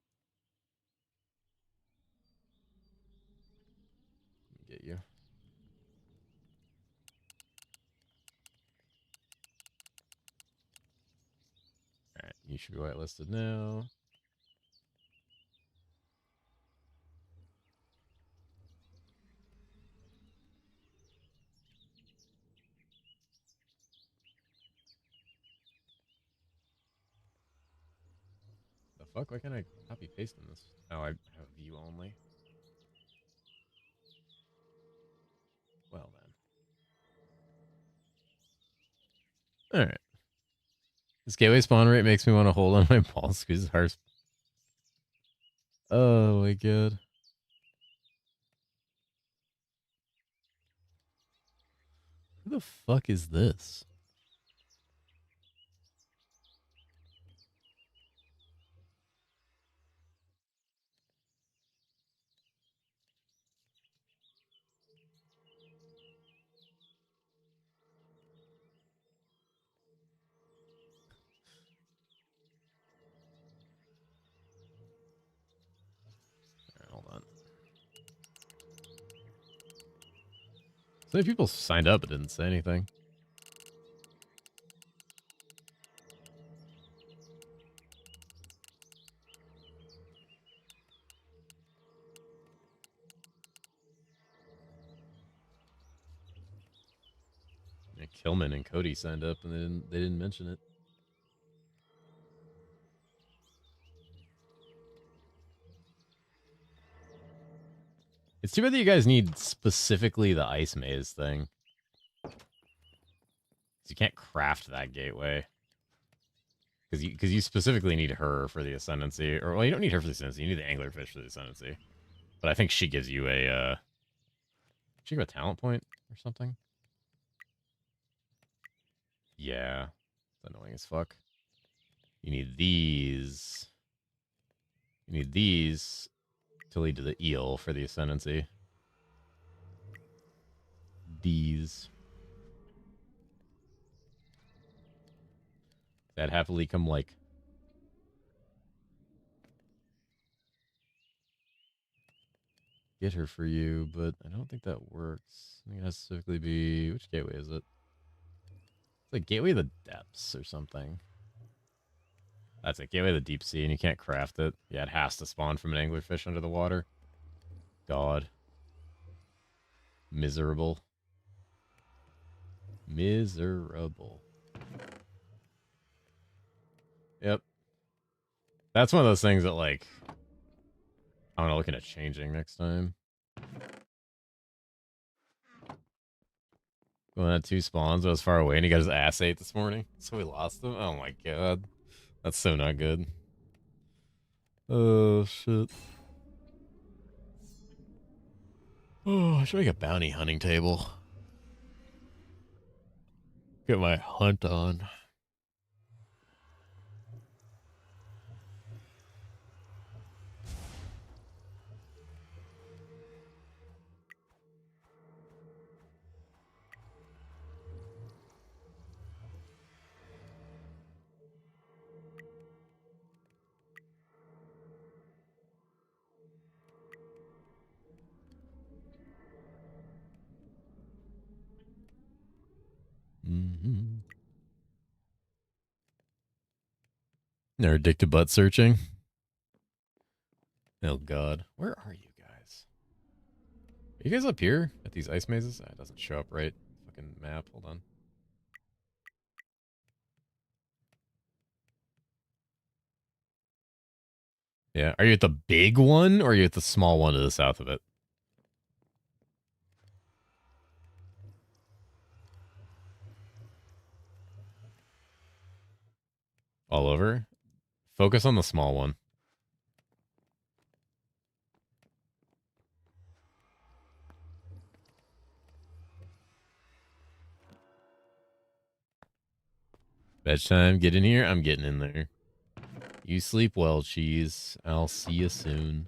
Let me get you. All right, you should be whitelisted now. The fuck? Why can't I copy paste in this? Oh, I have view only. Well then. All right. This gateway spawn rate makes me want to hold on my balls because it's hard. Oh my god. Who the fuck is this? All right, hold on. So many people signed up but didn't say anything. Yeah, Kilman and Cody signed up and they didn't mention it. It's too bad that you guys need specifically the ice maze thing. You can't craft that gateway. Because you specifically need her for the ascendancy. Or, well, you don't need her for the ascendancy. You need the anglerfish for the ascendancy. But I think she gives you a, she give a talent point or something? Yeah. It's annoying as fuck. You need these. You need these to lead to the eel for the ascendancy. These. That happily come like get her for you, but I don't think that works. I think it has to specifically be, which gateway is it? It's like Gateway of the Depths or something. That's it, Gateway of the Deep Sea, and you can't craft it. Yeah, it has to spawn from an anglerfish under the water. God. Miserable. Miserable. Yep. That's one of those things that, like, I'm gonna looking at changing next time. Going at 2 spawns, I was far away, and he got his ass ate this morning. So we lost him. Oh my god. That's so not good. Oh, shit. Oh, I should make a bounty hunting table. Get my hunt on. Mm-hmm. They're addicted to butt searching. Oh god. Where are you guys? Are you guys up here at these ice mazes? It doesn't show up right. Fucking map. Hold on. Yeah. Are you at the big one or are you at the small one to the south of it? All over? Focus on the small one. Bedtime, get in here. I'm getting in there. You sleep well, Cheese. I'll see you soon.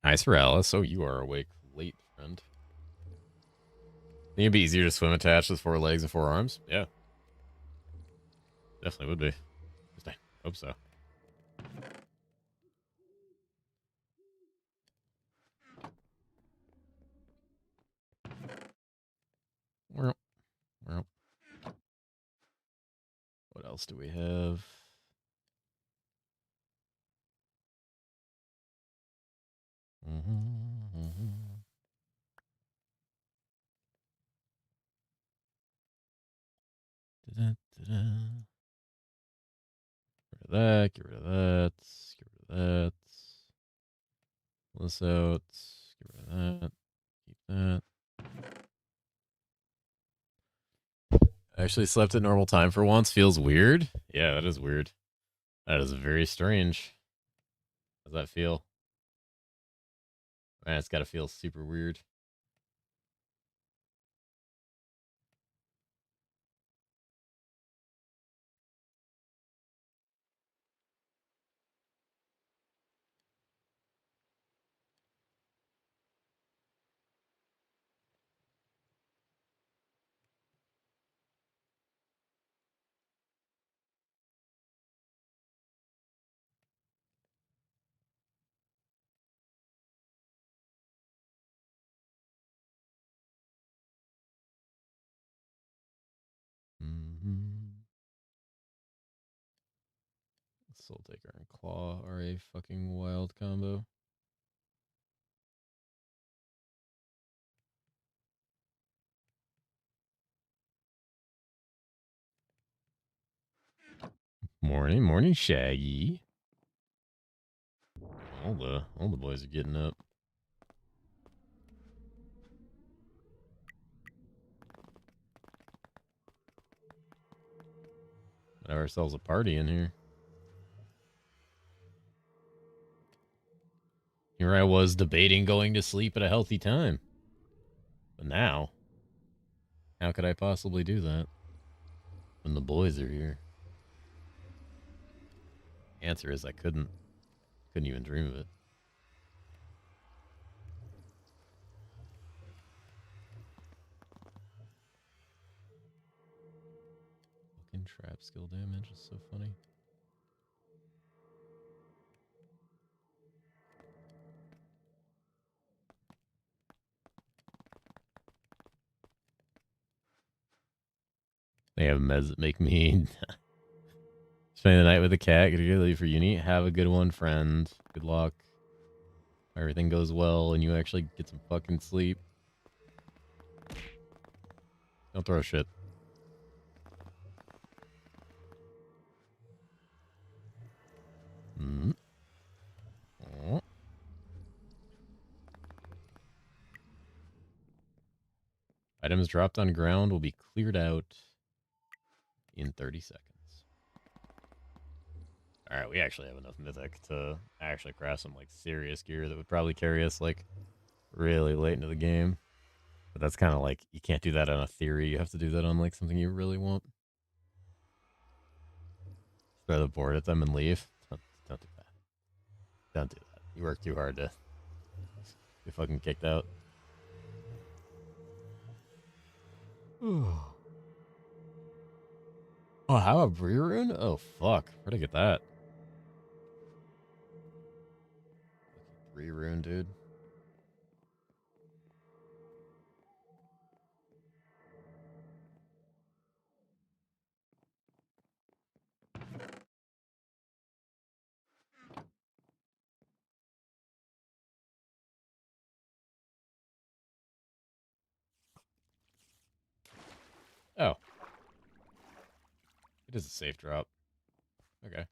Nice for Alice. Oh, you are awake late, friend. Think it'd be easier to swim attached with 4 legs and 4 arms? Yeah. Definitely would be. I hope so. Well, what else do we have? Get rid of that. Get rid of that. Get rid of that. Pull this out. Get rid of that. Keep that. I actually slept at normal time for once. Feels weird. Yeah, that is weird. That is very strange. How does that feel? Man, it's got to feel super weird. Soul Taker and Claw are a fucking wild combo. Morning, Shaggy. All the boys are getting up. Have ourselves a party in here. Here I was debating going to sleep at a healthy time. But now, how could I possibly do that when the boys are here? The answer is I couldn't. Couldn't even dream of it. Fucking trap skill damage is so funny. They have meds that make me spend the night with the cat. Get to leave for uni. Have a good one, friend. Good luck. Everything goes well and you actually get some fucking sleep. Don't throw shit. Oh. Items dropped on ground will be cleared out in 30 seconds. Alright, we actually have enough mythic to actually craft some like serious gear that would probably carry us like really late into the game. But that's kind of like, you can't do that on a theory. You have to do that on like something you really want. Throw the board at them and leave. Don't do that. Don't do that. You work too hard to get fucking kicked out. Oh, how a Bree rune? Oh, fuck. Where'd I get that? Bree rune, dude. Oh. It is a safe drop. Okay.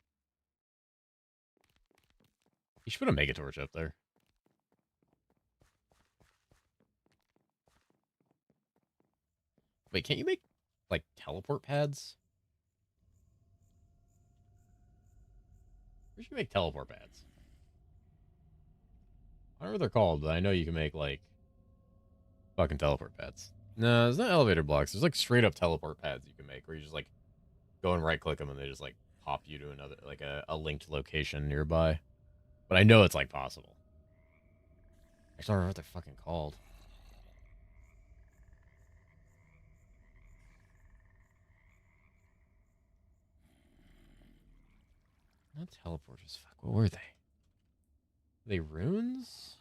You should put a Mega Torch up there. Wait, can't you make, like, teleport pads? Where should you make teleport pads? I don't know what they're called, but I know you can make, like, fucking teleport pads. No, there's not elevator blocks. There's, like, straight-up teleport pads you can make, where you just, like, go and right-click them, and they just, like, pop you to another, like, a linked location nearby. But I know it's, like, possible. I just don't remember what they're fucking called. Not teleporters. Fuck, what were they? Were they runes?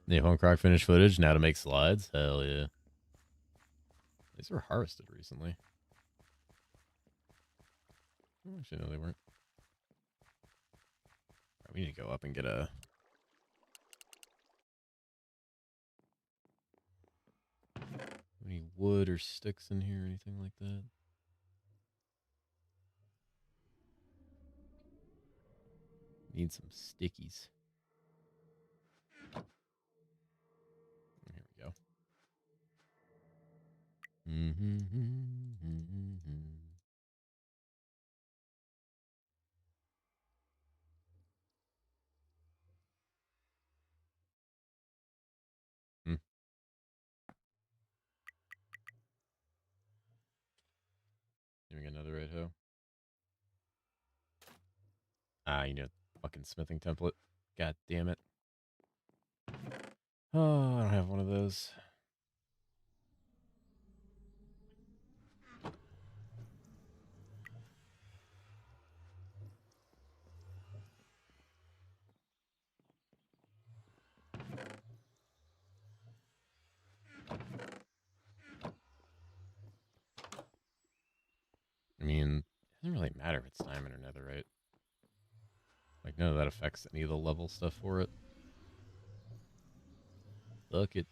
Yeah, Home Croc finished footage, now to make slides? Hell yeah. These were harvested recently. Actually, no, they weren't. Right, we need to go up and get a... Any wood or sticks in here or anything like that? Need some stickies. Here we go. Doing another right hoe. Ah, you know, fucking smithing template. God damn it. Oh, I don't have one of those. I mean, it doesn't really matter if it's diamond or netherite. Like, none of that affects any of the level stuff for it. Look it.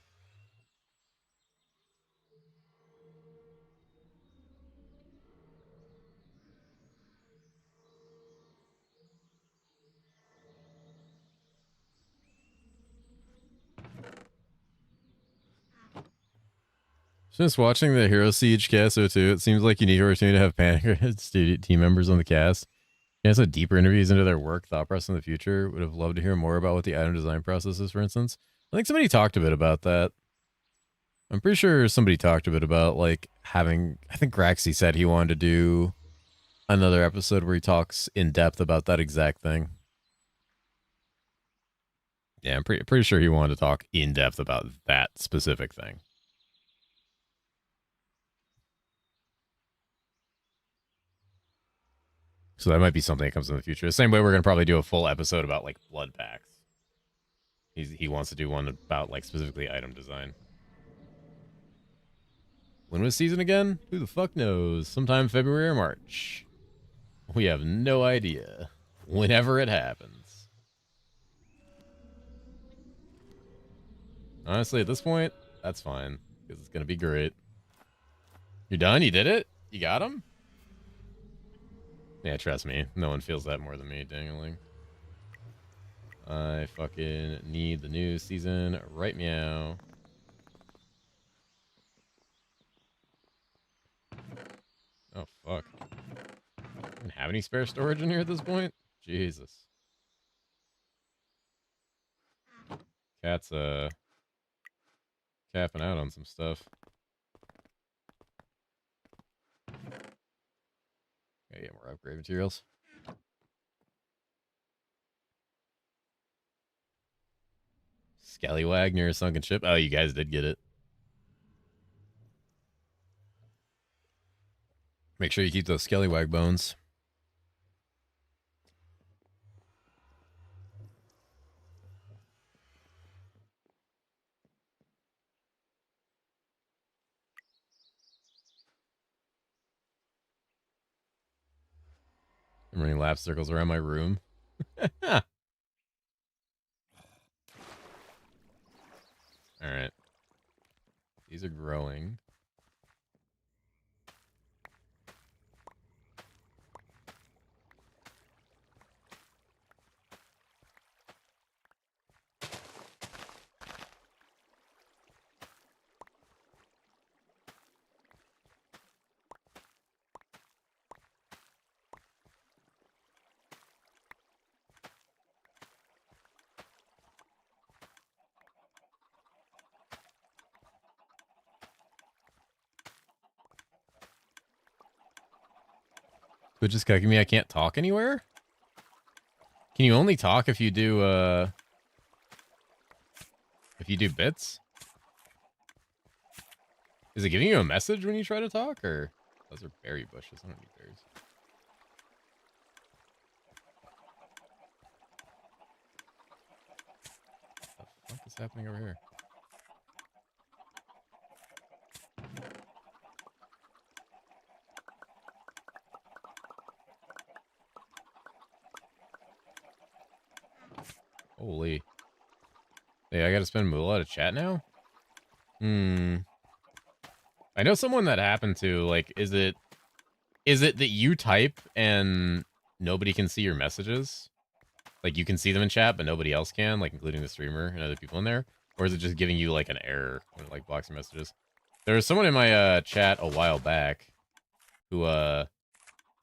Since watching the Hero Siege cast 02, it seems like unique opportunity to have Panic team members on the cast. Yeah, so deeper interviews into their work, thought process in the future. Would have loved to hear more about what the item design process is, for instance. I think somebody talked a bit about that. I'm pretty sure somebody talked a bit about, like, having... I think Graxy said he wanted to do another episode where he talks in depth about that exact thing. Yeah, I'm pretty sure he wanted to talk in depth about that specific thing. So that might be something that comes in the future. The same way we're going to probably do a full episode about, like, blood packs. He wants to do one about, like, specifically item design. When was season again? Who the fuck knows? Sometime February or March. We have no idea. Whenever it happens. Honestly, at this point, that's fine. Because it's going to be great. You're done? You did it? You got him? Yeah, trust me. No one feels that more than me, dangling. I fucking need the new season right meow. Oh, fuck. Don't have any spare storage in here at this point? Jesus. Cat's, capping out on some stuff. Gotta get more upgrade materials. Scallywag near a sunken ship. Oh, you guys did get it. Make sure you keep those Scallywag bones. I'm running lap circles around my room. Alright. These are growing. Twitch is cooking me. I can't talk anywhere? Can you only talk if you do bits? Is it giving you a message when you try to talk, or those are berry bushes? I don't need berries. What the fuck is happening over here? Holy. Hey, I gotta spend moolah to chat now? I know someone that happened to. Like, is it that you type and nobody can see your messages? Like, you can see them in chat, but nobody else can, like, including the streamer and other people in there? Or is it just giving you, like, an error when it, like, blocks your messages? There was someone in my chat a while back who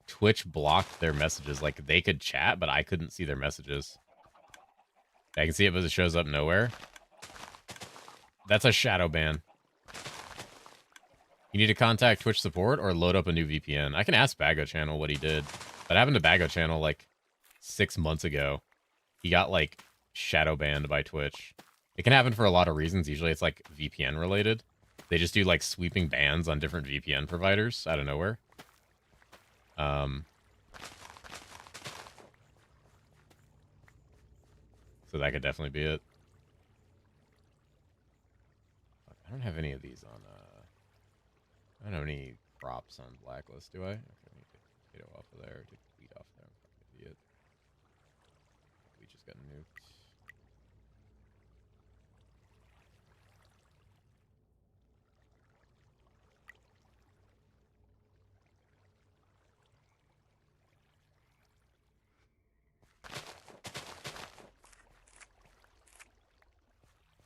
Twitch blocked their messages. Like they could chat, but I couldn't see their messages. I can see it, but it shows up nowhere. That's a shadow ban. You need to contact Twitch support or load up a new VPN. I can ask Bago Channel what he did. That happened to Bago Channel like 6 months ago. He got like shadow banned by Twitch. It can happen for a lot of reasons. Usually it's like VPN related. They just do like sweeping bans on different VPN providers out of nowhere. So that could definitely be it. I don't have any of these on I don't have any props on Blacklist, do I? Okay, let me take potato off of there, take the wheat off there. I'm fucking idiot. We just got nuked.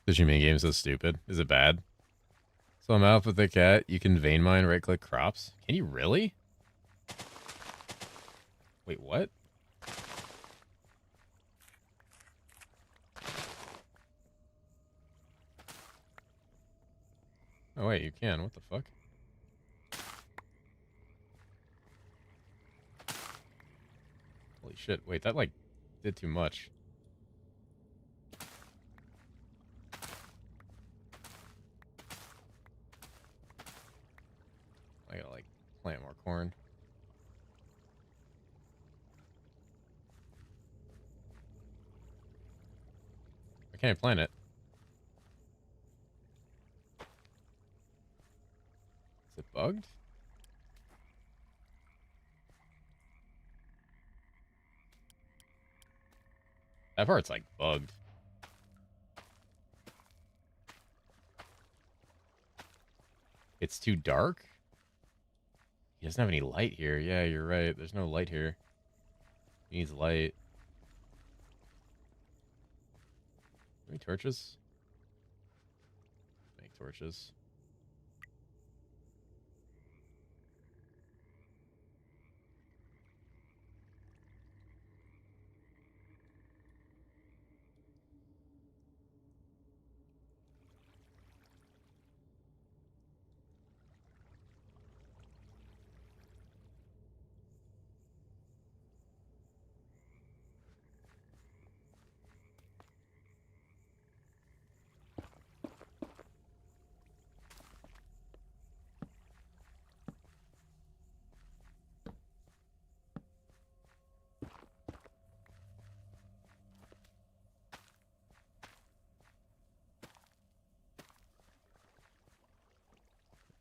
Does your main game so stupid? Is it bad? So I'm out with the cat. You can vein mine, right click crops. Can you really? Wait, what? Oh wait, you can. What the fuck? Holy shit. Wait, that like did too much. I gotta like plant more corn. Why can't I plant it? Is it bugged? That part's like bugged. It's too dark? He doesn't have any light here. Yeah, you're right. There's no light here. He needs light. Any torches? Make torches.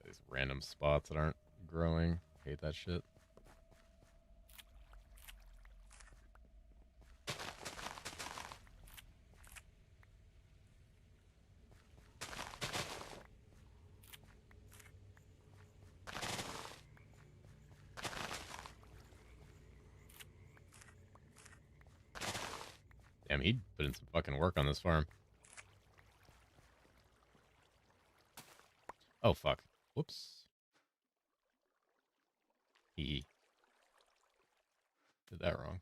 These random spots that aren't growing. Hate that shit. Damn, he put in some fucking work on this farm. Oh, fuck. Whoops. He did that wrong.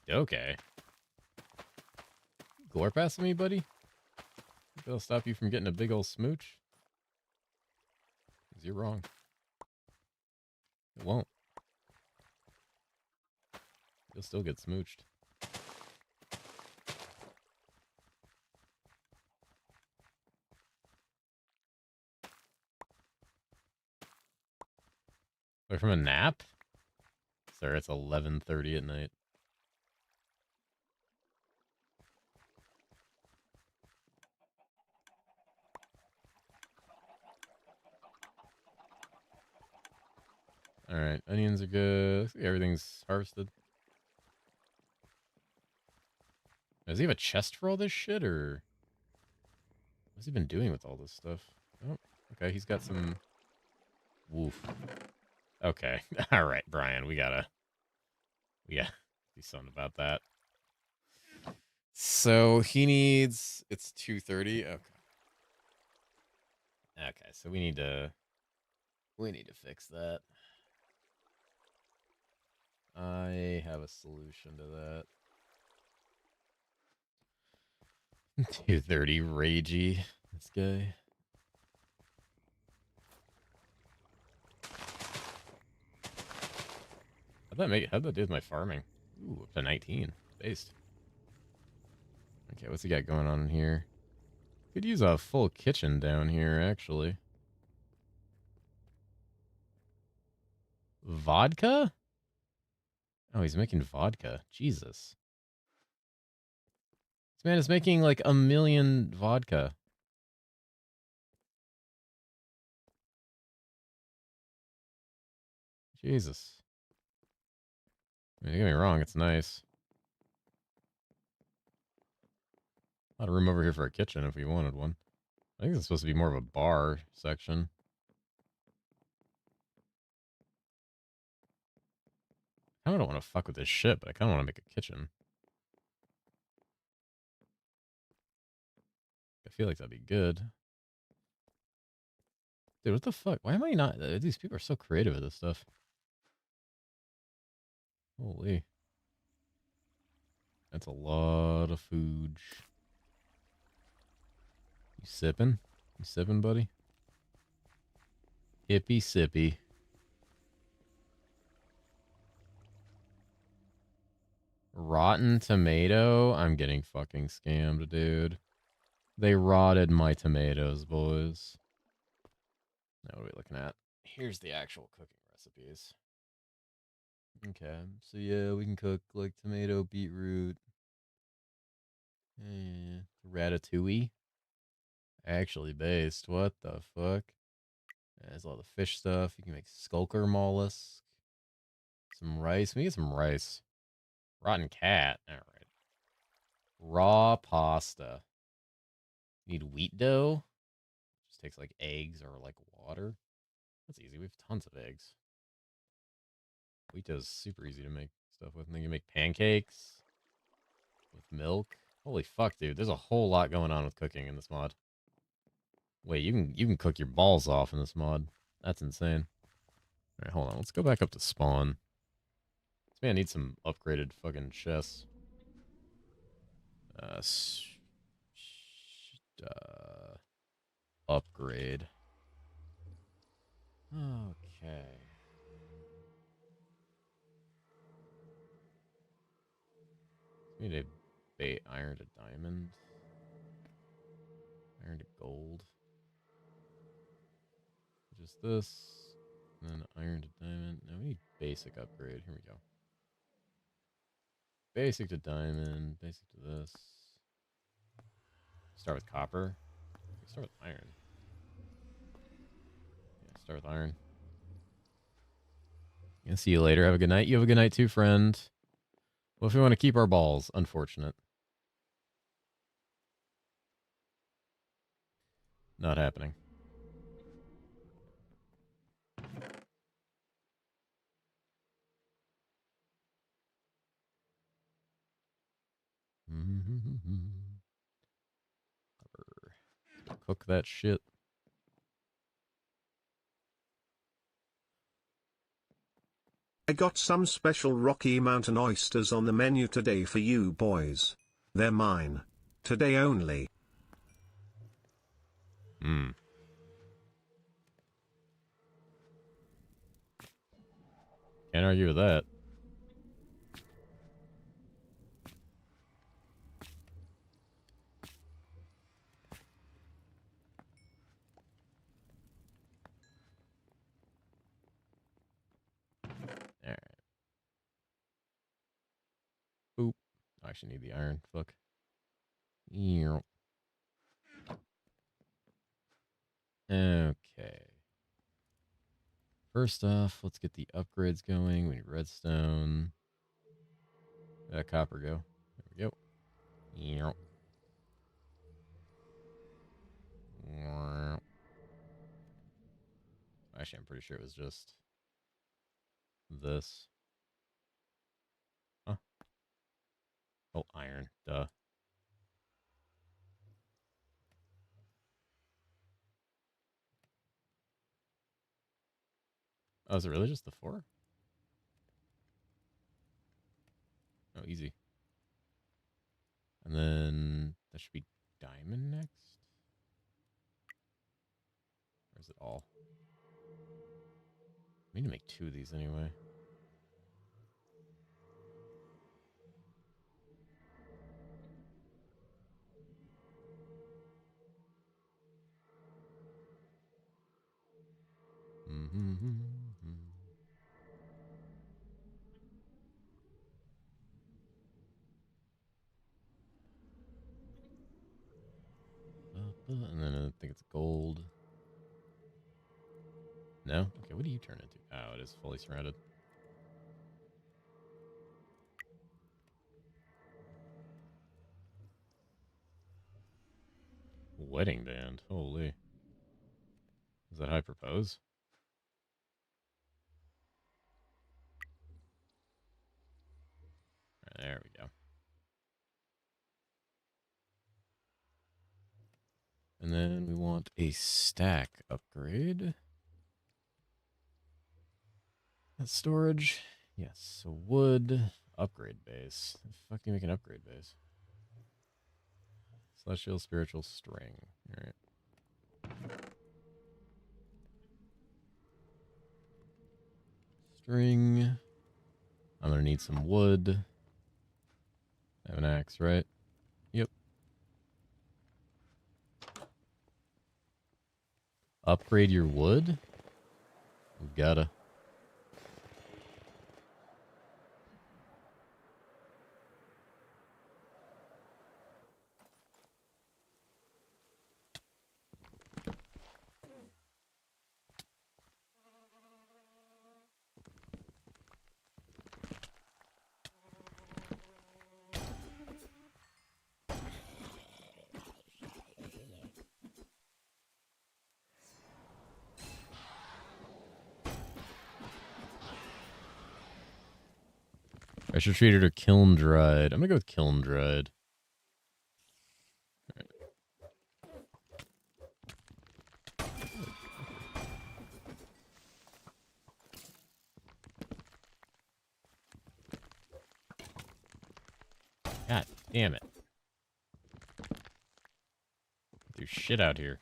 Okay. Glore past me, buddy? That'll stop you from getting a big old smooch? 'Cause you're wrong. It won't. You'll still get smooched. Away from a nap? Sir, it's 11:30 at night. Alright, onions are good. Looks like everything's harvested. Does he have a chest for all this shit, or what's he been doing with all this stuff? Oh, okay, he's got some... Woof. Okay, alright, Brian, we gotta do something about that. So he needs. It's 2:30. Okay. Okay. So we need to. We need to fix that. I have a solution to that. 2:30 ragey. This guy. How'd that do with my farming? Ooh, up to 19. Based. Okay, what's he got going on in here? Could use a full kitchen down here, actually. Vodka? Oh, he's making vodka. Jesus. This man is making like 1,000,000 vodka. Jesus. I mean, don't get me wrong, it's nice. A lot of room over here for a kitchen if we wanted one. I think it's supposed to be more of a bar section. I don't want to fuck with this shit, but I kind of want to make a kitchen. I feel like that'd be good. Dude, what the fuck? Why am I not... These people are so creative with this stuff. Holy. That's a lot of food. You sipping? You sipping, buddy? Hippy sippy. Rotten tomato? I'm getting fucking scammed, dude. They rotted my tomatoes, boys. Now what are we looking at? Here's the actual cooking recipes. Okay, so yeah, we can cook like tomato, beetroot, ratatouille. Actually based. What the fuck? There's all the fish stuff. You can make skulker mollusk. Some rice. We get some rice. Rotten cat. All right. Raw pasta. Need wheat dough. Just takes like eggs or like water. That's easy. We have tons of eggs. Wheat dough is super easy to make stuff with. And then you make pancakes with milk. Holy fuck, dude. There's a whole lot going on with cooking in this mod. Wait, you can cook your balls off in this mod. That's insane. All right, hold on. Let's go back up to spawn. This man needs some upgraded fucking chests. Upgrade. Okay. We need a bait iron to diamond. Iron to gold. Just this. And then iron to diamond. Now we need basic upgrade. Here we go. Basic to diamond. Basic to this. Start with copper. Start with iron. Yeah, start with iron. I'll see you later. Have a good night. You have a good night too, friend. Well, if we want to keep our balls, unfortunate. Not happening. Cook that shit. I got some special Rocky Mountain oysters on the menu today for you boys. They're mine. Today only. Hmm. Can't argue with that. All right. Boop. I actually need the iron. Fuck. Okay. First off, let's get the upgrades going. We need redstone. Let copper go. There we go. Actually, I'm pretty sure it was just this. Huh? Oh, iron. Duh. Oh, is it really just the 4? Oh, easy. And then that should be diamond next. Or is it all? We need to make 2 of these anyway. And then I think it's gold. No? Okay, what do you turn into? Oh, it is fully surrounded. Wedding band. Holy. Is that how I propose? There we go. And then we want a stack upgrade. That's storage. Yes, so wood. Upgrade base. The fuck do you make an upgrade base? Celestial spiritual string. Alright. String. I'm gonna need some wood. I have an axe, right? Yep. Upgrade your wood? Gotta. Pressure treated or kiln dried? I'm gonna go with kiln dried. God damn it. Do shit out here.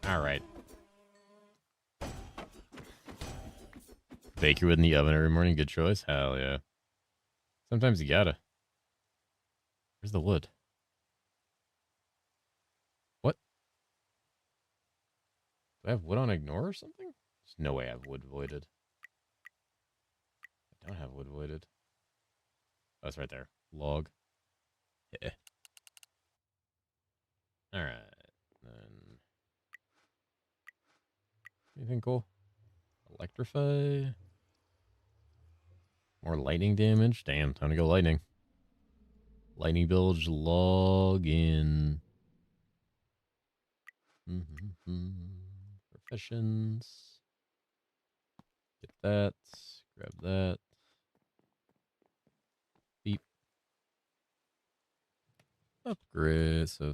Alright. Bake your wood in the oven every morning. Good choice. Hell yeah. Sometimes you gotta. Where's the wood? What? Do I have wood on ignore or something? There's no way I have wood voided. I don't have wood voided. Oh, it's right there. Log. Yeah. Alright. Then. Anything cool? Electrify. More lightning damage. Damn, time to go lightning. Lightning bilge log in. Professions. Get that. Grab that. Beep. Upgrade. So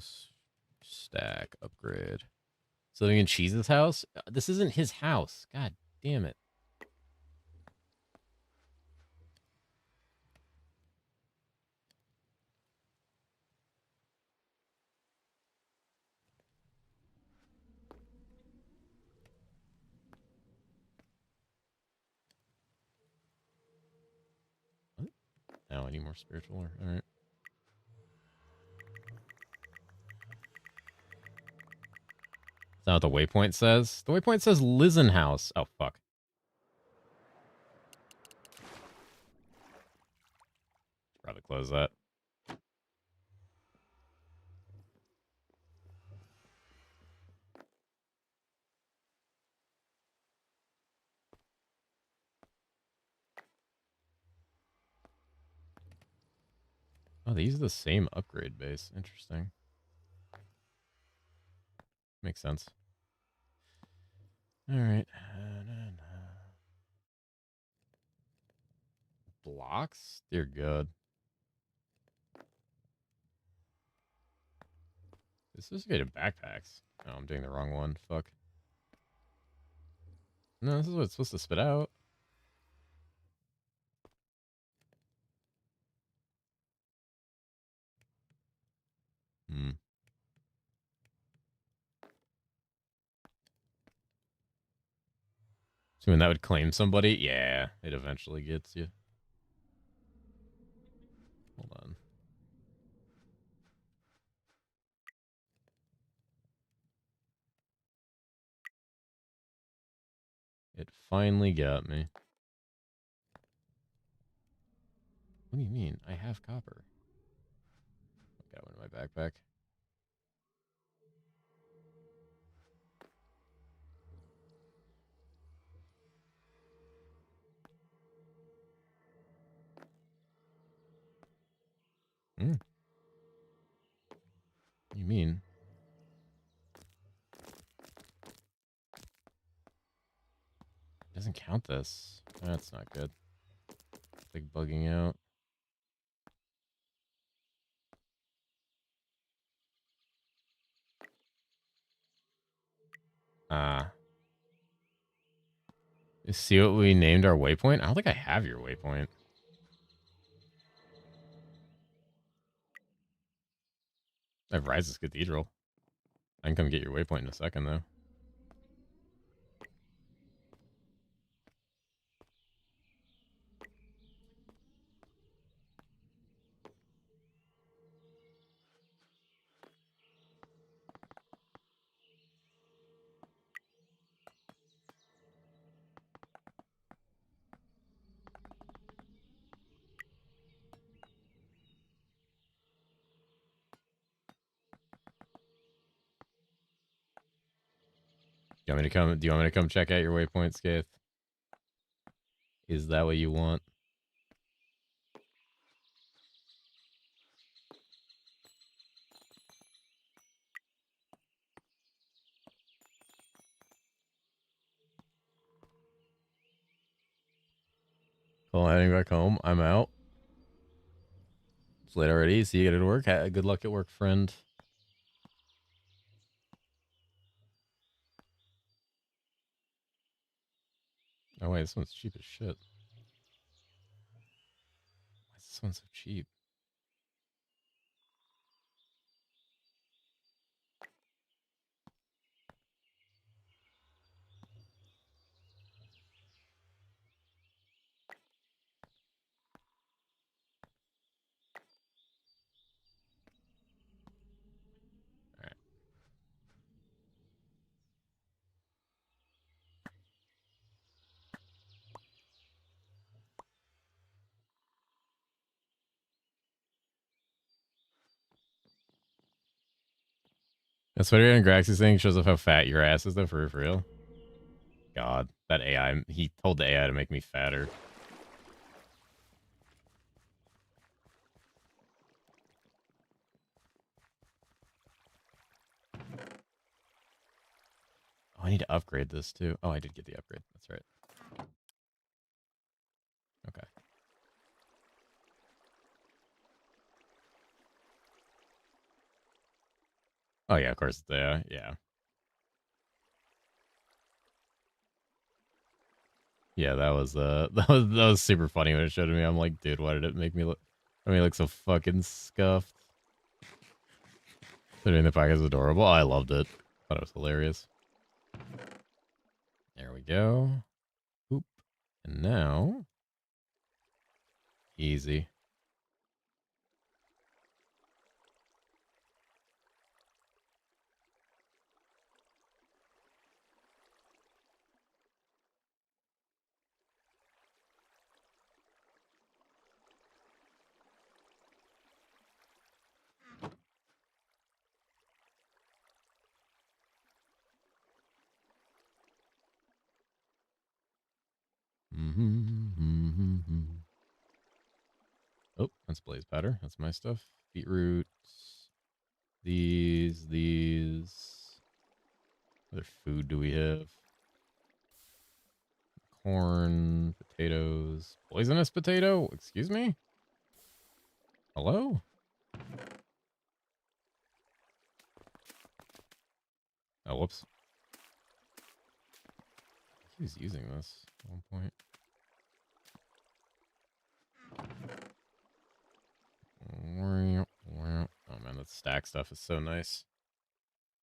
stack upgrade. So living in Cheese's house? This isn't his house. God damn it. What? Now I need more spiritual ore. Alright. That's not what the waypoint says. The waypoint says Lizen house. Oh, fuck. Probably close that. Oh, they use the same upgrade base. Interesting. Makes sense. Alright. Blocks? Dear God. This is good at backpacks. Oh, I'm doing the wrong one. Fuck. No, this is what it's supposed to spit out. Hmm. So when that would claim somebody, yeah, it eventually gets you. Hold on. It finally got me. What do you mean? I have copper. Got one in my backpack. Hmm. What do you mean? It doesn't count this. That's not good. Big bugging out. Ah. You see what we named our waypoint? I don't think I have your waypoint. I have Rises Cathedral. I can come get your waypoint in a second, though. Do you want me to come? Do you want me to come check out your waypoint, Skaith? Is that what you want? Well, heading back home. I'm out. It's late already. See you get to work. Good luck at work, friend. Oh wait, this one's cheap as shit. Why is this one so cheap? Alright. That's what you're Graxy's saying shows off how fat your ass is though, for real. God, that AI, he told the AI to make me fatter. Oh, I need to upgrade this too. Oh, I did get the upgrade. That's right. Okay. Oh yeah, of course. Yeah. Yeah, that was that was super funny when it showed me. I'm like, dude, why did it make me look? I mean, look so fucking scuffed. Considering the pack is adorable, I loved it. Thought it was hilarious. There we go. Oop. And now, easy. Oh, that's blaze powder. That's my stuff. Beetroot. These. What other food do we have? Corn, potatoes, poisonous potato. Excuse me. Hello. Oh, whoops. Who's using this at one point? Oh man, that stack stuff is so nice.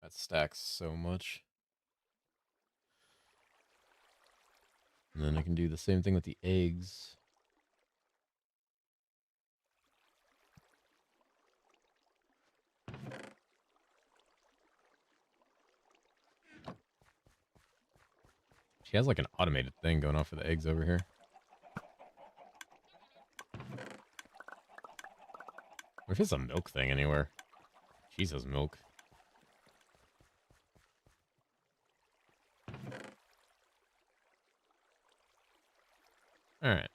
That stacks so much. And then I can do the same thing with the eggs. She has like an automated thing going on for the eggs over here. Or if it's a milk thing anywhere. Jesus, milk. Alright.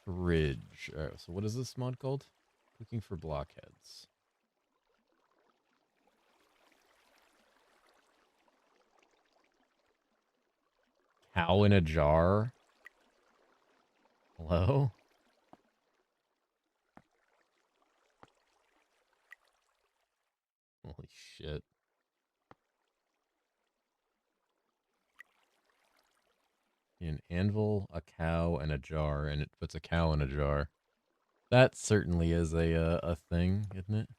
Fridge. Alright, so what is this mod called? Cooking for blockheads. Cow in a jar? Hello? Holy shit. An anvil, a cow, and a jar, and it puts a cow in a jar. That certainly is a thing, isn't it?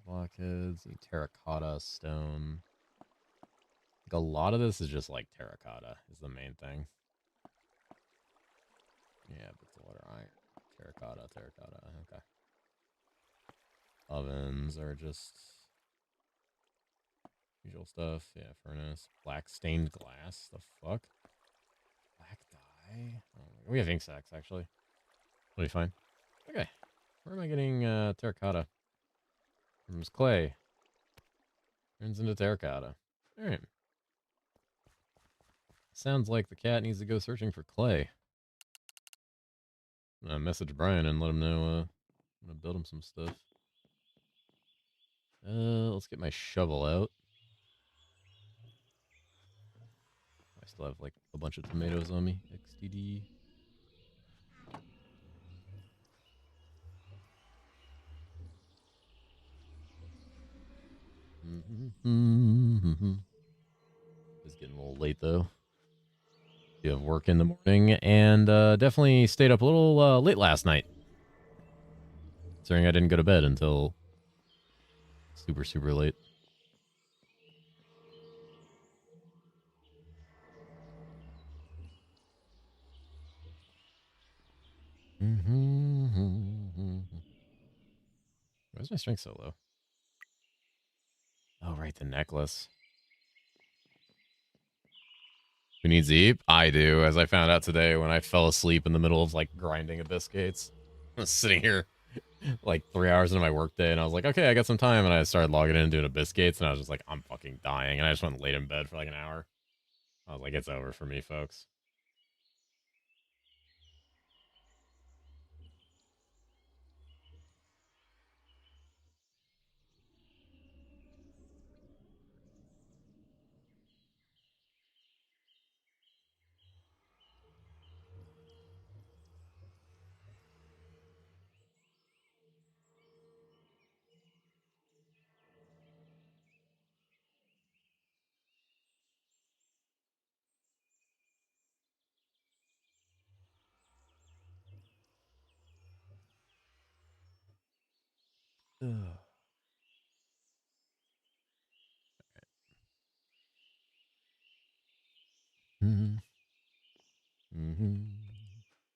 Blockheads, need terracotta, stone. Like a lot of this is just like terracotta is the main thing. Yeah, but the water iron. Terracotta, okay. Ovens are just usual stuff. Yeah, furnace. Black stained glass. The fuck? Black dye? Oh, we have ink sacks, actually. That'll be fine. Okay. Where am I getting terracotta? From clay. Turns into terracotta. Alright. Sounds like the cat needs to go searching for clay. I'm gonna message Brian and let him know I'm gonna build him some stuff. Let's get my shovel out. I still have like a bunch of tomatoes on me. XDD. It's getting a little late though. You have work in the morning, and definitely stayed up a little late last night. Considering I didn't go to bed until super, super late. Why is my strength so low? Oh, right, the necklace. Who needs to eat? I do, as I found out today when I fell asleep in the middle of like grinding a biscuits. I was sitting here like 3 hours into my workday, and I was like, okay, I got some time, and I started logging in and doing a biscuits, and I was just like, I'm fucking dying, and I just went and laid in bed for like an hour. I was like, it's over for me, folks. Ugh. Mm-hmm. Mm-hmm.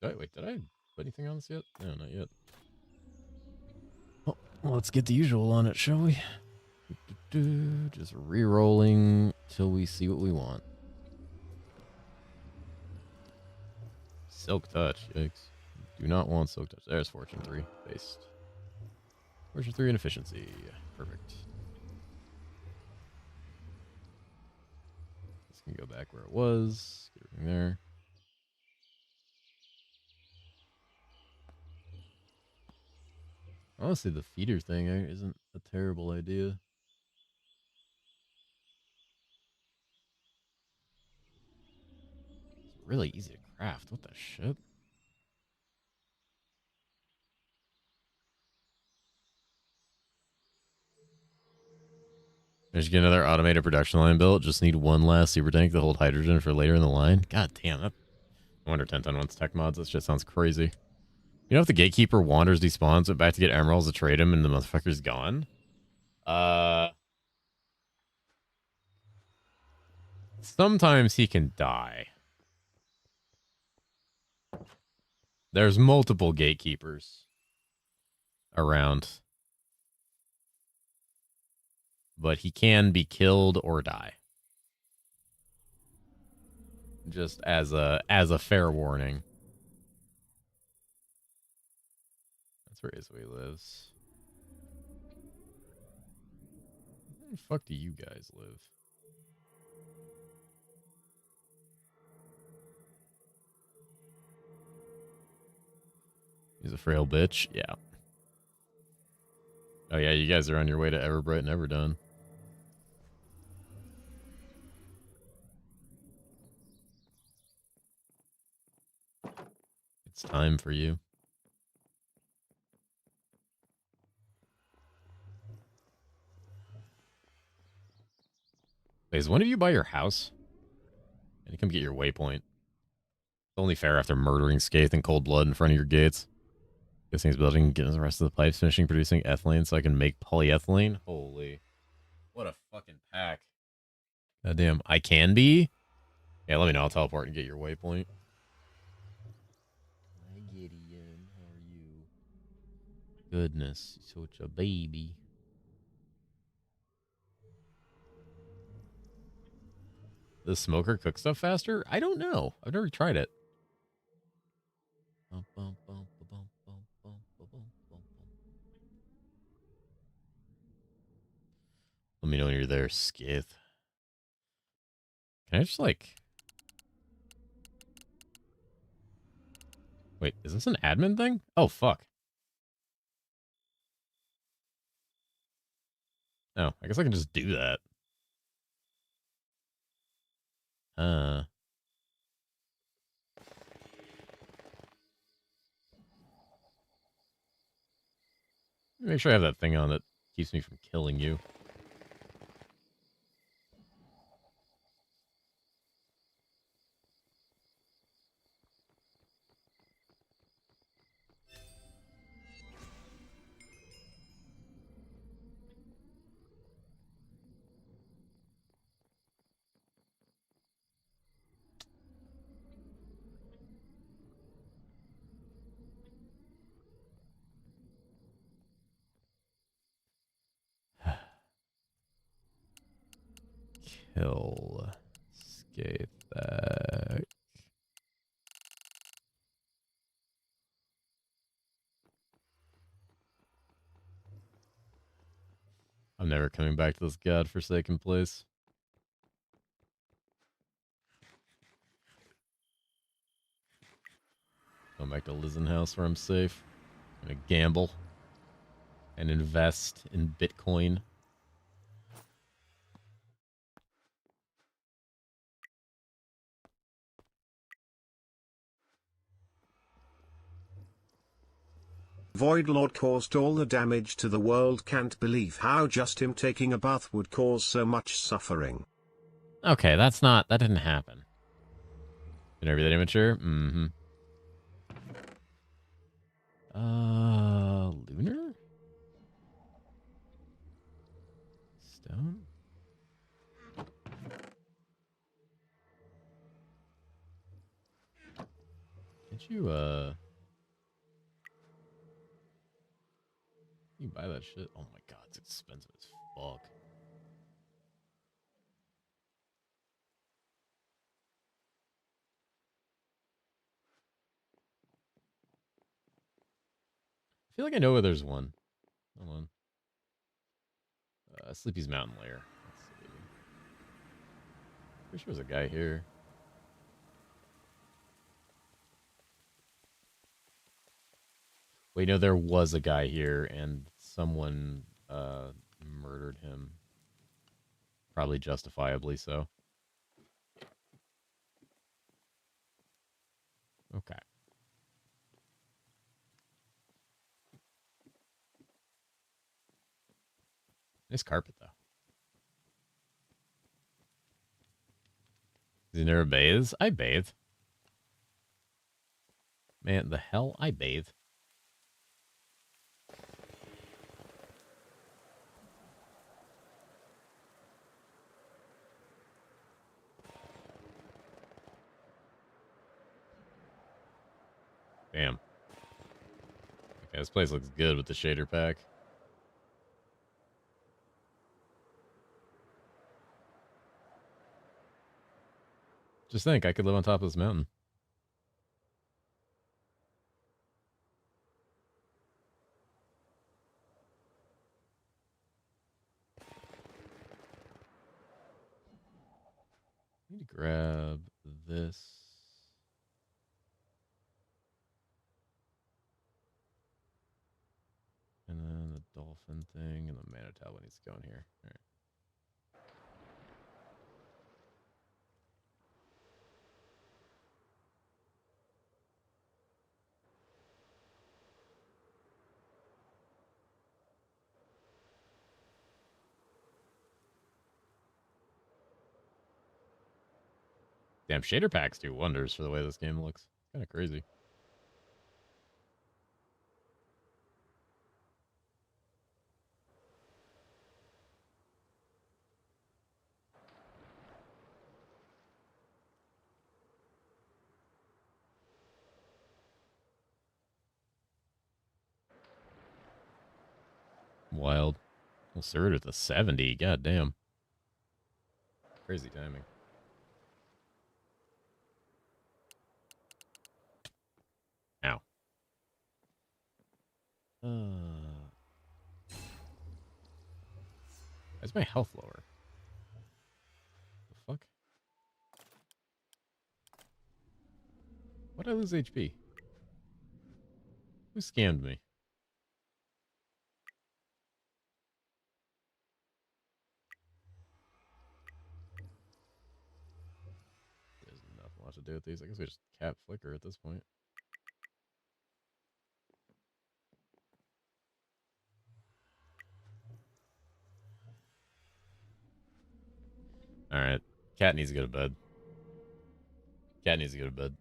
Did I put anything on this yet? No, not yet. Well, let's get the usual on it, shall we? Just re-rolling till we see what we want. Silk touch, yikes. Do not want silk touch. There's fortune 3 based. Fortune 3 and efficiency. Perfect. This can go back where it was. Get everything there. Honestly, the feeder thing isn't a terrible idea. It's really easy to craft. What the shit? There's get another automated production line built. Just need one last super tank to hold hydrogen for later in the line. God damn, that. I wonder 10 ton wants tech mods. That shit sounds crazy. You know, if the gatekeeper wanders, despawns, went back to get emeralds to trade him, and the motherfucker's gone. Sometimes he can die. There's multiple gatekeepers around, but he can be killed or die. Just as a fair warning. That's where Isway lives. Where the fuck do you guys live? He's a frail bitch. Yeah. Oh yeah, you guys are on your way to Everbright and Everdone. It's time for you. Wait, is one of you by your house? And you come get your waypoint. It's only fair after murdering Skaith in cold blood in front of your gates. Guessing he's building, getting the rest of the pipes, finishing producing ethylene so I can make polyethylene. Holy. What a fucking pack. Goddamn. I can be? Yeah, let me know. I'll teleport and get your waypoint. Hi, Gideon. How are you? Goodness. Such a baby. Does smoker cook stuff faster? I don't know. I've never tried it. Let me know when you're there, Skith. Can I just, like... Wait, is this an admin thing? Oh, fuck. Oh, I guess I can just do that. Make sure I have that thing on that keeps me from killing you. Kill. Escape back. I'm never coming back to this godforsaken place. Going back to Lizen House where I'm safe. I'm gonna gamble and invest in Bitcoin. Void Lord caused all the damage to the world. Can't believe how just him taking a bath would cause so much suffering. Okay, that didn't happen. Can I be that immature? Mm-hmm. Lunar? Stone? Can't you, you buy that shit? Oh my god, it's expensive as fuck. I feel like I know where there's one. Hold on. Sleepy's Mountain Lair. Let's see. Pretty sure there's a guy here. Wait, no, there was a guy here, and someone murdered him. Probably justifiably so. Okay. Nice carpet, though. You never bathes? I bathe. Man, the hell? I bathe. Damn. Okay, this place looks good with the shader pack. Just think, I could live on top of this mountain. I need to grab this. And then the dolphin thing, and the Manitoba needs to go in here. All right. Damn, shader packs do wonders for the way this game looks. It's kind of crazy. Wild. Well, Surd with a 70. God damn. Crazy timing. Ow. Why is my health lower? The fuck? Why'd I lose HP? Who scammed me? There's nothing left to do with these. I guess we just cap flicker at this point. Alright. Cat needs to go to bed. Cat needs to go to bed.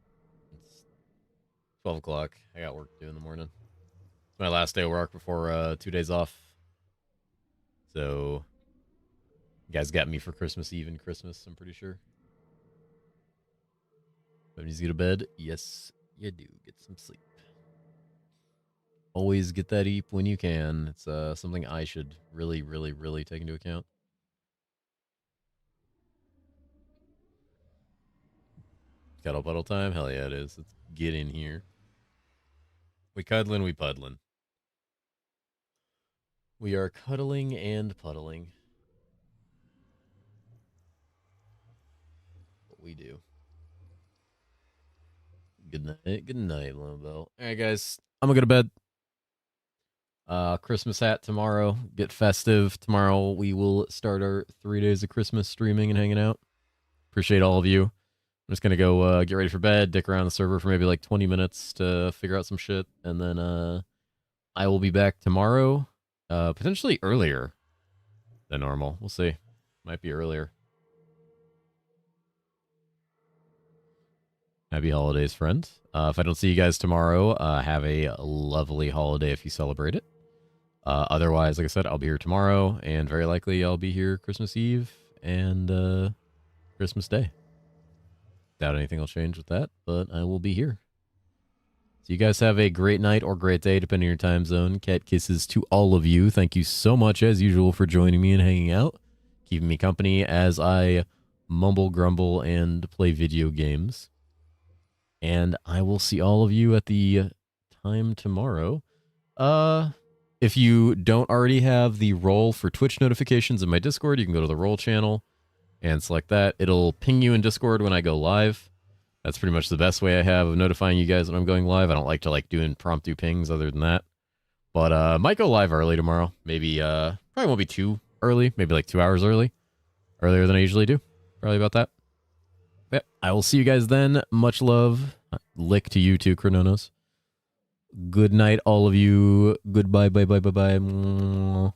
It's 12 o'clock. I got work to do in the morning. It's my last day of work before 2 days off. So, you guys got me for Christmas Eve and Christmas, I'm pretty sure. But needs to go to bed? Yes, you do. Get some sleep. Always get that eep when you can. It's something I should really, really, really take into account. Cuddle puddle time? Hell yeah, it is. Let's get in here. We cuddling, we puddling. We are cuddling and puddling. What we do. Good night, Lombo. Alright, guys. I'm gonna go to bed. Christmas hat tomorrow. Get festive. Tomorrow we will start our 3 days of Christmas streaming and hanging out. Appreciate all of you. I'm just gonna go get ready for bed, dick around the server for maybe like 20 minutes to figure out some shit, and then I will be back tomorrow. Potentially earlier than normal. We'll see. Might be earlier. Happy holidays, friend. If I don't see you guys tomorrow, have a lovely holiday if you celebrate it. Otherwise, like I said, I'll be here tomorrow, and very likely I'll be here Christmas Eve and Christmas Day. Doubt anything will change with that, but I will be here. So you guys have a great night or great day, depending on your time zone. Cat kisses to all of you. Thank you so much, as usual, for joining me and hanging out, keeping me company as I mumble, grumble, and play video games. And I will see all of you at the time tomorrow. If you don't already have the role for Twitch notifications in my Discord, you can go to the role channel and select that. It'll ping you in Discord when I go live. That's pretty much the best way I have of notifying you guys when I'm going live. I don't like to do impromptu pings other than that. But might go live early tomorrow. Maybe probably won't be too early. Maybe like 2 hours early. Earlier than I usually do. Probably about that. Yep. I will see you guys then. Much love. Lick to you too, Chrononos. Good night, all of you. Goodbye, bye, bye, bye, bye.